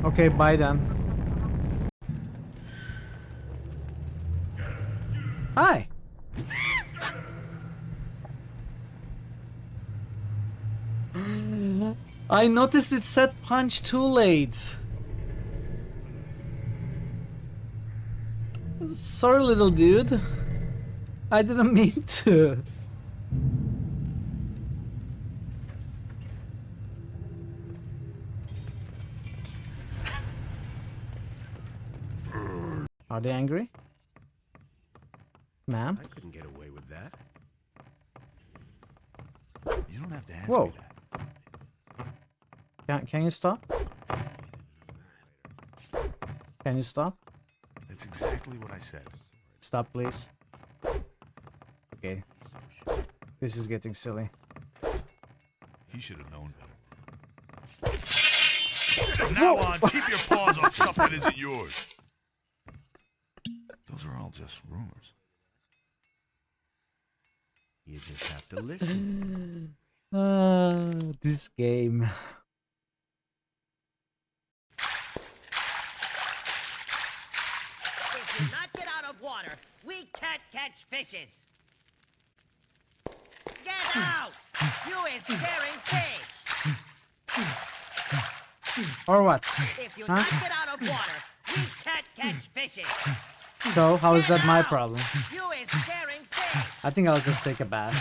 Okay, bye then. Hi. I noticed it said punch too late. Sorry, little dude. I didn't mean to. Are they angry? Ma'am? I couldn't get away with that. You don't have to ask Whoa. me that. Can you stop? Can you stop? That's exactly what I said. Stop, please. Okay. This is getting silly. He should have known better. From now on, keep your paws off stuff that isn't yours. Those are all just rumors. You just have to listen. This game. If you not get out of water, we can't catch fishes. Get out! You is scaring fish. Or what? If you not get out of water, we can't catch fishes. So, how is that my problem? You is scaring fish. I think I'll just take a bath.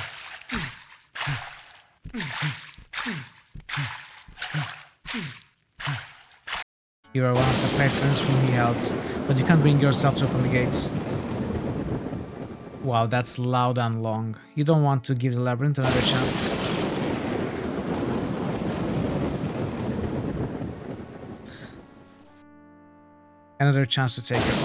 You are one of the patrons whom he helped, but you can't bring yourself to open the gates. Wow, that's loud and long. You don't want to give the labyrinth another chance. Another chance to take it.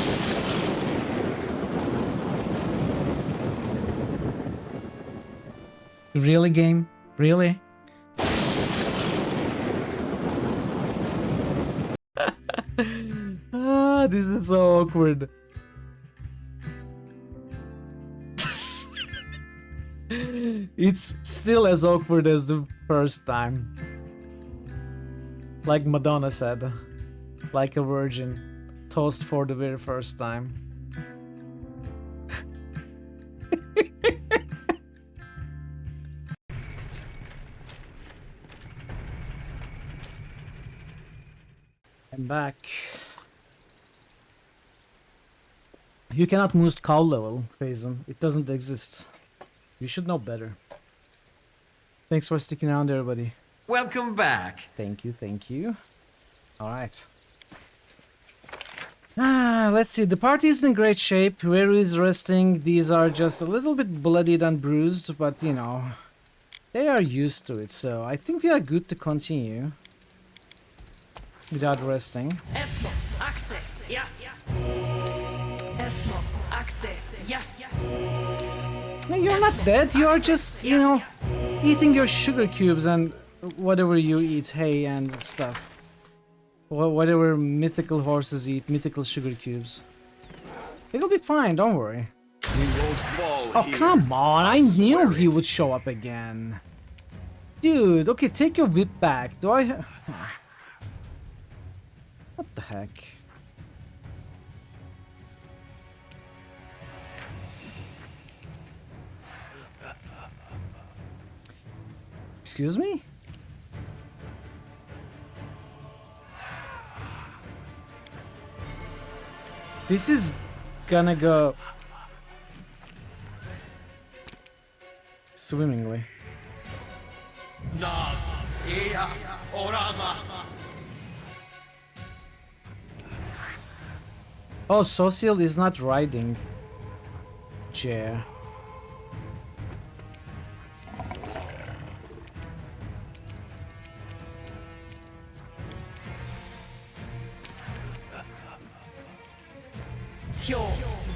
Really, game? Really? This is so awkward. It's still as awkward as the first time. Like Madonna said. Like a virgin. Toast for the very first time. I'm back. You cannot boost cow level, Faison. It doesn't exist. You should know better. Thanks for sticking around, everybody. Welcome back. Thank you, thank you. Alright. Let's see. The party is in great shape. Weru is resting. These are just a little bit bloodied and bruised, but you know, they are used to it, so I think we are good to continue without resting. Esmo, access, yes. Esmo, access, yes. No, you're not dead. You are just, you know, eating your sugar cubes and whatever you eat, hay and stuff. Whatever mythical horses eat, mythical sugar cubes. It'll be fine, don't worry. We won't fall Oh, here. come on. I knew he would show up again. Dude, okay, take your whip back. Do I... What the heck? Excuse me? This is gonna go swimmingly. Oh, Social is not riding chair.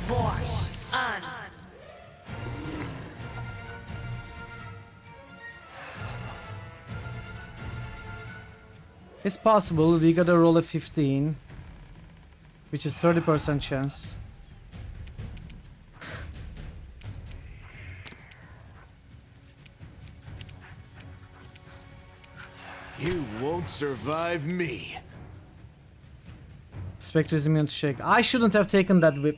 Voice on. It's possible. We gotta roll a 15, which is 30% chance. You won't survive me. Spectre is immune to shake. I shouldn't have taken that whip.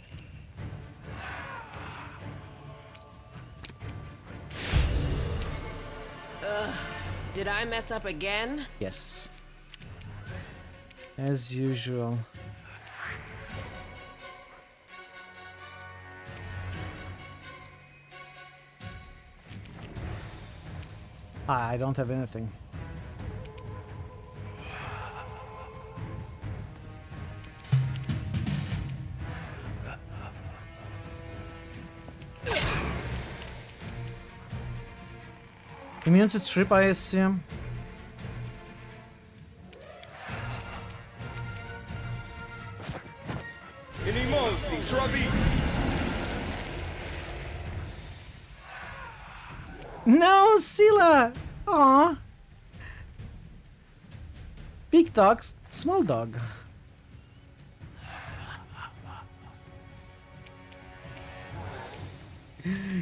Did I mess up again? Yes. As usual. I don't have anything. Immune to trip, I assume. No, Sila! Aww. Big dogs, small dog.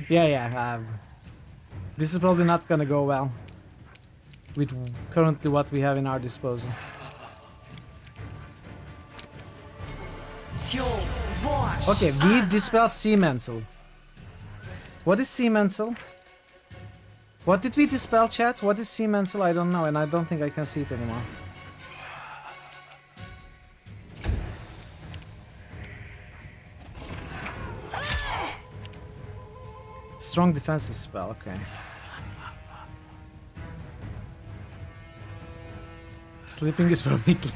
Yeah. This is probably not gonna go well with currently what we have in our disposal. Okay, we dispelled Sea Mantle. What is Sea Mantle? What did we dispel, chat? What is Sea Mantle? I don't know, and I don't think I can see it anymore. Strong defensive spell, okay. Sleeping is for weakly.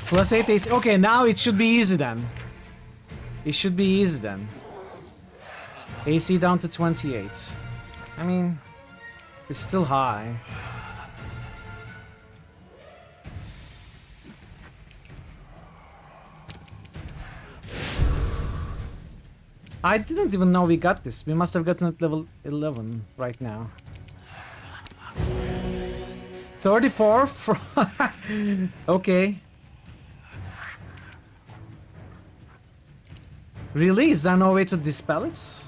Plus 8 AC. Okay, now it should be easy then. It should be easy then. AC down to 28. I mean, it's still high. I didn't even know we got this. We must have gotten it level 11 right now. 34? Okay. Really? Is there no way to dispel it?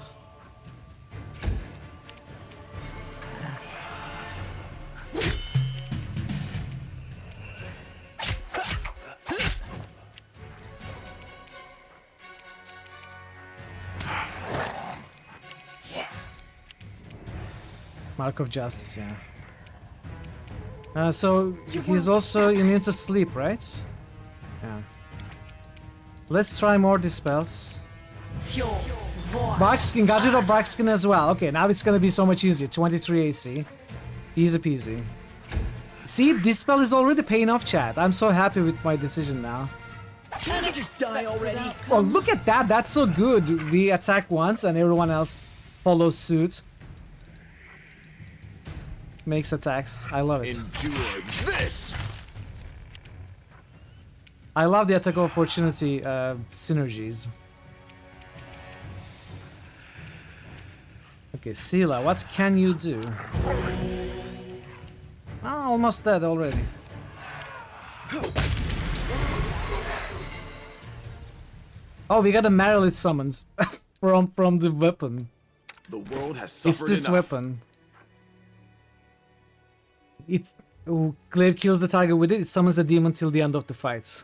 Mark of Justice, yeah. So he's also immune to sleep, right? Yeah. Let's try more dispels. Barkskin, got rid of Barkskin as well. Okay, now it's gonna be so much easier. 23 AC. Easy peasy. See, dispel is already paying off, chat. I'm so happy with my decision now. Can't you just die already? Oh, look at that. That's so good. We attack once and everyone else follows suit. Makes attacks. I love it. Endure this. I love the attack of opportunity synergies. Okay, Sila, what can you do? Oh, almost dead already. Oh, we got a Marilith summons from the weapon. The world has suffered It's this enough. weapon. It Glaive kills the target with it. It summons a demon till the end of the fight.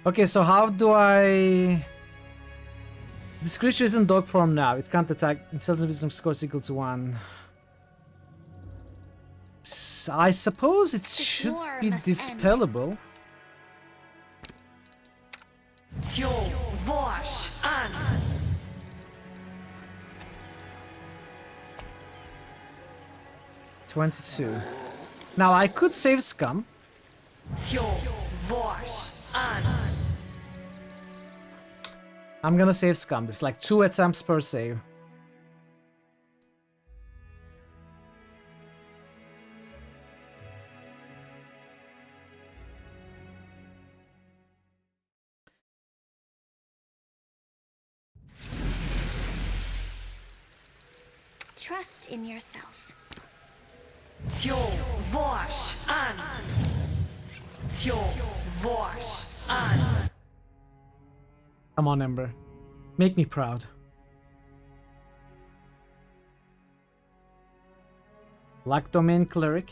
Okay, so how do I... This creature is in dog form now. It can't attack. Intelligence wisdom score is equal to 1. I suppose it should be dispellable. An. 22. Now I could save Scum. I'm gonna save Scum. It's like 2 attempts per save. Trust in yourself. Come on, Ember. Make me proud. Luck Domain Cleric.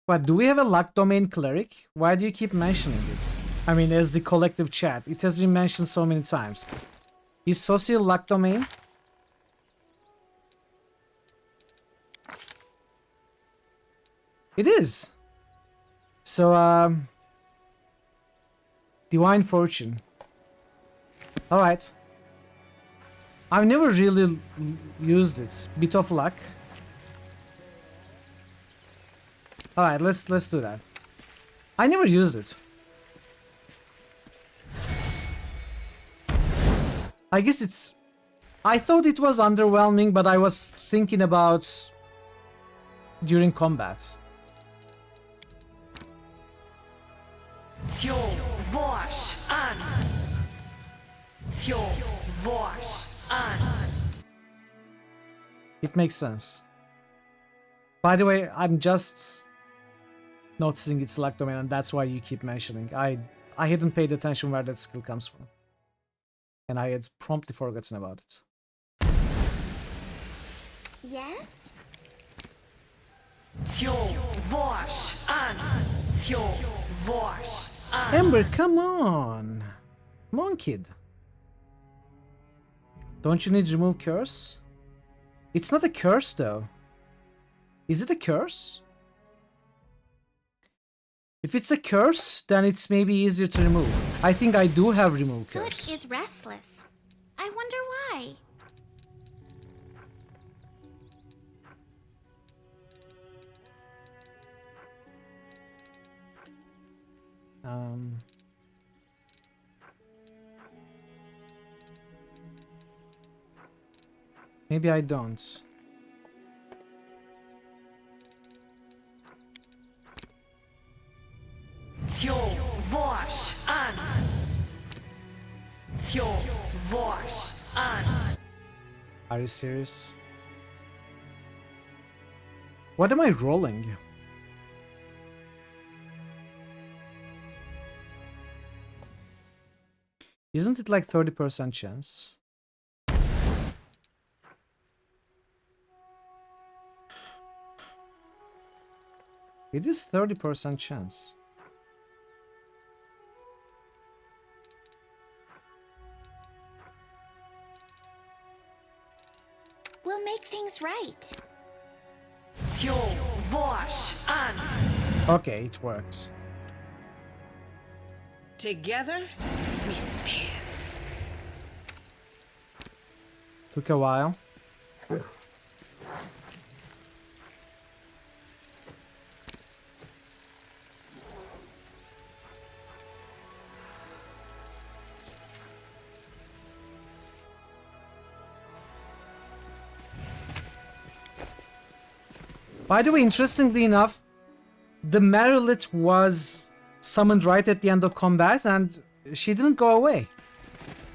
But do we have a Luck Domain Cleric? Why do you keep mentioning it? I mean, as the collective chat. It has been mentioned so many times. Is Social Luck Domain? It is. So, Divine Fortune. Alright. I've never really used it. Bit of luck. Alright, let's do that. I never used it. I guess it's... I thought it was underwhelming, but I was thinking about during combat. It makes sense. By the way, I'm just noticing it's luck domain, and that's why you keep mentioning. I hadn't paid attention where that skill comes from, and I had promptly forgotten about it. Yes? Ember, come on! Come on, kid. Don't you need to remove curse? It's not a curse, though. Is it a curse? If it's a curse, then it's maybe easier to remove. I think I do have remove curse. Foot is restless. I wonder why. Maybe I don't. Are you serious? What am I rolling? Isn't it like 30% chance? It is 30% chance. We'll make things right. Okay, it works. Together, we stand. Took a while. By the way, interestingly enough, the Marilith was summoned right at the end of combat and she didn't go away.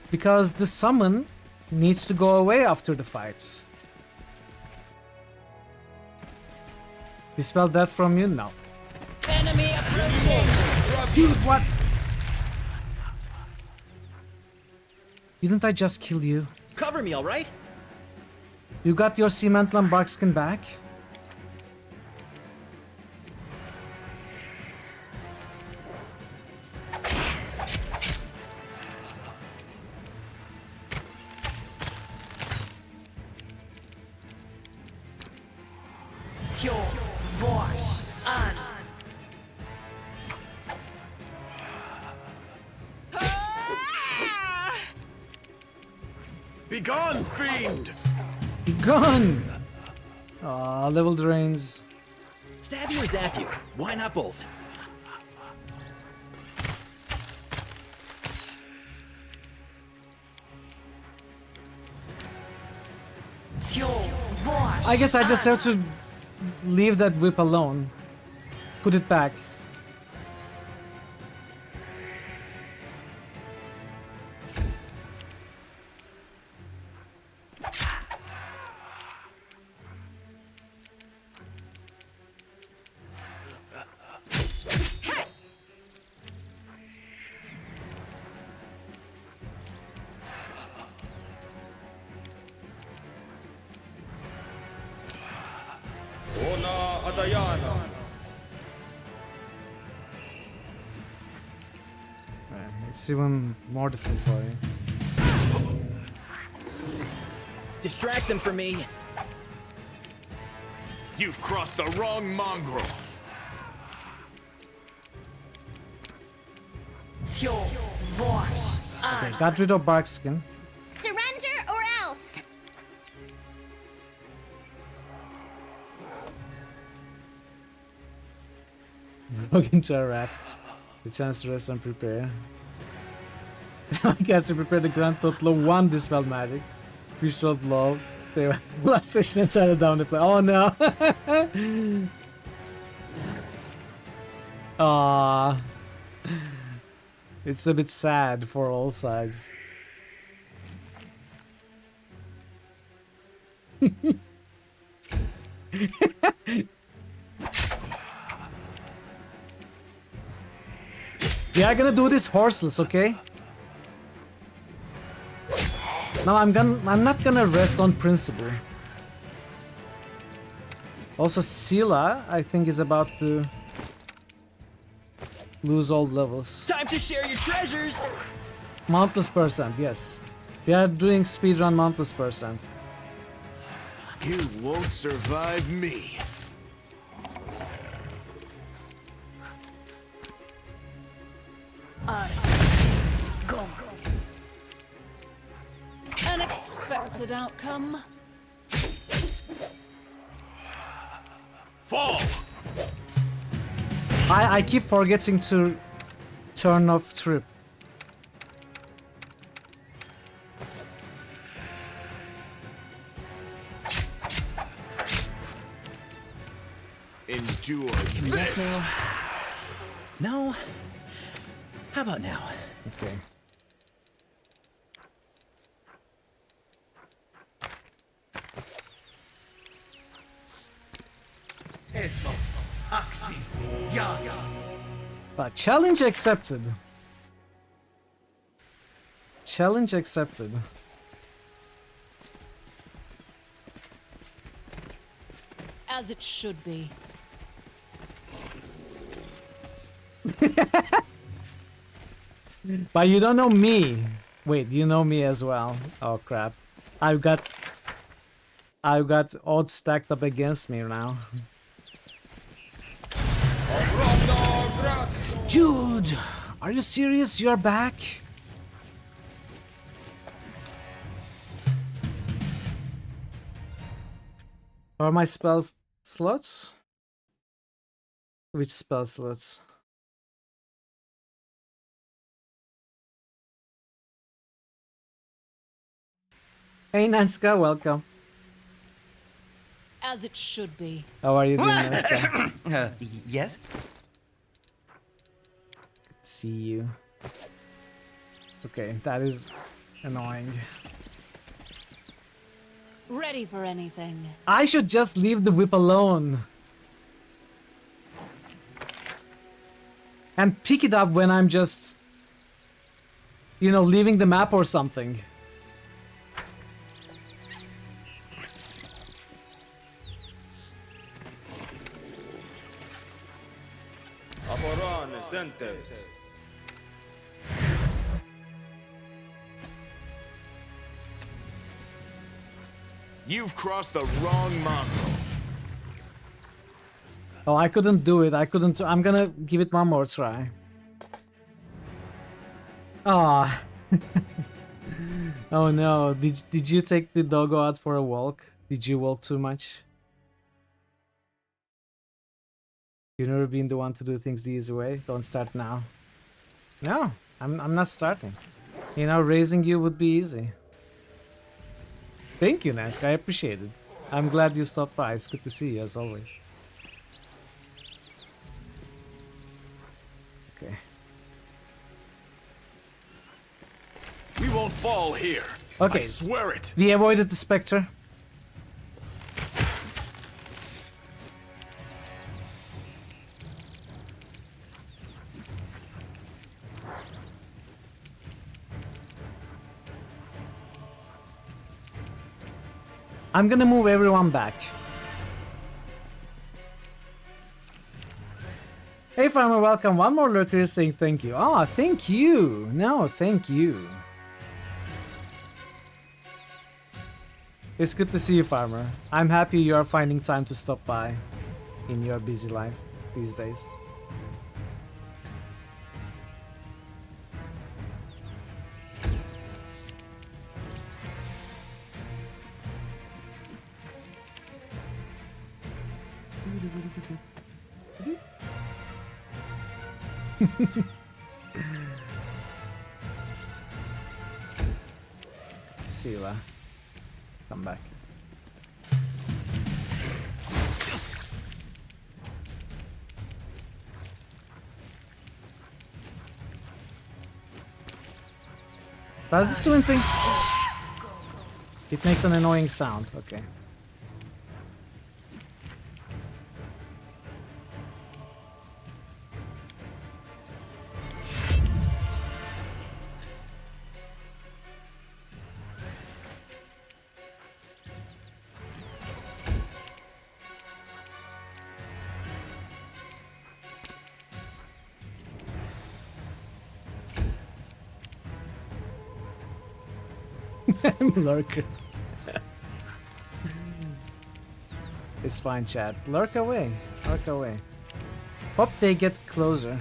Because the summon needs to go away after the fight. Dispel death from you? No. Enemy approaching! Dude, what? Didn't I just kill you? Cover me, alright? You got your Cementland Barkskin back? Be gone, fiend! Be gone! Aw, level drains. Stab you or zap you? Why not both? I guess I just have to leave that whip alone. Put it back. It's even more difficult for you. Distract them from me. You've crossed the wrong mongrel. Okay, got rid of Barkskin. Surrender or else. Log into a rat. The chance to rest and prepare. I guess to prepare the grand total of 1 dispel magic. We shot low. They went last session and turned down the play. Oh no! Ah, it's a bit sad for all sides. We are gonna do this horseless, okay? No, I'm not gonna rest on principle. Also, Scylla, I think, is about to lose all levels. Time to share your treasures! Mountless percent, yes. We are doing speedrun mountless percent. You won't survive me. Go. Unexpected outcome. Fall! I keep forgetting to turn off trip. Endure. Can you rest now? No? How about now? Okay. But challenge accepted. Challenge accepted. As it should be. But you don't know me. Wait, you know me as well. Oh crap. I've got odds stacked up against me now. Dude, are you serious? You're back? Are my spells slots? Which spell slots? Hey Nanska, welcome. As it should be. How are you doing, Nanska? Yes? See you. Okay, that is annoying. Ready for anything. I should just leave the whip alone. And pick it up when I'm just, you know, leaving the map or something. You've crossed the wrong mongrel. Oh, I couldn't do it. I couldn't. I'm gonna give it one more try. Ah. Oh no. Did you take the doggo out for a walk? Did you walk too much? You've never been the one to do things the easy way. Don't start now. No, I'm not starting. You know, raising you would be easy. Thank you, Nanska. I appreciate it. I'm glad you stopped by. It's good to see you as always. Okay. We won't fall here. Okay. I swear it. We avoided the specter. I'm gonna move everyone back. Hey farmer, welcome. One more lurker is saying thank you. Oh, thank you. No, thank you. It's good to see you, farmer. I'm happy you are finding time to stop by in your busy life these days. Scylla, come back. Does this do anything? It makes an annoying sound. Okay. Lurker. It's fine, chat. Lurk away. Lurk away. Hope they get closer.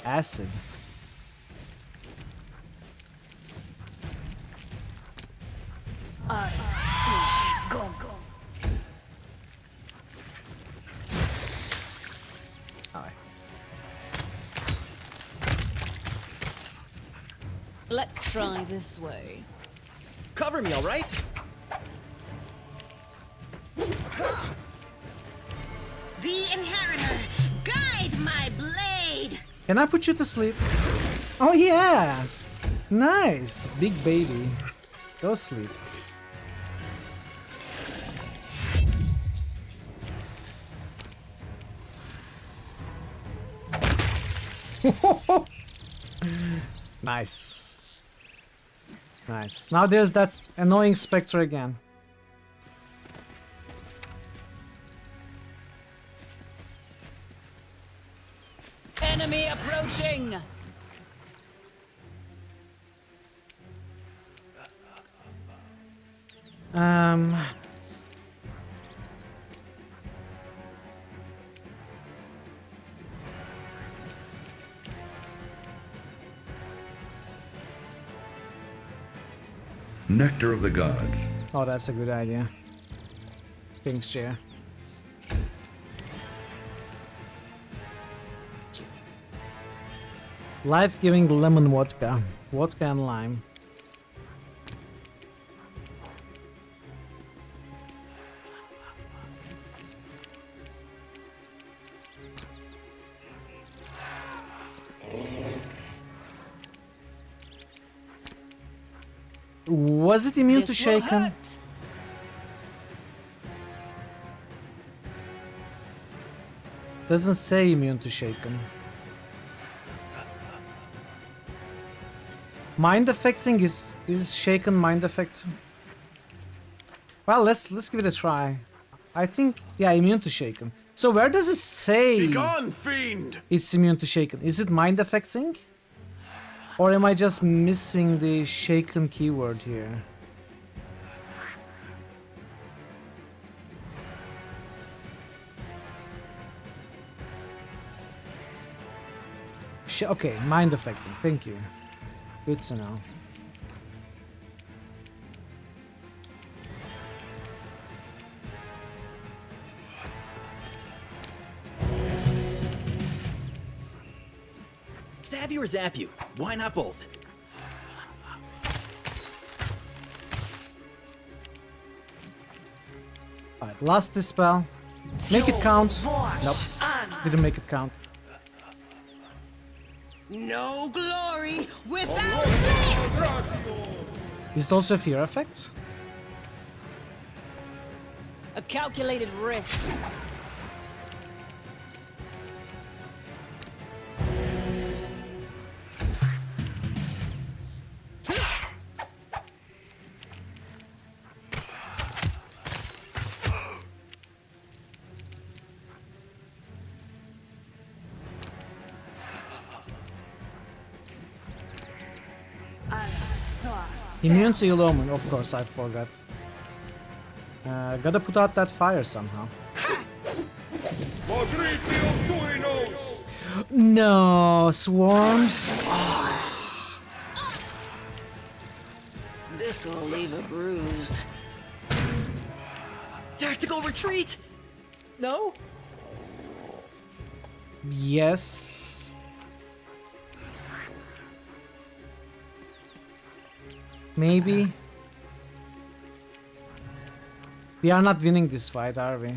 Acid. Go. Alright. Let's try this way. Cover me, all right? The Inheritor, guide my blade! Can I put you to sleep? Oh yeah! Nice! Big baby. Go sleep. Nice. Nice. Now there's that annoying spectre again. Enemy approaching! Um... Nectar of the Gods. Oh, that's a good idea. King's chair. Life-giving lemon vodka. Vodka and lime. Was it immune to shaken? Doesn't say immune to shaken. Mind affecting is shaken mind affecting? Well, let's give it a try. I think yeah, immune to shaken. So where does it say Begone, fiend! it's immune to shaken? Is it mind affecting? Or am I just missing the shaken keyword here? Okay, mind affecting. Thank you. Good to know. Stab you or zap you? Why not both? Alright, last dispel. Make it count. Nope. Didn't make it count. No glory without this! Is it also a fear effect? A calculated risk. Immune to ill omen, of course, I forgot. Gotta put out that fire somehow. No, swarms. This will leave a bruise. Tactical retreat! No? Yes. Maybe. We are not winning this fight, are we?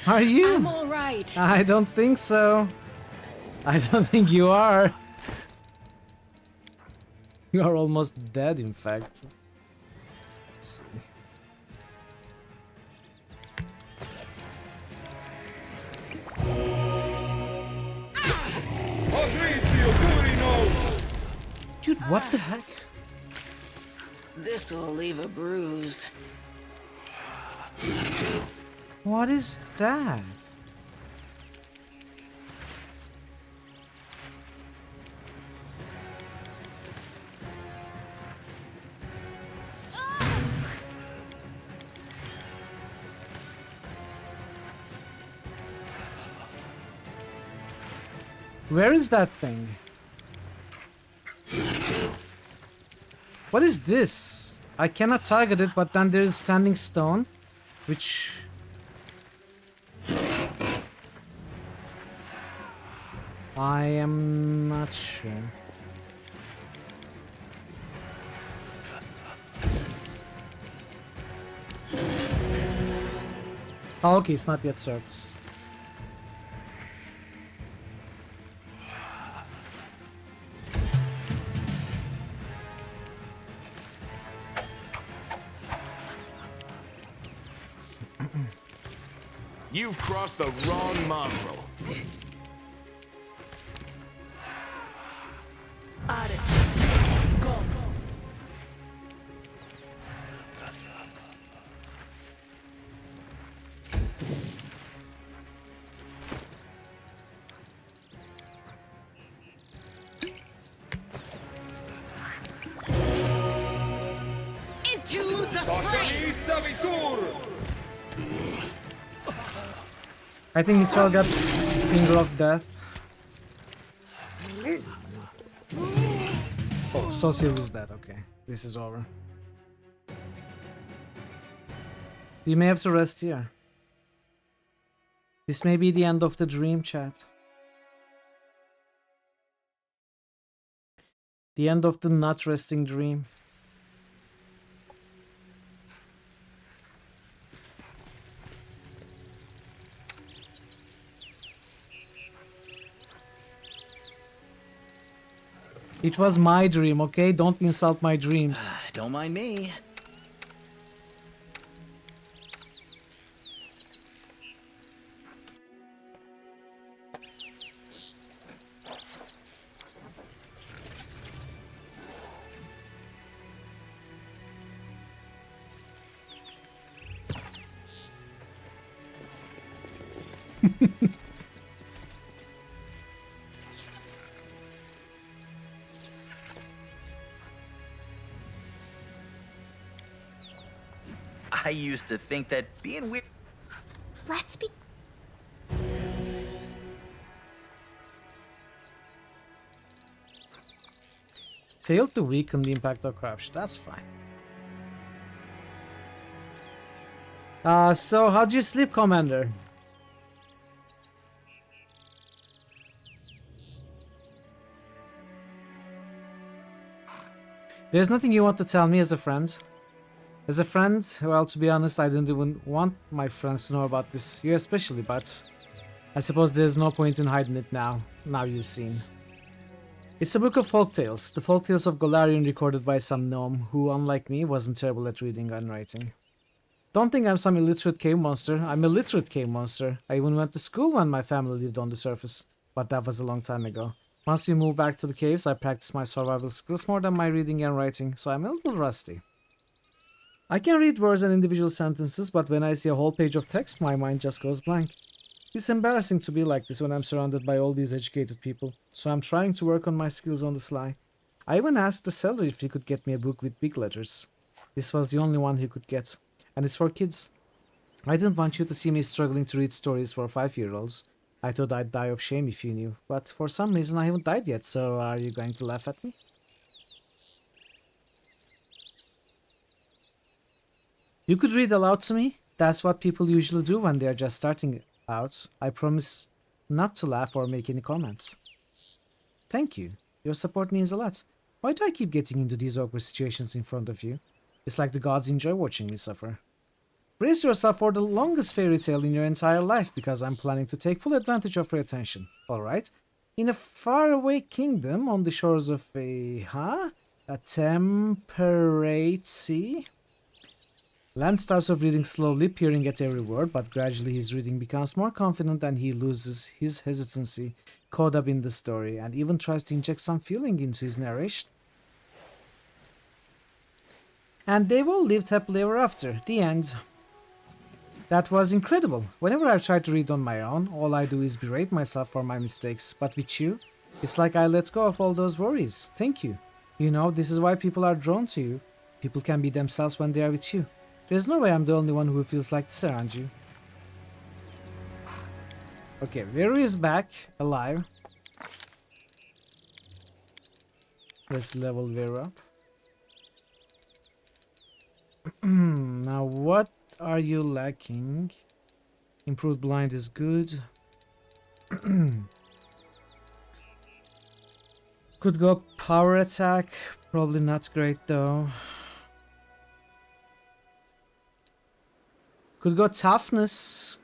Are you? I'm all right. I don't think so. I don't think you are. You are almost dead, in fact. Let's see. Dude, what the heck? This'll leave a bruise. What is that? Where is that thing? What is this? I cannot target it, but then there's standing stone, which... I am not sure. Oh, okay, it's not yet surfaced. You've crossed the wrong mongrel. Into the fray! I think it's all got Finger of Death. Oh, Social is dead. Okay, this is over. You may have to rest here. This may be the end of the dream, chat. The end of the not resting dream. It was my dream, okay? Don't insult my dreams. Don't mind me. I used to think that being weird... Let's be... Failed to weaken the impact of corruption. That's fine. So how'd you sleep, Commander? There's nothing you want to tell me as a friend? As a friend, well, to be honest, I didn't even want my friends to know about this, you especially, but I suppose there's no point in hiding it now you've seen. It's a book of folktales, the folktales of Golarion recorded by some gnome who, unlike me, wasn't terrible at reading and writing. Don't think I'm some illiterate cave monster, I'm a literate cave monster. I even went to school when my family lived on the surface, but that was a long time ago. Once we moved back to the caves, I practiced my survival skills more than my reading and writing, so I'm a little rusty. I can read words and individual sentences, but when I see a whole page of text, my mind just goes blank. It's embarrassing to be like this when I'm surrounded by all these educated people, so I'm trying to work on my skills on the sly. I even asked the seller if he could get me a book with big letters. This was the only one he could get, and it's for kids. I didn't want you to see me struggling to read stories for 5-year-olds. I thought I'd die of shame if you knew, but for some reason I haven't died yet, so are you going to laugh at me? You could read aloud to me? That's what people usually do when they are just starting out. I promise not to laugh or make any comments. Thank you. Your support means a lot. Why do I keep getting into these awkward situations in front of you? It's like the gods enjoy watching me suffer. Brace yourself for the longest fairy tale in your entire life, because I'm planning to take full advantage of your attention. Alright? In a faraway kingdom on the shores of a temperate sea. Lance starts off reading slowly, peering at every word, but gradually his reading becomes more confident and he loses his hesitancy caught up in the story and even tries to inject some feeling into his narration. And they've all lived happily ever after. The end. That was incredible. Whenever I've tried to read on my own, all I do is berate myself for my mistakes. But with you, it's like I let go of all those worries. Thank you. You know, this is why people are drawn to you. People can be themselves when they are with you. There's no way I'm the only one who feels like this around you. Okay, Vera is back, alive. Let's level Vera up. Now, what are you lacking? Improved blind is good. Could go power attack. Probably not great though. Could go toughness.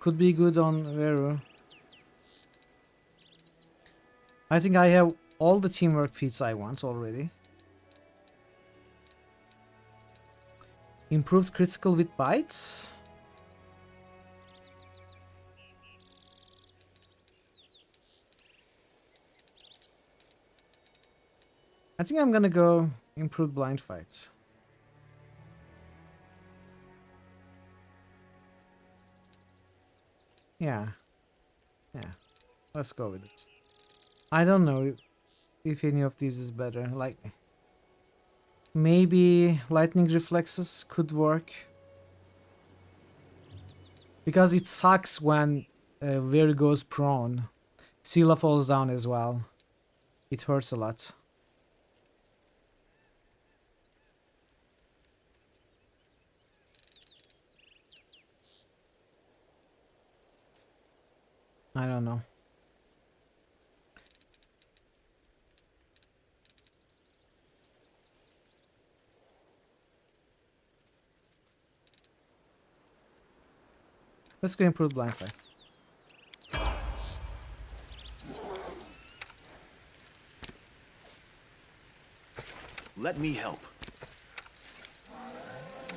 Could be good on Vera. I think I have all the teamwork feats I want already. Improved critical with bites. I think I'm gonna go improved blind fight. Yeah. Let's go with it. I don't know if any of these is better. Like, maybe lightning reflexes could work. Because it sucks when Vera goes prone. Sela falls down as well. It hurts a lot. I don't know. Let's go improve blind fight. Let me help.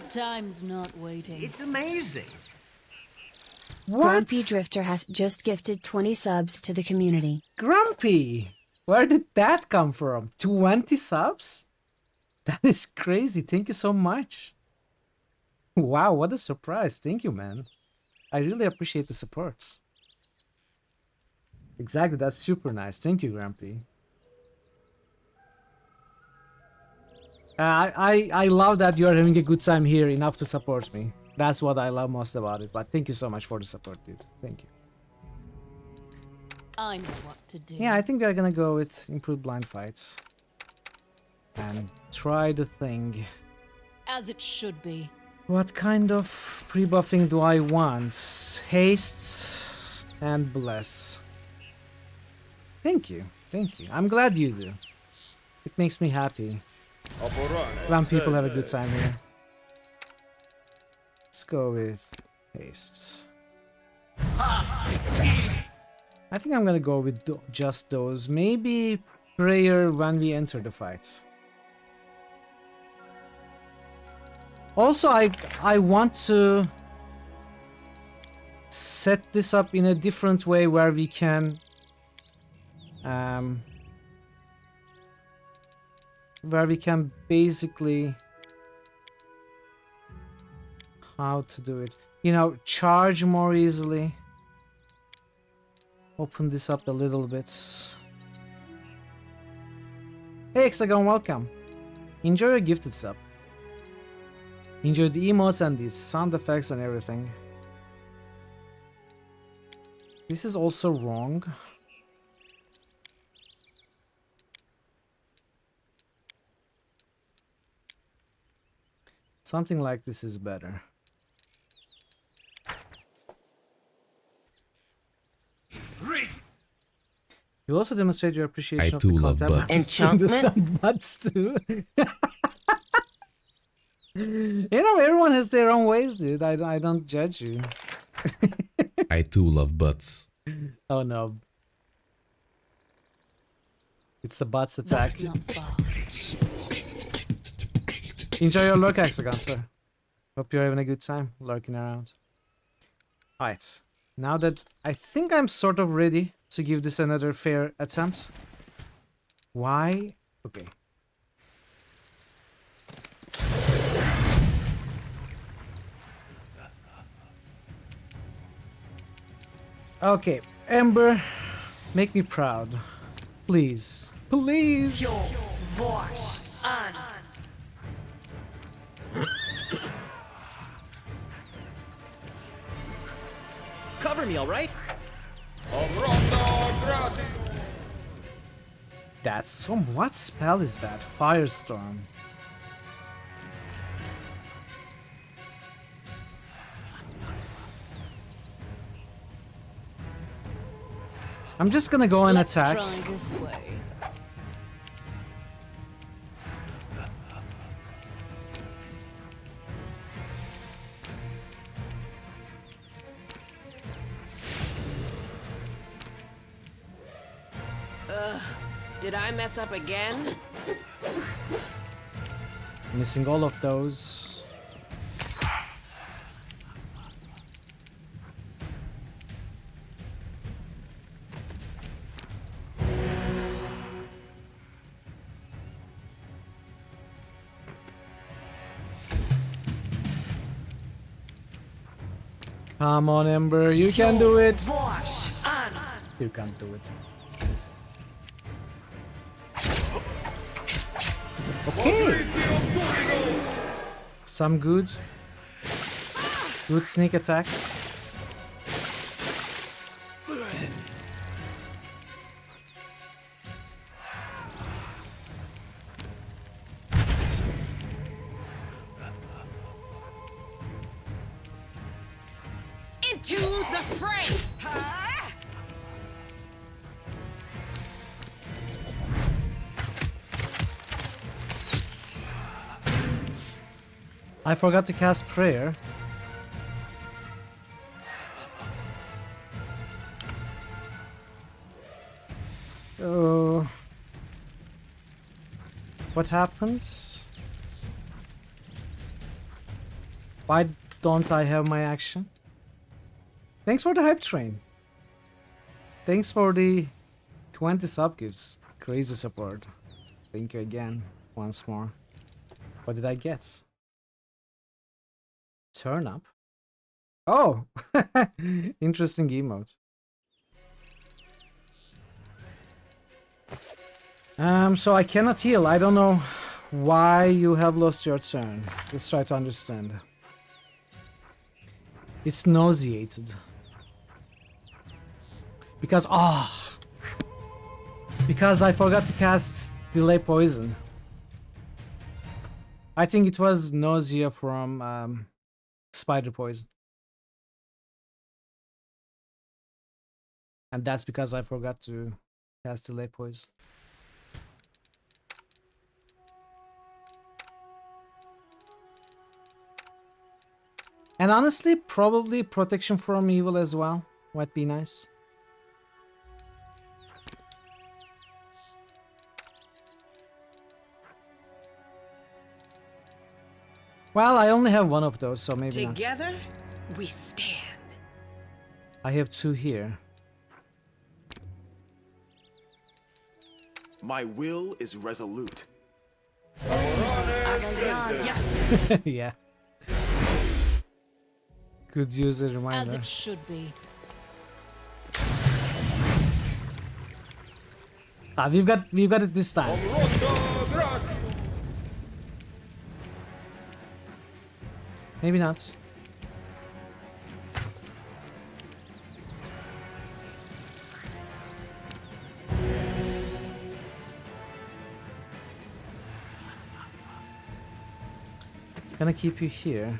Time's not waiting. It's amazing. What? Grumpy Drifter has just gifted 20 subs to the community. Grumpy! Where did that come from? 20 subs? That is crazy. Thank you so much. Wow, what a surprise. Thank you, man. I really appreciate the support. Exactly, that's super nice. Thank you, Grumpy. I love that you are having a good time here enough to support me. That's what I love most about it. But thank you so much for the support, dude. Thank you. I know what to do. Yeah, I think we're gonna go with improved blind fights. And try the thing. As it should be. What kind of pre-buffing do I want? Hastes and bless. Thank you. Thank you. I'm glad you do. It makes me happy when people have a good time here. Let's go with hastes. I think I'm gonna go with just those. Maybe prayer when we enter the fight. Also, I want to set this up in a different way where we can basically, how to do it, you know, charge more easily. Open this up a little bit. Hey Hexagon, welcome. Enjoy your gifted sub. Enjoy the emotes and the sound effects and everything. This is also wrong. Something like this is better. You also demonstrate your appreciation of the content. Enchantment? Butts too. You know, everyone has their own ways, dude. I don't judge you. I too love butts. Oh no. It's the butts attack. Enjoy your lurk, Hexagon, sir. Hope you're having a good time lurking around. Alright. Now that I think I'm sort of ready to give this another fair attempt. Why? Okay. Okay, Ember, make me proud. Please. Please! Voice on. Cover me, all right? That's some... What spell is that? Firestorm. I'm just gonna go and attack. Try this way. Did I mess up again? Missing all of those. Come on, Ember, you can do it. Voice on. You can't do it. Okay. Some good sneak attacks. Into the fray! I forgot to cast prayer. Oh. What happens? Why don't I have my action? Thanks for the hype train. Thanks for the 20 sub gifts. Crazy support. Thank you again. Once more. What did I get? Turn up? Oh! Interesting emote. So I cannot heal. I don't know why you have lost your turn. Let's try to understand. It's nauseated. Because, because I forgot to cast Delay Poison. I think it was nausea from Spider Poison. And that's because I forgot to cast Delay Poison. And honestly, probably protection from evil as well might be nice. Well, I only have one of those, so maybe not. Together, we stand. I have two here. My will is resolute. Yes. Yeah. Could use a reminder. As it should be. Ah, we've got it this time. Maybe not. Gonna keep you here.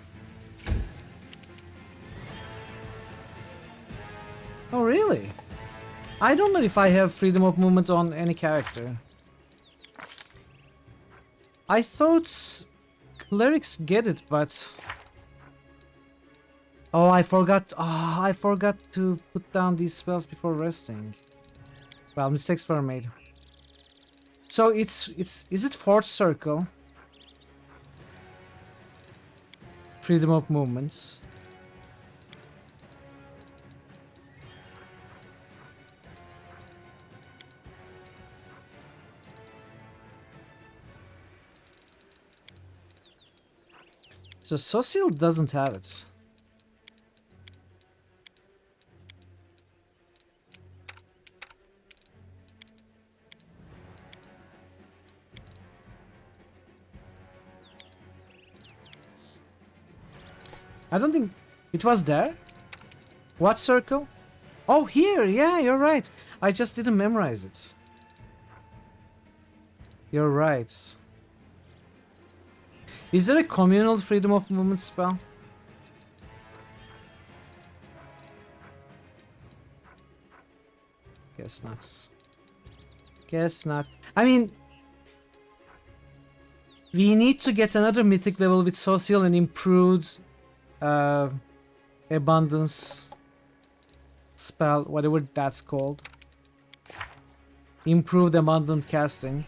Oh, really? I don't know if I have freedom of movement on any character. I thought Clerics get it, but... Oh, I forgot. Oh, I forgot to put down these spells before resting. Well, mistakes were made. So is it fourth circle? Freedom of movements. So social doesn't have it. I don't think it was there. What circle? Oh, here. Yeah, you're right. I just didn't memorize it. You're right. Is there a communal freedom of movement spell? Guess not. Guess not. I mean, we need to get another mythic level with social and improved abundance spell, whatever that's called. Improved abundant casting.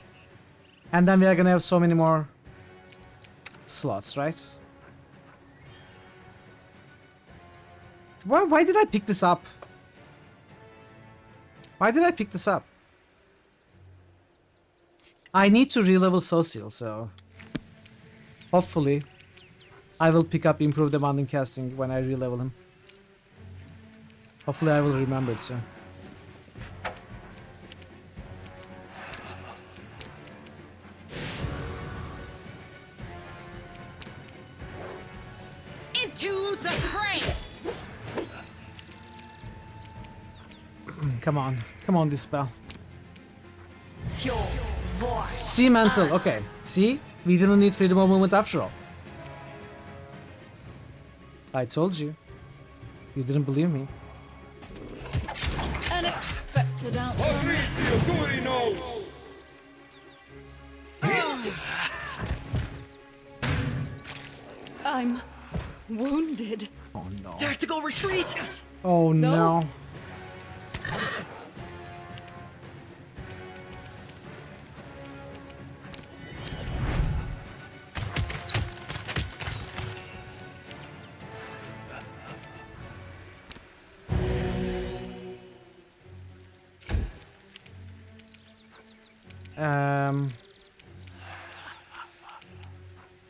And then we are gonna have so many more slots, right? Why did I pick this up? Why did I pick this up? I need to re-level social, so hopefully I will pick up improved abundant casting when I re-level him. Hopefully I will remember it soon. Into the fray! Come on. Come on, this spell. It's your voice. Sea Mantle, okay. See? We didn't need freedom of movement after all. I told you. You didn't believe me. Unexpected outcome. I'm wounded. Oh no. Tactical retreat! Oh no.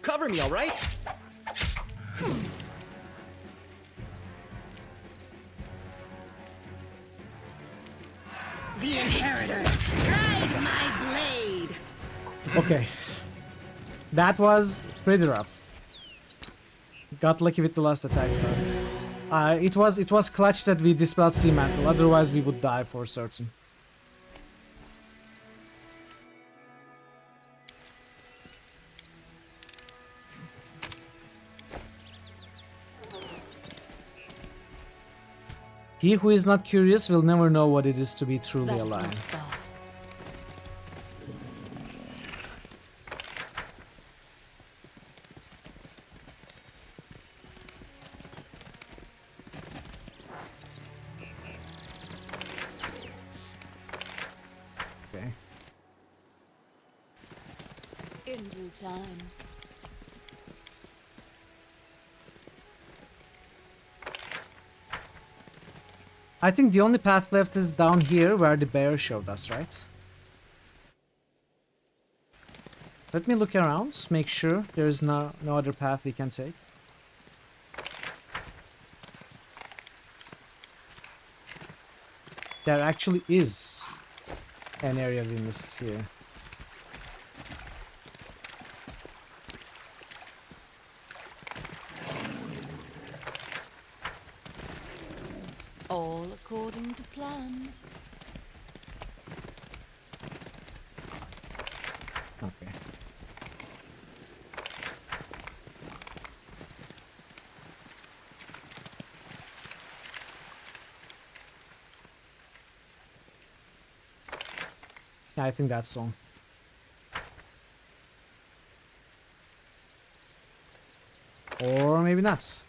Cover me, all right? The inheritor, guide my blade. Okay. That was pretty rough. Got lucky with the last attack start. It was clutch that we dispelled Sea Mantle, otherwise we would die for certain. He who is not curious will never know what it is to be truly alive. Okay. In due time. I think the only path left is down here where the bear showed us, right? Let me look around, make sure there is no other path we can take. There actually is an area we missed here. All according to plan. Okay. Yeah, I think that's all. Or maybe not.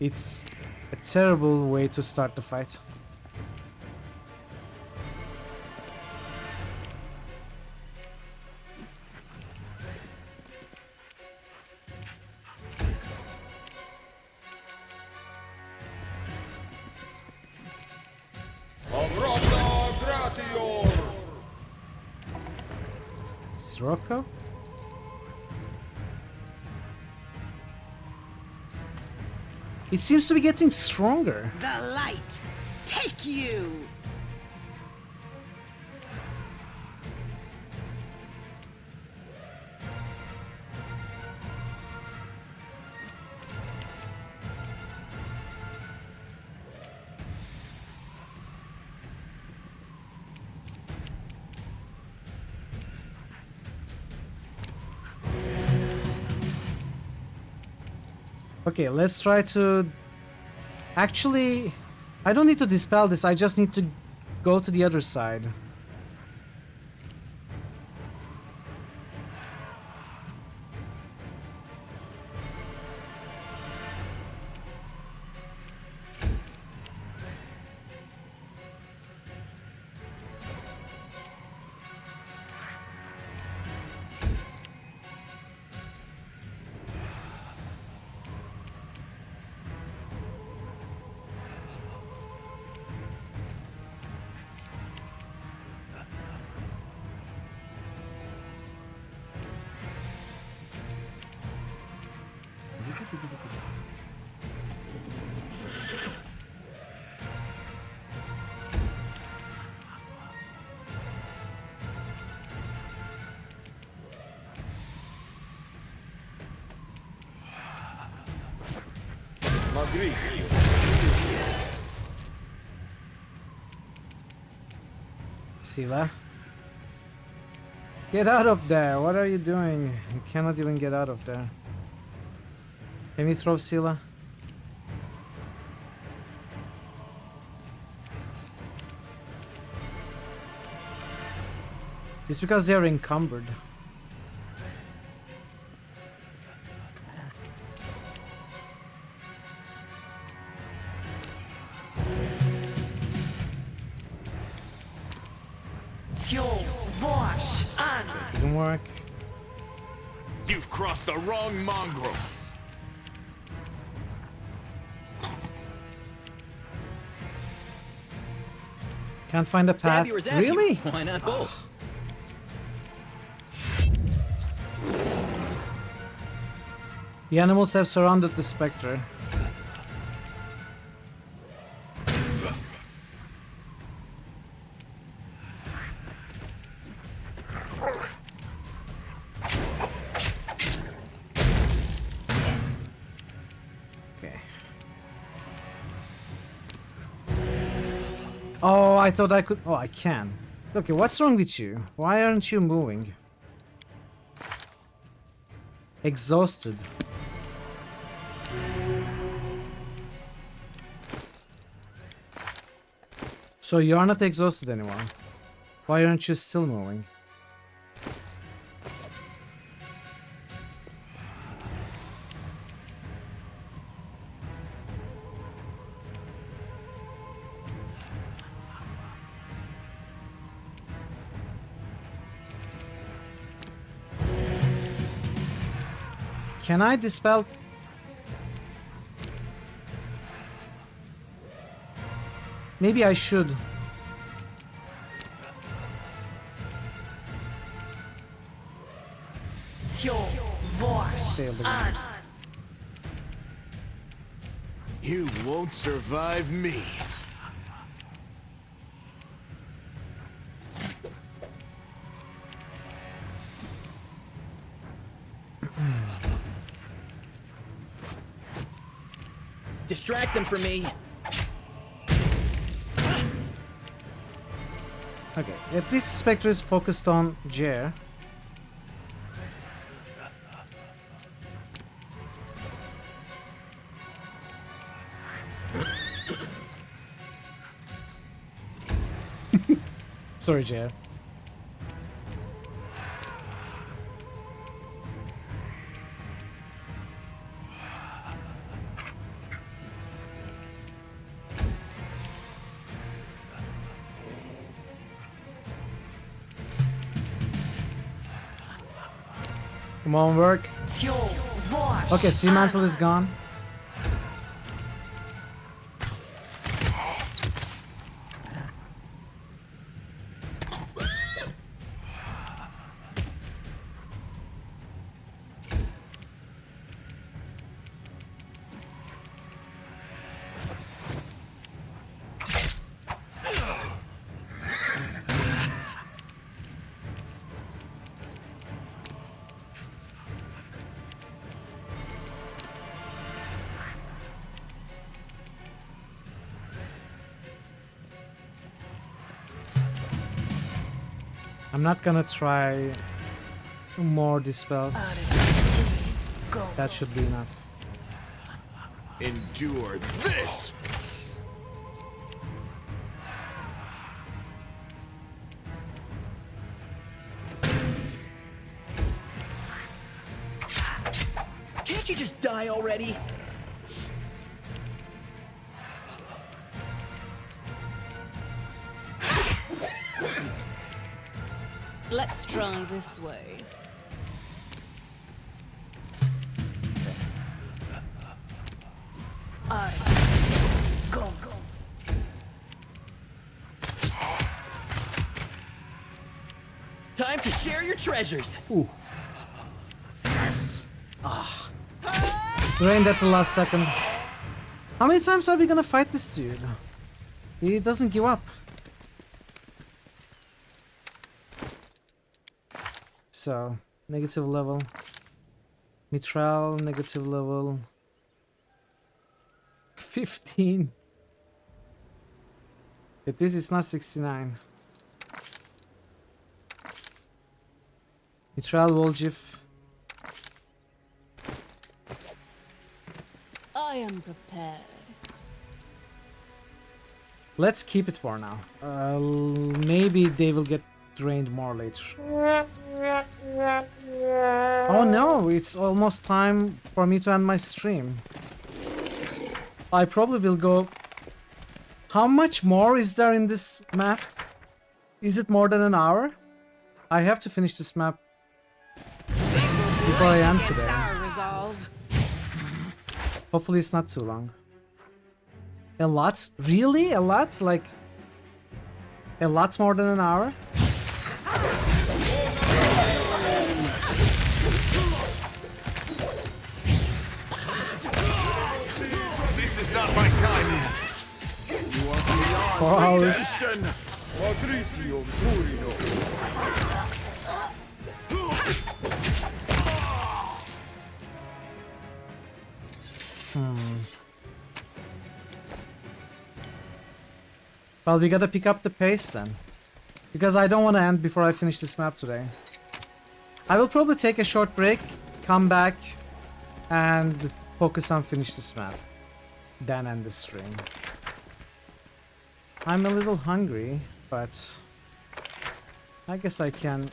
It's a terrible way to start the fight. Sirocco? It seems to be getting stronger. The light, take you! Okay, let's try to... Actually, I don't need to dispel this, I just need to go to the other side. Sila? Get out of there! What are you doing? You cannot even get out of there. Can we throw Sila? It's because they're encumbered. Didn't work. You've crossed the wrong mongrel. Can't find a path. Really? Why not both? The animals have surrounded the spectre. Oh, I thought I could... Oh, I can. Okay, what's wrong with you? Why aren't you moving? Exhausted. So you are not exhausted anymore. Why aren't you still moving? Can I dispel? Maybe I should. You won't survive me. Distract them for me. Okay, at least Spectre is focused on Jer. Sorry, JR. Come on, work. Okay, Sea Mantle is gone. I'm not gonna try more dispels. That should be enough. Endure this! Can't you just die already? Let's try this way. Go. Time to share your treasures. Ooh. Nice. Ah. Drained at the last second. How many times are we gonna fight this dude? He doesn't give up. So, negative level. Mitral, negative level. 15. But this is not 69. Mitral, Volgif. I am prepared. Let's keep it for now. Maybe they will get drained more later. Oh no, it's almost time for me to end my stream. I probably will go... How much more is there in this map? Is it more than an hour? I have to finish this map before I end today. Hopefully it's not too long. A lot? Really? A lot? Like... A lot more than an hour? This is not my time yet. 4 hours. Well, we gotta pick up the pace then. Because I don't want to end before I finish this map today. I will probably take a short break, come back, and focus on finish this map. Then end the stream. I'm a little hungry, but I guess I can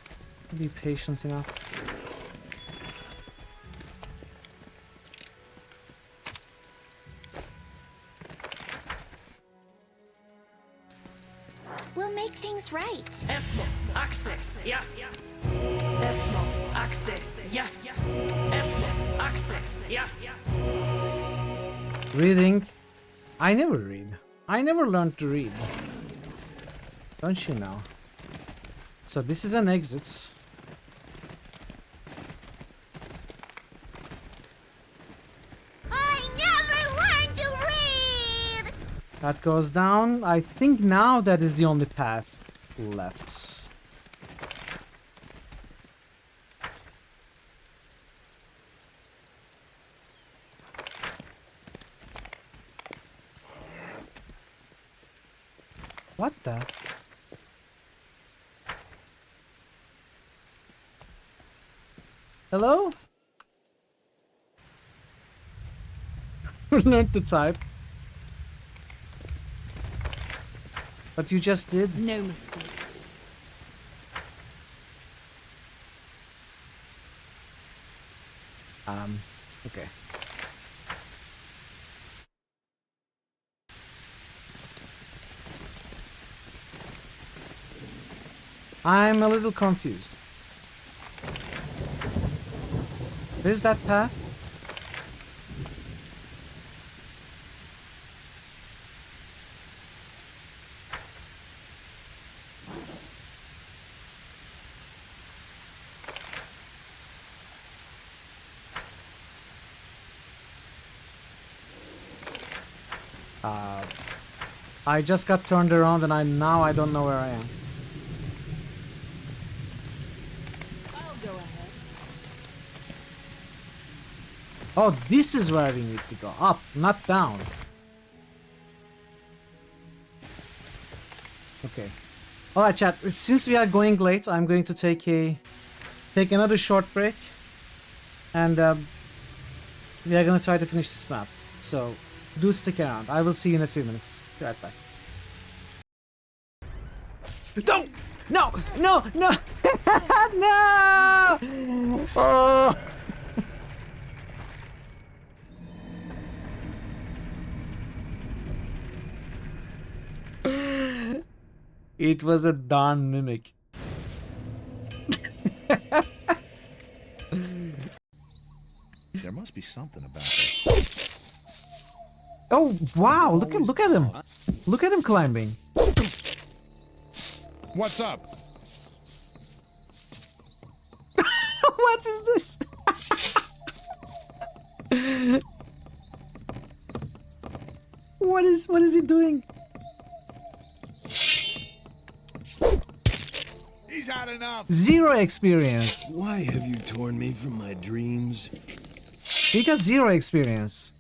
be patient enough. We'll make things right. Esmo, Axe, yes. Esmo, Axe, yes. Esmo, Axe, yes. Reading. I never read. I never learned to read. Don't you know? So this is an exit. I never learned to read! That goes down. I think now that is the only path left. What the? Hello? Learned to type. But you just did. No mistakes. I'm a little confused. Where's that path? I just got turned around and now I don't know where I am. I'll go ahead. Oh, this is where we need to go. Up, not down. Okay. Alright, chat. Since we are going late, I'm going to take another short break. And we are gonna try to finish this map. So do stick around. I will see you in a few minutes. Be right back. No! No! No! No! No! Oh! It was a darn mimic. There must be something about this. Oh wow! Look at him! Look at him climbing. What's up? What is this? What is he doing? He's had enough. 0 experience. Why have you torn me from my dreams? He got 0 experience.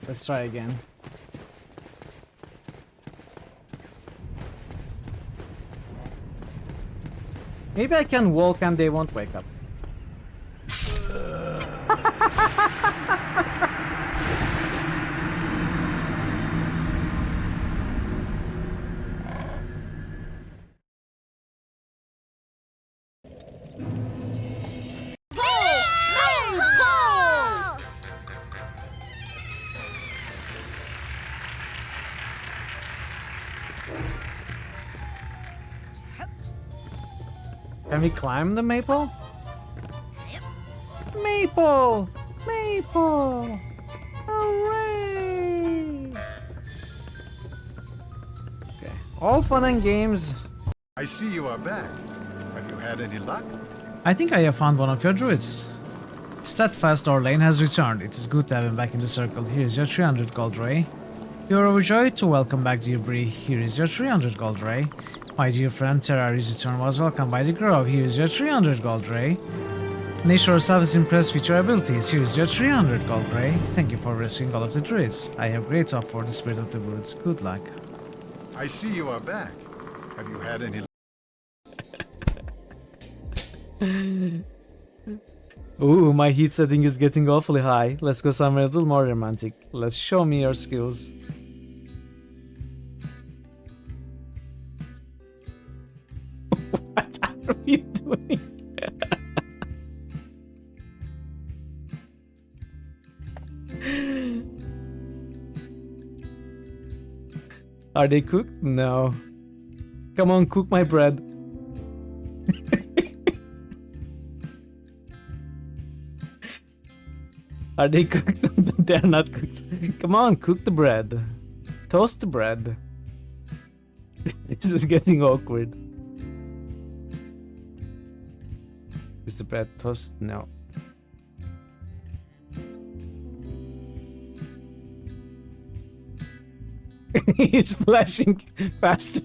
Let's try again. Maybe I can walk and they won't wake up. Can we climb the maple? Maple! Maple! Hooray! Okay, all fun and games. I see you are back. Have you had any luck? I think I have found one of your druids. Steadfast Orlane has returned. It is good to have him back in the circle. Here is your 300 gold ray. You are overjoyed to welcome back dear Bree. Here is your 300 gold ray. My dear friend Terrari's return was welcomed by the Grove. Here is your 300 gold ray. Nature herself is impressed with your abilities. Here is your 300 gold ray. Thank you for rescuing all of the druids. I have great hope for the spirit of the woods. Good luck. I see you are back. Have you had any Ooh, my heat setting is getting awfully high. Let's go somewhere a little more romantic. Let's show me your skills. What are we doing? Are they cooked? No. Come on, cook my bread. Are they cooked? They're not cooked. Come on, cook the bread. Toast the bread. This is getting awkward. Is the bread toasted? No. It's flashing fast.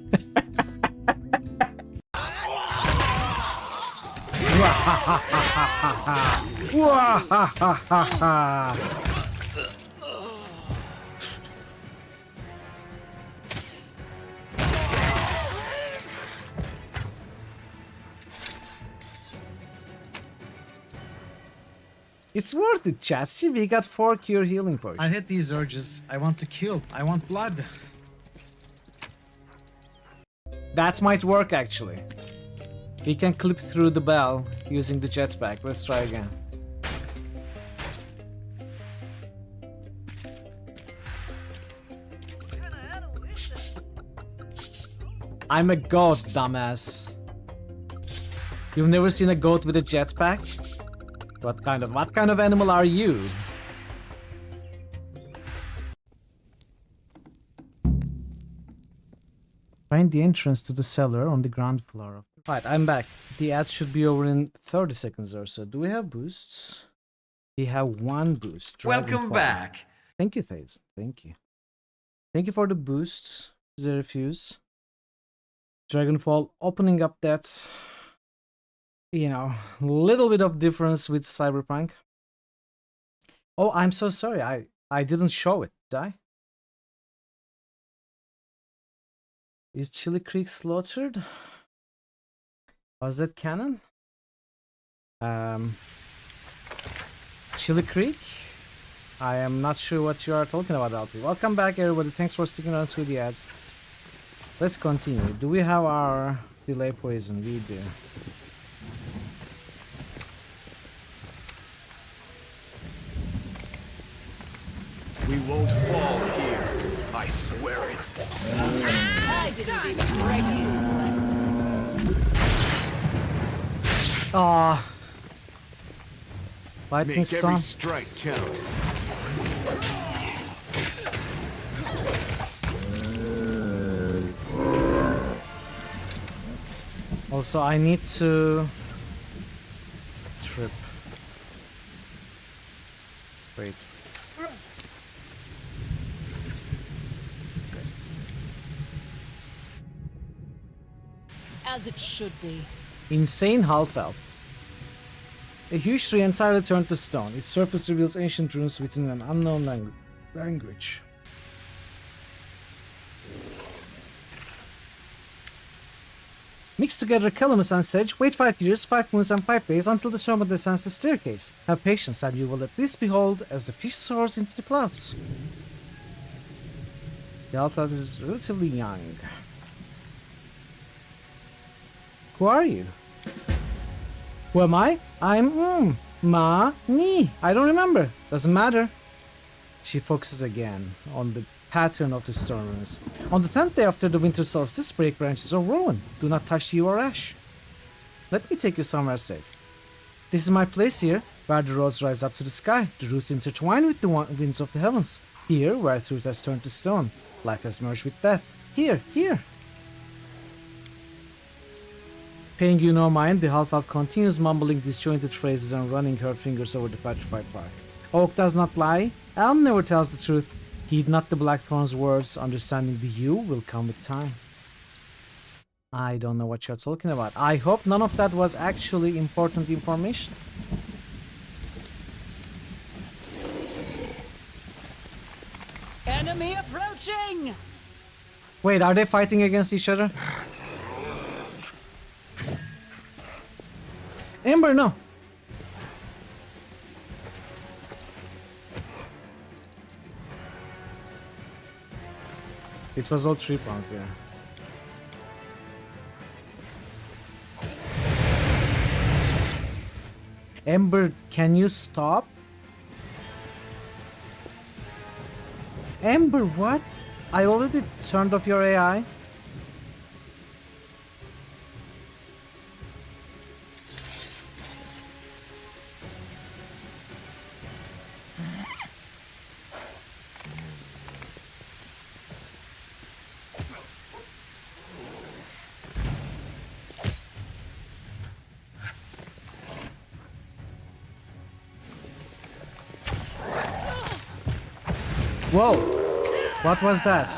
It's worth it, chat. See, we got 4 cure healing potions. I hate these urges. I want to kill. I want blood. That might work, actually. We can clip through the bell using the jetpack. Let's try again. I'm a goat, dumbass. You've never seen a goat with a jetpack? What kind of animal are you? Find the entrance to the cellar on the ground floor. Right, I'm back. The ads should be over in 30 seconds or so. Do we have boosts? We have one boost. Welcome back. Thank you, Thaze. Thank you. Thank you for the boosts. Zerefuse. Dragonfall opening up that, you know, little bit of difference with Cyberpunk. Oh, I'm so sorry. I didn't show it, did I? Is Chili Creek slaughtered? Was that canon? Chili Creek? I am not sure what you are talking about, LP. Welcome back, everybody. Thanks for sticking around through the ads. Let's continue. Do we have our delay poison? We do. We won't fall here. I swear it. I didn't even break a sweat. Ah. Lightning Make storm. every strike count. Also, I need to trip. Wait. As it should be. Insane half-elf. A huge tree entirely turned to stone. Its surface reveals ancient runes written in an unknown language. Mix together calamus and sedge, wait 5 years, 5 moons and 5 days until the serpent descends the staircase. Have patience and you will at least behold as the fish soars into the clouds. The altar is relatively young. Who are you? Who am I? I'm me. I don't remember. Doesn't matter. She focuses again on the pattern of the storm runes. On the 10th day after the winter solstice, break branches of ruin. Do not touch you or ash. Let me take you somewhere safe. This is my place here, where the roads rise up to the sky. The roots intertwine with the winds of the heavens. Here, where truth has turned to stone. Life has merged with death. Here. Paying you no mind, the half-elf continues mumbling disjointed phrases and running her fingers over the petrified bark. Oak does not lie. Elm never tells the truth. Heed not the Blackthorn's words. Understanding the you will come with time. I don't know what you're talking about. I hope none of that was actually important information. Enemy approaching! Wait, are they fighting against each other? Ember, no! It was all 3 pounds, yeah. Ember, can you stop? Ember, what? I already turned off your AI. Whoa! What was that?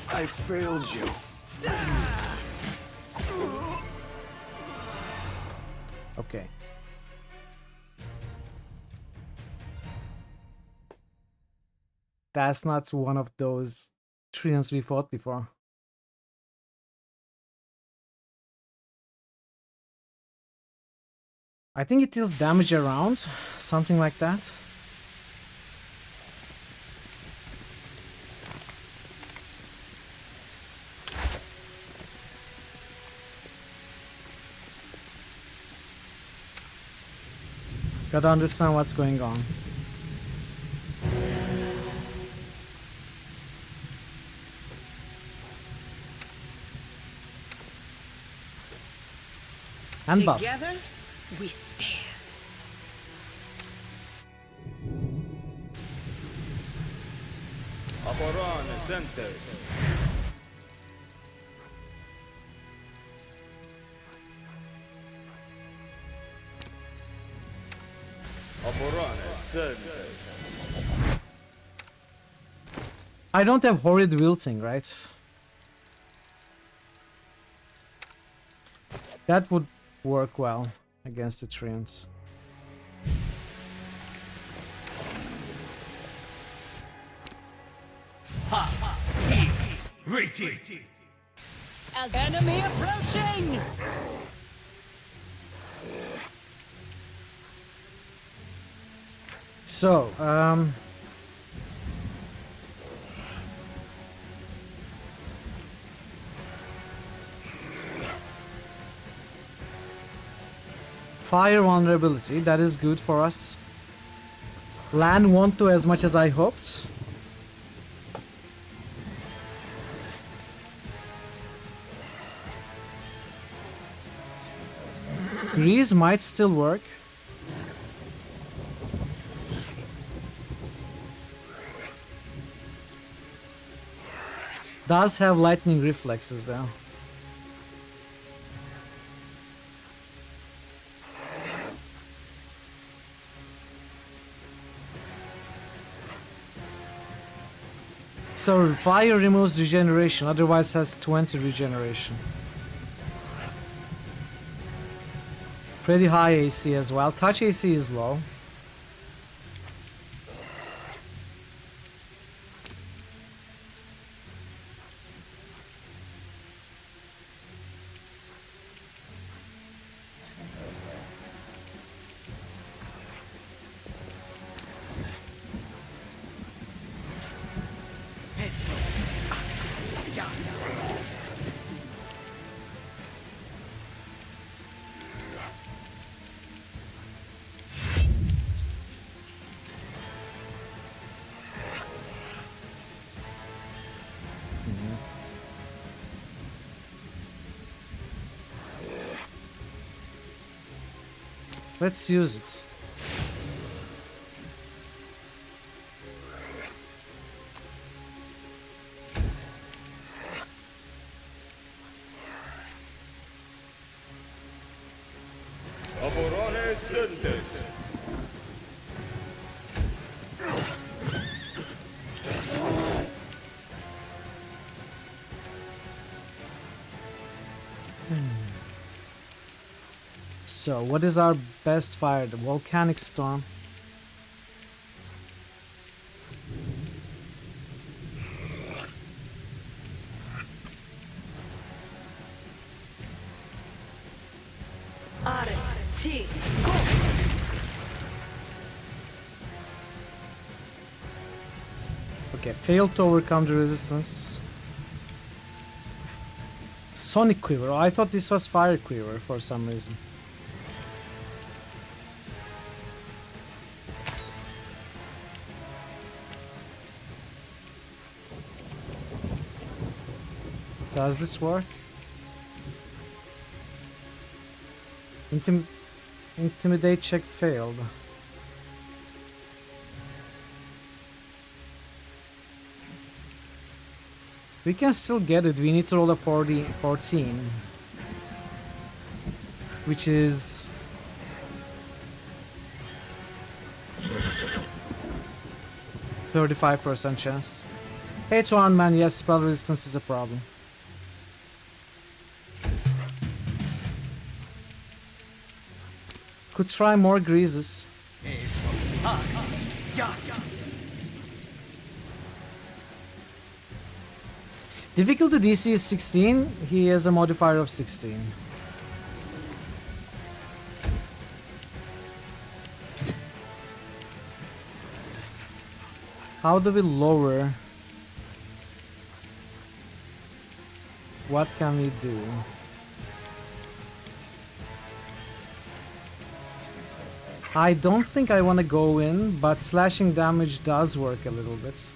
I failed you, friends. Okay. That's not one of those treants we fought before. I think it deals damage around, something like that. Gotta understand what's going on. And buff. Together, we stand. I don't have horrid wilting, right? That would work well against the treants. As enemy approaching! So, fire vulnerability, that is good for us. Land won't do as much as I hoped. Grease might still work. Does have lightning reflexes though. So fire removes regeneration, otherwise has 20 regeneration. Pretty high AC as well. Touch AC is low. Let's use it. So, what is our best fire? The volcanic storm. Okay, failed to overcome the resistance. Sonic Quiver. Oh, I thought this was Fire Quiver for some reason. Does this work? Intimidate check failed. We can still get it. We need to roll a 14, which is 35% chance. H1 man, yes, spell resistance is a problem. Could try more greases. Difficulty DC is 16. He has a modifier of 16. How do we lower? What can we do? I don't think I want to go in, but slashing damage does work a little bit.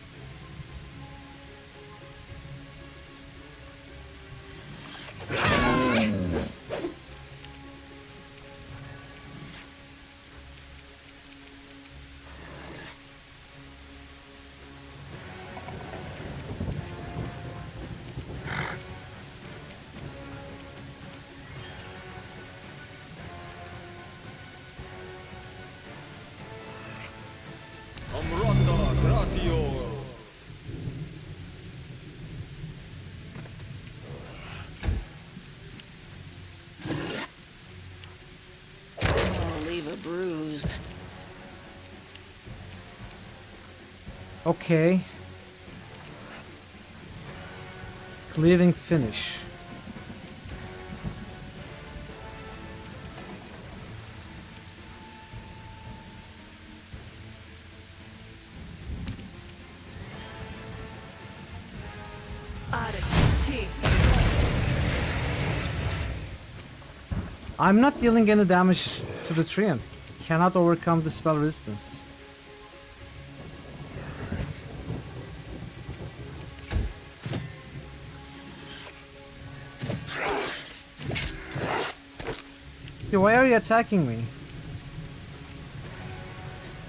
Okay. Cleaving finish. I'm not dealing any damage to the treant. Cannot overcome the spell resistance. Dude, why are you attacking me?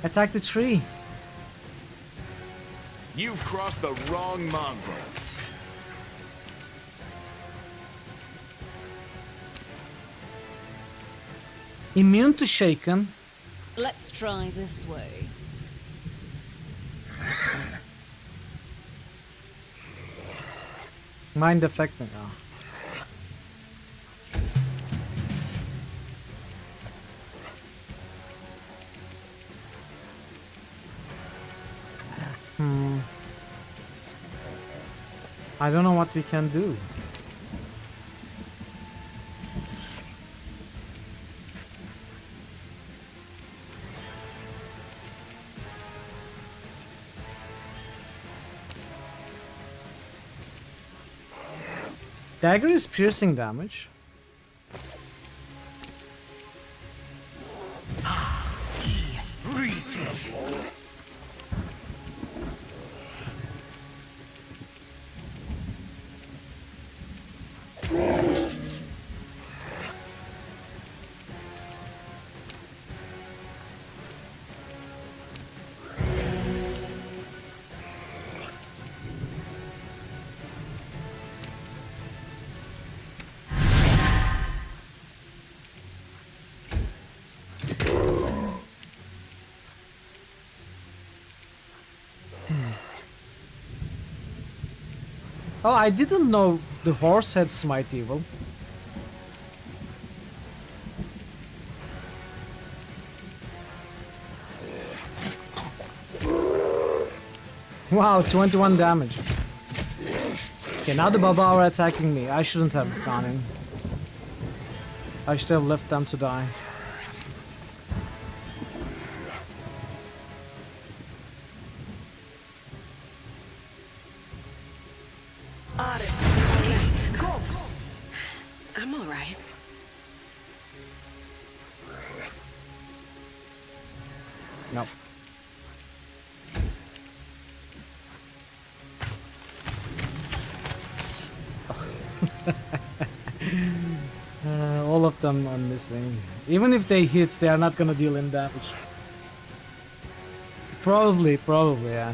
Attack the tree. You've crossed the wrong mongrel. Immune to shaken. Let's try this way. Mind affecting. Oh. I don't know what we can do. Dagger is piercing damage. Oh, I didn't know the horse had smite evil. Wow, 21 damage. Okay, now the Baba are attacking me. I shouldn't have gone in. I should have left them to die. Go. I'm all right. No. All of them are missing. Even if they hit, they are not gonna deal any damage. Probably, yeah.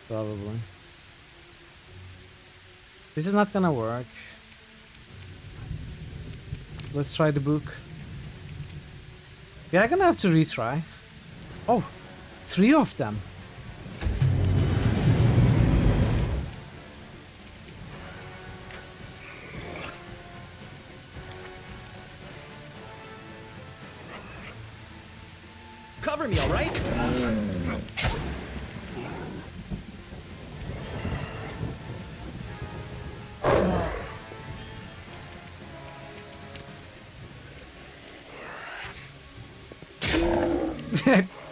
Probably. This is not gonna work. Let's try the book. Yeah, I'm gonna have to retry. Oh, 3 of them. Cover me, all right?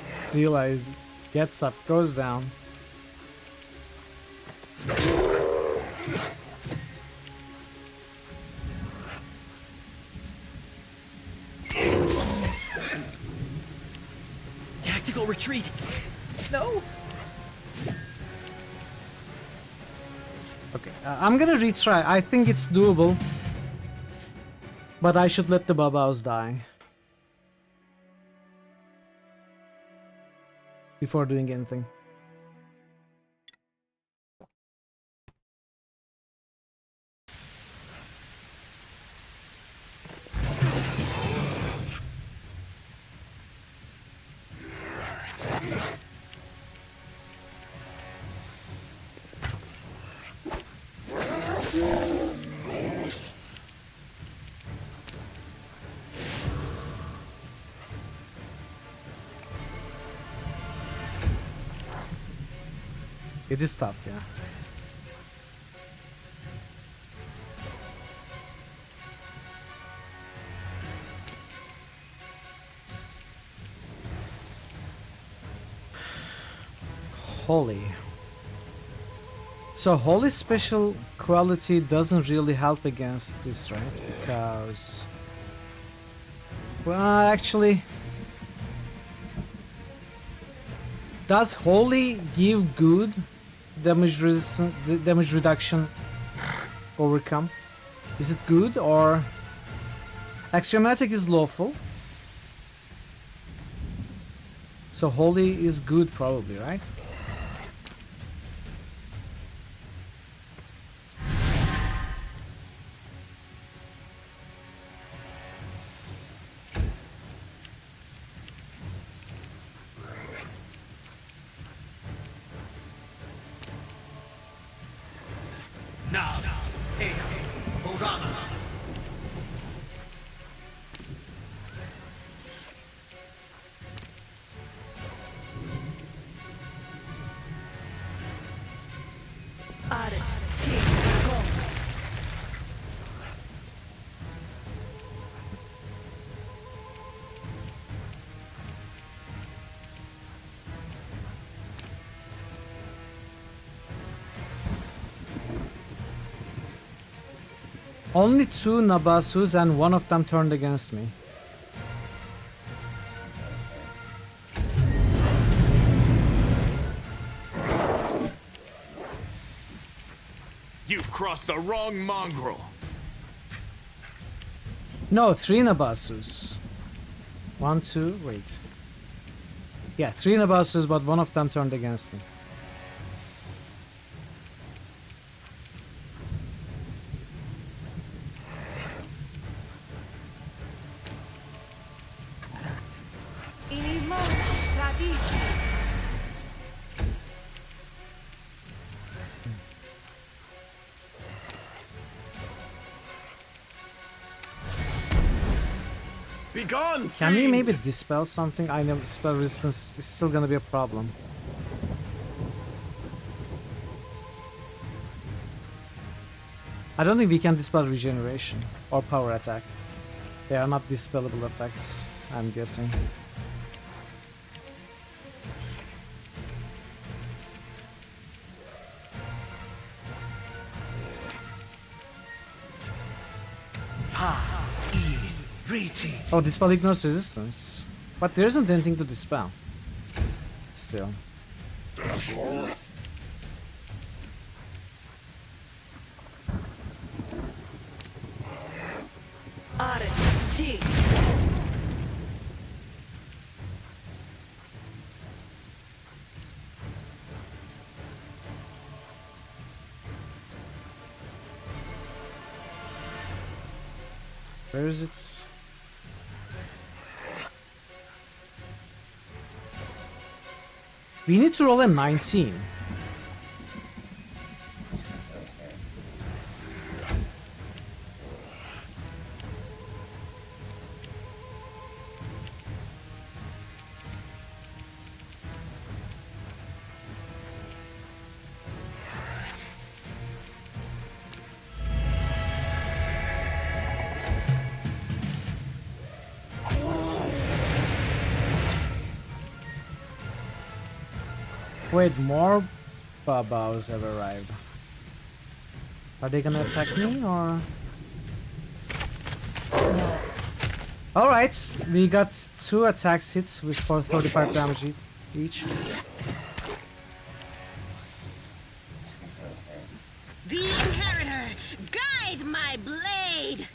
Sela gets up, goes down. Tactical retreat. No. Okay, I'm gonna retry. I think it's doable, but I should let the Babaos die before doing anything. It is tough, yeah. Holy. So holy special quality doesn't really help against this, right? Because... well, actually... does holy give good damage resistance, damage reduction overcome? Is it good or... axiomatic is lawful. So holy is good probably, right? Only 2 Nabasus and one of them turned against me. You've crossed the wrong mongrel. No, 3 Nabasus. 1, 2, wait. Yeah, 3 Nabasus, but one of them turned against me. Be gone! Can we maybe dispel something? I know spell resistance is still gonna be a problem. I don't think we can dispel regeneration or power attack. They are not dispellable effects, I'm guessing. Oh, dispel ignores resistance. But there isn't anything to dispel. Still. Where is it? We need to roll a 19. Wait, more Babos have arrived. Are they gonna attack me or? Alright, we got 2 attacks hits with for 35 damage each. The Inheritor, guide my blade!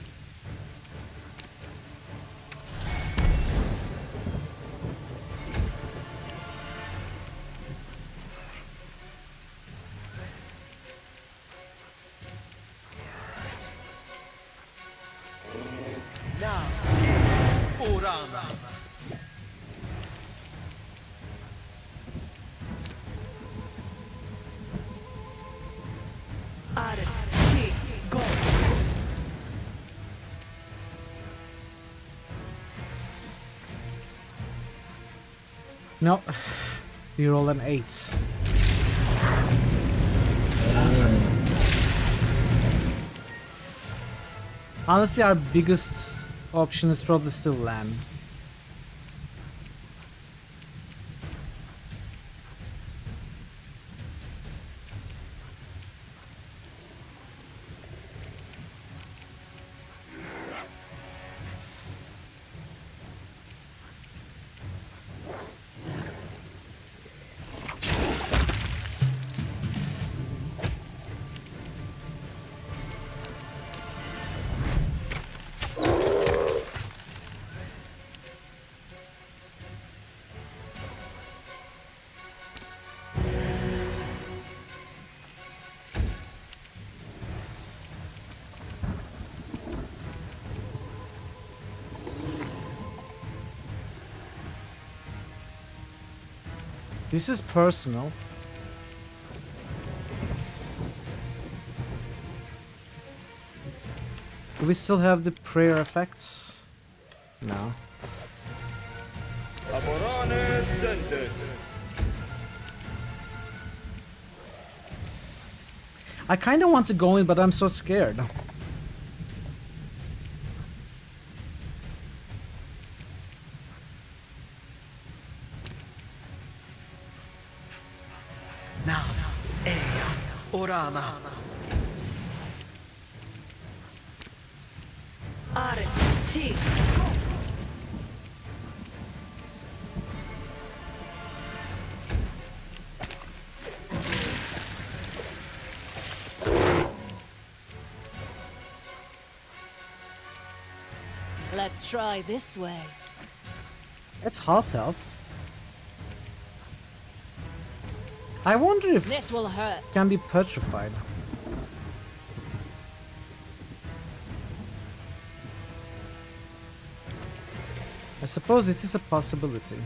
No, we roll an 8. Honestly, our biggest option is probably still land. This is personal. Do we still have the prayer effects? No. I kind of want to go in, but I'm so scared. Orama. Arti. Let's try this way. It's half health. I wonder if This will hurt. it can be petrified. I suppose it is a possibility.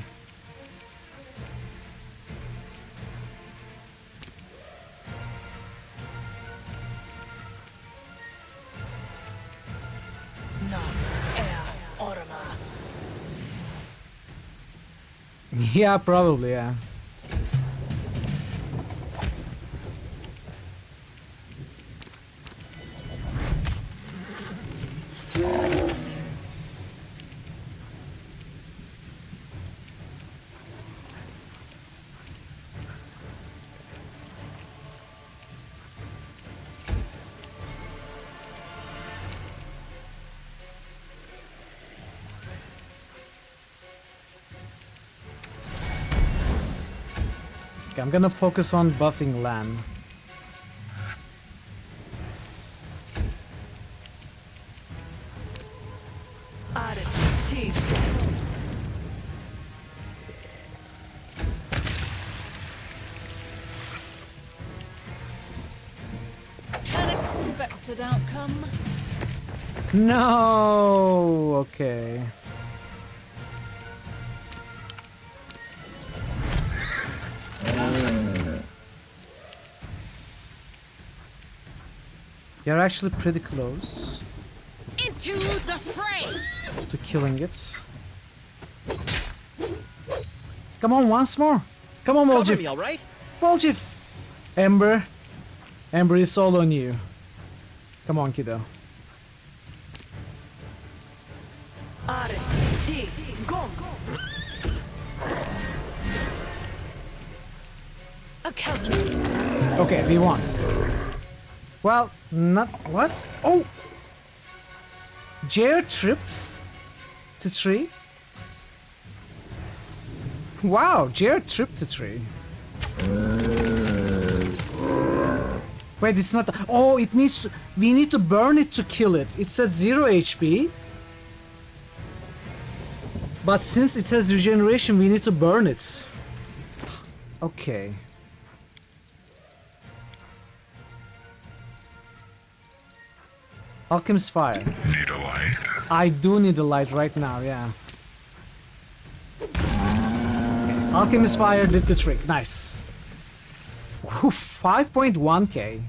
Yeah, probably, yeah. Okay, I'm gonna focus on buffing Lan. Arti. Unexpected outcome. No! Okay. You're actually pretty close Into the fray. to killing it. Come on, once more. Come on, Cover Volgif. me, all right? Volgif. Ember. Ember is all on you. Come on, kiddo. Arti. Gong. A counter. Okay, we won. Well, not what? Oh, Jared tripped to tree. Wow, Jared tripped to tree. Wait, it's not. Oh, it needs to. We need to burn it to kill it. It's at 0 HP. But since it has regeneration, we need to burn it. Okay. Alchemist Fire. Need a light? I do need a light right now, yeah. Okay. Alchemist Fire did the trick. Nice. 5.1k.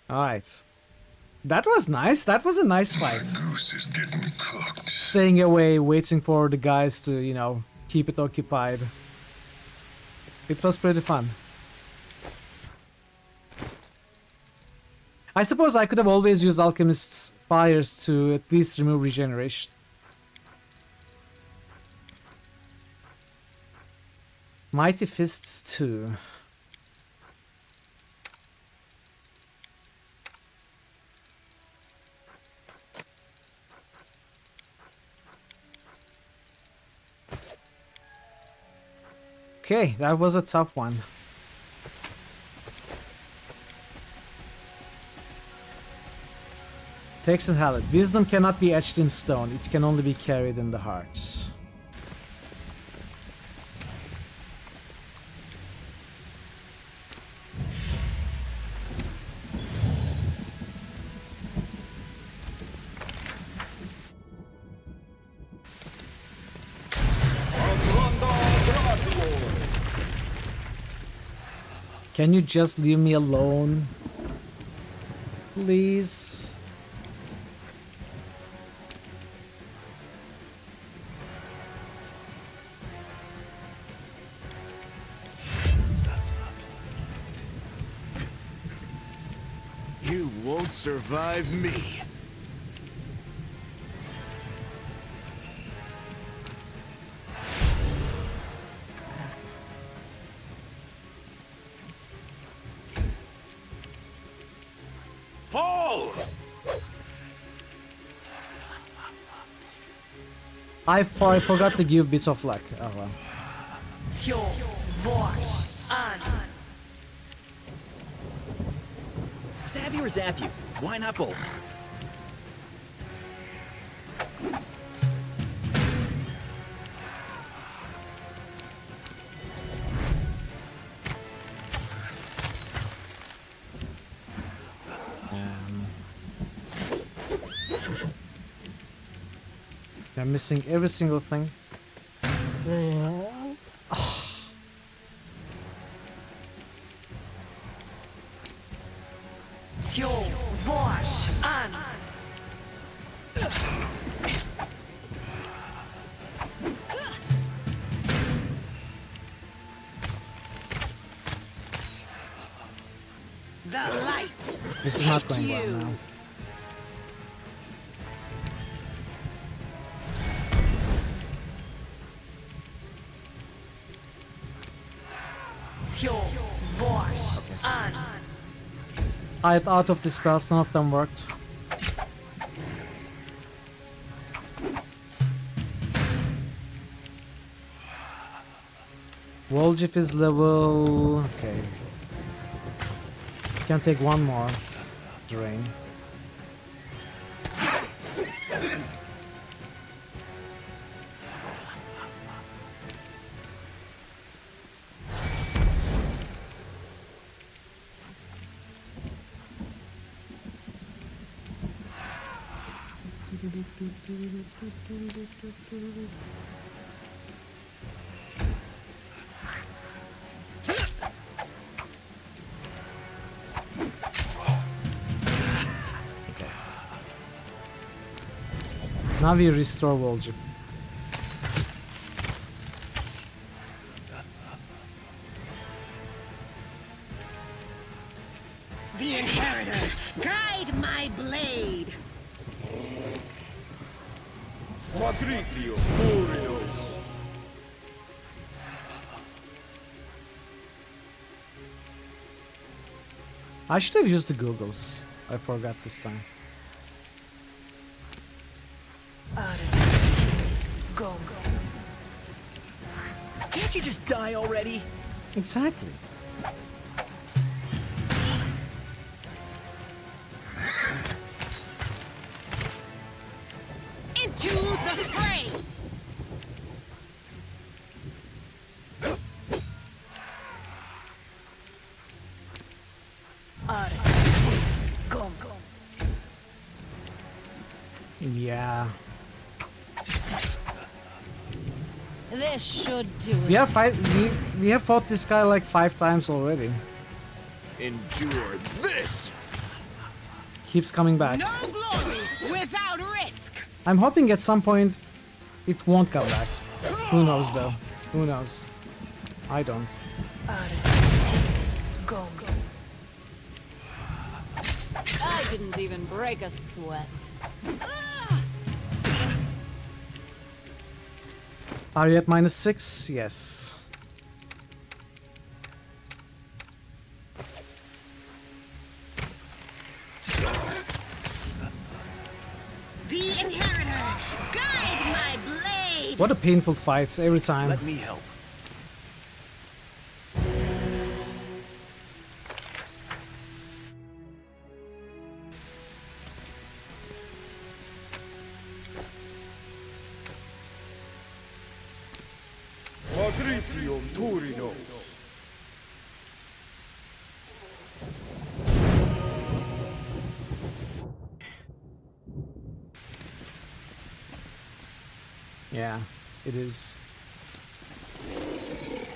Alright. That was nice. That was a nice fight. Goose is getting cooked. Staying away, waiting for the guys to, you know, keep it occupied. It was pretty fun. I suppose I could have always used Alchemist's fires to at least remove regeneration. Mighty Fists 2. Okay, that was a tough one. Text and Hallet. Wisdom cannot be etched in stone. It can only be carried in the heart. Can you just leave me alone? Please? You won't survive me. Fall! I forgot to give bits of luck. Oh well. Stab you or zap you? Why not both? I'm missing every single thing. The light. This is not going well now. I thought of the spells, none of them worked. Woljif is level... okay. Can take one more drain. Now we restore Woljif. The Inheritor, guide my blade. I should have used the Googles. I forgot this time. Go. Can't you just die already? Exactly. Into the fray. Go. Yeah. This should do it. We have fought this guy like 5 times already. Endure this. Keeps coming back. No glory without risk. I'm hoping at some point it won't come back. Who knows though? Who knows? I don't. Go. Didn't even break a sweat. Are you at -6? Yes. The inheritor, guide my blade. What a painful fight every time. Let me help. Patricium Turinos. Yeah, it is.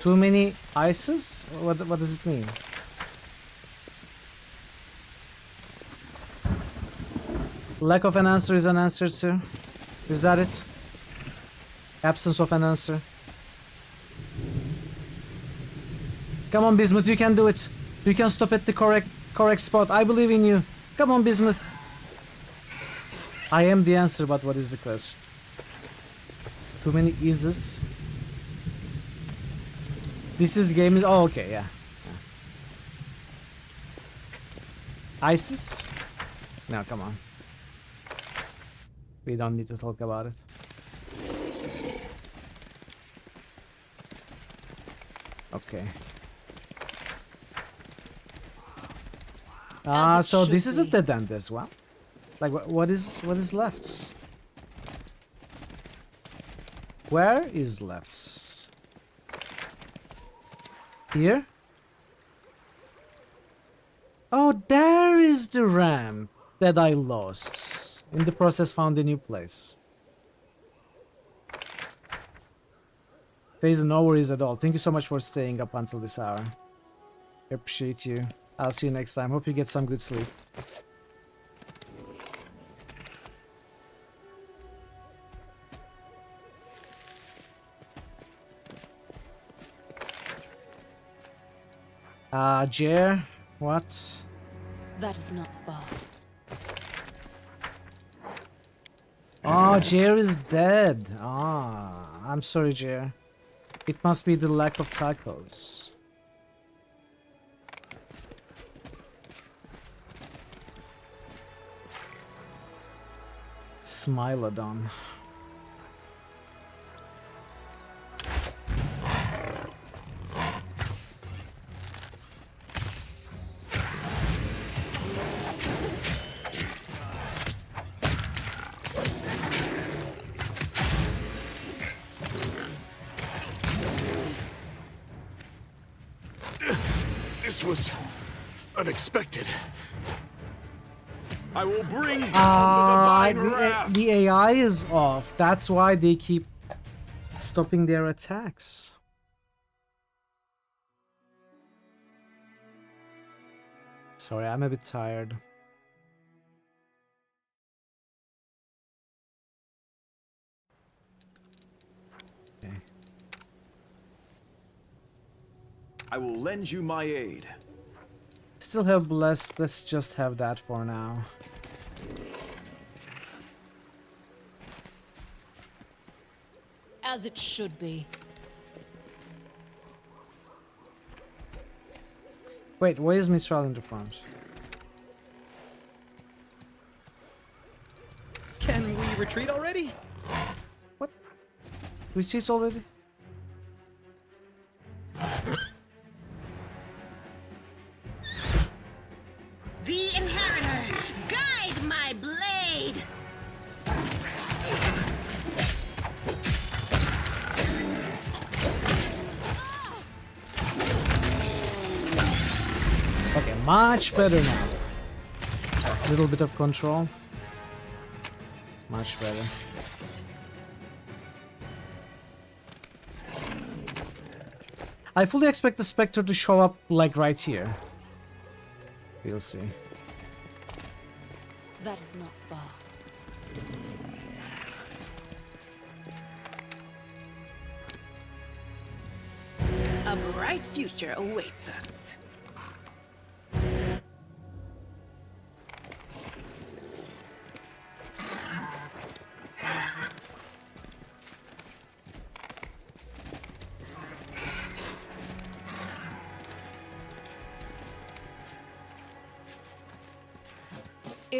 Too many ices? What does it mean? Lack of an answer is an answer, sir. Is that it? Absence of an answer. Come on, Bismuth, you can do it. You can stop at the correct spot. I believe in you. Come on, Bismuth. I am the answer, but what is the question? Too many ises. This is game is oh okay, yeah. ISIS? No, come on. We don't need to talk about it. Okay. So this is a dead end as well. Like what is left? Where is left? Here? Oh, there is the ramp that I lost. In the process, found a new place. There is no worries at all. Thank you so much for staying up until this hour. I appreciate you. I'll see you next time. Hope you get some good sleep. Jer, what? That is not far. Oh, Jer is dead. I'm sorry, Jer. It must be the lack of tacos. Smilodon. This was unexpected. I will bring down the divine wrath. The AI is off. That's why they keep stopping their attacks. Sorry, I'm a bit tired. Okay. I will lend you my aid. Still have blessed. Let's just have that for now. As it should be. Wait, why is Mistral in the front? Can we retreat already? What? Retreat already? The inheritor, guide my blade. Okay, much better now. A little bit of control. Much better. I fully expect the Spectre to show up like right here. We'll see. That is not far. A bright future awaits us.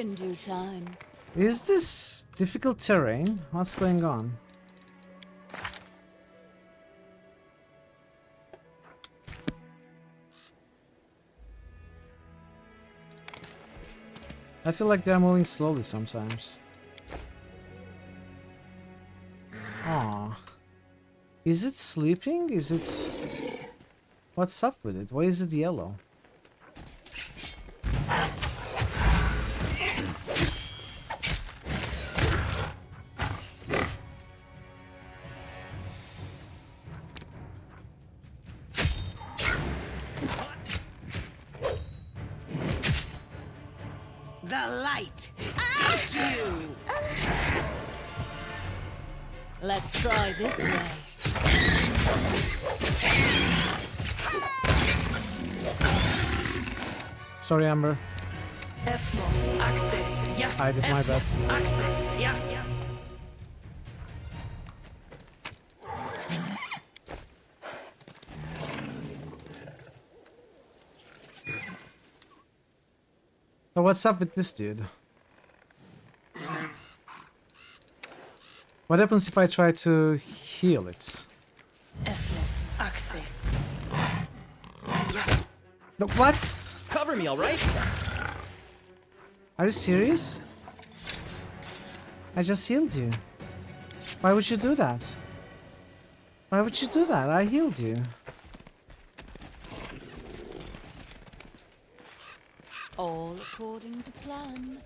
In due time. Is this difficult terrain? What's going on? I feel like they're moving slowly sometimes. Aw. Is it sleeping? Is it... What's up with it? Why is it yellow? The light. Take you. Let's try this way. Sorry, Amber. Yes. I did my best. Yes. So what's up with this dude? What happens if I try to heal it? No, what? Cover me, all right? Are you serious? I just healed you. Why would you do that? Why would you do that? I healed you. All according to plan.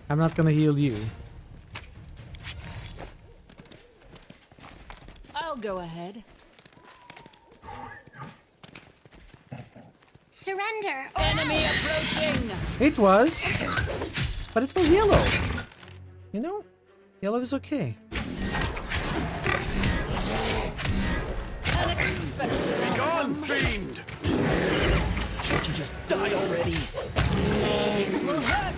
I'm not gonna heal you. I'll go ahead. Surrender. Enemy approaching. It was, but it was yellow. You know, yellow is okay. Be gone, fiend! Can't you just die already? This will hurt.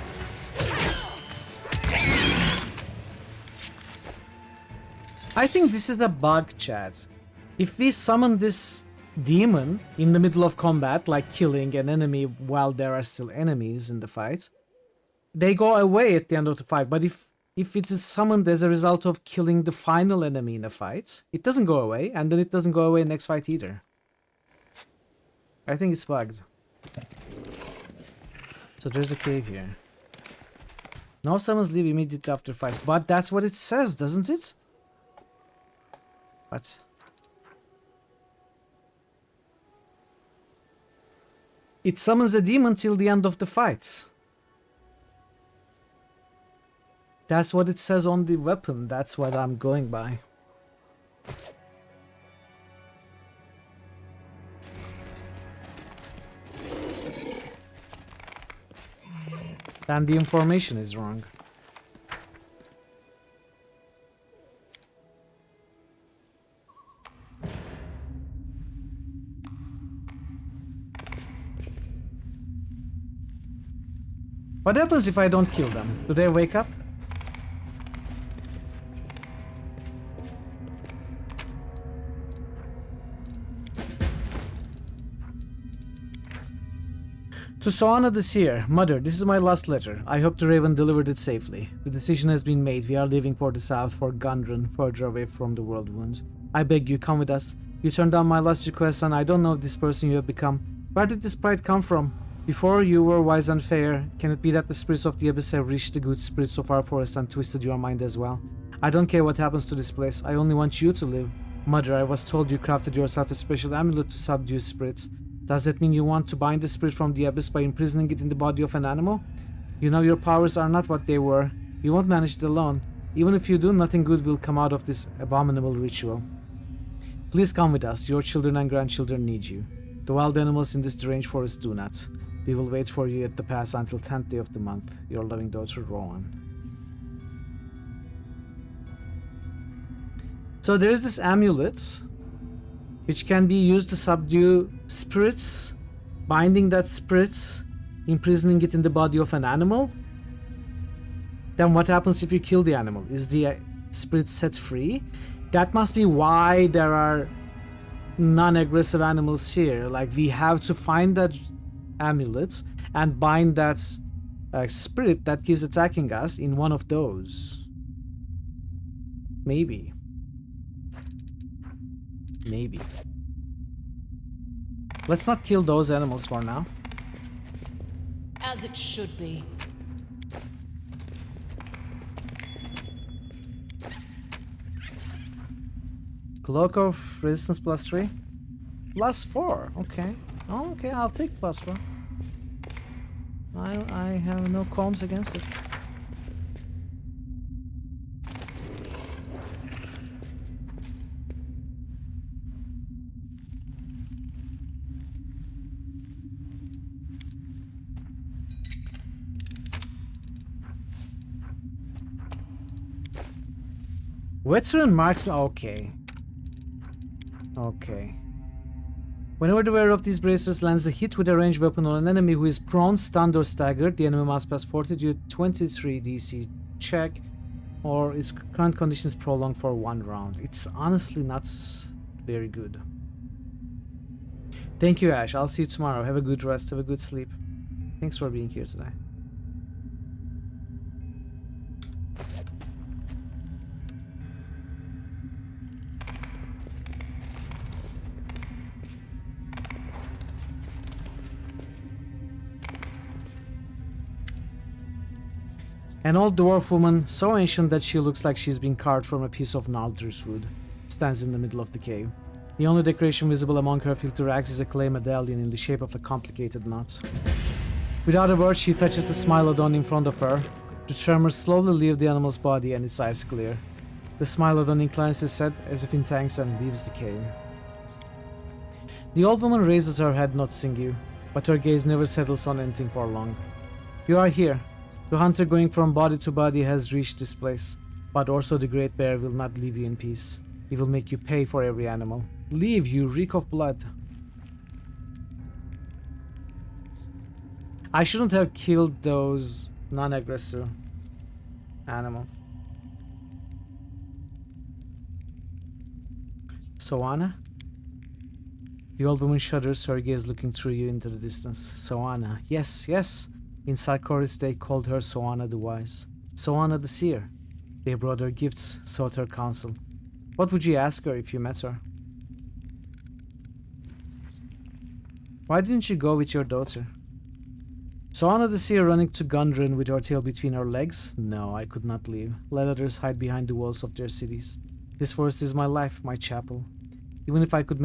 I think this is a bug, chat. If we summon this demon in the middle of combat, like killing an enemy while there are still enemies in the fight, they go away at the end of the fight. But if it is summoned as a result of killing the final enemy in a fight, it doesn't go away, and then it doesn't go away next fight either. I think it's bugged. So there's a cave here. No summons leave immediately after fights, but that's what it says, doesn't it? What? It summons a demon till the end of the fight. That's what it says on the weapon. That's what I'm going by. And the information is wrong. What happens if I don't kill them? Do they wake up? To Soana the Seer, Mother, this is my last letter. I hope the Raven delivered it safely. The decision has been made. We are leaving for the south, for Gundren, further away from the world wound. I beg you, come with us. You turned down my last request and I don't know this person you have become. Where did this pride come from? Before you were wise and fair. Can it be that the spirits of the abyss have reached the good spirits of our forest and twisted your mind as well? I don't care what happens to this place. I only want you to live. Mother, I was told you crafted yourself a special amulet to subdue spirits. Does that mean you want to bind the spirit from the abyss by imprisoning it in the body of an animal? You know your powers are not what they were. You won't manage it alone. Even if you do, nothing good will come out of this abominable ritual. Please come with us. Your children and grandchildren need you. The wild animals in this deranged forest do not. We will wait for you at the pass until 10th day of the month. Your loving daughter, Rowan. So there is this amulet which can be used to subdue spirits, binding that spirits, imprisoning it in the body of an animal. Then what happens if you kill the animal? Is the spirit set free? That must be why there are non-aggressive animals here. Like, we have to find that amulet and bind that spirit that keeps attacking us in one of those. Maybe. Maybe. Let's not kill those animals for now. As it should be. Cloak of resistance +3. +4. Okay. Oh, okay. I'll take +4. I have no qualms against it. Veteran marksman. Okay. Okay. Whenever the wearer of these bracelets lands a hit with a ranged weapon on an enemy who is prone, stunned, or staggered, the enemy must pass Fortitude 23 DC check, or its current conditions prolonged for 1 round. It's honestly not very good. Thank you, Ash. I'll see you tomorrow. Have a good rest. Have a good sleep. Thanks for being here today. An old dwarf woman, so ancient that she looks like she's been carved from a piece of Naldr's wood, stands in the middle of the cave. The only decoration visible among her filthy rags is a clay medallion in the shape of a complicated knot. Without a word, she touches the Smilodon in front of her. The tremors slowly leave the animal's body and its eyes clear. The Smilodon inclines his head as if in thanks and leaves the cave. The old woman raises her head, noticing you, but her gaze never settles on anything for long. You are here. The hunter going from body to body has reached this place, but also the Great Bear will not leave you in peace. He will make you pay for every animal. Leave, you reek of blood. I shouldn't have killed those non-aggressive animals. Soana? The old woman shudders, her gaze looking through you into the distance. Soana. Yes, yes. In Sarkoris they called her Soana the Wise. Soana the Seer. They brought her gifts, sought her counsel. What would you ask her if you met her? Why didn't you go with your daughter? Soana the Seer running to Gundren with her tail between her legs? No, I could not leave. Let others hide behind the walls of their cities. This forest is my life, my chapel. Even if I could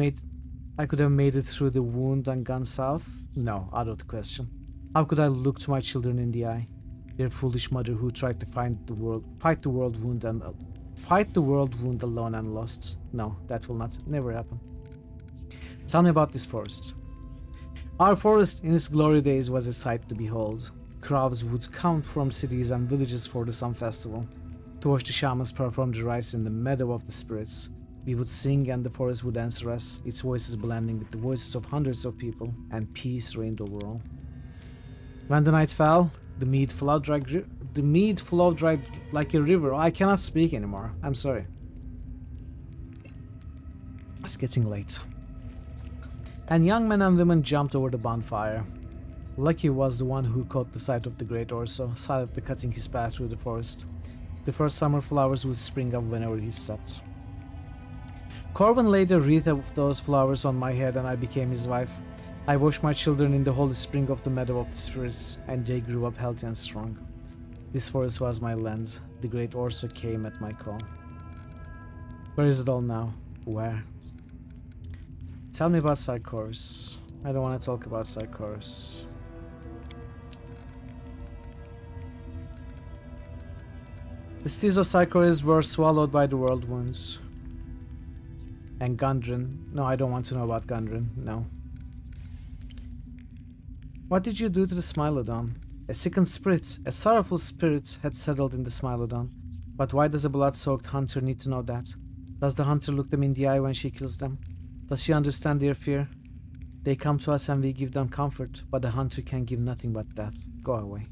have made it through the wound and gone south? No, out of the question. How could I look to my children in the eye? Their foolish mother who tried to fight the world wound alone and lost. No, that will never happen. Tell me about this forest. Our forest in its glory days was a sight to behold. Crowds would come from cities and villages for the Sun Festival. To watch the shamans perform the rites in the meadow of the spirits. We would sing and the forest would answer us, its voices blending with the voices of hundreds of people, and peace reigned over all. When the night fell, the mead flowed like a river. I cannot speak anymore. I'm sorry. It's getting late. And young men and women jumped over the bonfire. Lucky was the one who caught the sight of the great Orso, silently cutting his path through the forest. The first summer flowers would spring up whenever he stopped. Corwin laid a wreath of those flowers on my head and I became his wife. I washed my children in the holy spring of the meadow of the spirits, and they grew up healthy and strong. This forest was my land. The great Orso came at my call. Where is it all now? Where? Tell me about Sarkoris. I don't want to talk about Sarkoris. The steeds of Sarkoris were swallowed by the world wounds. And Gundren. No, I don't want to know about Gundren. No. What did you do to the Smilodon? A sickened spirit, a sorrowful spirit had settled in the Smilodon. But why does a blood-soaked hunter need to know that? Does the hunter look them in the eye when she kills them? Does she understand their fear? They come to us and we give them comfort, but the hunter can give nothing but death. Go away.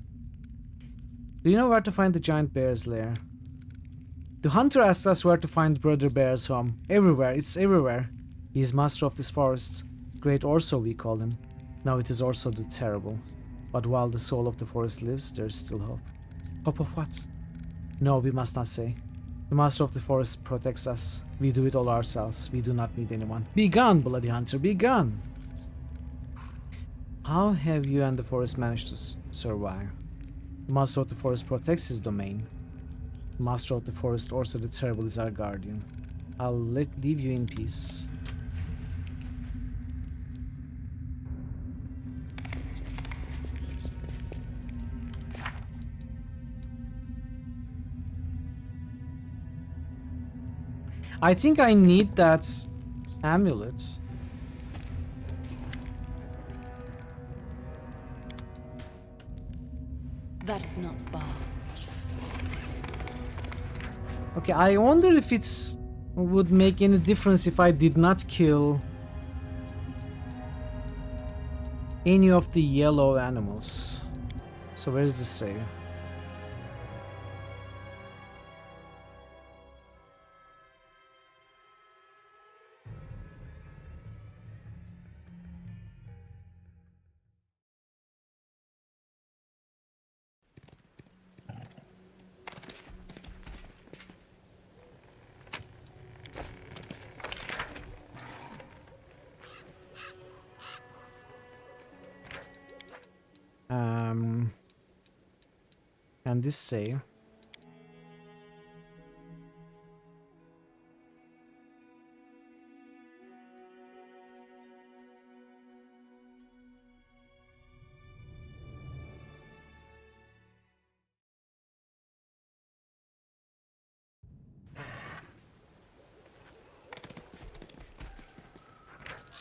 Do you know where to find the giant bear's lair? The hunter asks us where to find Brother Bear's home. Everywhere, it's everywhere. He is master of this forest. Great Orso, we call him. Now it is Orso the Terrible. But while the soul of the forest lives, there is still hope. Hope of what? No, we must not say. The master of the forest protects us. We do it all ourselves. We do not need anyone. Be gone, bloody hunter, be gone! How have you and the forest managed to survive? The master of the forest protects his domain. The master of the forest, also the Terrible, is our guardian. I'll leave you in peace. I think I need that amulet. That is not far. Okay, I wonder if it's would make any difference if I did not kill any of the yellow animals. So where's the save? And this save.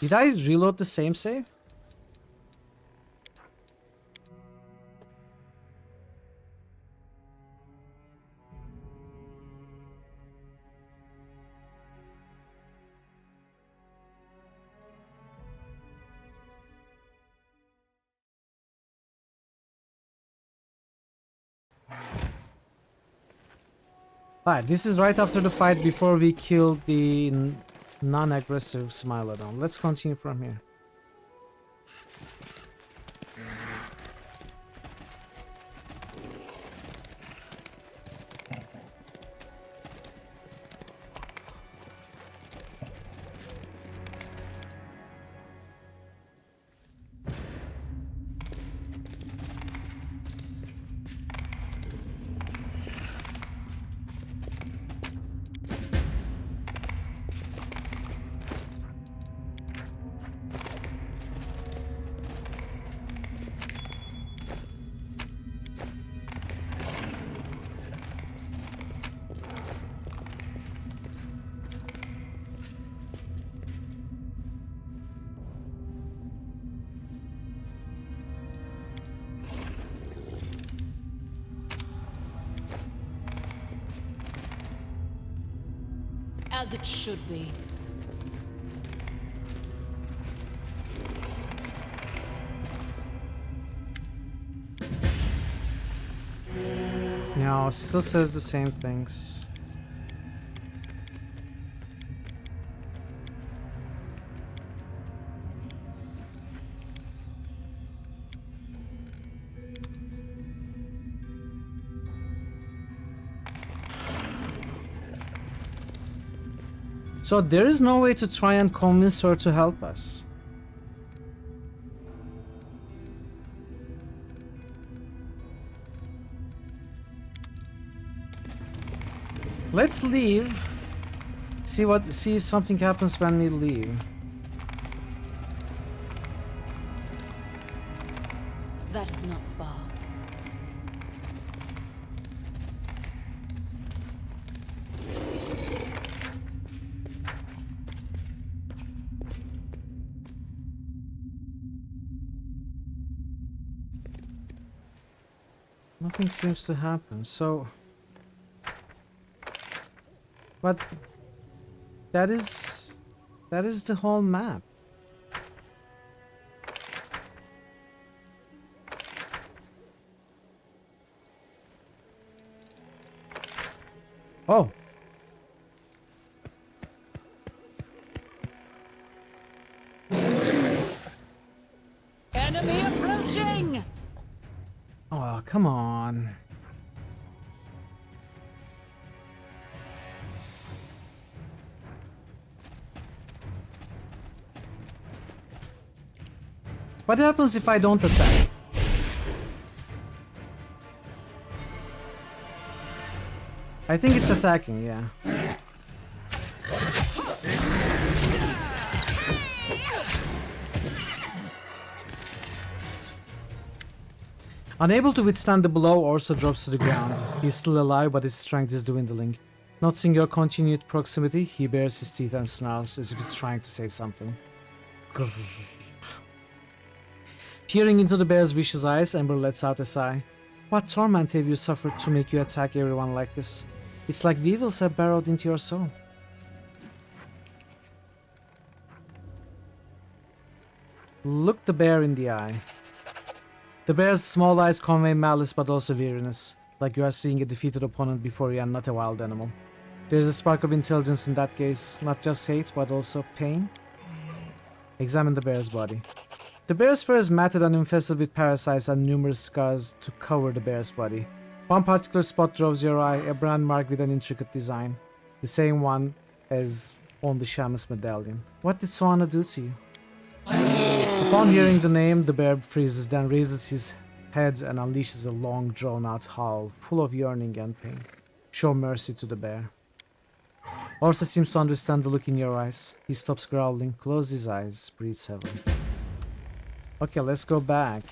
Did I reload the same save? Right, this is right after the fight before we killed the non-aggressive Smilodon. Let's continue from here. As it should be. No, it still says the same things. So there is no way to try and convince her to help us. Let's leave. See if something happens when we leave. That is not far. Nothing seems to happen, so... But... That is the whole map. Oh, Come on. What happens if I don't attack? I think it's attacking, yeah. Unable to withstand the blow, Orso drops to the ground. He is still alive, but his strength is dwindling. Noticing your continued proximity, he bares his teeth and snarls as if he's trying to say something. Grrr. Peering into the bear's vicious eyes, Ember lets out a sigh. What torment have you suffered to make you attack everyone like this? It's like weevils have burrowed into your soul. Look the bear in the eye. The bear's small eyes convey malice but also weariness, like you are seeing a defeated opponent before you and not a wild animal. There is a spark of intelligence in that gaze, not just hate but also pain. Examine the bear's body. The bear's fur is matted and infested with parasites and numerous scars to cover the bear's body. One particular spot draws your eye, a brand mark with an intricate design. The same one as on the Shamus medallion. What did Soana do to you? Upon hearing the name, the bear freezes, then raises his head and unleashes a long drawn-out howl, full of yearning and pain. Show mercy to the bear. Orsa seems to understand the look in your eyes. He stops growling, closes his eyes, breathes heavily. Okay, let's go back.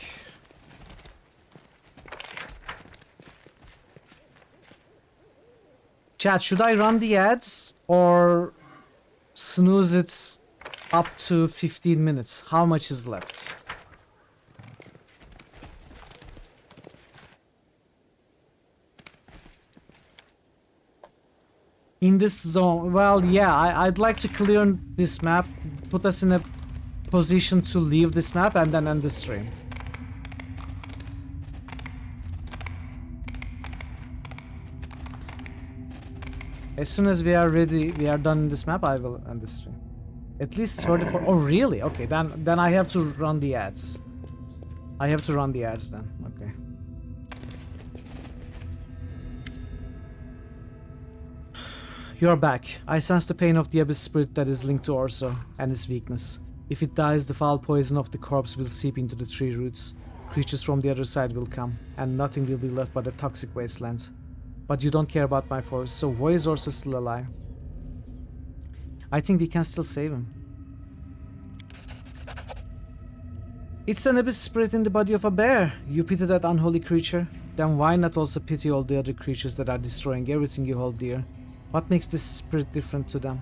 Chat, should I run the ads or snooze it up to 15 minutes? How much is left? In this zone, well, yeah, I'd like to clear this map, put us in a position to leave this map and then end the stream. As soon as we are ready, we are done in this map, I will end the stream. At least 34. Oh, really? Okay, then I have to run the ads. I have to run the ads then. Okay. You're back. I sense the pain of the abyss spirit that is linked to Orso and his weakness. If it dies, the foul poison of the corpse will seep into the tree roots. Creatures from the other side will come, and nothing will be left but a toxic wasteland. But you don't care about my forest, so why is Orso still alive? I think we can still save him. It's an abyss spirit in the body of a bear. You pity that unholy creature? Then why not also pity all the other creatures that are destroying everything you hold dear? What makes this spirit different to them?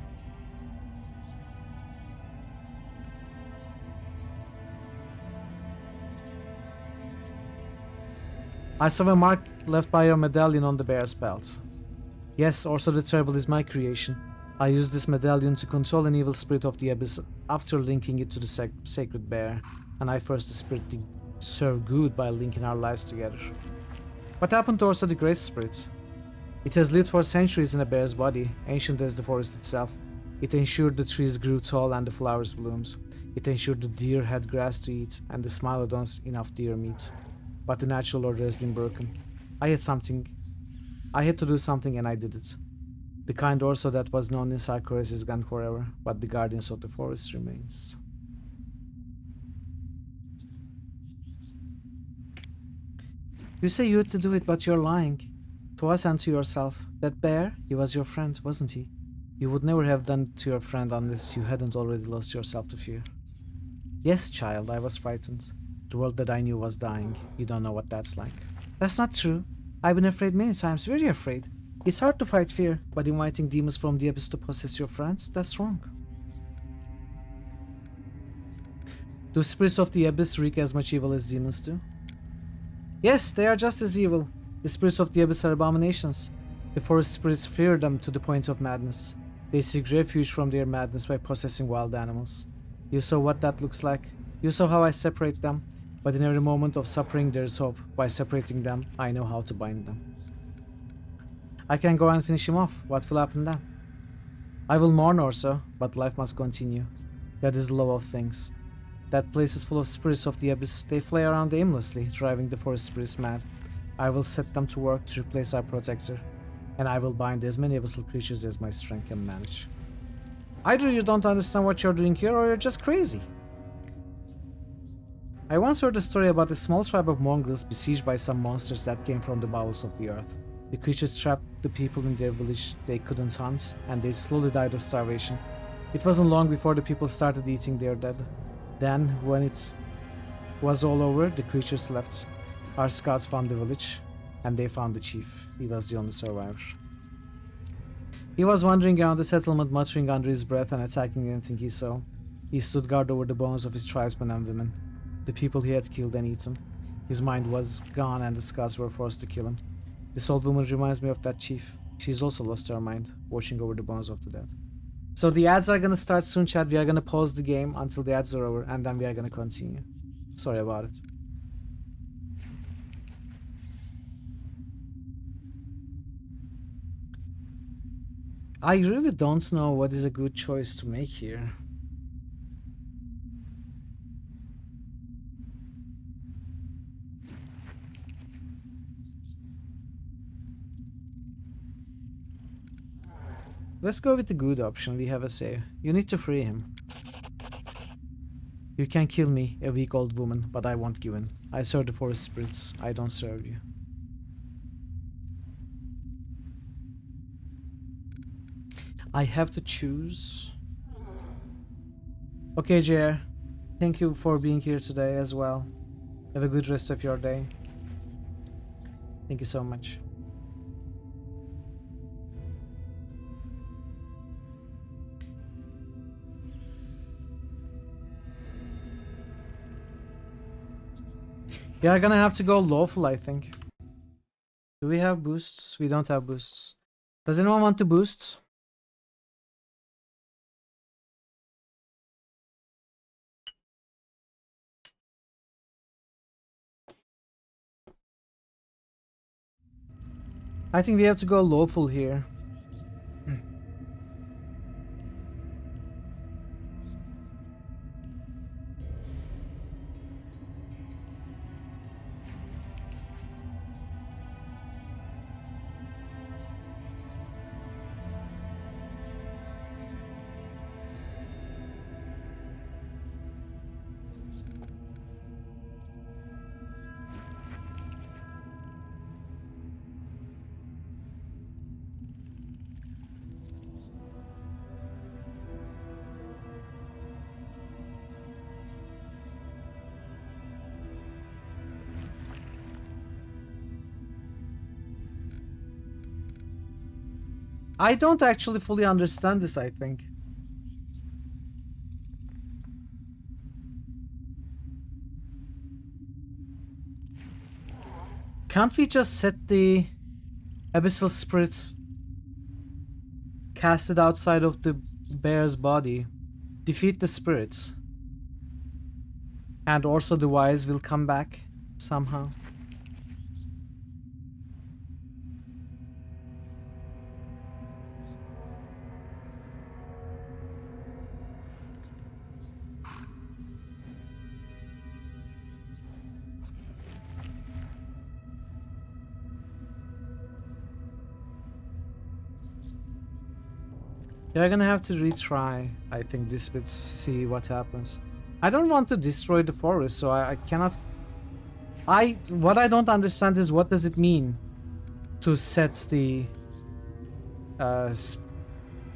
I saw a mark left by your medallion on the bear's belt. Yes, Orso the Terrible is my creation. I used this medallion to control an evil spirit of the abyss after linking it to the sacred bear, and I first the spirit did serve good by linking our lives together. What happened to Orso the Great Spirit? It has lived for centuries in a bear's body, ancient as the forest itself. It ensured the trees grew tall and the flowers bloomed. It ensured the deer had grass to eat and the smilodons enough deer meat. But the natural order has been broken. I had to do something and I did it. The kind Orso that was known in Sarkoris is gone forever, but the guardians of the forest remains. You say you had to do it, but you're lying. To us and to yourself. That bear, he was your friend, wasn't he? You would never have done it to your friend unless you hadn't already lost yourself to fear. Yes, child, I was frightened. The world that I knew was dying. You don't know what that's like. That's not true. I've been afraid many times, very afraid. It's hard to fight fear, but inviting demons from the abyss to possess your friends, that's wrong. Do spirits of the abyss wreak as much evil as demons do? Yes, they are just as evil. The spirits of the abyss are abominations. The forest spirits fear them to the point of madness. They seek refuge from their madness by possessing wild animals. You saw what that looks like. You saw how I separate them. But in every moment of suffering there is hope. By separating them, I know how to bind them. I can go and finish him off. What will happen then? I will mourn Orso, but life must continue. That is the law of things. That place is full of spirits of the abyss. They fly around aimlessly, driving the forest spirits mad. I will set them to work to replace our protector, and I will bind as many abyssal creatures as my strength can manage. Either you don't understand what you're doing here, or you're just crazy. I once heard a story about a small tribe of mongrels besieged by some monsters that came from the bowels of the earth. The creatures trapped the people in their village they couldn't hunt, and they slowly died of starvation. It wasn't long before the people started eating their dead. Then, when it was all over, the creatures left. Our scouts found the village, and they found the chief. He was the only survivor. He was wandering around the settlement, muttering under his breath and attacking anything he saw. He stood guard over the bones of his tribesmen and women, the people he had killed and eaten. His mind was gone, and the scouts were forced to kill him. This old woman reminds me of that chief. She's also lost her mind, watching over the bones of the dead. So the ads are gonna start soon, chat. We are gonna pause the game until the ads are over, and then we are gonna continue. Sorry about it. I really don't know what is a good choice to make here. Let's go with the good option. We have a say. You need to free him. You can kill me, a weak old woman, but I won't give in. I serve the forest spirits. I don't serve you. I have to choose. Okay, JR. Thank you for being here today as well. Have a good rest of your day. Thank you so much. We are gonna have to go lawful, I think. Do we have boosts? We don't have boosts. Does anyone want to boost? I think we have to go lawful here. I don't actually fully understand this, I think. Can't we just set the abyssal spirits casted outside of the bear's body, defeat the spirits, and also the wise will come back somehow? You're gonna have to retry, I think, this bit, see what happens. I don't want to destroy the forest, so I cannot... What I don't understand is, what does it mean to set the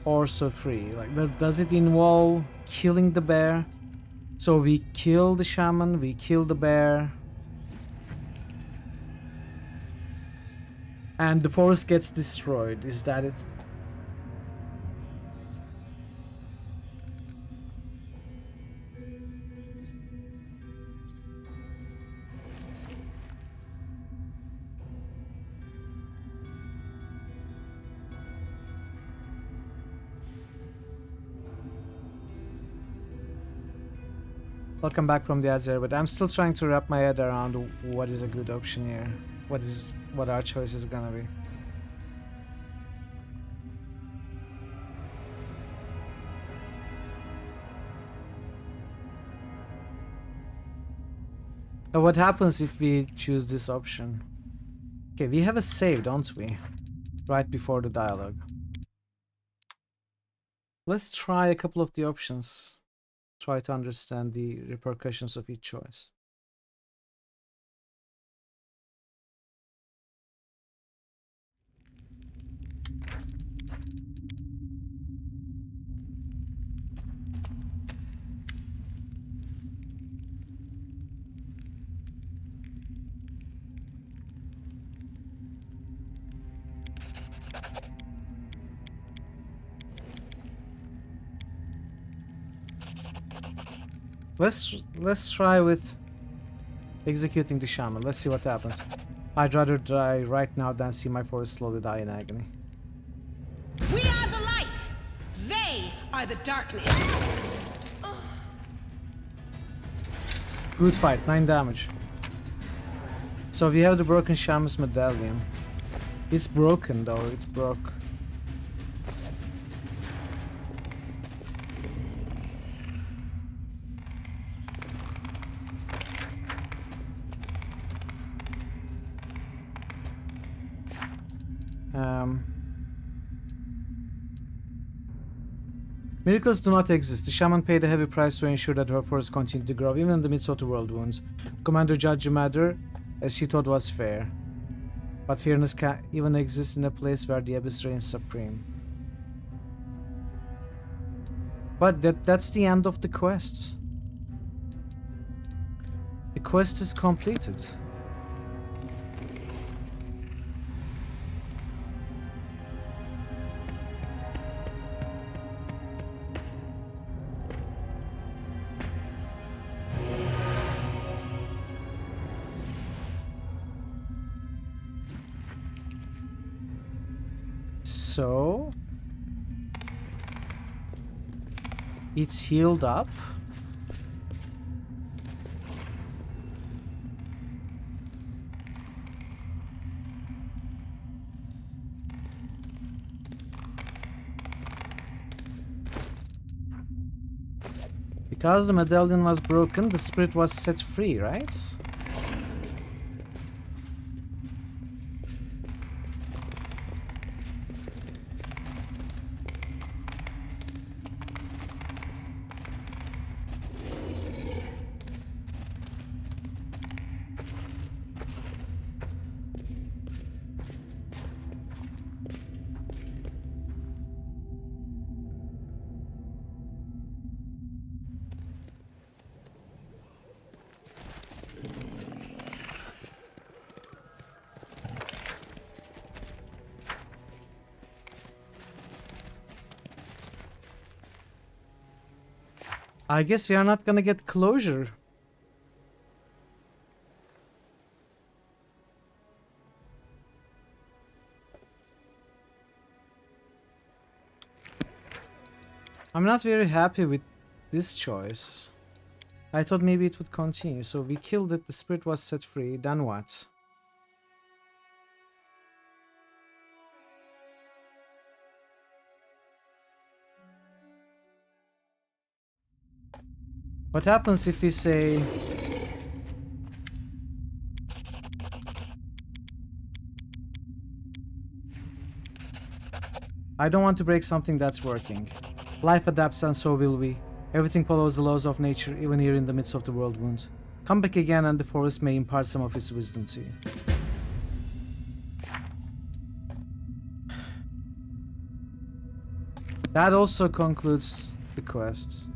Orso free? Like, does it involve killing the bear? So we kill the shaman, we kill the bear, and the forest gets destroyed. Is that it? Welcome back from the Azure, but I'm still trying to wrap my head around what is a good option here. What our choice is gonna be. So what happens if we choose this option? Okay, we have a save, don't we? Right before the dialogue. Let's try a couple of the options. Try to understand the repercussions of each choice. Let's try with executing the shaman. Let's see what happens. I'd rather die right now than see my forest slowly die in agony. We are the light. They are the darkness. Good fight, 9 damage. So we have the broken shaman's medallion. It's broken though, it broke. Miracles do not exist. The shaman paid a heavy price to ensure that her forest continued to grow, even in the midst of the world wounds. Commander judged the matter as she thought was fair. But fairness can't even exist in a place where the abyss reigns supreme. But that's the end of the quest. The quest is completed. So it's healed up. Because the medallion was broken, the spirit was set free, right? I guess we are not gonna get closure. I'm not very happy with this choice. I thought maybe it would continue. So we killed it, the spirit was set free, then what? What happens if we say... I don't want to break something that's working. Life adapts and so will we. Everything follows the laws of nature, even here in the midst of the world wound. Come back again and the forest may impart some of its wisdom to you. That also concludes the quest.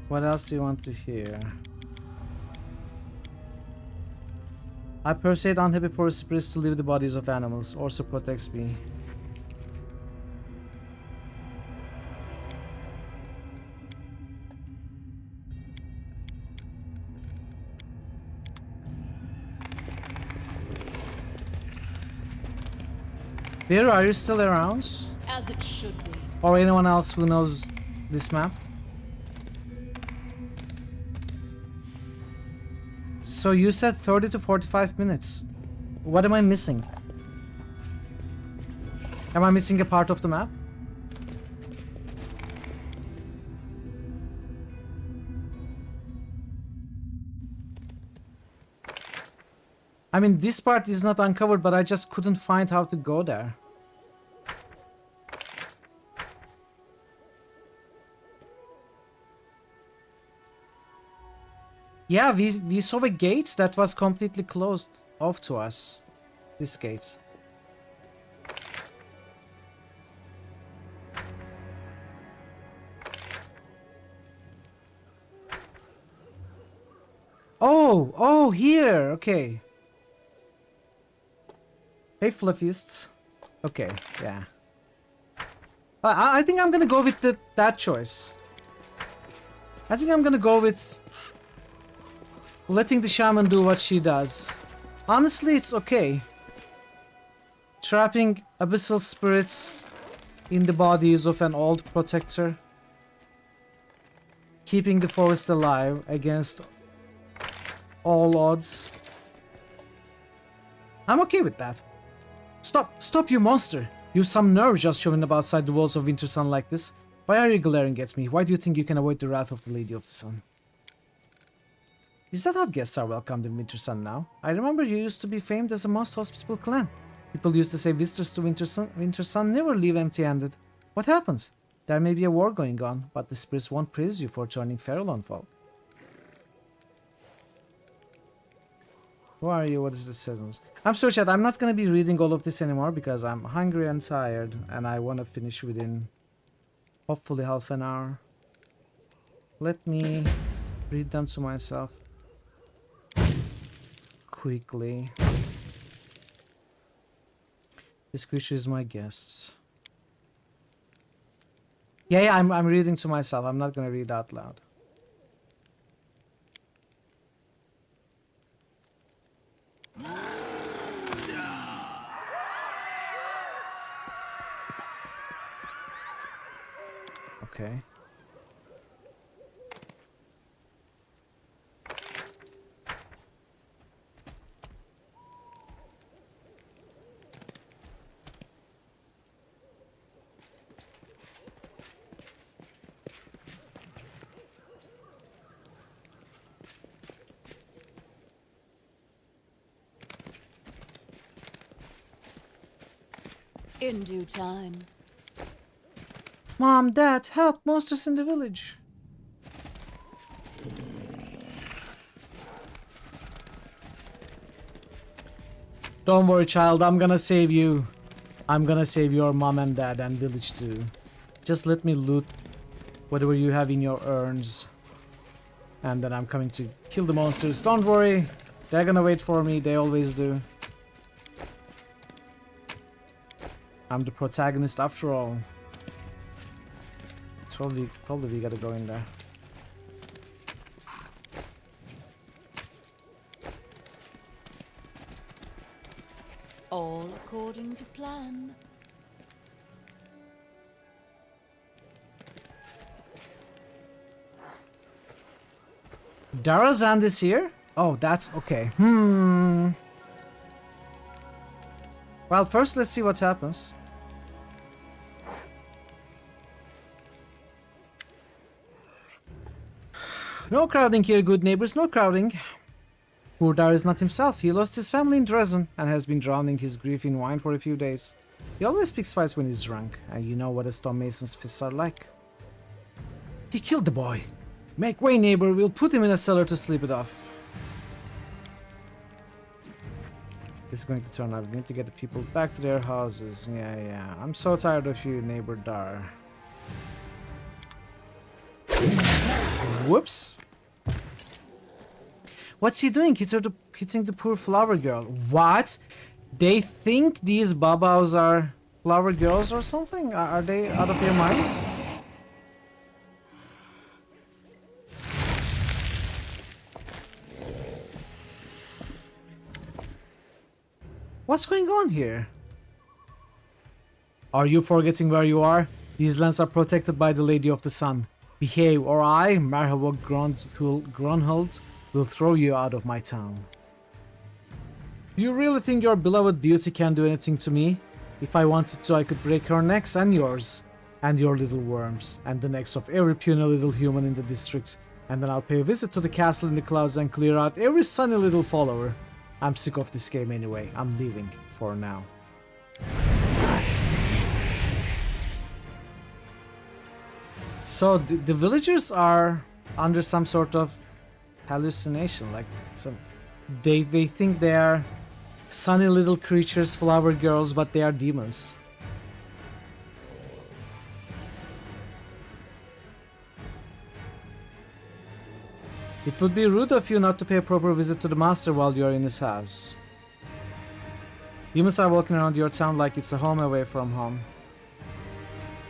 What else do you want to hear? I persuade unhappy forest spirits to leave the bodies of animals, also protects me. Vera, are you still around? As it should be. Or anyone else who knows this map? So you said 30 to 45 minutes. What am I missing? Am I missing a part of the map? I mean, this part is not uncovered, but I just couldn't find how to go there. Yeah, we saw a gate that was completely closed off to us. This gate. Oh, here. Okay. Hey, fluffists. Okay, yeah. I think I'm gonna go with that choice. I think I'm gonna go with letting the shaman do what she does. Honestly, it's okay. Trapping abyssal spirits in the bodies of an old protector. Keeping the forest alive against all odds. I'm okay with that. Stop, you monster! You've some nerve just showing up outside the walls of Winter Sun like this. Why are you glaring at me? Why do you think you can avoid the wrath of the Lady of the Sun? Is that how guests are welcomed in Winter Sun now? I remember you used to be famed as a most hospitable clan. People used to say visitors to Winter Sun never leave empty-handed. What happens? There may be a war going on, but the spirits won't praise you for turning feral on folk. Who are you? What is this sentence? I'm sorry, chat. I'm not going to be reading all of this anymore because I'm hungry and tired and I want to finish within hopefully half an hour. Let me read them to myself quickly. This creature is my guest. Yeah, I'm reading to myself. I'm not going to read out loud. Okay. In due time. Mom, Dad, help! Monsters in the village! Don't worry, child, I'm gonna save you. I'm gonna save your mom and dad and village too. Just let me loot whatever you have in your urns. And then I'm coming to kill the monsters. Don't worry, they're gonna wait for me, they always do. I'm the protagonist after all. Probably we gotta go in there. All according to plan. Darazan is here? Oh, that's okay. Well, first let's see what happens. No crowding here, good neighbors, no crowding. Poor Dar is not himself. He lost his family in Dresden and has been drowning his grief in wine for a few days. He always picks fights when he's drunk, and you know what a stonemason's fists are like. He killed the boy. Make way, neighbor. We'll put him in a cellar to sleep it off. It's going to turn out. We need to get the people back to their houses. Yeah. I'm so tired of you, neighbor Dar. Whoops. What's he doing? Hitting the poor flower girl. What? They think these babas are flower girls or something? Are they out of their minds? What's going on here? Are you forgetting where you are? These lands are protected by the Lady of the Sun. Behave, or I, Marhawak Grunhold, will throw you out of my town. You really think your beloved beauty can do anything to me? If I wanted to, I could break her necks and yours, and your little worms, and the necks of every puny little human in the district, and then I'll pay a visit to the castle in the clouds and clear out every sunny little follower. I'm sick of this game anyway. I'm leaving for now. So the villagers are under some sort of hallucination, like they think they are sunny little creatures, flower girls, but they are demons. It would be rude of you not to pay a proper visit to the master while you are in his house. Demons are walking around your town like it's a home away from home.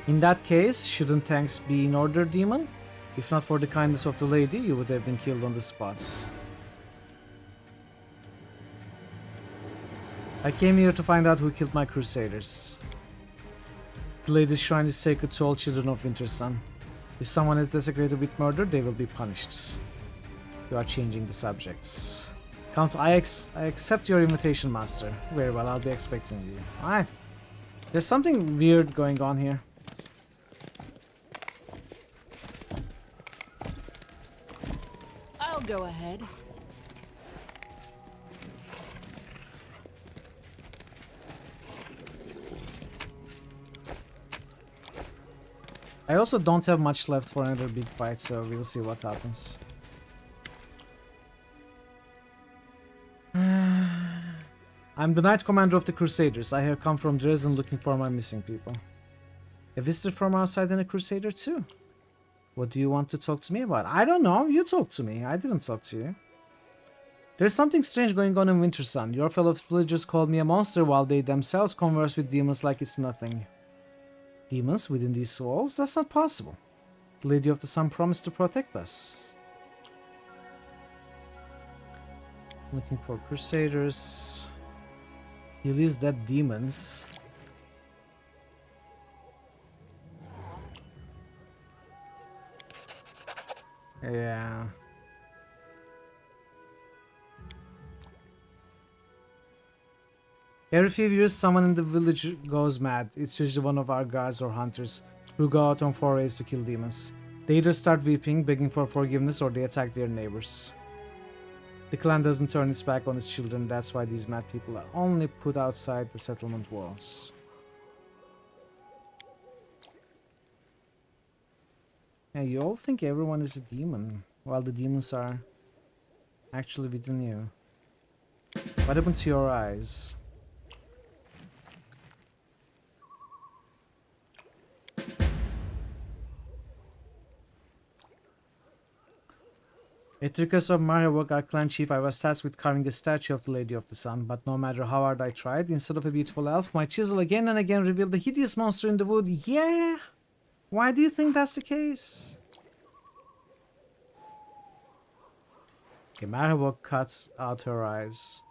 In that case, shouldn't thanks be in order, demon? If not for the kindness of the lady, you would have been killed on the spot. I came here to find out who killed my crusaders. The lady's shrine is sacred to all children of Winter Sun. If someone is desecrated with murder, they will be punished. You are changing the subjects. Count, I accept your invitation, master. Very well, I'll be expecting you. Alright. There's something weird going on here. I'll go ahead. I also don't have much left for another big fight, so we'll see what happens. I'm the Knight Commander of the Crusaders. I have come from Dresden looking for my missing people. A visitor from outside and a Crusader too. What do you want to talk to me about? I don't know. You talk to me. I didn't talk to you. There's something strange going on in Winter Sun. Your fellow villagers called me a monster while they themselves converse with demons like it's nothing. Demons within these walls? That's not possible. The Lady of the Sun promised to protect us. Looking for Crusaders. He leaves dead demons. Yeah. Every few years, someone in the village goes mad. It's usually one of our guards or hunters who go out on forays to kill demons. They either start weeping, begging for forgiveness, or they attack their neighbors. The clan doesn't turn its back on its children. That's why these mad people are only put outside the settlement walls. Yeah, you all think everyone is a demon, while the demons are actually within you. What happened to your eyes? At the request of Marhewok, our clan chief, I was tasked with carving a statue of the Lady of the Sun, but no matter how hard I tried, instead of a beautiful elf, my chisel again and again revealed the hideous monster in the wood. Yeah! Why do you think that's the case? Okay, Marhewok cuts out her eyes.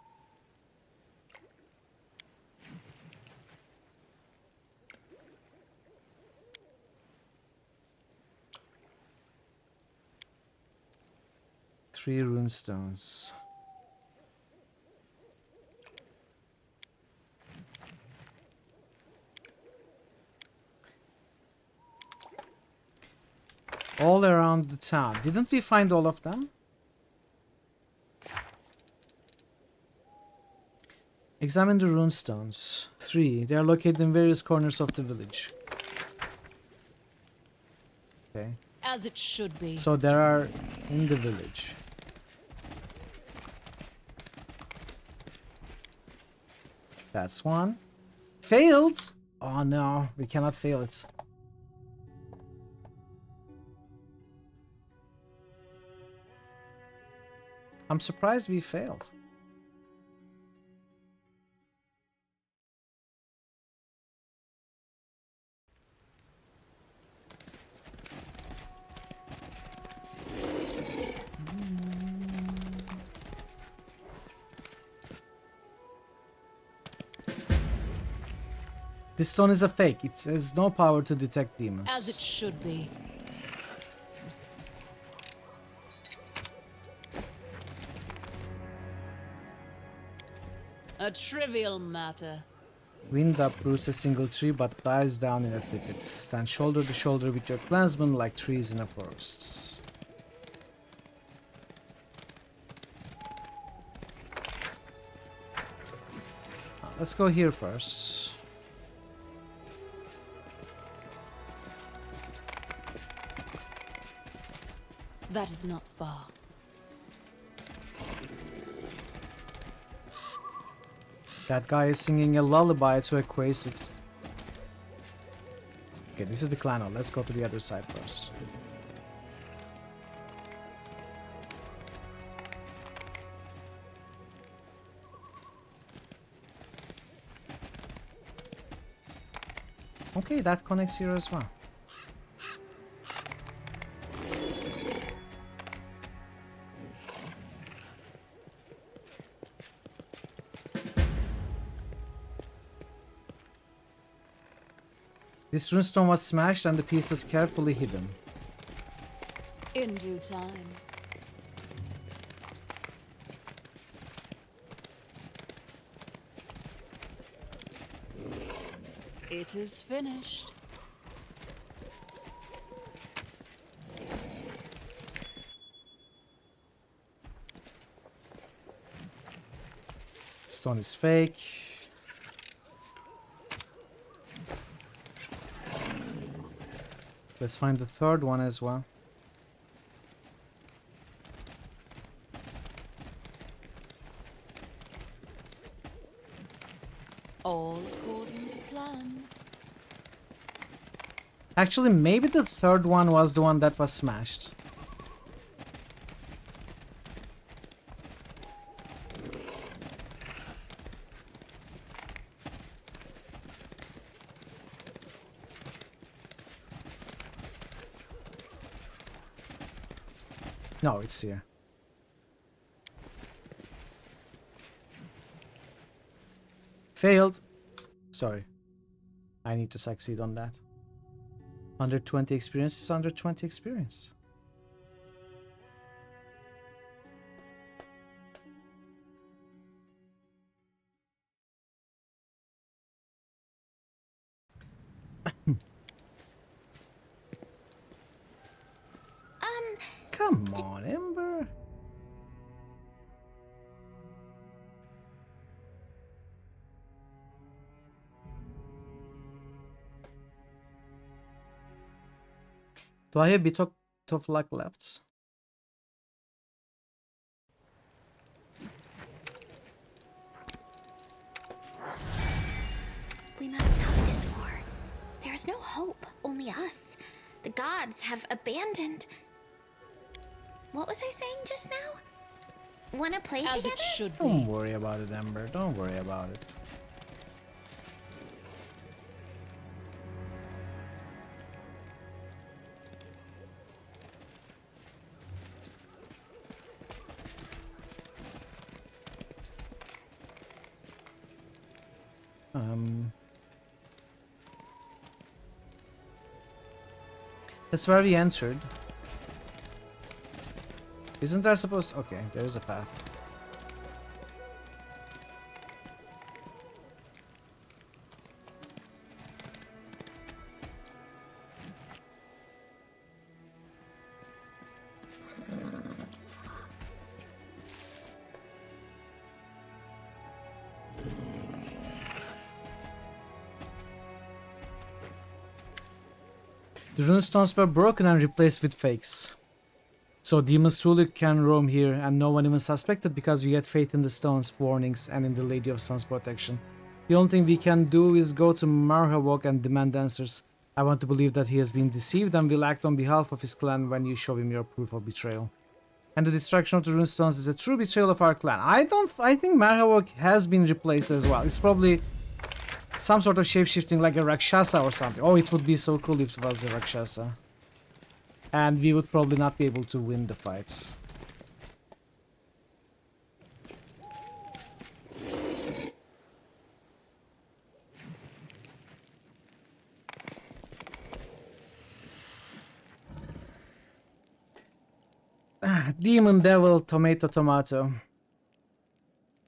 Three runestones. All around the town. Didn't we find all of them? Examine the runestones. 3. They are located in various corners of the village. Okay. As it should be. So there are in the village. That's one. Failed! Oh no, we cannot fail it. I'm surprised we failed. This stone is a fake. It has no power to detect demons. As it should be. A trivial matter. Wind uproots a single tree but dies down in a thicket. Stand shoulder to shoulder with your clansmen like trees in a forest. let's go here first. That is not far. That guy is singing a lullaby to a Quasit. Okay, this is the clan hall. Let's go to the other side first. Okay, that connects here as well. This runestone was smashed and the pieces carefully hidden. In due time. It is finished. Stone is fake. Let's find the third one as well. All according to plan. Actually, maybe the third one was the one that was smashed. No, it's here. Failed. Sorry. I need to succeed on that. Under 20 experience is under 20 experience. Come on, Ember. Do I have a bit of luck left? We must stop this war. There is no hope, only us. The gods have abandoned. What was I saying just now? Wanna play As together? it should be. Don't worry about it, Ember. Don't worry about it. That's where we entered. Isn't there supposed... Okay, there is a path. The runestones were broken and replaced with fakes. So demons truly can roam here and no one even suspected because we had faith in the stones, warnings, and in the Lady of Sun's protection. The only thing we can do is go to Marhawk and demand answers. I want to believe that he has been deceived and will act on behalf of his clan when you show him your proof of betrayal. And the destruction of the runestones is a true betrayal of our clan. I think Marhawk has been replaced as well. It's probably some sort of shapeshifting like a Rakshasa or something. Oh, it would be so cool if it was a Rakshasa. And we would probably not be able to win the fight. Demon Devil Tomato Tomato.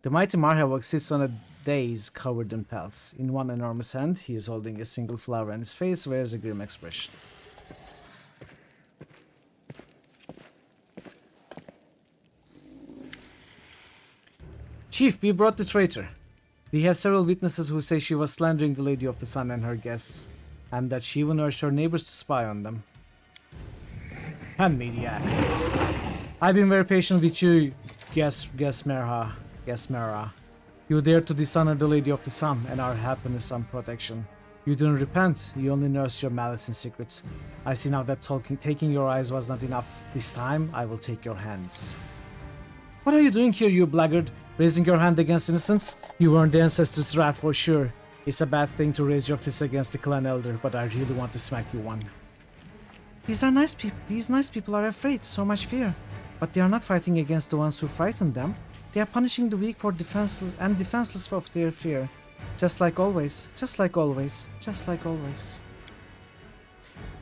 The mighty Marhawk sits on a dais covered in pelts. In one enormous hand, he is holding a single flower and his face wears a grim expression. Chief, we brought the traitor. We have several witnesses who say she was slandering the Lady of the Sun and her guests, and that she even urged her neighbors to spy on them. Hand me the axe. I've been very patient with you, Gesmera. You dared to dishonor the Lady of the Sun and our happiness and protection. You didn't repent, you only nursed your malice in secret. I see now that taking your eyes was not enough. This time, I will take your hands. What are you doing here, you blackguard? Raising your hand against innocents? You earned the ancestors' wrath for sure. It's a bad thing to raise your fist against the clan elder, but I really want to smack you one. These nice people are afraid, so much fear. But they are not fighting against the ones who frightened them. They are punishing the weak for defenseless of their fear. Just like always, just like always, just like always.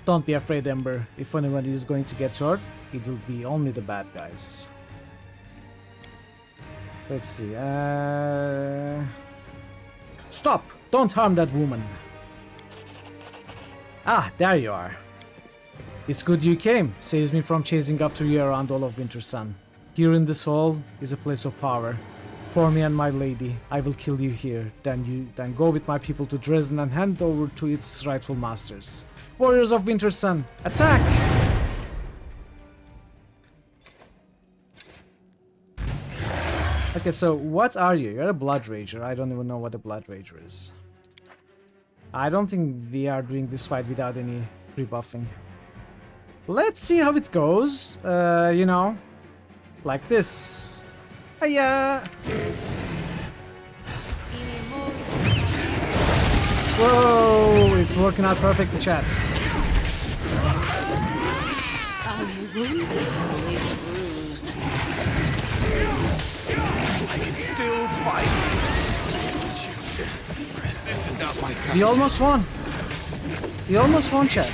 Don't be afraid, Ember. If anyone is going to get hurt, it will be only the bad guys. Let's see. Stop! Don't harm that woman. Ah, there you are. It's good you came. Saves me from chasing after you around all of Winter Sun. Here in this hall is a place of power. For me and my lady, I will kill you here. Then go with my people to Dresden and hand over to its rightful masters. Warriors of Winter Sun, attack! Okay, so what are you? You're a Blood Rager. I don't even know what a Blood Rager is. I don't think we are doing this fight without any rebuffing. Let's see how it goes. You know, like this. Hiya! Whoa! It's working out perfectly, chat. Our wound is fully bruised. I can still fight. This is not my time. We almost won. We almost won, chat.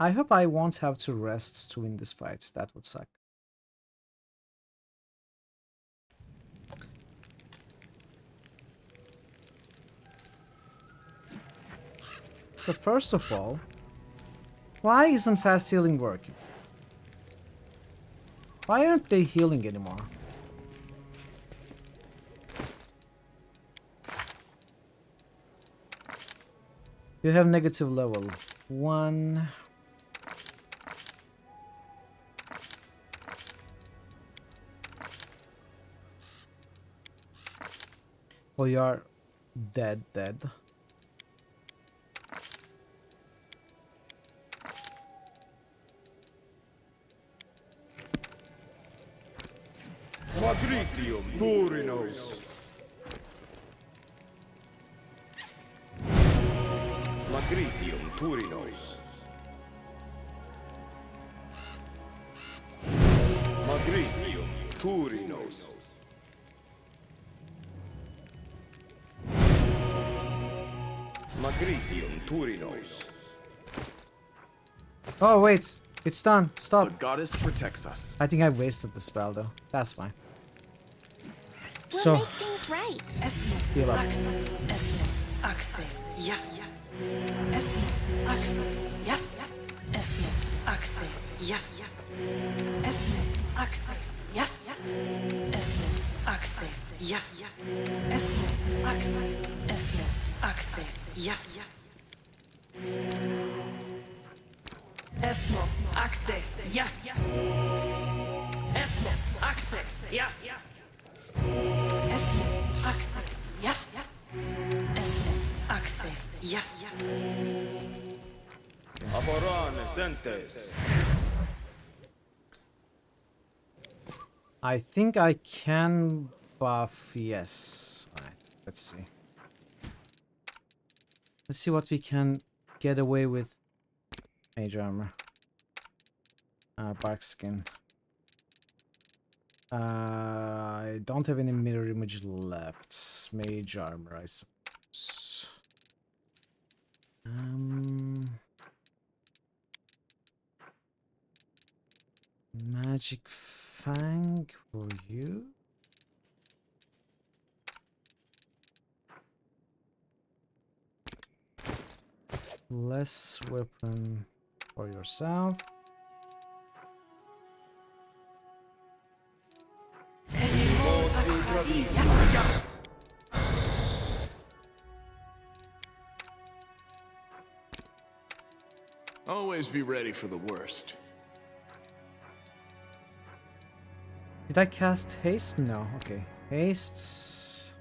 I hope I won't have to rest to win this fight. That would suck. So first of all, why isn't fast healing working? Why aren't they healing anymore? You have negative level 1. Oh, you are dead. Magritium Turinos. Magritium Turinos. Magritium Turinos. Magritium Turinos. Oh wait, it's done. Stop. The goddess protects us. I think I wasted the spell though. That's fine. We'll So make things right. heal up. Yes. Esmith, Axel. Yes. Esmith, Axel. Yes. Esmith, Axel. Yes. Esmith, Axel. Yes. Esmith, Axel. Esmith, Axel. Yes. Esmith, Axel. Yes. Esmith, Axel. Yes. Esmith, Axel. Yes. Esmith, Axel. Yes. Aborane Sentes. I think I can buff, yes. Alright, let's see. Let's see what we can get away with. Mage armor. Bark skin. I don't have any mirror image left. Mage armor, I suppose. Magic Fang for you. Less weapon. for yourself. Always be ready for the worst. Did I cast haste? No. Okay. Haste.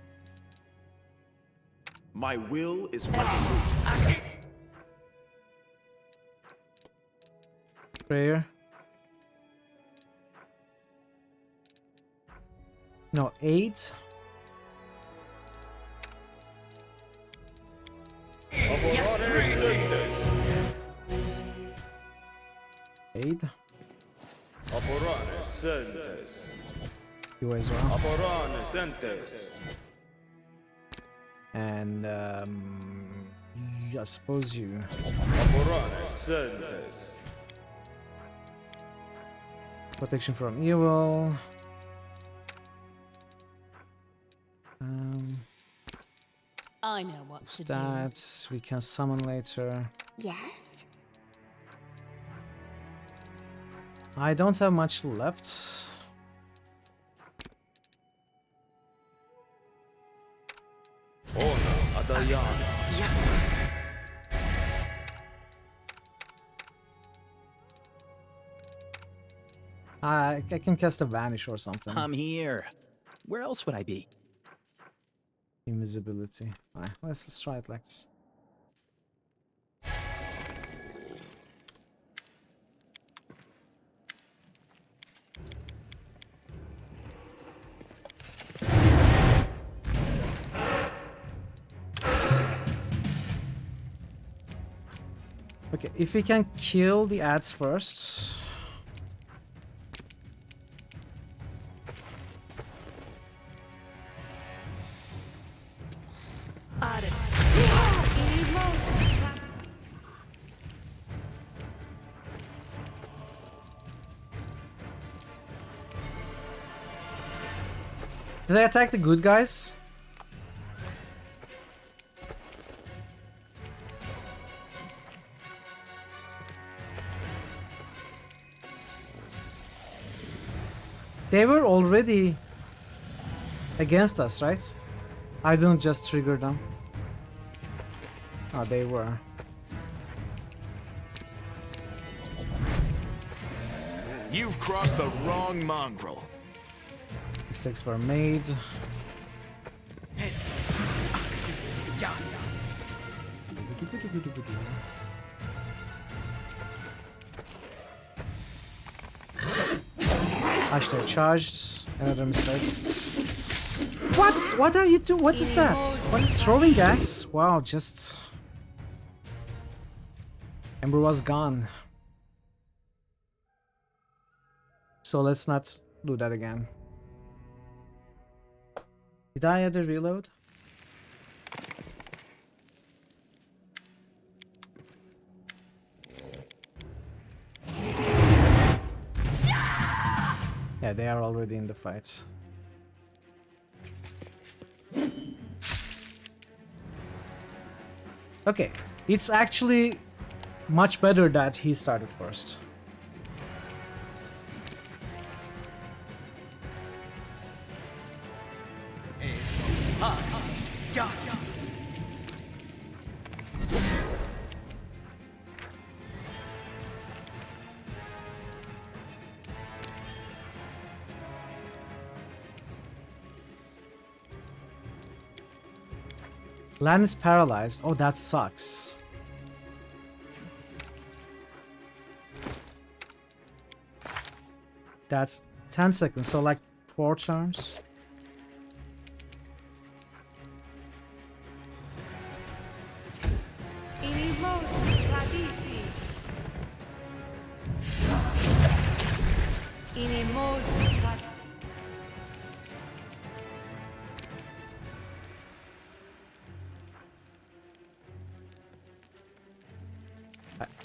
My will is resolute. Prayer. No, 8. Aid. You as well. And I suppose you. Protection from evil. I know what to do. Stats we can summon later. Yes? I don't have much left. Yes. I can cast a vanish or something. I'm here. Where else would I be? Invisibility. Alright, let's try it like this. Okay, if we can kill the ads first. Did I attack the good guys? They were already against us, right? I didn't just trigger them. Oh, they were. You've crossed the wrong mongrel. Mistakes were made. Actually charged. Another mistake. What? What are you doing? What is that? What is throwing axe? Wow, just... Ember was gone. So let's not do that again. Did I add a reload? Yeah, they are already in the fight. Okay, it's actually much better that he started first. Land is paralyzed. Oh, that sucks. That's 10 seconds, so like 4 turns.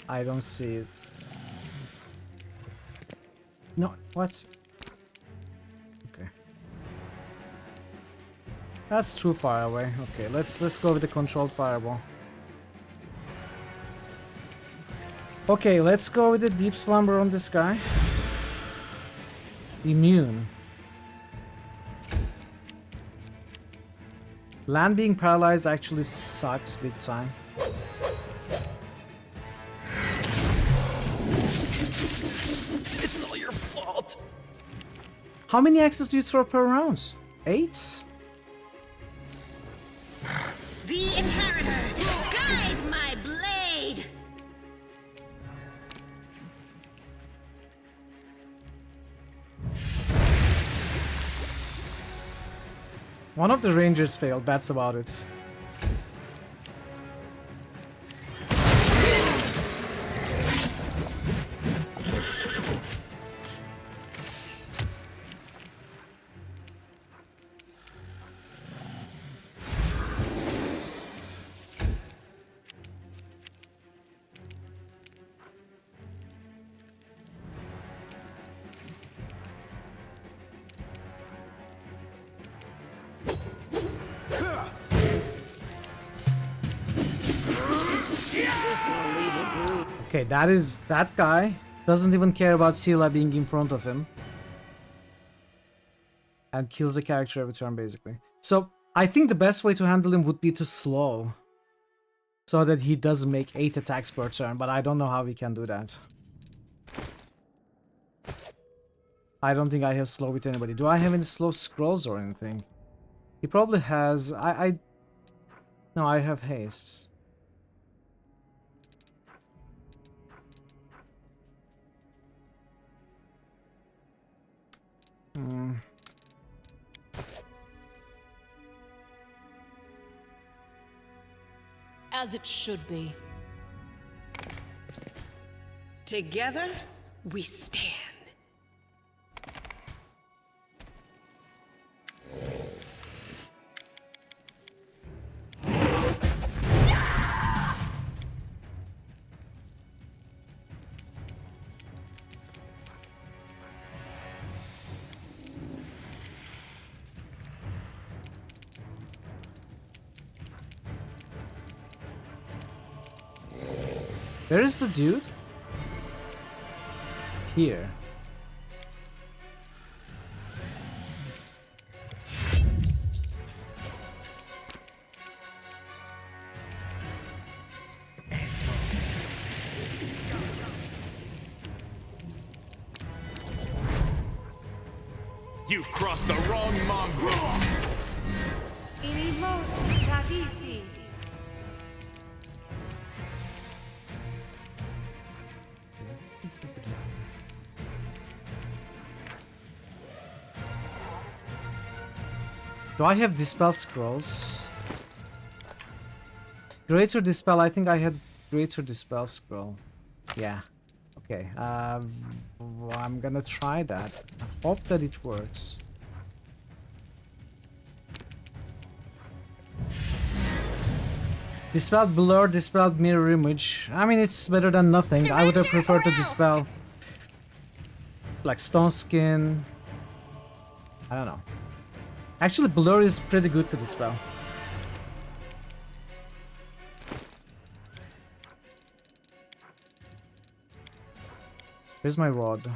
I don't see it. No, what? Okay. That's too far away. Okay, let's go with the controlled fireball. Okay, let's go with the deep slumber on this guy. Immune. Land being paralyzed actually sucks big time. It's all your fault. How many axes do you throw per round? 8? The Inheritor, guide my blade! One of the rangers failed, that's about it. Okay, that guy doesn't even care about Sela being in front of him. And kills the character every turn, basically. So, I think the best way to handle him would be to slow. So that he doesn't make 8 attacks per turn, but I don't know how we can do that. I don't think I have slow with anybody. Do I have any slow scrolls or anything? He probably has... No, I have haste. As it should be. Together, we stand. Where is the dude? Here. You've crossed the wrong mongrel. Inimos Radisi. Do I have Dispel Scrolls? Greater Dispel, I think I had Greater Dispel Scroll. Yeah. Okay, I'm gonna try that. I hope that it works. Dispelled Blur, Dispelled Mirror Image. I mean, it's better than nothing. I would have preferred to dispel like Stone Skin. I don't know. Actually, Blur is pretty good to dispel. Here's my rod.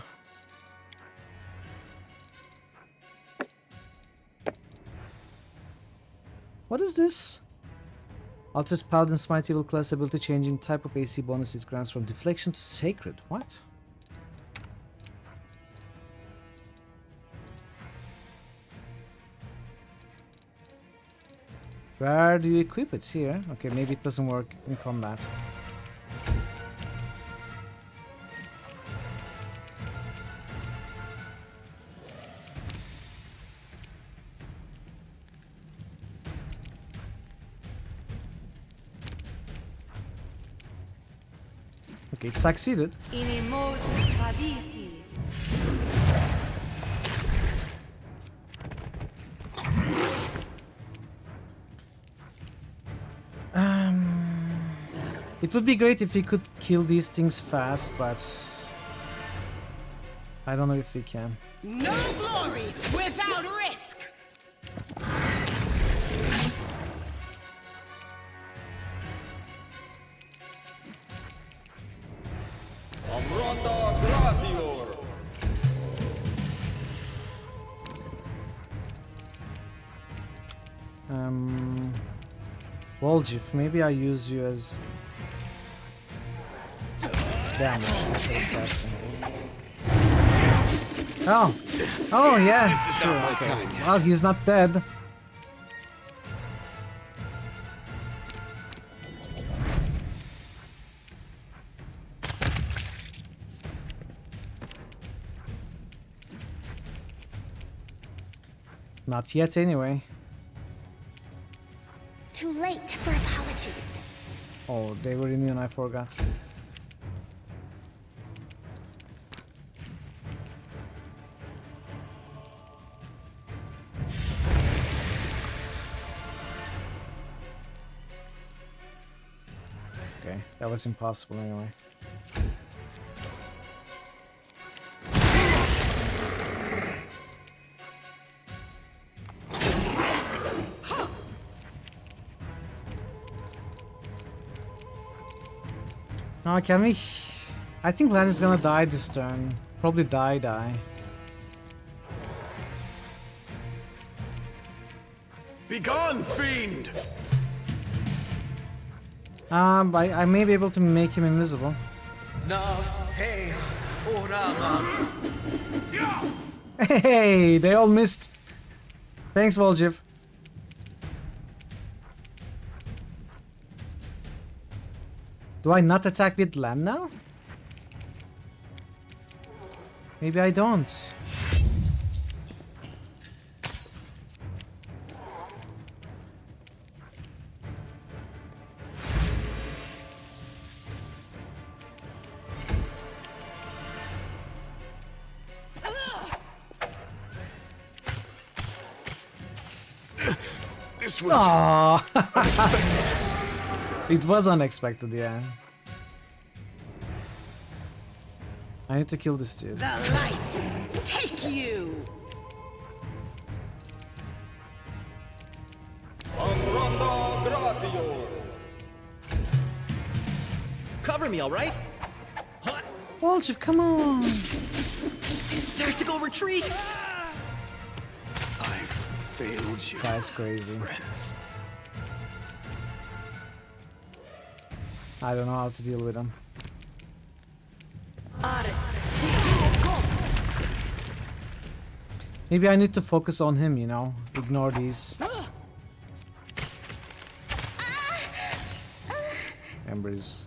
What is this? Alters Paladin Smite Evil class ability, changing type of AC bonus it grants from Deflection to Sacred. What? Where do you equip it? Here? Okay, maybe it doesn't work in combat. Okay, it succeeded. Inimos Radisi. It would be great if we could kill these things fast, but I don't know if we can. No glory without risk. Volgif, maybe I use you as damage instead of casting. Oh! Oh yeah! This is Sure, not my okay. time yet. Well, he's not dead. Not yet, anyway. Too late for apologies. Oh, they were immune, I forgot. Okay, that was impossible anyway. Now can we... I think Lan is gonna die this turn. Probably die. Begone, fiend! I may be able to make him invisible. No, hey, Orama. Hey, they all missed. Thanks, Volgiv. Do I not attack with Lan now? Maybe I don't. This was It was unexpected, yeah. I need to kill this dude. The light, take you! Cover me, all right? Volgiv, come on! Tactical retreat! I've failed you. Guy's crazy. Friends. I don't know how to deal with him. Maybe I need to focus on him, you know? Ignore these. Ember's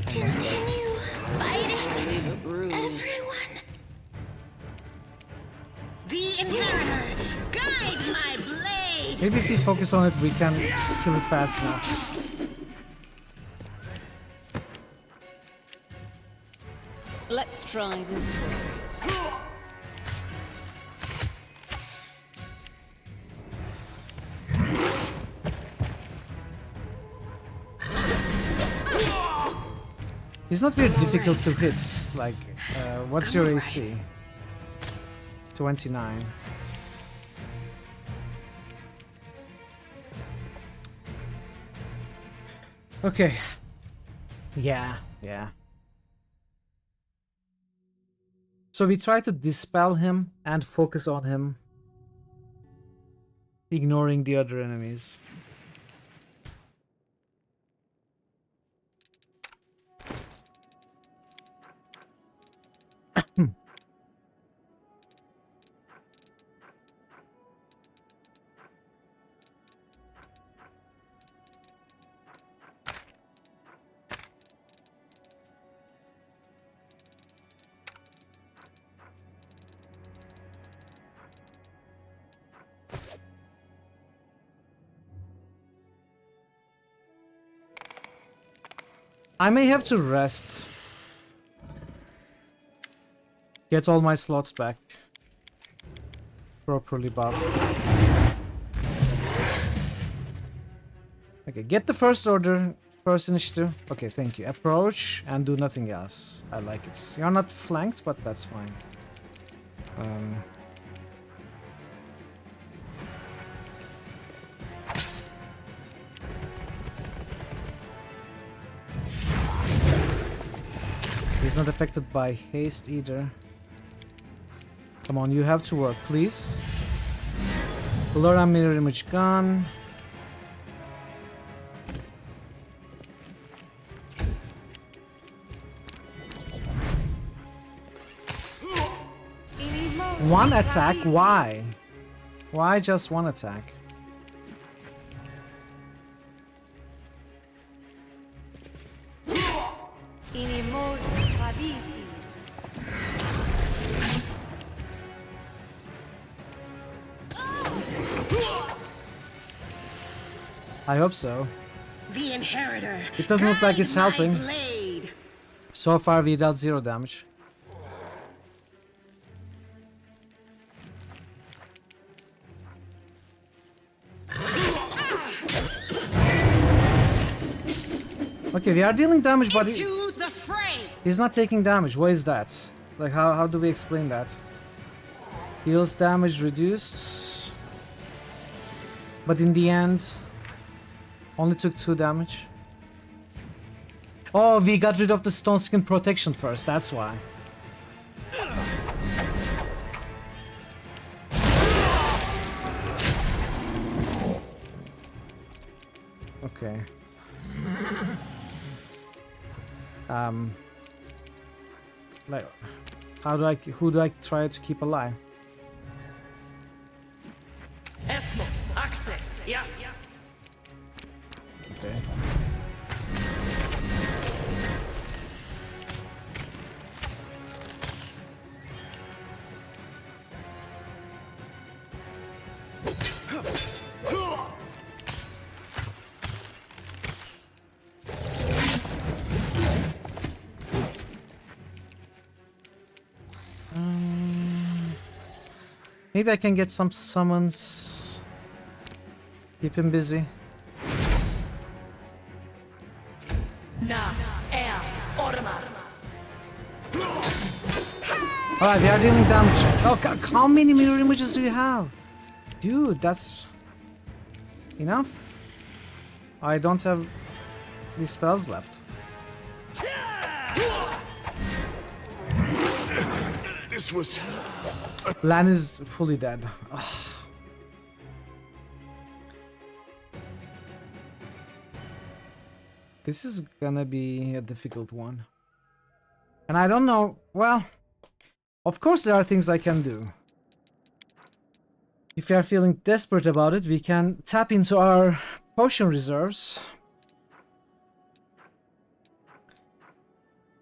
almost dead. Continue fighting, everyone. The Inheritor, guide my blade! Maybe if we focus on it, we can kill it fast enough. Let's try this one. It's not very difficult to hit. Like, what's your AC? 29. Okay. Yeah. So we try to dispel him and focus on him, ignoring the other enemies. I may have to rest. Get all my slots back. Properly buff. Okay, get the first order, first initiative. Okay, thank you. Approach and do nothing else. I like it. You're not flanked, but that's fine. He's not affected by haste either. Come on, you have to work, please. Blur and mirror image gun. One attack? Why? Why just one attack? Inimos tradisi. I hope so. The inheritor. It doesn't look like it's guide my helping. blade. So far we dealt 0 damage. Okay, we are dealing damage, but To the fray. he's not taking damage. What is that? Like, how do we explain that? Heals damage reduced. But in the end, only took 2 damage. Oh, we got rid of the stone skin protection first, that's why. Okay. Like, who do I try to keep alive? Esmo, access, yes. Okay. Maybe I can get some summons. Keep him busy. Alright, we are dealing damage. Oh, how many mirror images do you have? Dude, that's enough. I don't have these spells left. This was... Lan is fully dead. Ugh. This is gonna be a difficult one. And I don't know, well, of course there are things I can do. If you are feeling desperate about it, we can tap into our potion reserves.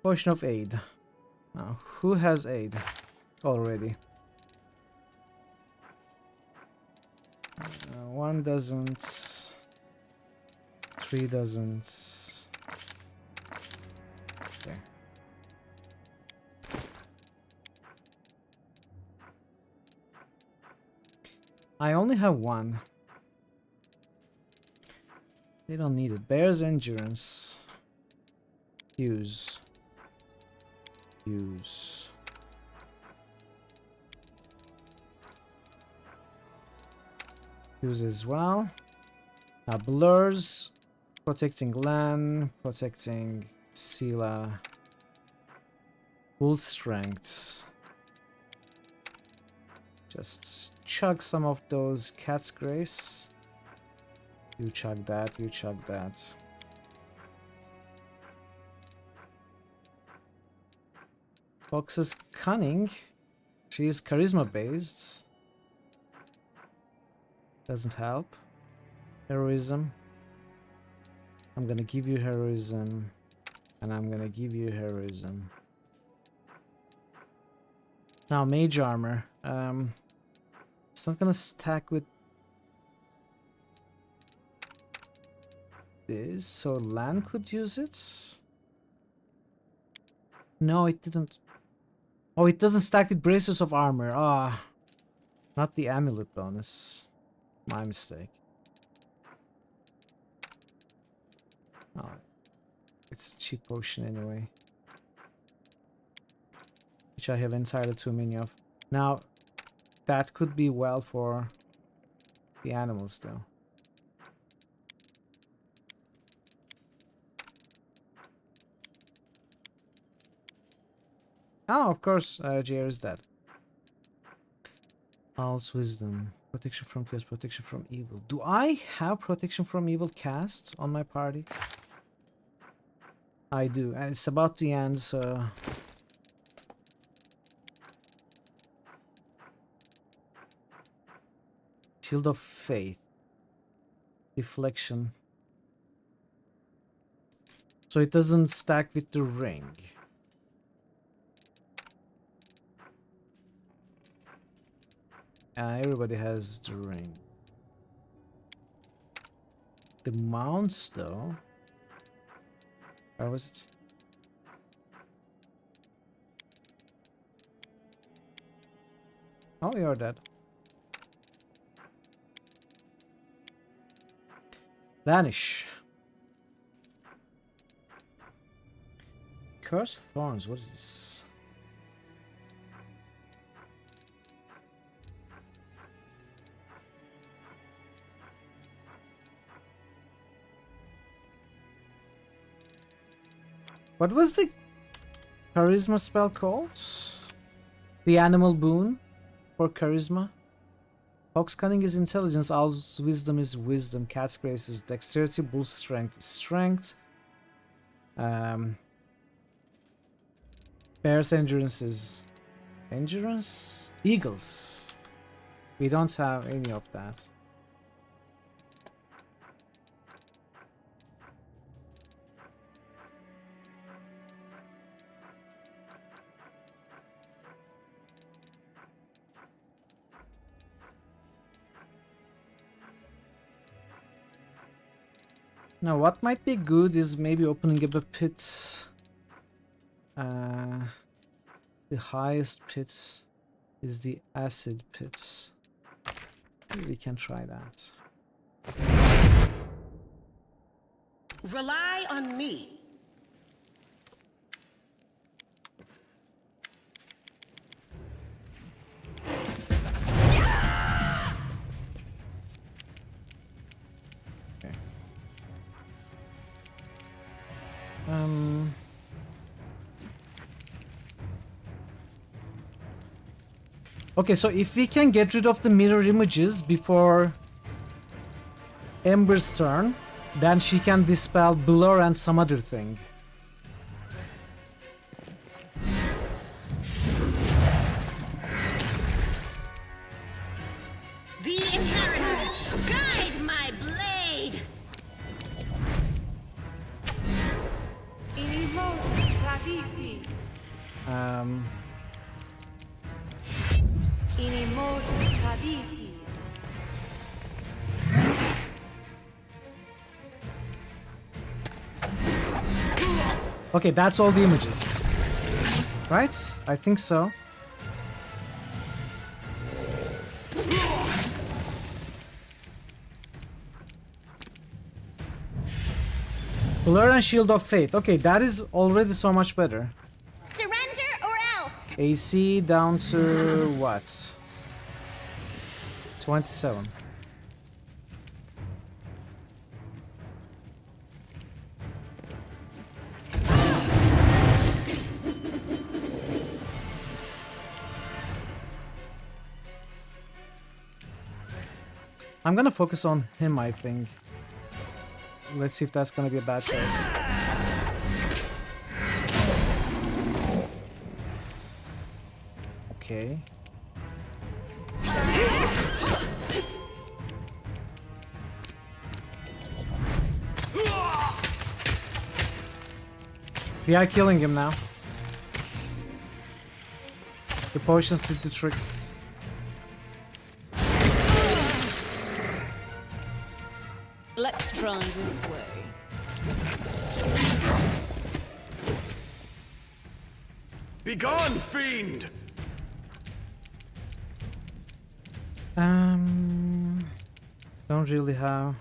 Potion of aid. Now, who has aid already? 1 doesn't. 3 doesn't. Okay. I only have 1. They don't need it. Bear's endurance. Use. Use. Use as well. Now blurs. Protecting Lan. Protecting Sela. Full strength. Just chug some of those Cat's Grace. You chug that, you chug that. Fox's Cunning. She's charisma based. Doesn't help. Heroism. I'm gonna give you heroism. And I'm gonna give you heroism. Now mage armor. It's not gonna stack with this, so Lan could use it. No, it didn't. Oh, it doesn't stack with braces of armor. Ah, not the amulet bonus. My mistake. Oh, it's a cheap potion anyway, which I have entirely too many of. Now, that could be well for the animals, though. Oh, of course, JR is dead. Owl's wisdom. Protection from chaos, protection from evil. Do I have protection from evil casts on my party? I do, and it's about the end, so... Shield of Faith. Deflection. So it doesn't stack with the ring. Everybody has the ring. The mounts, though. Where was it? Oh, you're dead. Vanish. Cursed Thorns, what is this? What was the charisma spell called? The animal boon for charisma? Fox cunning is intelligence, owl's wisdom is wisdom, cat's grace is dexterity, bull's strength is strength. Bear's endurance is endurance? Eagles. We don't have any of that. Now, what might be good is maybe opening up a pit. The highest pit is the acid pit. Maybe we can try that. Rely on me. Okay, so if we can get rid of the mirror images before Ember's turn, then she can dispel blur and some other thing. The inheritor, guide my blade. Inimos tradisi. Inimos tradisi. Okay, that's all the images. Right? I think so. Blur and Shield of Faith. Okay, that is already so much better. Surrender or else. AC down to what? 27. I'm gonna focus on him, I think. Let's see if that's gonna be a bad choice. Okay. We are killing him now. The potions did the trick. Let's try this way. Begone, fiend! Don't really have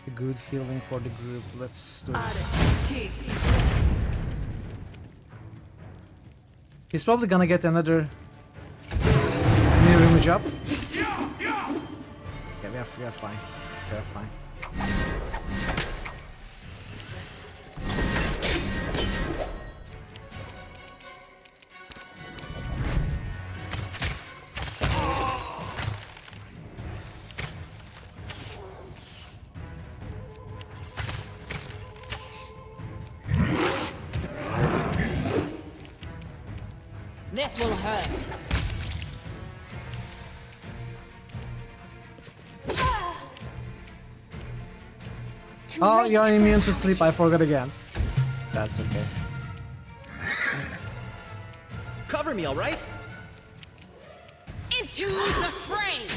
a good healing for the group. Let's do this. He's probably gonna get another mirror image up. Yeah, we are fine. We are fine. This will hurt. Oh, you're immune to sleep. I forgot again. That's okay. Cover me, all right? Into the fray!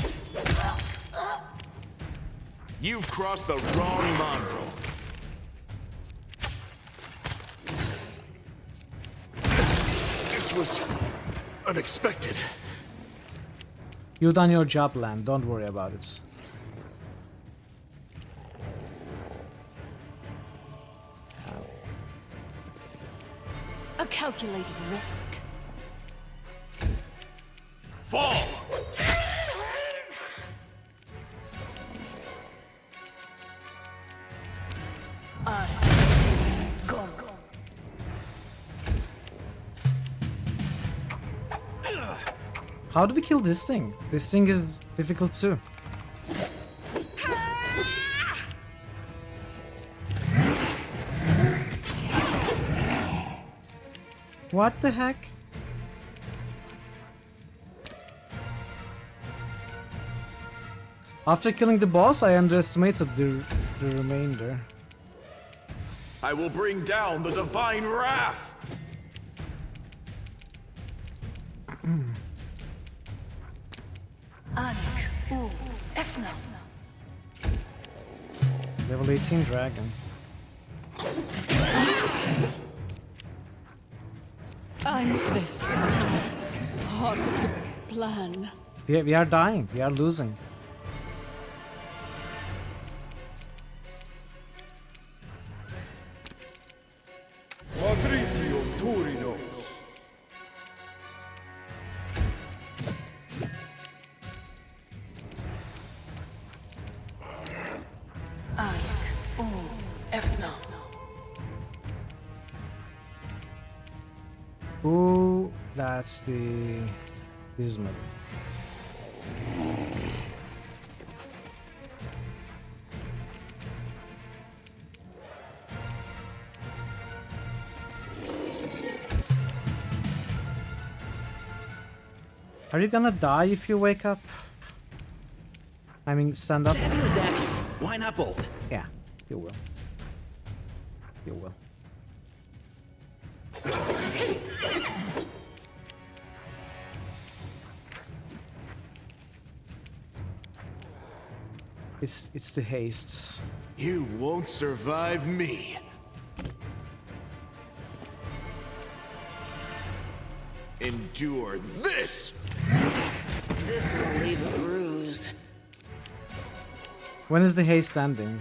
You've crossed the wrong mongrel. This was unexpected. You done your job, Lan. Don't worry about it. A calculated risk. Fall! Go. How do we kill this thing? This thing is difficult too. What the heck? After killing the boss, I underestimated the remainder. I will bring down the divine wrath. Level 18 dragon. I knew this was not part of the plan. We are dying. We are losing. Ooh, that's the bismuth. Are you gonna die if you wake up? I mean, stand up. Exactly. Why not both? Yeah, you will. You will. It's the hastes. You won't survive me. Endure this! This will leave a bruise. When is the haste ending?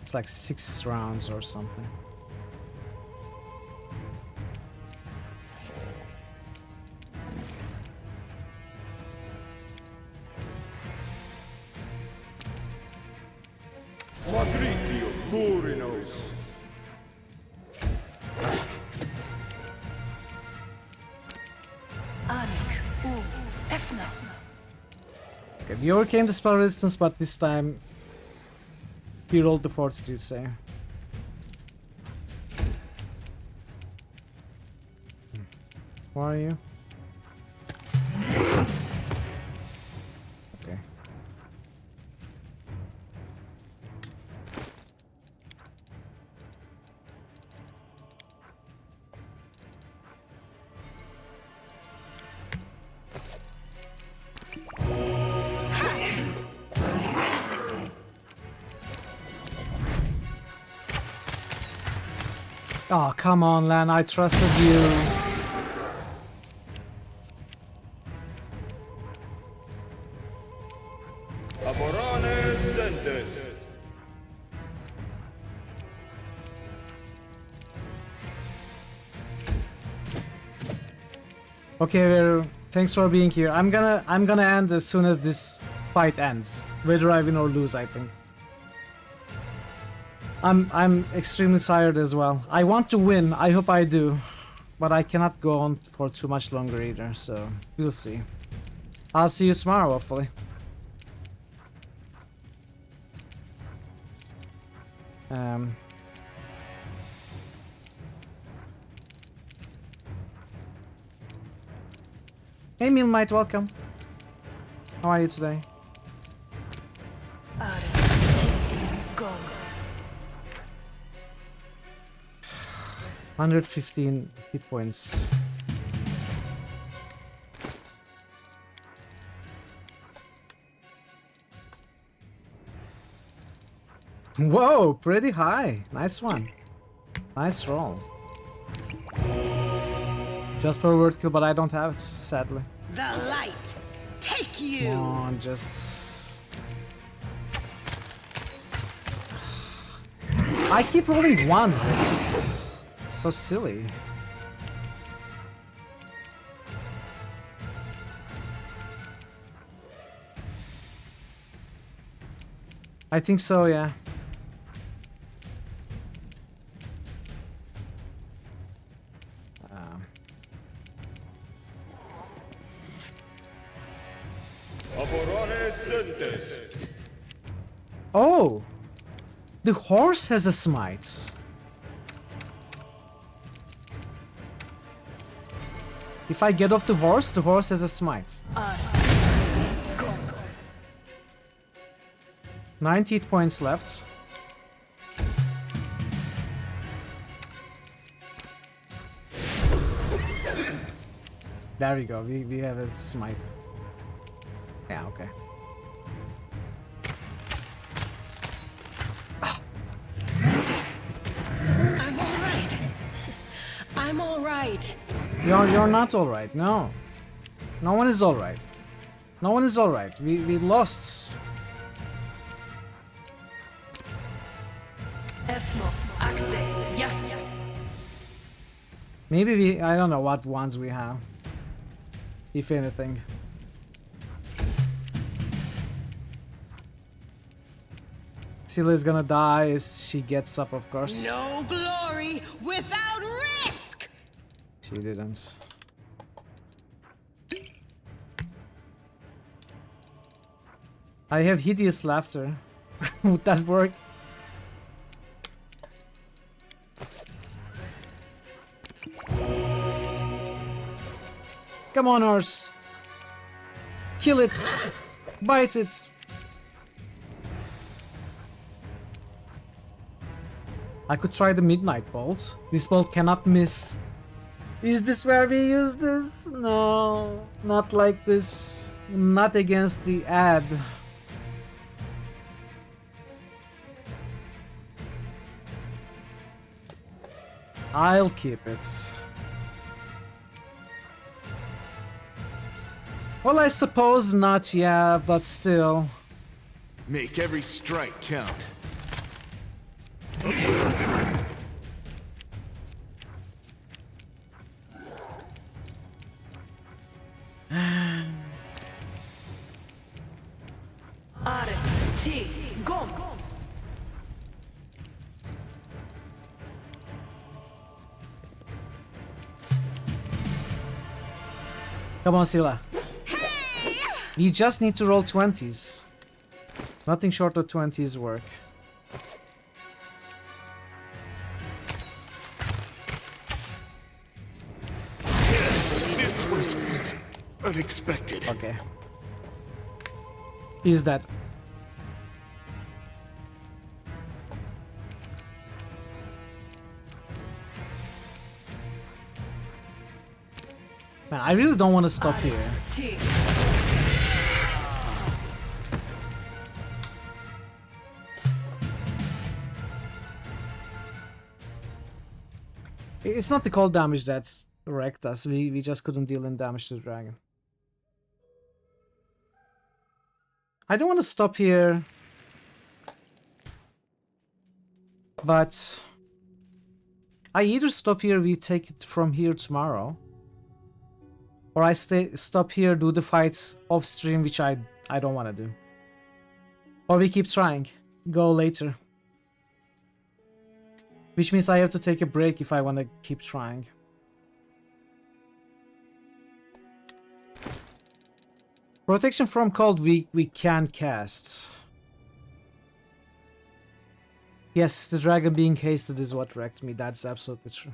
It's like 6 rounds or something. Okay, we overcame the spell resistance, but this time he rolled the fortitude save. Who are you? Okay. Oh, come on, Lan, I trusted you. Okay, Veru, thanks for being here. I'm gonna end as soon as this fight ends, whether I win or lose, I think. I'm extremely tired as well. I want to win, I hope I do, but I cannot go on for too much longer either, so we'll see. I'll see you tomorrow, hopefully. Hey Milmite, welcome. How are you today? Go. 115 hit points. Whoa, pretty high. Nice one. Nice roll. Just for word kill, but I don't have it, sadly. The light, take you. Come on, just... I keep rolling ones. It's just so silly. I think so, yeah. Oh! The horse has a smite. If I get off the horse has a smite. 90 hit points left. There we go, we have a smite. Yeah, okay. I'm alright. I'm alright. You're not alright, no. No one is alright. No one is alright. We lost. Esmo, Axe, yes. Maybe I don't know what ones we have. If anything. Scylla is gonna die as she gets up, of course. No glory without risk. She didn't. I have hideous laughter. Would that work? Come on, horse. Kill it. Bite it. I could try the Midnight Bolt. This bolt cannot miss. Is this where we use this? No, not like this. Not against the ad. I'll keep it. Well, I suppose not, yeah, but still. Make every strike count. Are, ti, gom. Come on, Scylla. You just need to roll 20s. Nothing short of 20s work. This was unexpected. Okay. Is that? Man, I really don't want to stop here. It's not the cold damage that's wrecked us. We just couldn't deal in damage to the dragon. I don't want to stop here, but I either stop here, we take it from here tomorrow, or I stop here, do the fights off stream, which I don't want to do, or we keep trying, go later, which means I have to take a break if I want to keep trying. Protection from cold we can cast. Yes, the dragon being hasted is what wrecked me. That's absolutely true.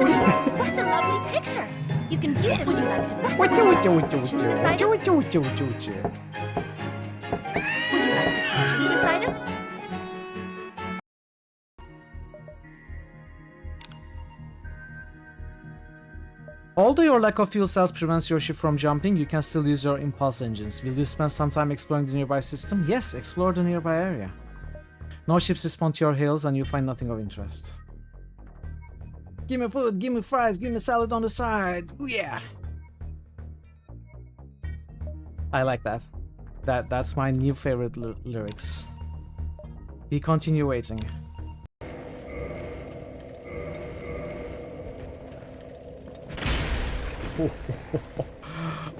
What a lovely picture. You can view it. Would you like to purchase this item? Would you like to purchase this item? Although your lack of fuel cells prevents your ship from jumping, you can still use your impulse engines. Will you spend some time exploring the nearby system? Yes, explore the nearby area. No ships respond to your hails and you find nothing of interest. Give me food, give me fries, give me salad on the side. Ooh, yeah. I like that. That's my new favorite lyrics. We continue waiting.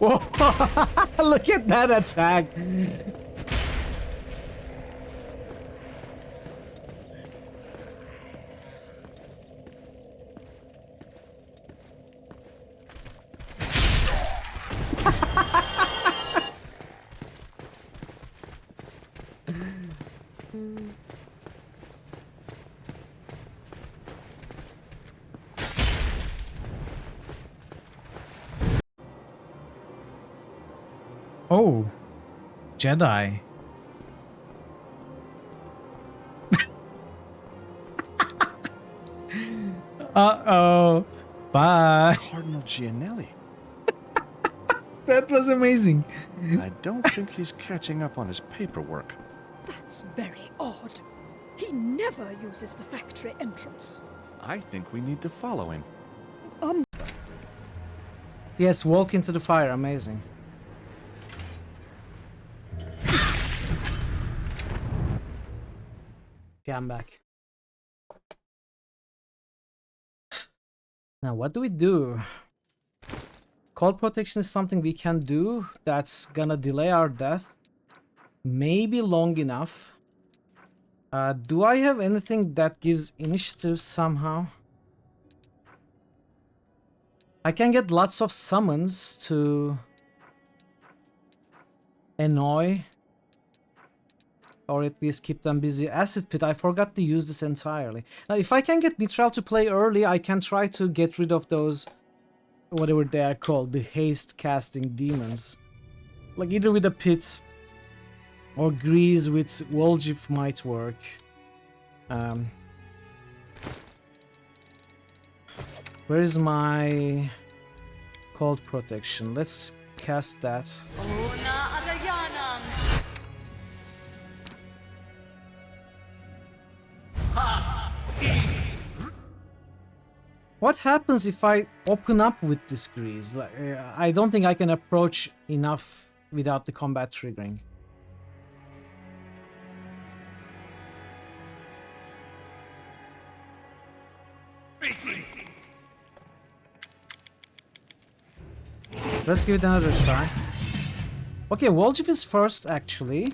Whoa. Look at that attack. Oh, Jedi. Uh-oh. Bye. Cardinal Gianelli. That was amazing. I don't think he's catching up on his paperwork. That's very odd. He never uses the factory entrance. I think we need to follow him. Yes, walk into the fire. Amazing. Okay, I'm back. Now, what do we do? Cold protection is something we can do that's gonna delay our death. Maybe long enough Do I have anything that gives initiative somehow? I can get lots of summons to annoy or at least keep them busy. Acid Pit, I forgot to use this entirely. Now, if I can get Mithril to play early, I can try to get rid of those, whatever they are called, the haste casting demons. Like either with a pit or grease with Woljif might work. Where is my cold protection? Let's cast that. What happens if I open up with this grease? Like, I don't think I can approach enough without the combat triggering. Let's give it another try. Okay, Woljif is first, actually.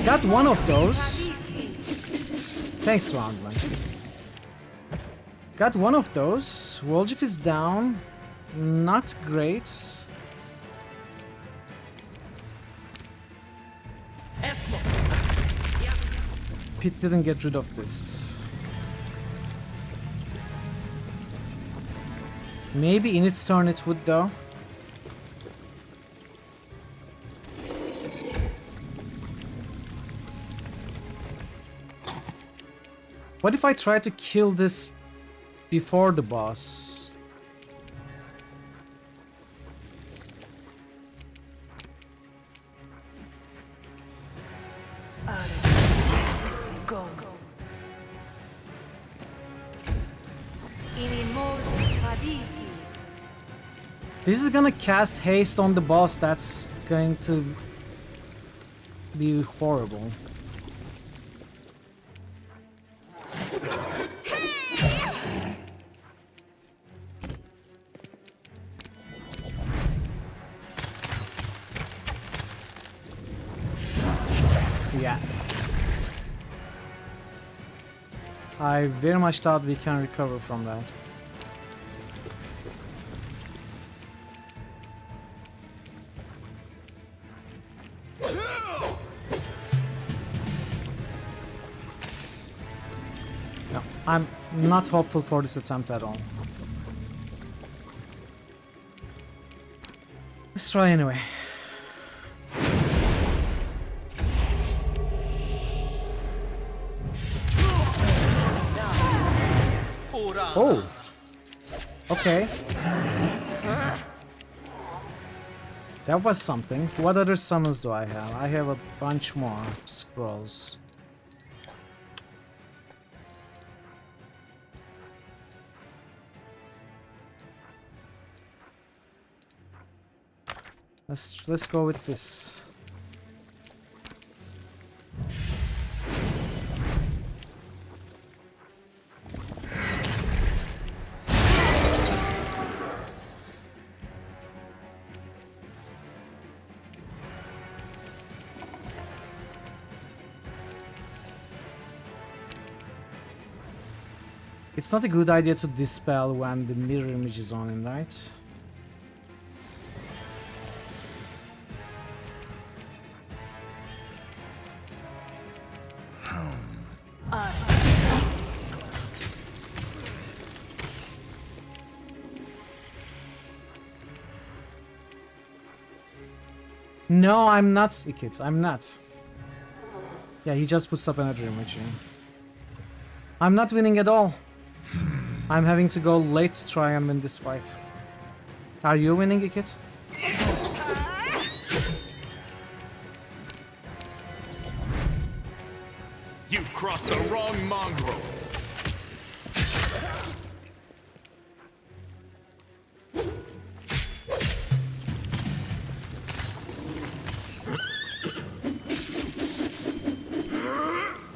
Got one of those. Thanks, Roundman. Got one of those. Woljif is down. Not great. Pit didn't get rid of this. Maybe in its turn it would though. What if I try to kill this before the boss? Go. This is gonna cast haste on the boss. That's going to be horrible. Yeah. I very much thought we can recover from that. No, I'm not hopeful for this attempt at all. Let's try anyway. Oh, okay. That was something. What other summons do I have? I have a bunch more scrolls. Let's go with this. It's not a good idea to dispel when the mirror image is on him, right? No, I'm not, Ikit. I'm not. Yeah, he just puts up another image. I'm not winning at all. I'm having to go late to try and win this fight. Are you winning, Ikit? You've crossed the wrong mongrel.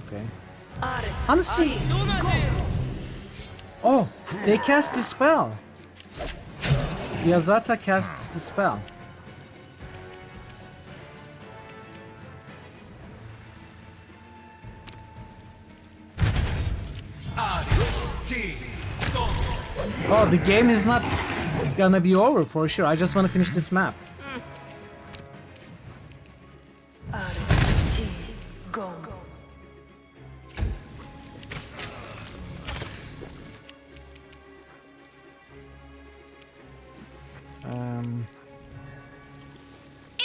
Okay. Honestly. Oh, they cast the spell. Yazata casts the spell. Oh, the game is not gonna be over for sure. I just want to finish this map. Go.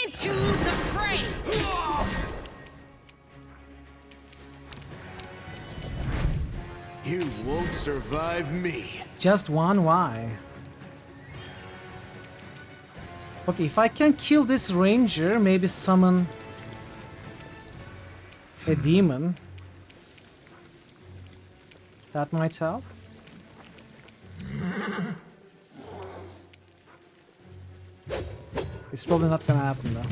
Into the fray! You won't survive me. Just one, why? Okay, if I can kill this ranger, maybe summon a demon. That might help. It's probably not gonna happen though.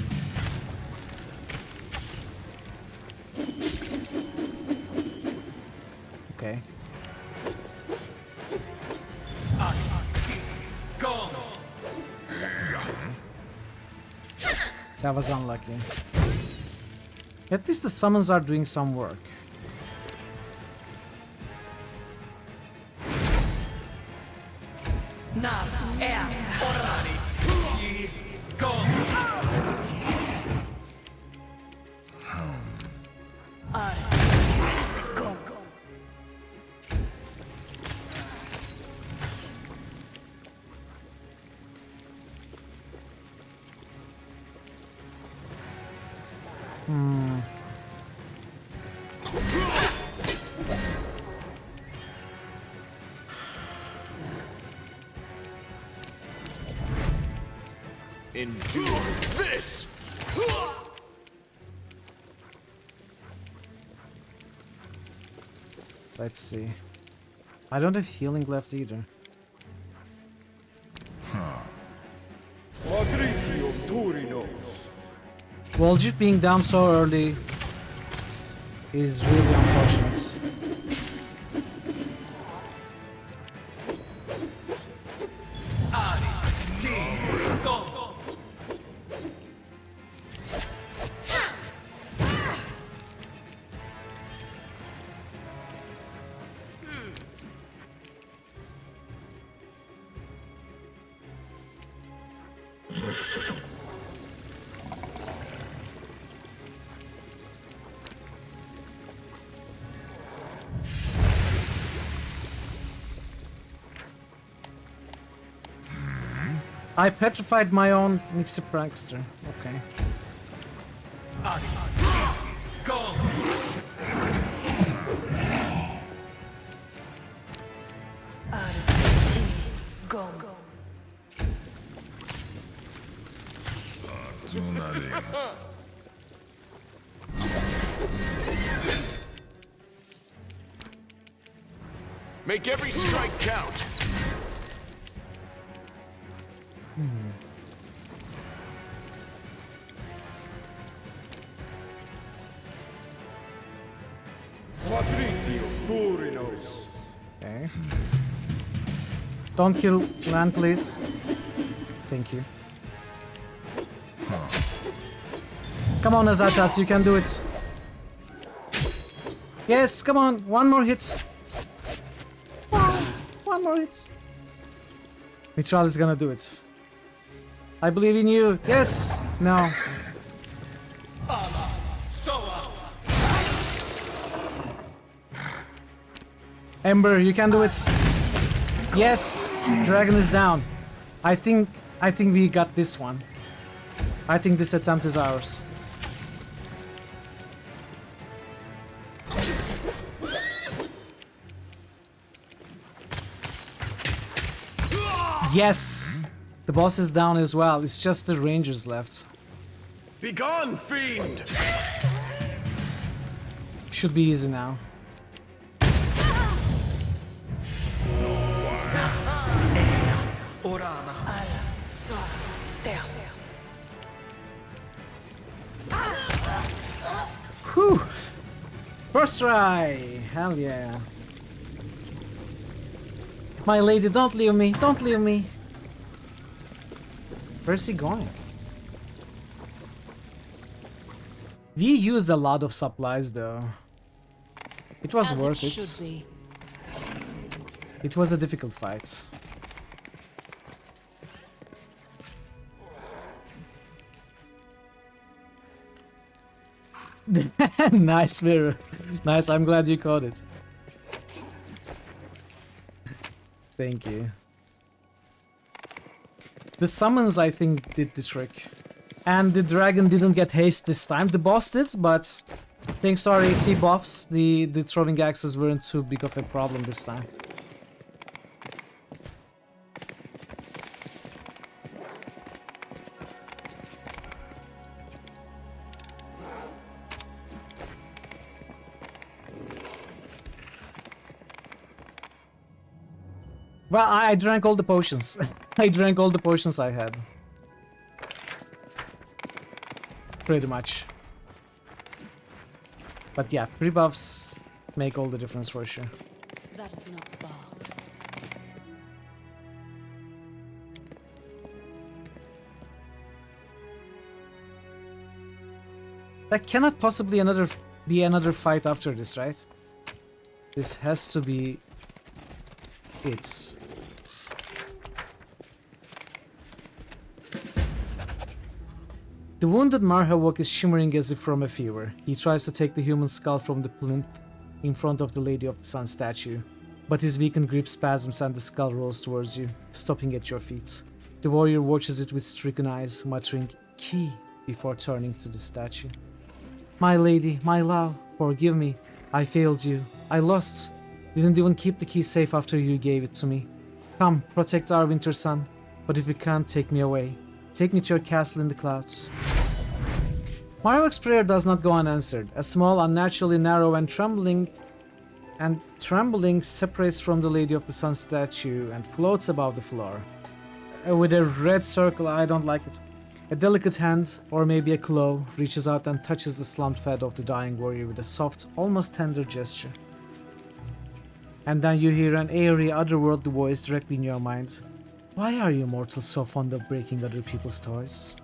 Okay. That was unlucky. At least the summons are doing some work. Endure this! Let's see. I don't have healing left either. Vol'jit being down so early is really unfortunate. I petrified my own Mr. Prankster. Okay. Make every strike count. Okay. Don't kill Lan, please. Thank you. Come on, Azatas, you can do it. Yes, come on, one more hit. One more hit. Mitral is gonna do it. I believe in you. Yes. No. Ember, you can do it. Yes. Dragon is down. I think we got this one. I think this attempt is ours. Yes! The boss is down as well. It's just the rangers left. Begone, fiend! Should be easy now. Whew! First try! Hell yeah. My lady, don't leave me! Don't leave me! Where's he going? We used a lot of supplies though. It was worth it. Should be. It was a difficult fight. Nice mirror. Nice, I'm glad you caught it. Thank you. The summons, I think, did the trick. And the dragon didn't get haste this time. The boss did, but thanks to our AC buffs, the throwing axes weren't too big of a problem this time. Well, I drank all the potions. I drank all the potions I had. Pretty much. But yeah, pre-buffs make all the difference for sure. That is not far. That cannot possibly be another fight after this, right? This has to be it. The wounded Marhawk is shimmering as if from a fever. He tries to take the human skull from the plinth in front of the Lady of the Sun statue, but his weakened grip spasms and the skull rolls towards you, stopping at your feet. The warrior watches it with stricken eyes, muttering, "Key," before turning to the statue. "My lady, my love, forgive me. I failed you. I lost. Didn't even keep the key safe after you gave it to me. Come, protect our winter sun, but if you can't, take me away. Take me to your castle in the clouds." Marowak's prayer does not go unanswered. A small, unnaturally narrow and trembling separates from the Lady of the Sun statue and floats above the floor. With a red circle, I don't like it. A delicate hand, or maybe a claw, reaches out and touches the slumped head of the dying warrior with a soft, almost tender gesture. And then you hear an airy, otherworldly voice directly in your mind. "Why are you mortals so fond of breaking other people's toys?"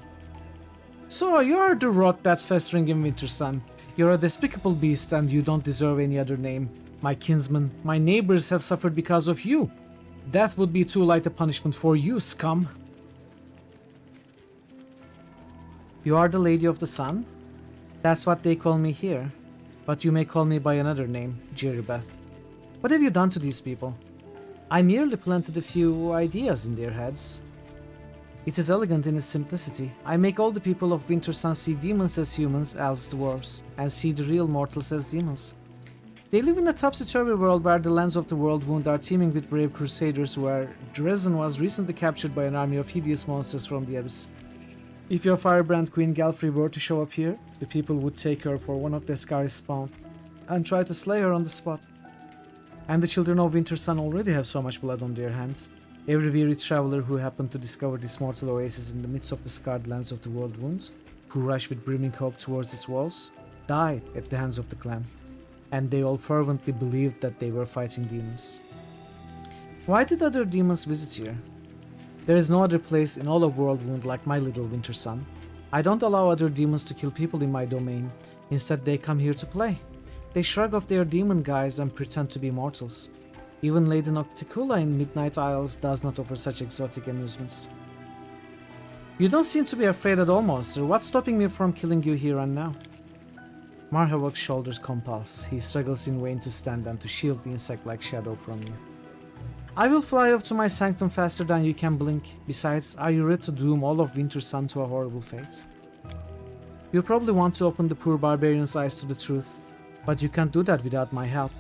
"So you're the rot that's festering in Winter Sun. You're a despicable beast and you don't deserve any other name. My kinsmen, my neighbors have suffered because of you. Death would be too light a punishment for you, scum." "You are the Lady of the Sun? That's what they call me here. But you may call me by another name, Jeribeth. What have you done to these people?" "I merely planted a few ideas in their heads. It is elegant in its simplicity. I make all the people of Winter Sun see demons as humans, elves, dwarves, and see the real mortals as demons. They live in a topsy-turvy world where the lands of the world wound are teeming with brave crusaders, where Dresden was recently captured by an army of hideous monsters from the abyss. If your firebrand Queen Galfrey were to show up here, the people would take her for one of the Sky's spawn and try to slay her on the spot. And the children of Winter Sun already have so much blood on their hands. Every weary traveler who happened to discover this mortal oasis in the midst of the scarred lands of the world wounds, who rushed with brimming hope towards its walls, died at the hands of the clan. And they all fervently believed that they were fighting demons. Why did other demons visit here? There is no other place in all of Worldwound like my little Winter Sun. I don't allow other demons to kill people in my domain. Instead, they come here to play. They shrug off their demon guise and pretend to be mortals. Even Lady Nocticula in Midnight Isles does not offer such exotic amusements. You don't seem to be afraid at all, monster. What's stopping me from killing you here and now? Marhawak's shoulders compulse. He struggles in vain to stand and to shield the insect-like shadow from you. I will fly off to my sanctum faster than you can blink. Besides, are you ready to doom all of Winter Sun to a horrible fate? You probably want to open the poor barbarian's eyes to the truth, but you can't do that without my help.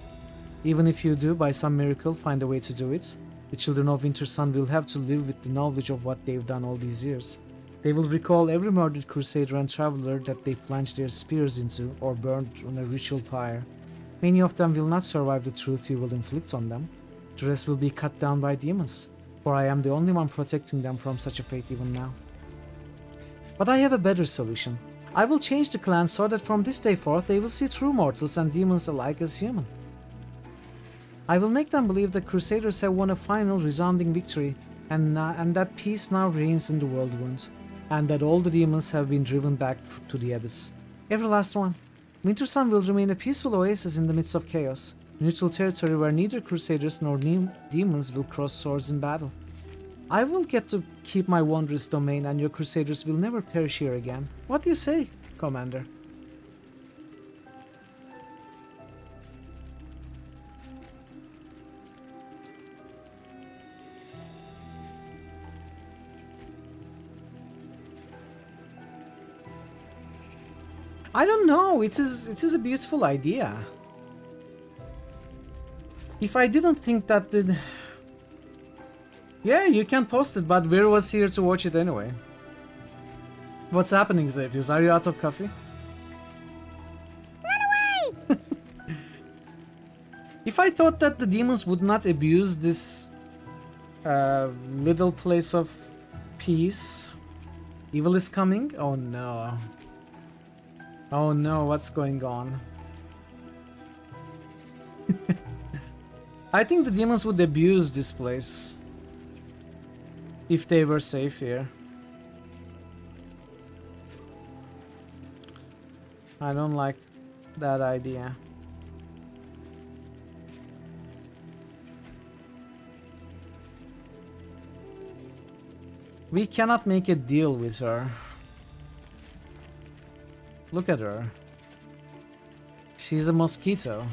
Even if you do, by some miracle, find a way to do it, the children of Winter Sun will have to live with the knowledge of what they've done all these years. They will recall every murdered crusader and traveler that they plunged their spears into or burned on a ritual pyre. Many of them will not survive the truth you will inflict on them. The rest will be cut down by demons, for I am the only one protecting them from such a fate even now. But I have a better solution. I will change the clan so that from this day forth they will see true mortals and demons alike as human. I will make them believe that crusaders have won a final, resounding victory, and that peace now reigns in the Worldwound, and that all the demons have been driven back to the abyss. Every last one. Winter Sun will remain a peaceful oasis in the midst of chaos. Neutral territory where neither crusaders nor demons will cross swords in battle. I will get to keep my wondrous domain and your crusaders will never perish here again. What do you say, Commander? I don't know, it is a beautiful idea. If I didn't think that the... Yeah, you can post it, but Vir was here to watch it anyway. What's happening, Xavius? Are you out of coffee? Run away! If I thought that the demons would not abuse this little place of peace, evil is coming? Oh no. Oh no, what's going on? I think the demons would abuse this place if they were safe here. I don't like that idea. We cannot make a deal with her. Look at her. She's a mosquito.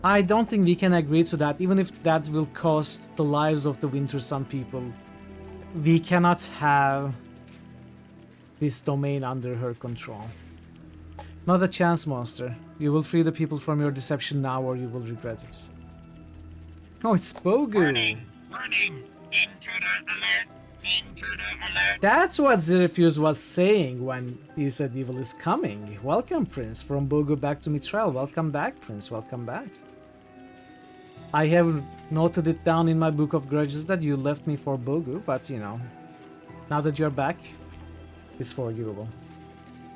I don't think we can agree to that, even if that will cost the lives of the Winter Sun people. We cannot have this domain under her control. Not a chance, monster. You will free the people from your deception now or you will regret it. Oh, it's Bogu. Warning! Warning! Intruder alert! Intruder alert! That's what Zerefuse was saying when he said evil is coming. Welcome, Prince. From Bogu back to Mithril. Welcome back, Prince. Welcome back. I have noted it down in my book of grudges that you left me for Bogu, but you know, now that you're back, it's forgivable.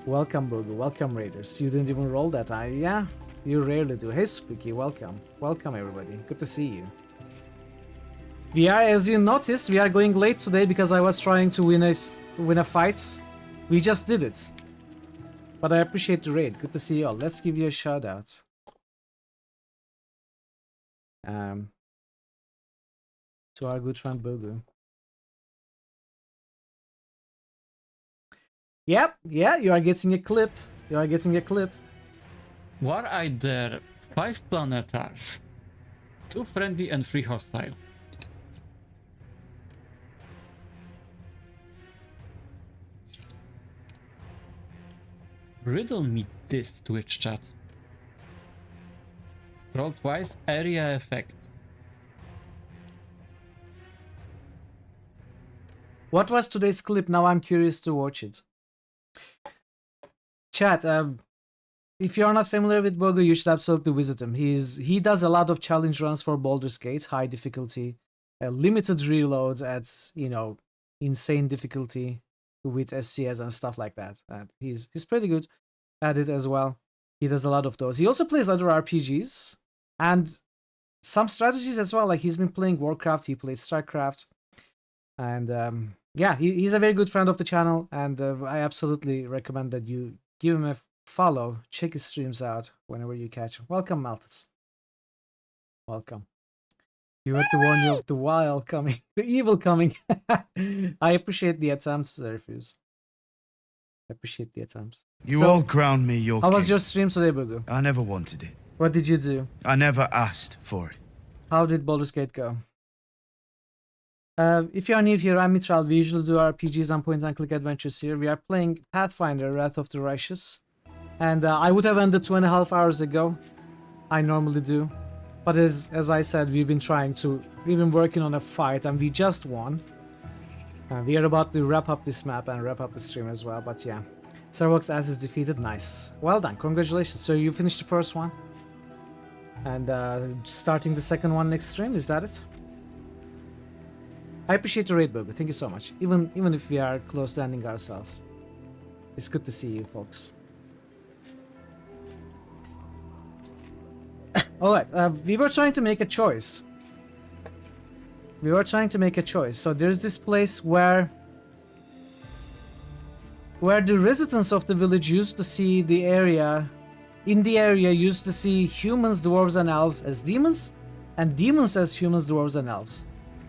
Welcome, Bogu. Welcome, Raiders. You didn't even roll that eye. Yeah, you rarely do. Hey, Spooky. Welcome. Welcome, everybody. Good to see you. We are, as you noticed, we are going late today because I was trying to win a fight. We just did it. But I appreciate the raid. Good to see you all. Let's give you a shout out. To our good friend Bogu. Yep, yeah, you are getting a clip. You are getting a clip. What are there? 5 planetars. 2 friendly and 3 hostile. Riddle me this, Twitch chat. Roll twice, area effect. What was today's clip? Now I'm curious to watch it. Chat, if you're not familiar with Bogu, you should absolutely visit him. He does a lot of challenge runs for Baldur's Gate, high difficulty, limited reloads at, you know, insane difficulty with SCS and stuff like that. He's pretty good at it as well. He does a lot of those. He also plays other RPGs and some strategies as well. Like he's been playing Warcraft, he played StarCraft, and yeah, he's a very good friend of the channel, and I absolutely recommend that you give him a follow. Check his streams out whenever you catch him. Welcome, Malthus. Welcome. You had to warn you of the wild coming, the evil coming. I appreciate the attempts, Refuse. I appreciate the attempts. You all crowned me your How king. was your stream today, Bogu? I never wanted it. What did you do? I never asked for it. How did Baldur's Gate go? If you are new here, I'm Mithril. We usually do RPGs and point-and-click adventures here. We are playing Pathfinder, Wrath of the Righteous. And I would have ended 2.5 hours ago. I normally do. But as I said, we've been working on a fight and we just won. We are about to wrap up this map and wrap up the stream as well, but yeah. Sarvox as is defeated, nice. Well done, congratulations. So you finished the first one? And starting the second one next stream, is that it? I appreciate the raid, Bogu, thank you so much. Even if we are close to ending ourselves. It's good to see you, folks. Alright, we were trying to make a choice. So there's this place where where the residents of the village used to see the area, in the area used to see humans, dwarves, and elves as demons, and demons as humans, dwarves, and elves.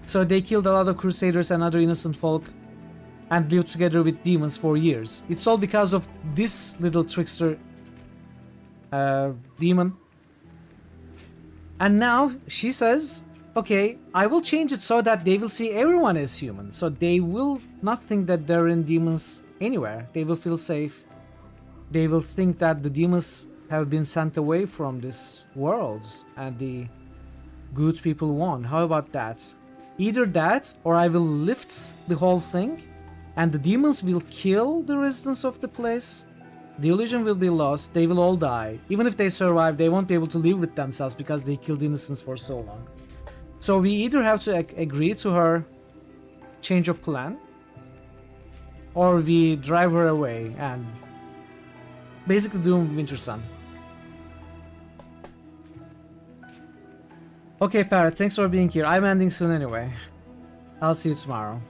So they killed a lot of crusaders and other innocent folk and lived together with demons for years. It's all because of this little trickster demon. And now she says, okay, I will change it so that they will see everyone as human. So they will not think that there are demons anywhere. They will feel safe. They will think that the demons have been sent away from this world and the good people won. How about that? Either that, or I will lift the whole thing and the demons will kill the residents of the place. The illusion will be lost. They will all die. Even if they survive, they won't be able to live with themselves because they killed innocents for so long. So we either have to agree to her change of plan, or we drive her away and basically do Winter Sun. Okay, Parrot, thanks for being here. I'm ending soon anyway. I'll see you tomorrow.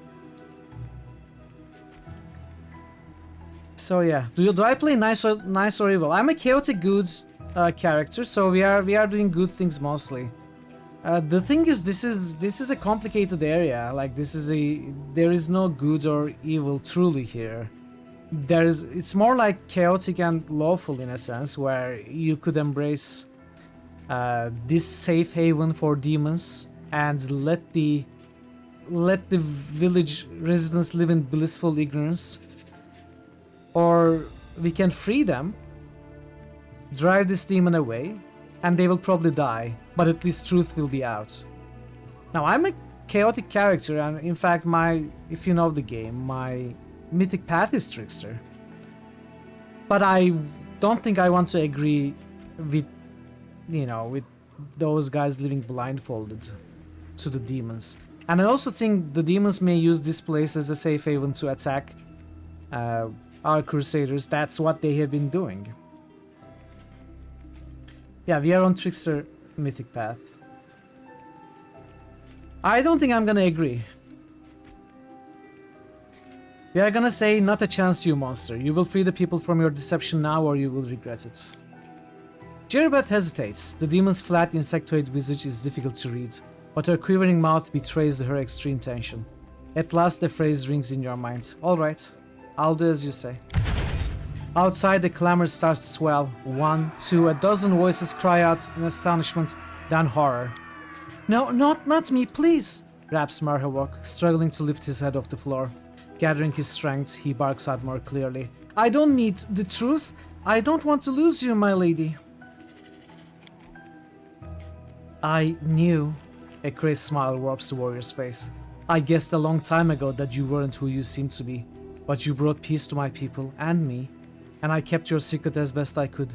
So yeah, do I play nice or evil? I'm a chaotic good character, so we are doing good things mostly. The thing is, this is a complicated area. Like there is no good or evil truly here. It's more like chaotic and lawful in a sense, where you could embrace this safe haven for demons and let the village residents live in blissful ignorance, or we can free them, drive this demon away, and they will probably die, but at least truth will be out. Now, I'm a chaotic character, and in fact, if you know the game, my mythic path is Trickster. But I don't think I want to agree with, with those guys living blindfolded to the demons. And I also think the demons may use this place as a safe haven to attack our crusaders. That's what they have been doing. Yeah, we are on Trickster mythic path. I don't think I'm gonna agree. We are gonna say, not a chance, you monster. You will free the people from your deception now, or you will regret it. Jeribeth hesitates. The demon's flat insectoid visage is difficult to read, but her quivering mouth betrays her extreme tension. At last a phrase rings in your mind. Alright, I'll do as you say. Outside, the clamor starts to swell. 1, 2, a dozen voices cry out in astonishment, then horror. No, not me, please, raps Marhawk, struggling to lift his head off the floor. Gathering his strength, he barks out more clearly. I don't need the truth. I don't want to lose you, my lady. I knew. A crazed smile warps the warrior's face. I guessed a long time ago that you weren't who you seemed to be, but you brought peace to my people and me. And I kept your secret as best I could.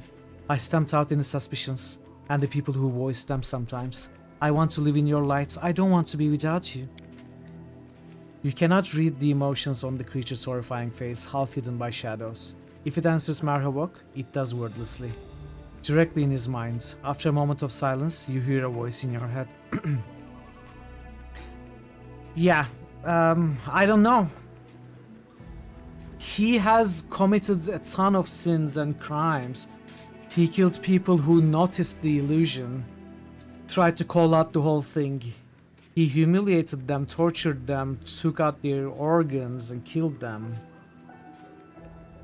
I stamped out any suspicions, and the people who voiced them sometimes. I want to live in your light. I don't want to be without you. You cannot read the emotions on the creature's horrifying face, half hidden by shadows. If it answers Marhawk, it does wordlessly. Directly in his mind. After a moment of silence, you hear a voice in your head. Yeah, I don't know. He has committed a ton of sins and crimes. He killed people who noticed the illusion, tried to call out the whole thing. He humiliated them, tortured them, took out their organs and killed them.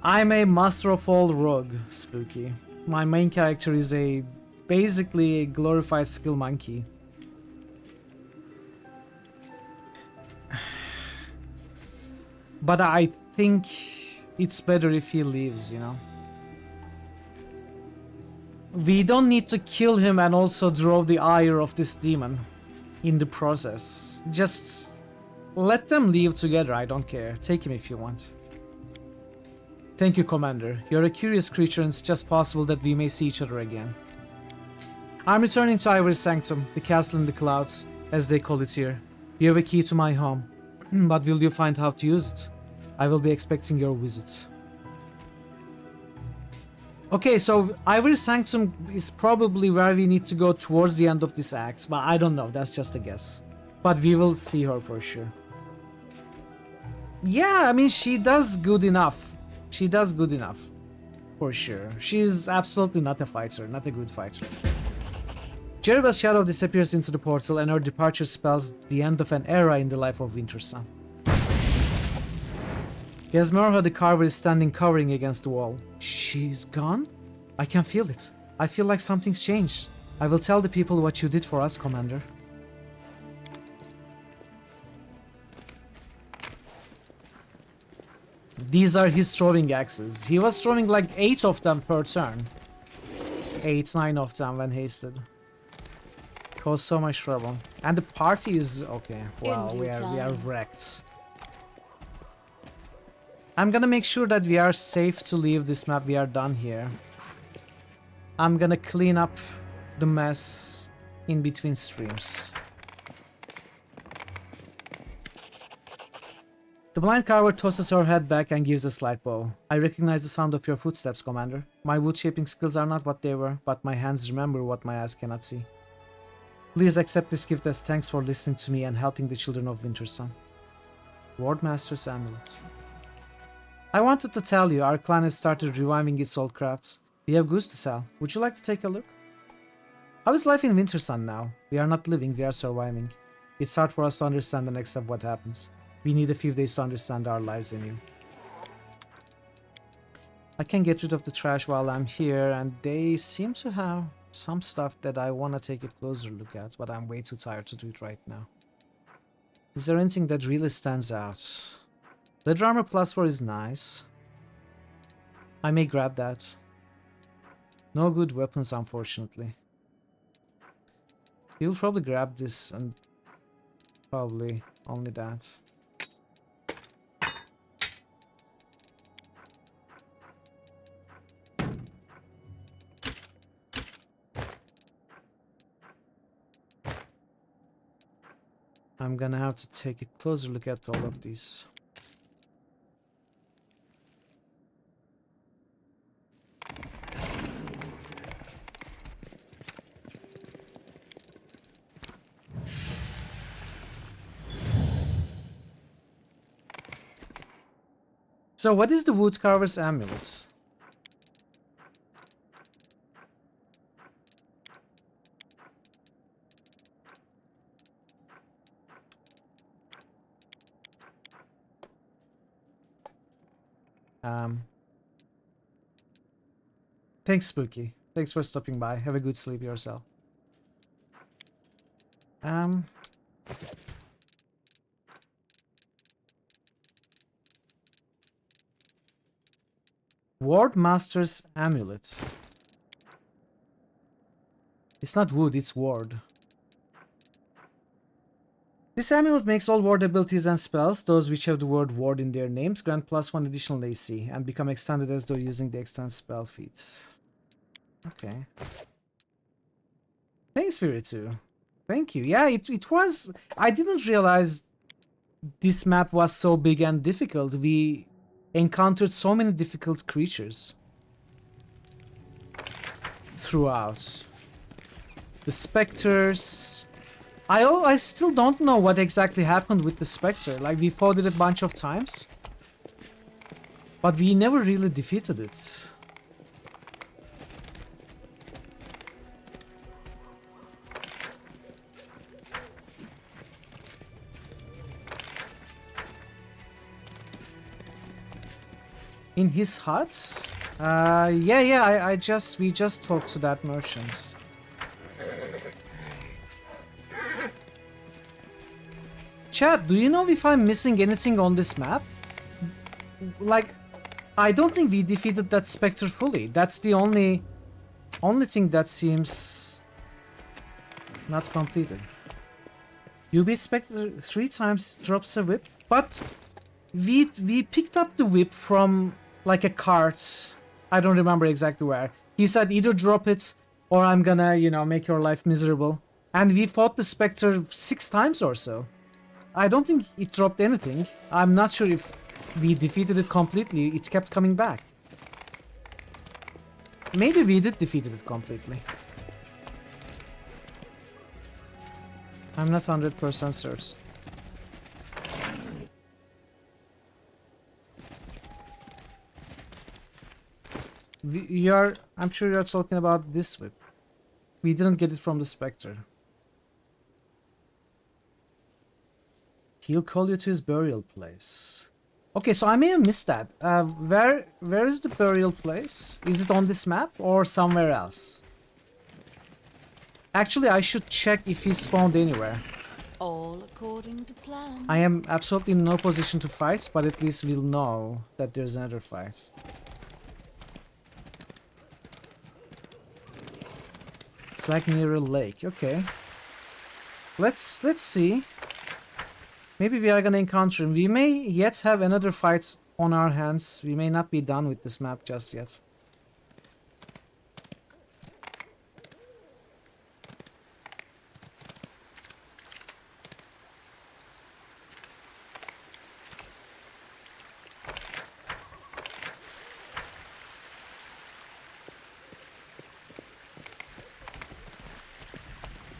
I'm a master of all rogue, Spooky. My main character is basically a glorified skill monkey. But I think it's better if he leaves, We don't need to kill him and also draw the ire of this demon in the process. Just let them leave together, I don't care. Take him if you want. Thank you, Commander. You're a curious creature and it's just possible that we may see each other again. I'm returning to Ivory Sanctum, the castle in the clouds, as they call it here. You have a key to my home, but will you find how to use it? I will be expecting your visit. Okay, so Ivory Sanctum is probably where we need to go towards the end of this act, but I don't know, that's just a guess. But we will see her for sure. Yeah, I mean, she does good enough. She does good enough. For sure. She's absolutely not a fighter, not a good fighter. Jereba's shadow disappears into the portal and her departure spells the end of an era in the life of Wintersun. Gesmerha the Carver is standing cowering against the wall. She's gone? I can feel it. I feel like something's changed. I will tell the people what you did for us, Commander. These are his throwing axes. He was throwing like 8 of them per turn. 8, 9 of them when hasted. Caused so much trouble. And the party is okay. Well, we are wrecked. I'm gonna make sure that we are safe to leave this map. We are done here. I'm gonna clean up the mess in between streams. The blind carver tosses her head back and gives a slight bow. I recognize the sound of your footsteps, Commander. My wood shaping skills are not what they were, but my hands remember what my eyes cannot see. Please accept this gift as thanks for listening to me and helping the children of Wintersun. Wardmaster's Amulet. I wanted to tell you, our clan has started reviving its old crafts. We have goods to sell. Would you like to take a look? How is life in Wintersun now? We are not living, we are surviving. It's hard for us to understand the next step what happens. We need a few days to understand our lives anew. I can get rid of the trash while I'm here, and they seem to have some stuff that I want to take a closer look at, but I'm way too tired to do it right now. Is there anything that really stands out? Leather armor +4 is nice. I may grab that. No good weapons, unfortunately. You'll probably grab this and probably only that. I'm gonna have to take a closer look at all of these. So what is the Woodcarver's Amulet? Thanks, Spooky. Thanks for stopping by. Have a good sleep yourself. Wardmaster's Amulet. It's not wood, it's ward. This amulet makes all ward abilities and spells, those which have the word ward in their names, grant +1 additional AC and become extended as though using the extend spell feats. Okay. Thanks, Viritu. Thank you. Yeah, it was... I didn't realize this map was so big and difficult. We encountered so many difficult creatures throughout. The specters... I still don't know what exactly happened with the specter. Like, we fought it a bunch of times, but we never really defeated it. In his huts? Yeah, we just talked to that merchant. Chat, do you know if I'm missing anything on this map? Like, I don't think we defeated that specter fully. That's the only thing that seems not completed. You beat specter 3 times, drops a whip, but we picked up the whip from like a cart. I don't remember exactly where. He said either drop it or I'm gonna, you know, make your life miserable. And we fought the specter 6 times or so. I don't think it dropped anything. I'm not sure if we defeated it completely. It kept coming back. Maybe we did defeat it completely. I'm not 100% certain. I'm sure you're talking about this whip. We didn't get it from the Spectre. He'll call you to his burial place. Okay, so I may have missed that. Where is the burial place? Is it on this map or somewhere else? Actually, I should check if he spawned anywhere. All according to plan. I am absolutely in no position to fight, but at least we'll know that there's another fight. It's like near a lake. Okay. Let's see. Maybe we are gonna encounter him. We may yet have another fight on our hands. We may not be done with this map just yet.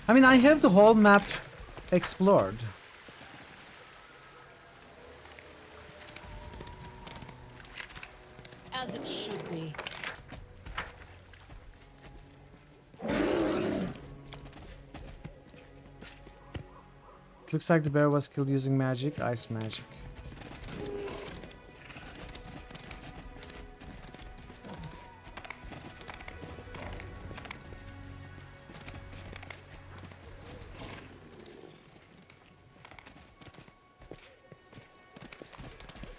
I mean, I have the whole map explored. As it should be. It looks like the bear was killed using magic, ice magic.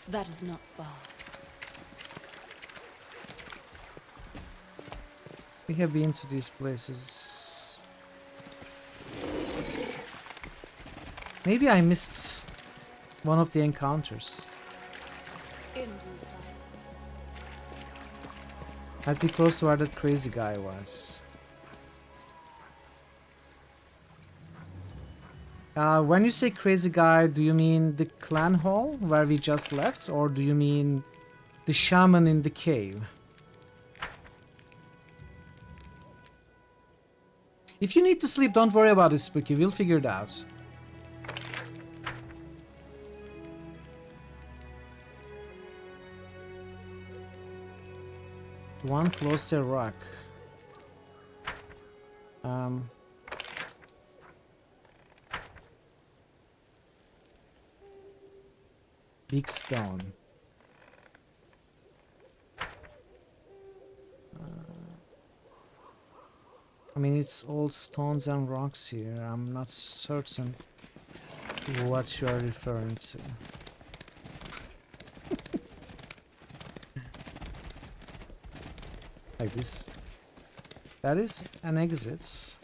That is not far. We have been to these places. Maybe I missed one of the encounters. I'd be close to where that crazy guy was. When you say crazy guy, do you mean the clan hall where we just left, or do you mean the shaman in the cave? If you need to sleep, don't worry about it, Spooky. We'll figure it out. One close to a rock. Big stone. I mean, it's all stones and rocks here. I'm not certain what you are referring to. Like this. That is an exit.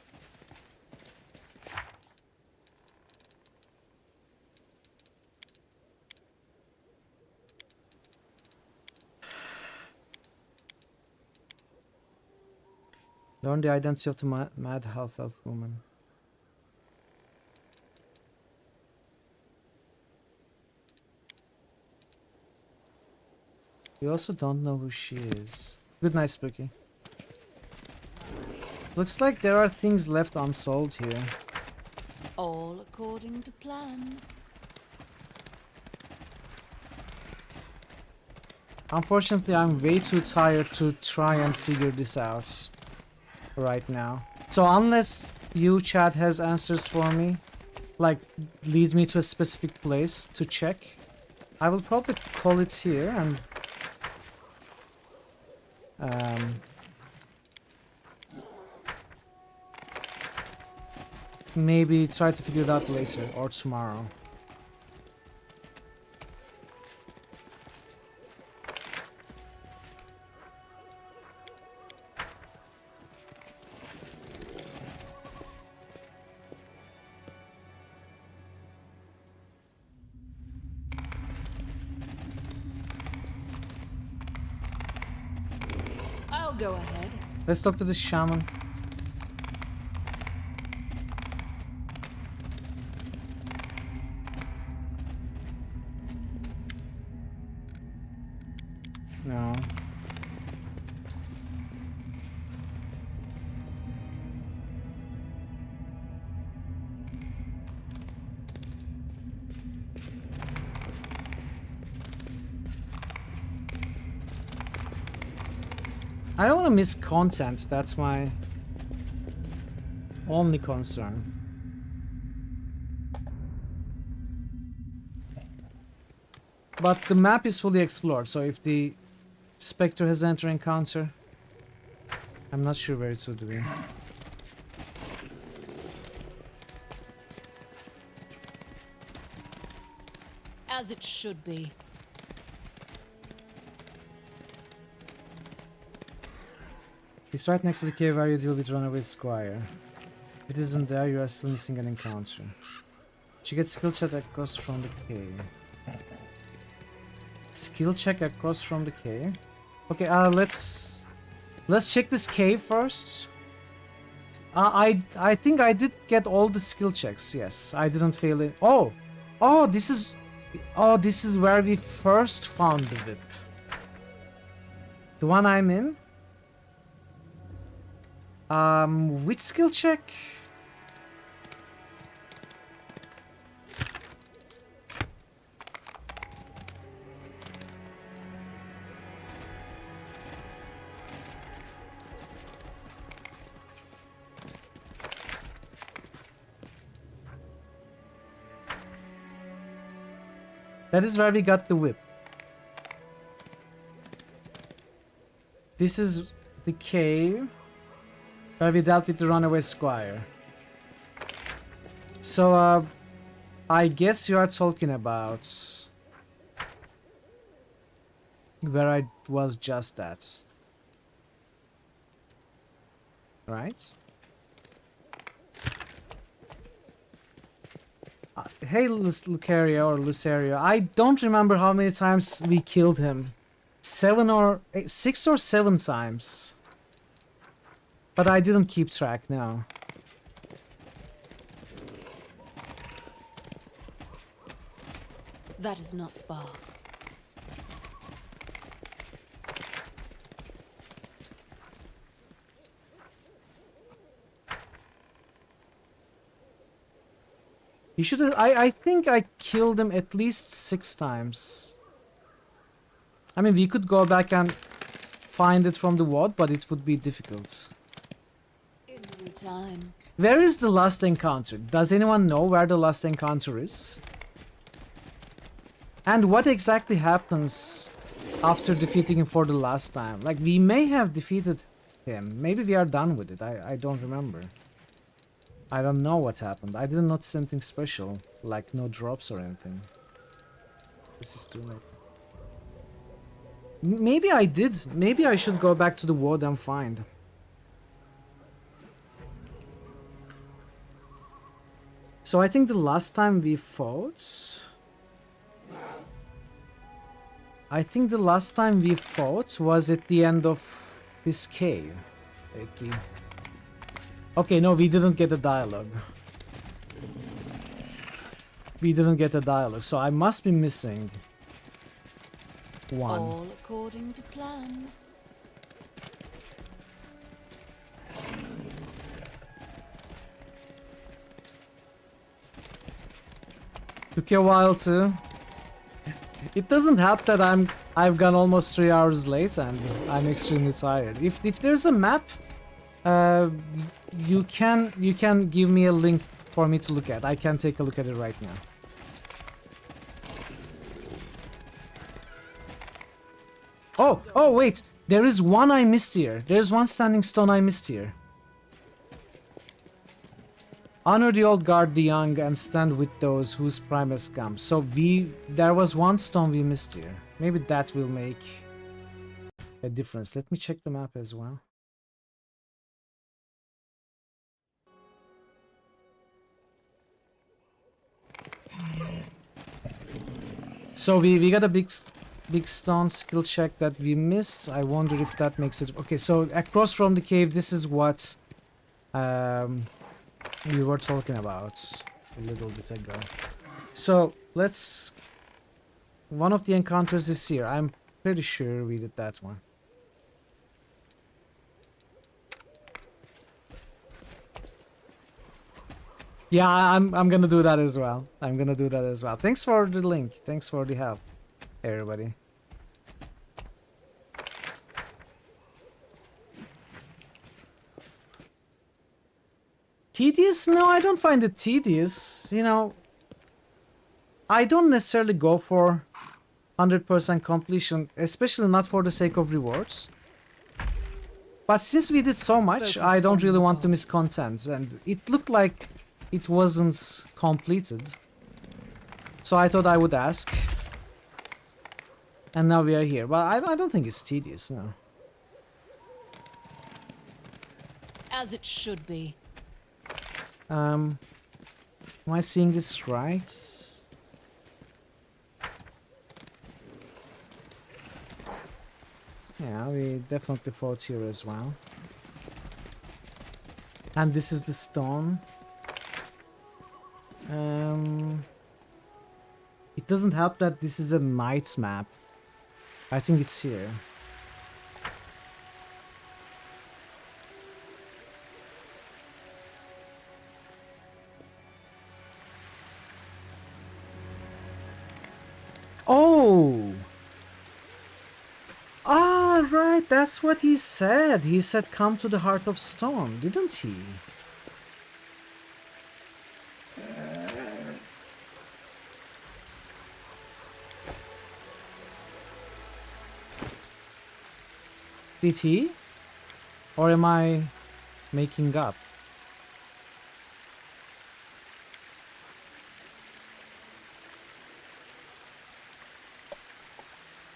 Learn the identity of the mad half-elf woman. We also don't know who she is. Good night, Spooky. Looks like there are things left unsolved here. All according to plan. Unfortunately, I'm way too tired to try and figure this out right now. So unless you, chat, has answers for me, like leads me to a specific place to check, I will probably call it here and maybe try to figure it out later or tomorrow. I'll go ahead. Let's talk to this shaman. No. I don't want to miss content. That's my only concern. But the map is fully explored, so if the Spectre has entered encounter, I'm not sure where it would be. As it should be. It's right next to the cave where you deal with Runaway Squire. If it isn't there, you are still missing an encounter. Did you get skill check across from the cave? Skill check across from the cave? Okay, let's check this cave first. I think I did get all the skill checks. Yes, I didn't fail it. Oh, this is where we first found the whip. The one I'm in. Which skill check? That is where we got the whip. This is the cave where we dealt with the Runaway Squire. So, I guess you are talking about where I was just at. Right? Hey, Lucario or Lucario, I don't remember how many times we killed him. 6 or 7 times. But I didn't keep track now. That is not far. He should have, I think I killed him at least 6 times. I mean, we could go back and find it from the WOD, but it would be difficult. Every time. Where is the last encounter? Does anyone know where the last encounter is? And what exactly happens after defeating him for the last time? Like, we may have defeated him. Maybe we are done with it. I don't remember. I don't know what happened. I didn't notice anything special, like no drops or anything. This is too late. Maybe I did. Maybe I should go back to the WOD and find. So I think the last time we fought... I think the last time we fought was at the end of this cave. Okay, no, we didn't get a dialogue. We didn't get a dialogue, so I must be missing one. All according to plan. Took you a while too. It doesn't help that I've gone almost 3 hours late and I'm extremely tired. If there's a map, you can give me a link for me to look at. I can take a look at it right now. Oh wait, there is one I missed here. There's one standing stone I missed here. Honor the old, guard the young, and stand with those whose prime has come. So there was one stone we missed here. Maybe that will make a difference. Let me check the map as well. So we got a big stone skill check that we missed. I wonder if that makes it... Okay, so across from the cave, this is what we were talking about a little bit ago. So let's... One of the encounters is here. I'm pretty sure we did that one. Yeah, I'm gonna do that as well. I'm gonna do that as well. Thanks for the link. Thanks for the help, everybody. Tedious? No, I don't find it tedious. You know, I don't necessarily go for 100% completion, especially not for the sake of rewards. But since we did so much, I don't really want to miss content, and it looked like it wasn't completed. So I thought I would ask. And now we are here. But I don't think it's tedious, no. As it should be. Am I seeing this right? Yeah, we definitely fought here as well. And this is the stone. It doesn't help that this is a night map. I think it's here. Oh! Ah, right, that's what he said. He said come to the Heart of Stone, didn't he? Did he? Or am I making up?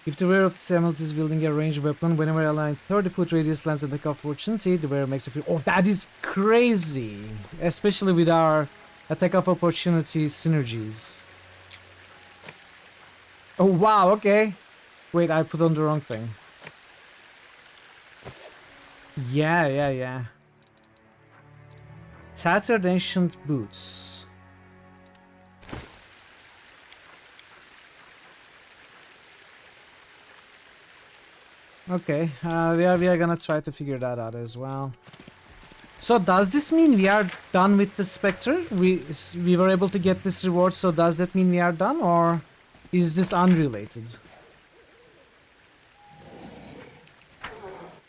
If the wearer of the Samuel is wielding a ranged weapon, whenever aligned 30-foot radius lands an attack of opportunity, the wearer makes a free. Oh, that is crazy! Especially with our attack of opportunity synergies. Oh, wow, okay. Wait, I put on the wrong thing. Yeah. Tattered ancient boots. Okay, we are gonna try to figure that out as well. So does this mean we are done with the Spectre? We were able to get this reward, so does that mean we are done, or is this unrelated?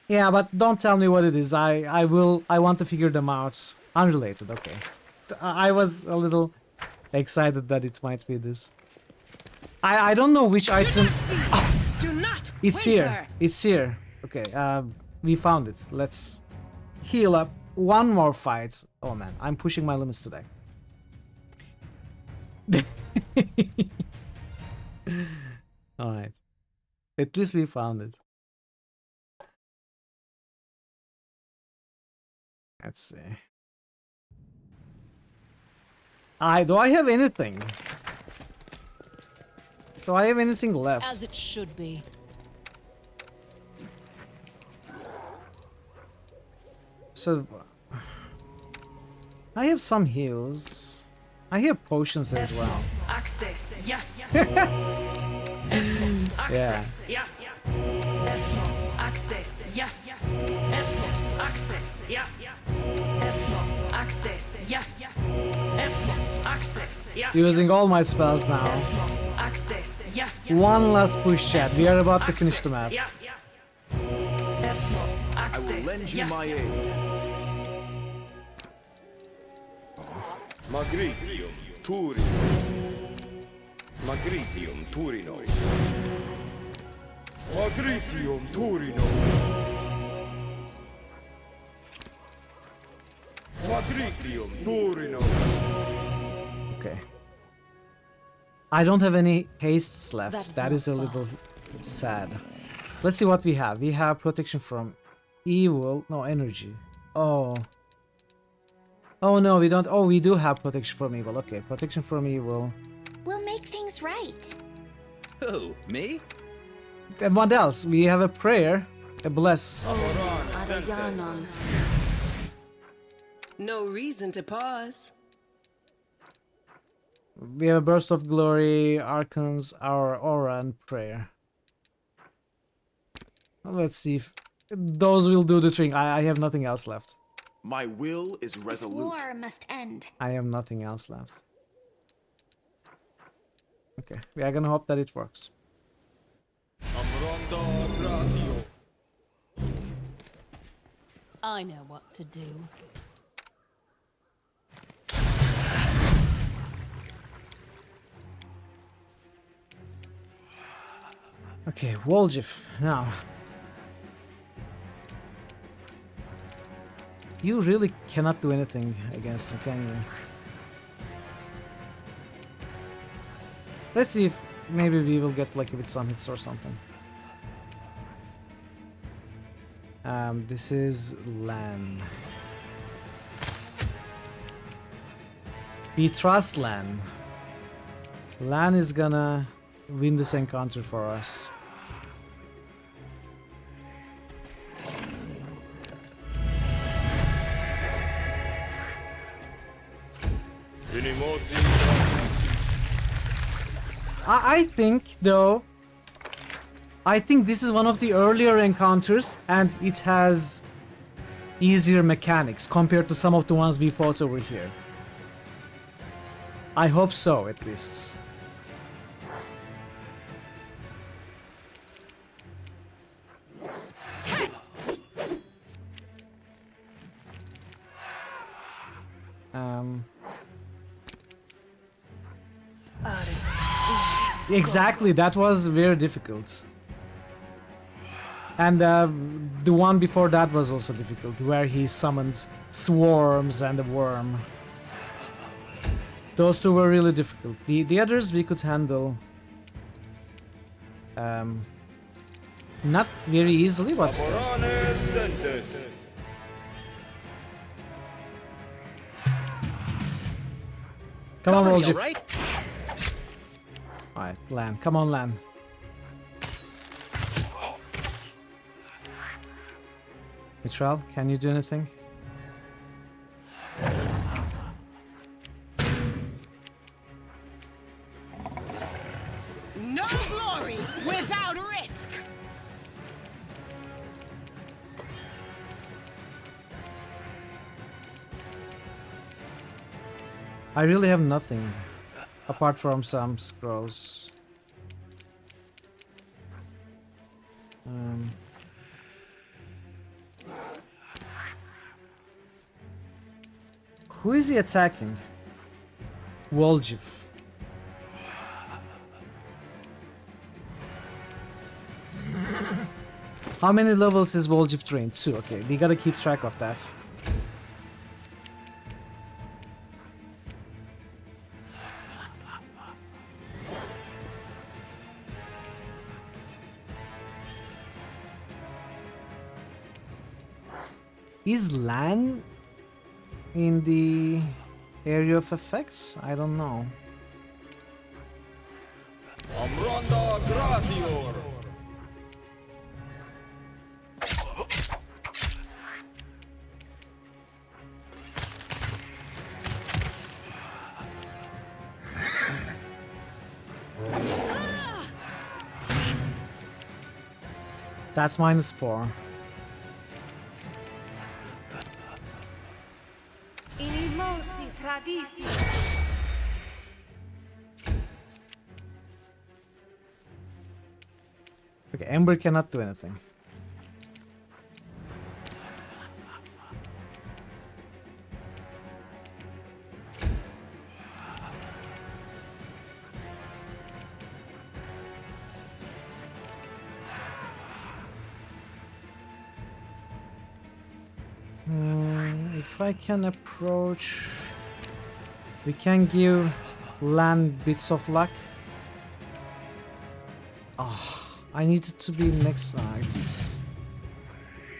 Yeah, but don't tell me what it is. I want to figure them out. Unrelated, okay. I was a little excited that it might be this. I don't know which item. Do not. It's here. It's here. Okay, we found it. Let's heal up. One more fight. Oh man, I'm pushing my limits today. Alright. At least we found it. Let's see. Do I have anything? Do I have anything left? As it should be. So I have some heals. I have potions as well. Access. Yes. Yeah. Yes. Esmo. Access. Yes. Esmo. Access. Yes. Esmo. Access. Yes. Esmo. Access. Yes. Using all my spells now. Esmo. Access. Yes. One last push, chat. We are about to finish the map. Yes. Esmo. I will lend you my aid. Magritium Turino. Magritium Turino. Magritium Turino. Magritium Turino. Okay. I don't have any hastes left. That's That is a not little sad. Let's see what we have. We have protection from evil. No, energy. Oh. Oh no, we don't. Oh, we do have protection from evil. Okay, protection from evil. We'll make things right. Who? Me? And what else? We have a prayer. A bless. No reason to pause. We have a burst of glory, arcans, our aura, and prayer. Let's see if those will do the trick. I have nothing else left. My will is resolute. This war must end. I have nothing else left. Okay, we are gonna hope that it works. I know what to do. Okay, Woljif, now. You really cannot do anything against him, can you? Let's see if maybe we will get lucky with some hits or something. This is Lan. We trust Lan. Lan is gonna win this encounter for us. I think, though, I think this is one of the earlier encounters and it has easier mechanics compared to some of the ones we fought over here. I hope so, at least. Exactly, that was very difficult. And the one before that was also difficult, where he summons swarms and a worm. Those two were really difficult. The others we could handle not very easily, but still. Come on, Woljif. Alright, Lan. Come on, Lan. Mitral, can you do anything? No glory without risk. I really have nothing apart from some scrolls. Who is he attacking? Woljif. How many levels is Woljif trained? 2. Okay, we gotta keep track of that. Is Lan in the area of effects? I don't know. That's -4. Okay, Ember cannot do anything. If I can approach, we can give Lan bits of luck. Oh, I need it to be next night.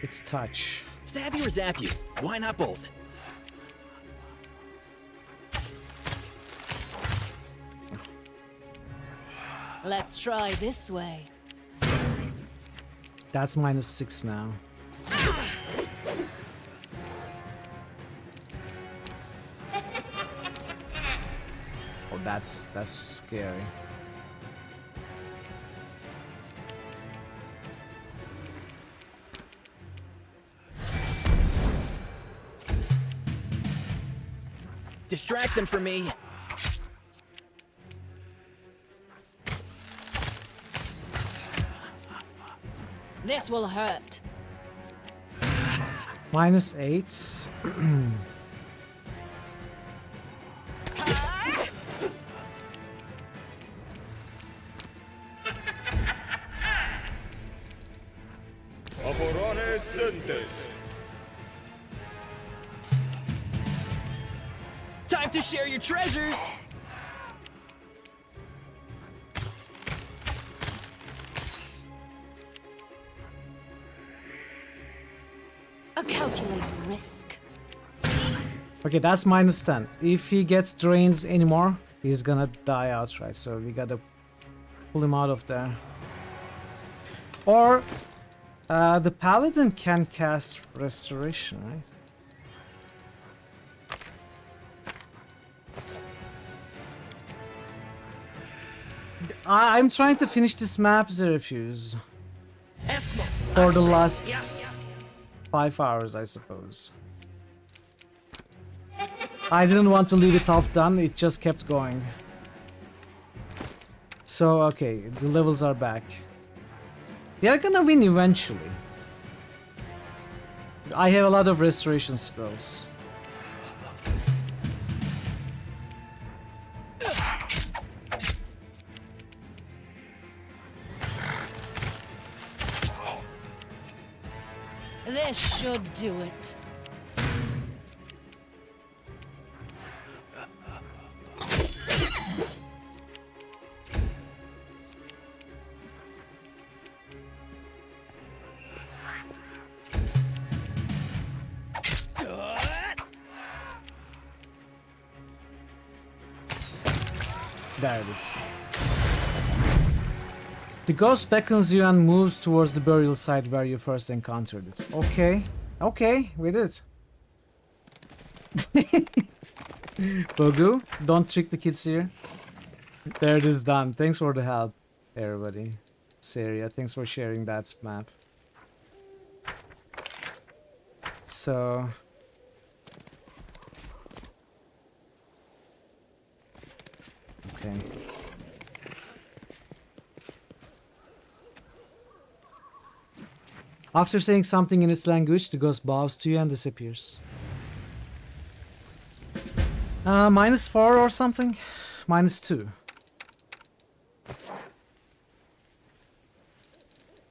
It's touch. Stab you or zap you? Why not both? Let's try this way. That's -6 now. Oh, that's scary. Distract them for me. This will hurt. -8. presentes. Time to share your treasures! A calculated risk. Okay, that's -10. If he gets drained anymore, he's gonna die outright. So we gotta pull him out of there. Or the paladin can cast restoration, right? I'm trying to finish this map, Zerefuse. For the last 5 hours, I suppose. I didn't want to leave it half done, it just kept going. So, okay, the levels are back. We are gonna win eventually. I have a lot of restoration scrolls. This should do it. There it is. The ghost beckons you and moves towards the burial site where you first encountered it. Okay. Okay, we did. Bogu, don't trick the kids here. There it is done. Thanks for the help, everybody. Saria, thanks for sharing that map. So... okay. After saying something in its language, the ghost bows to you and disappears. -4 or something? -2.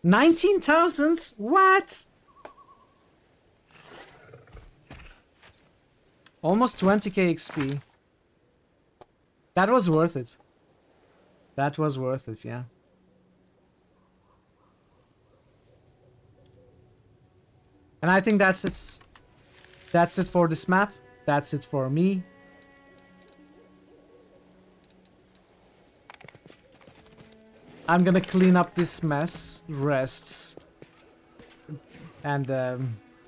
19,000? What? Almost 20k XP. That was worth it. That was worth it, yeah. And I think that's it. That's it for this map. That's it for me. I'm gonna clean up this mess, rests, and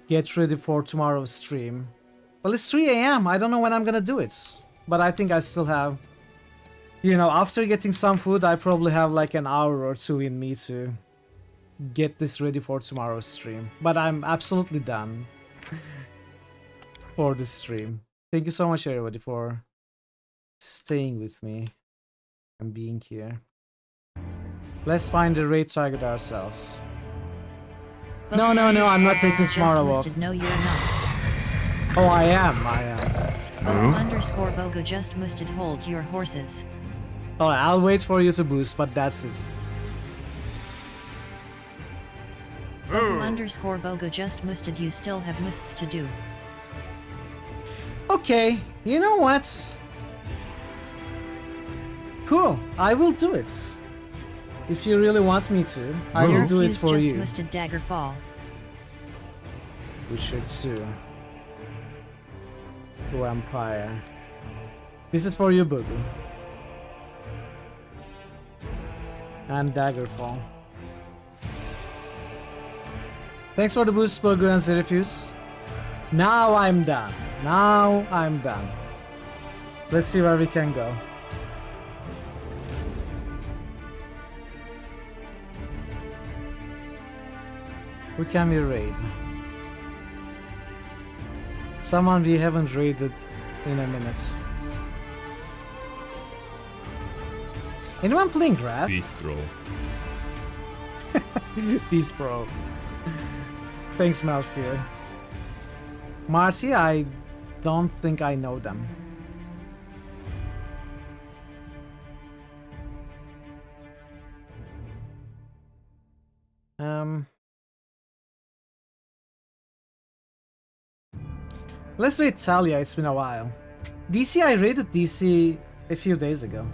get ready for tomorrow's stream. Well, it's 3 AM. I don't know when I'm gonna do it, but I think I still have, you know, after getting some food, I probably have like an hour or two in me to get this ready for tomorrow's stream. But I'm absolutely done for this stream. Thank you so much, everybody, for staying with me and being here. Let's find the raid target ourselves. No, I'm not taking tomorrow off. No, you're not. Oh, I am. Underscore Bogo just musted hold your horses. Alright, I'll wait for you to boost, but that's it. Underscore Bogo just musted, you still have musts to do. Okay, you know what? Cool, I will do it. If you really want me to, I will do it for you. Just musted Daggerfall. We should too. Vampire. This is for you, Bogu. And Daggerfall. Thanks for the boost, Bogu and Zerefuse. Now I'm done. Now I'm done. Let's see where we can go. Who can we raid? Someone we haven't raided in a minute. Anyone playing Wrath? Beast Bro. Beast Bro. Thanks, Malskier. Marcy, I don't think I know them. Let's rate Talia, it's been a while. DC, I rated DC a few days ago.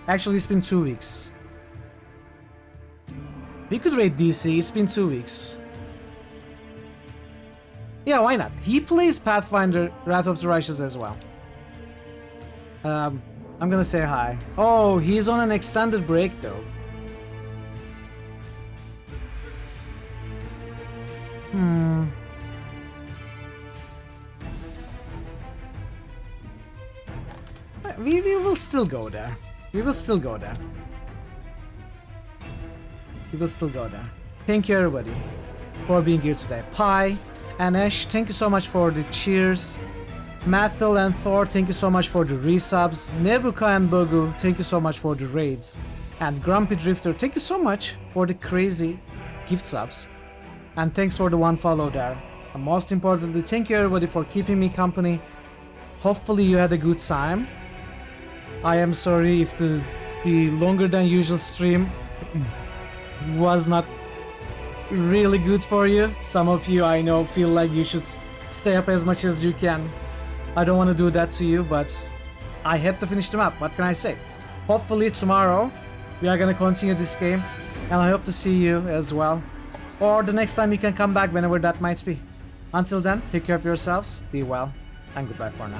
Actually, it's been 2 weeks. We could rate DC, it's been 2 weeks. Yeah, why not? He plays Pathfinder, Wrath of the Righteous as well. I'm gonna say hi. Oh, he's on an extended break though. We will still go there. We will still go there. We will still go there. Thank you everybody for being here today. Pi and Ash, thank you so much for the cheers. Mathil and Thor, thank you so much for the resubs. Nebuka and Bogu, thank you so much for the raids. And Grumpy Drifter, thank you so much for the crazy gift subs. And thanks for the one follow there. And most importantly, thank you everybody for keeping me company. Hopefully you had a good time. I am sorry if the longer than usual stream was not really good for you. Some of you I know feel like you should stay up as much as you can. I don't want to do that to you, but I had to finish the map. What can I say? Hopefully tomorrow we are gonna continue this game, and I hope to see you as well. Or the next time you can come back, whenever that might be. Until then, take care of yourselves, be well, and goodbye for now.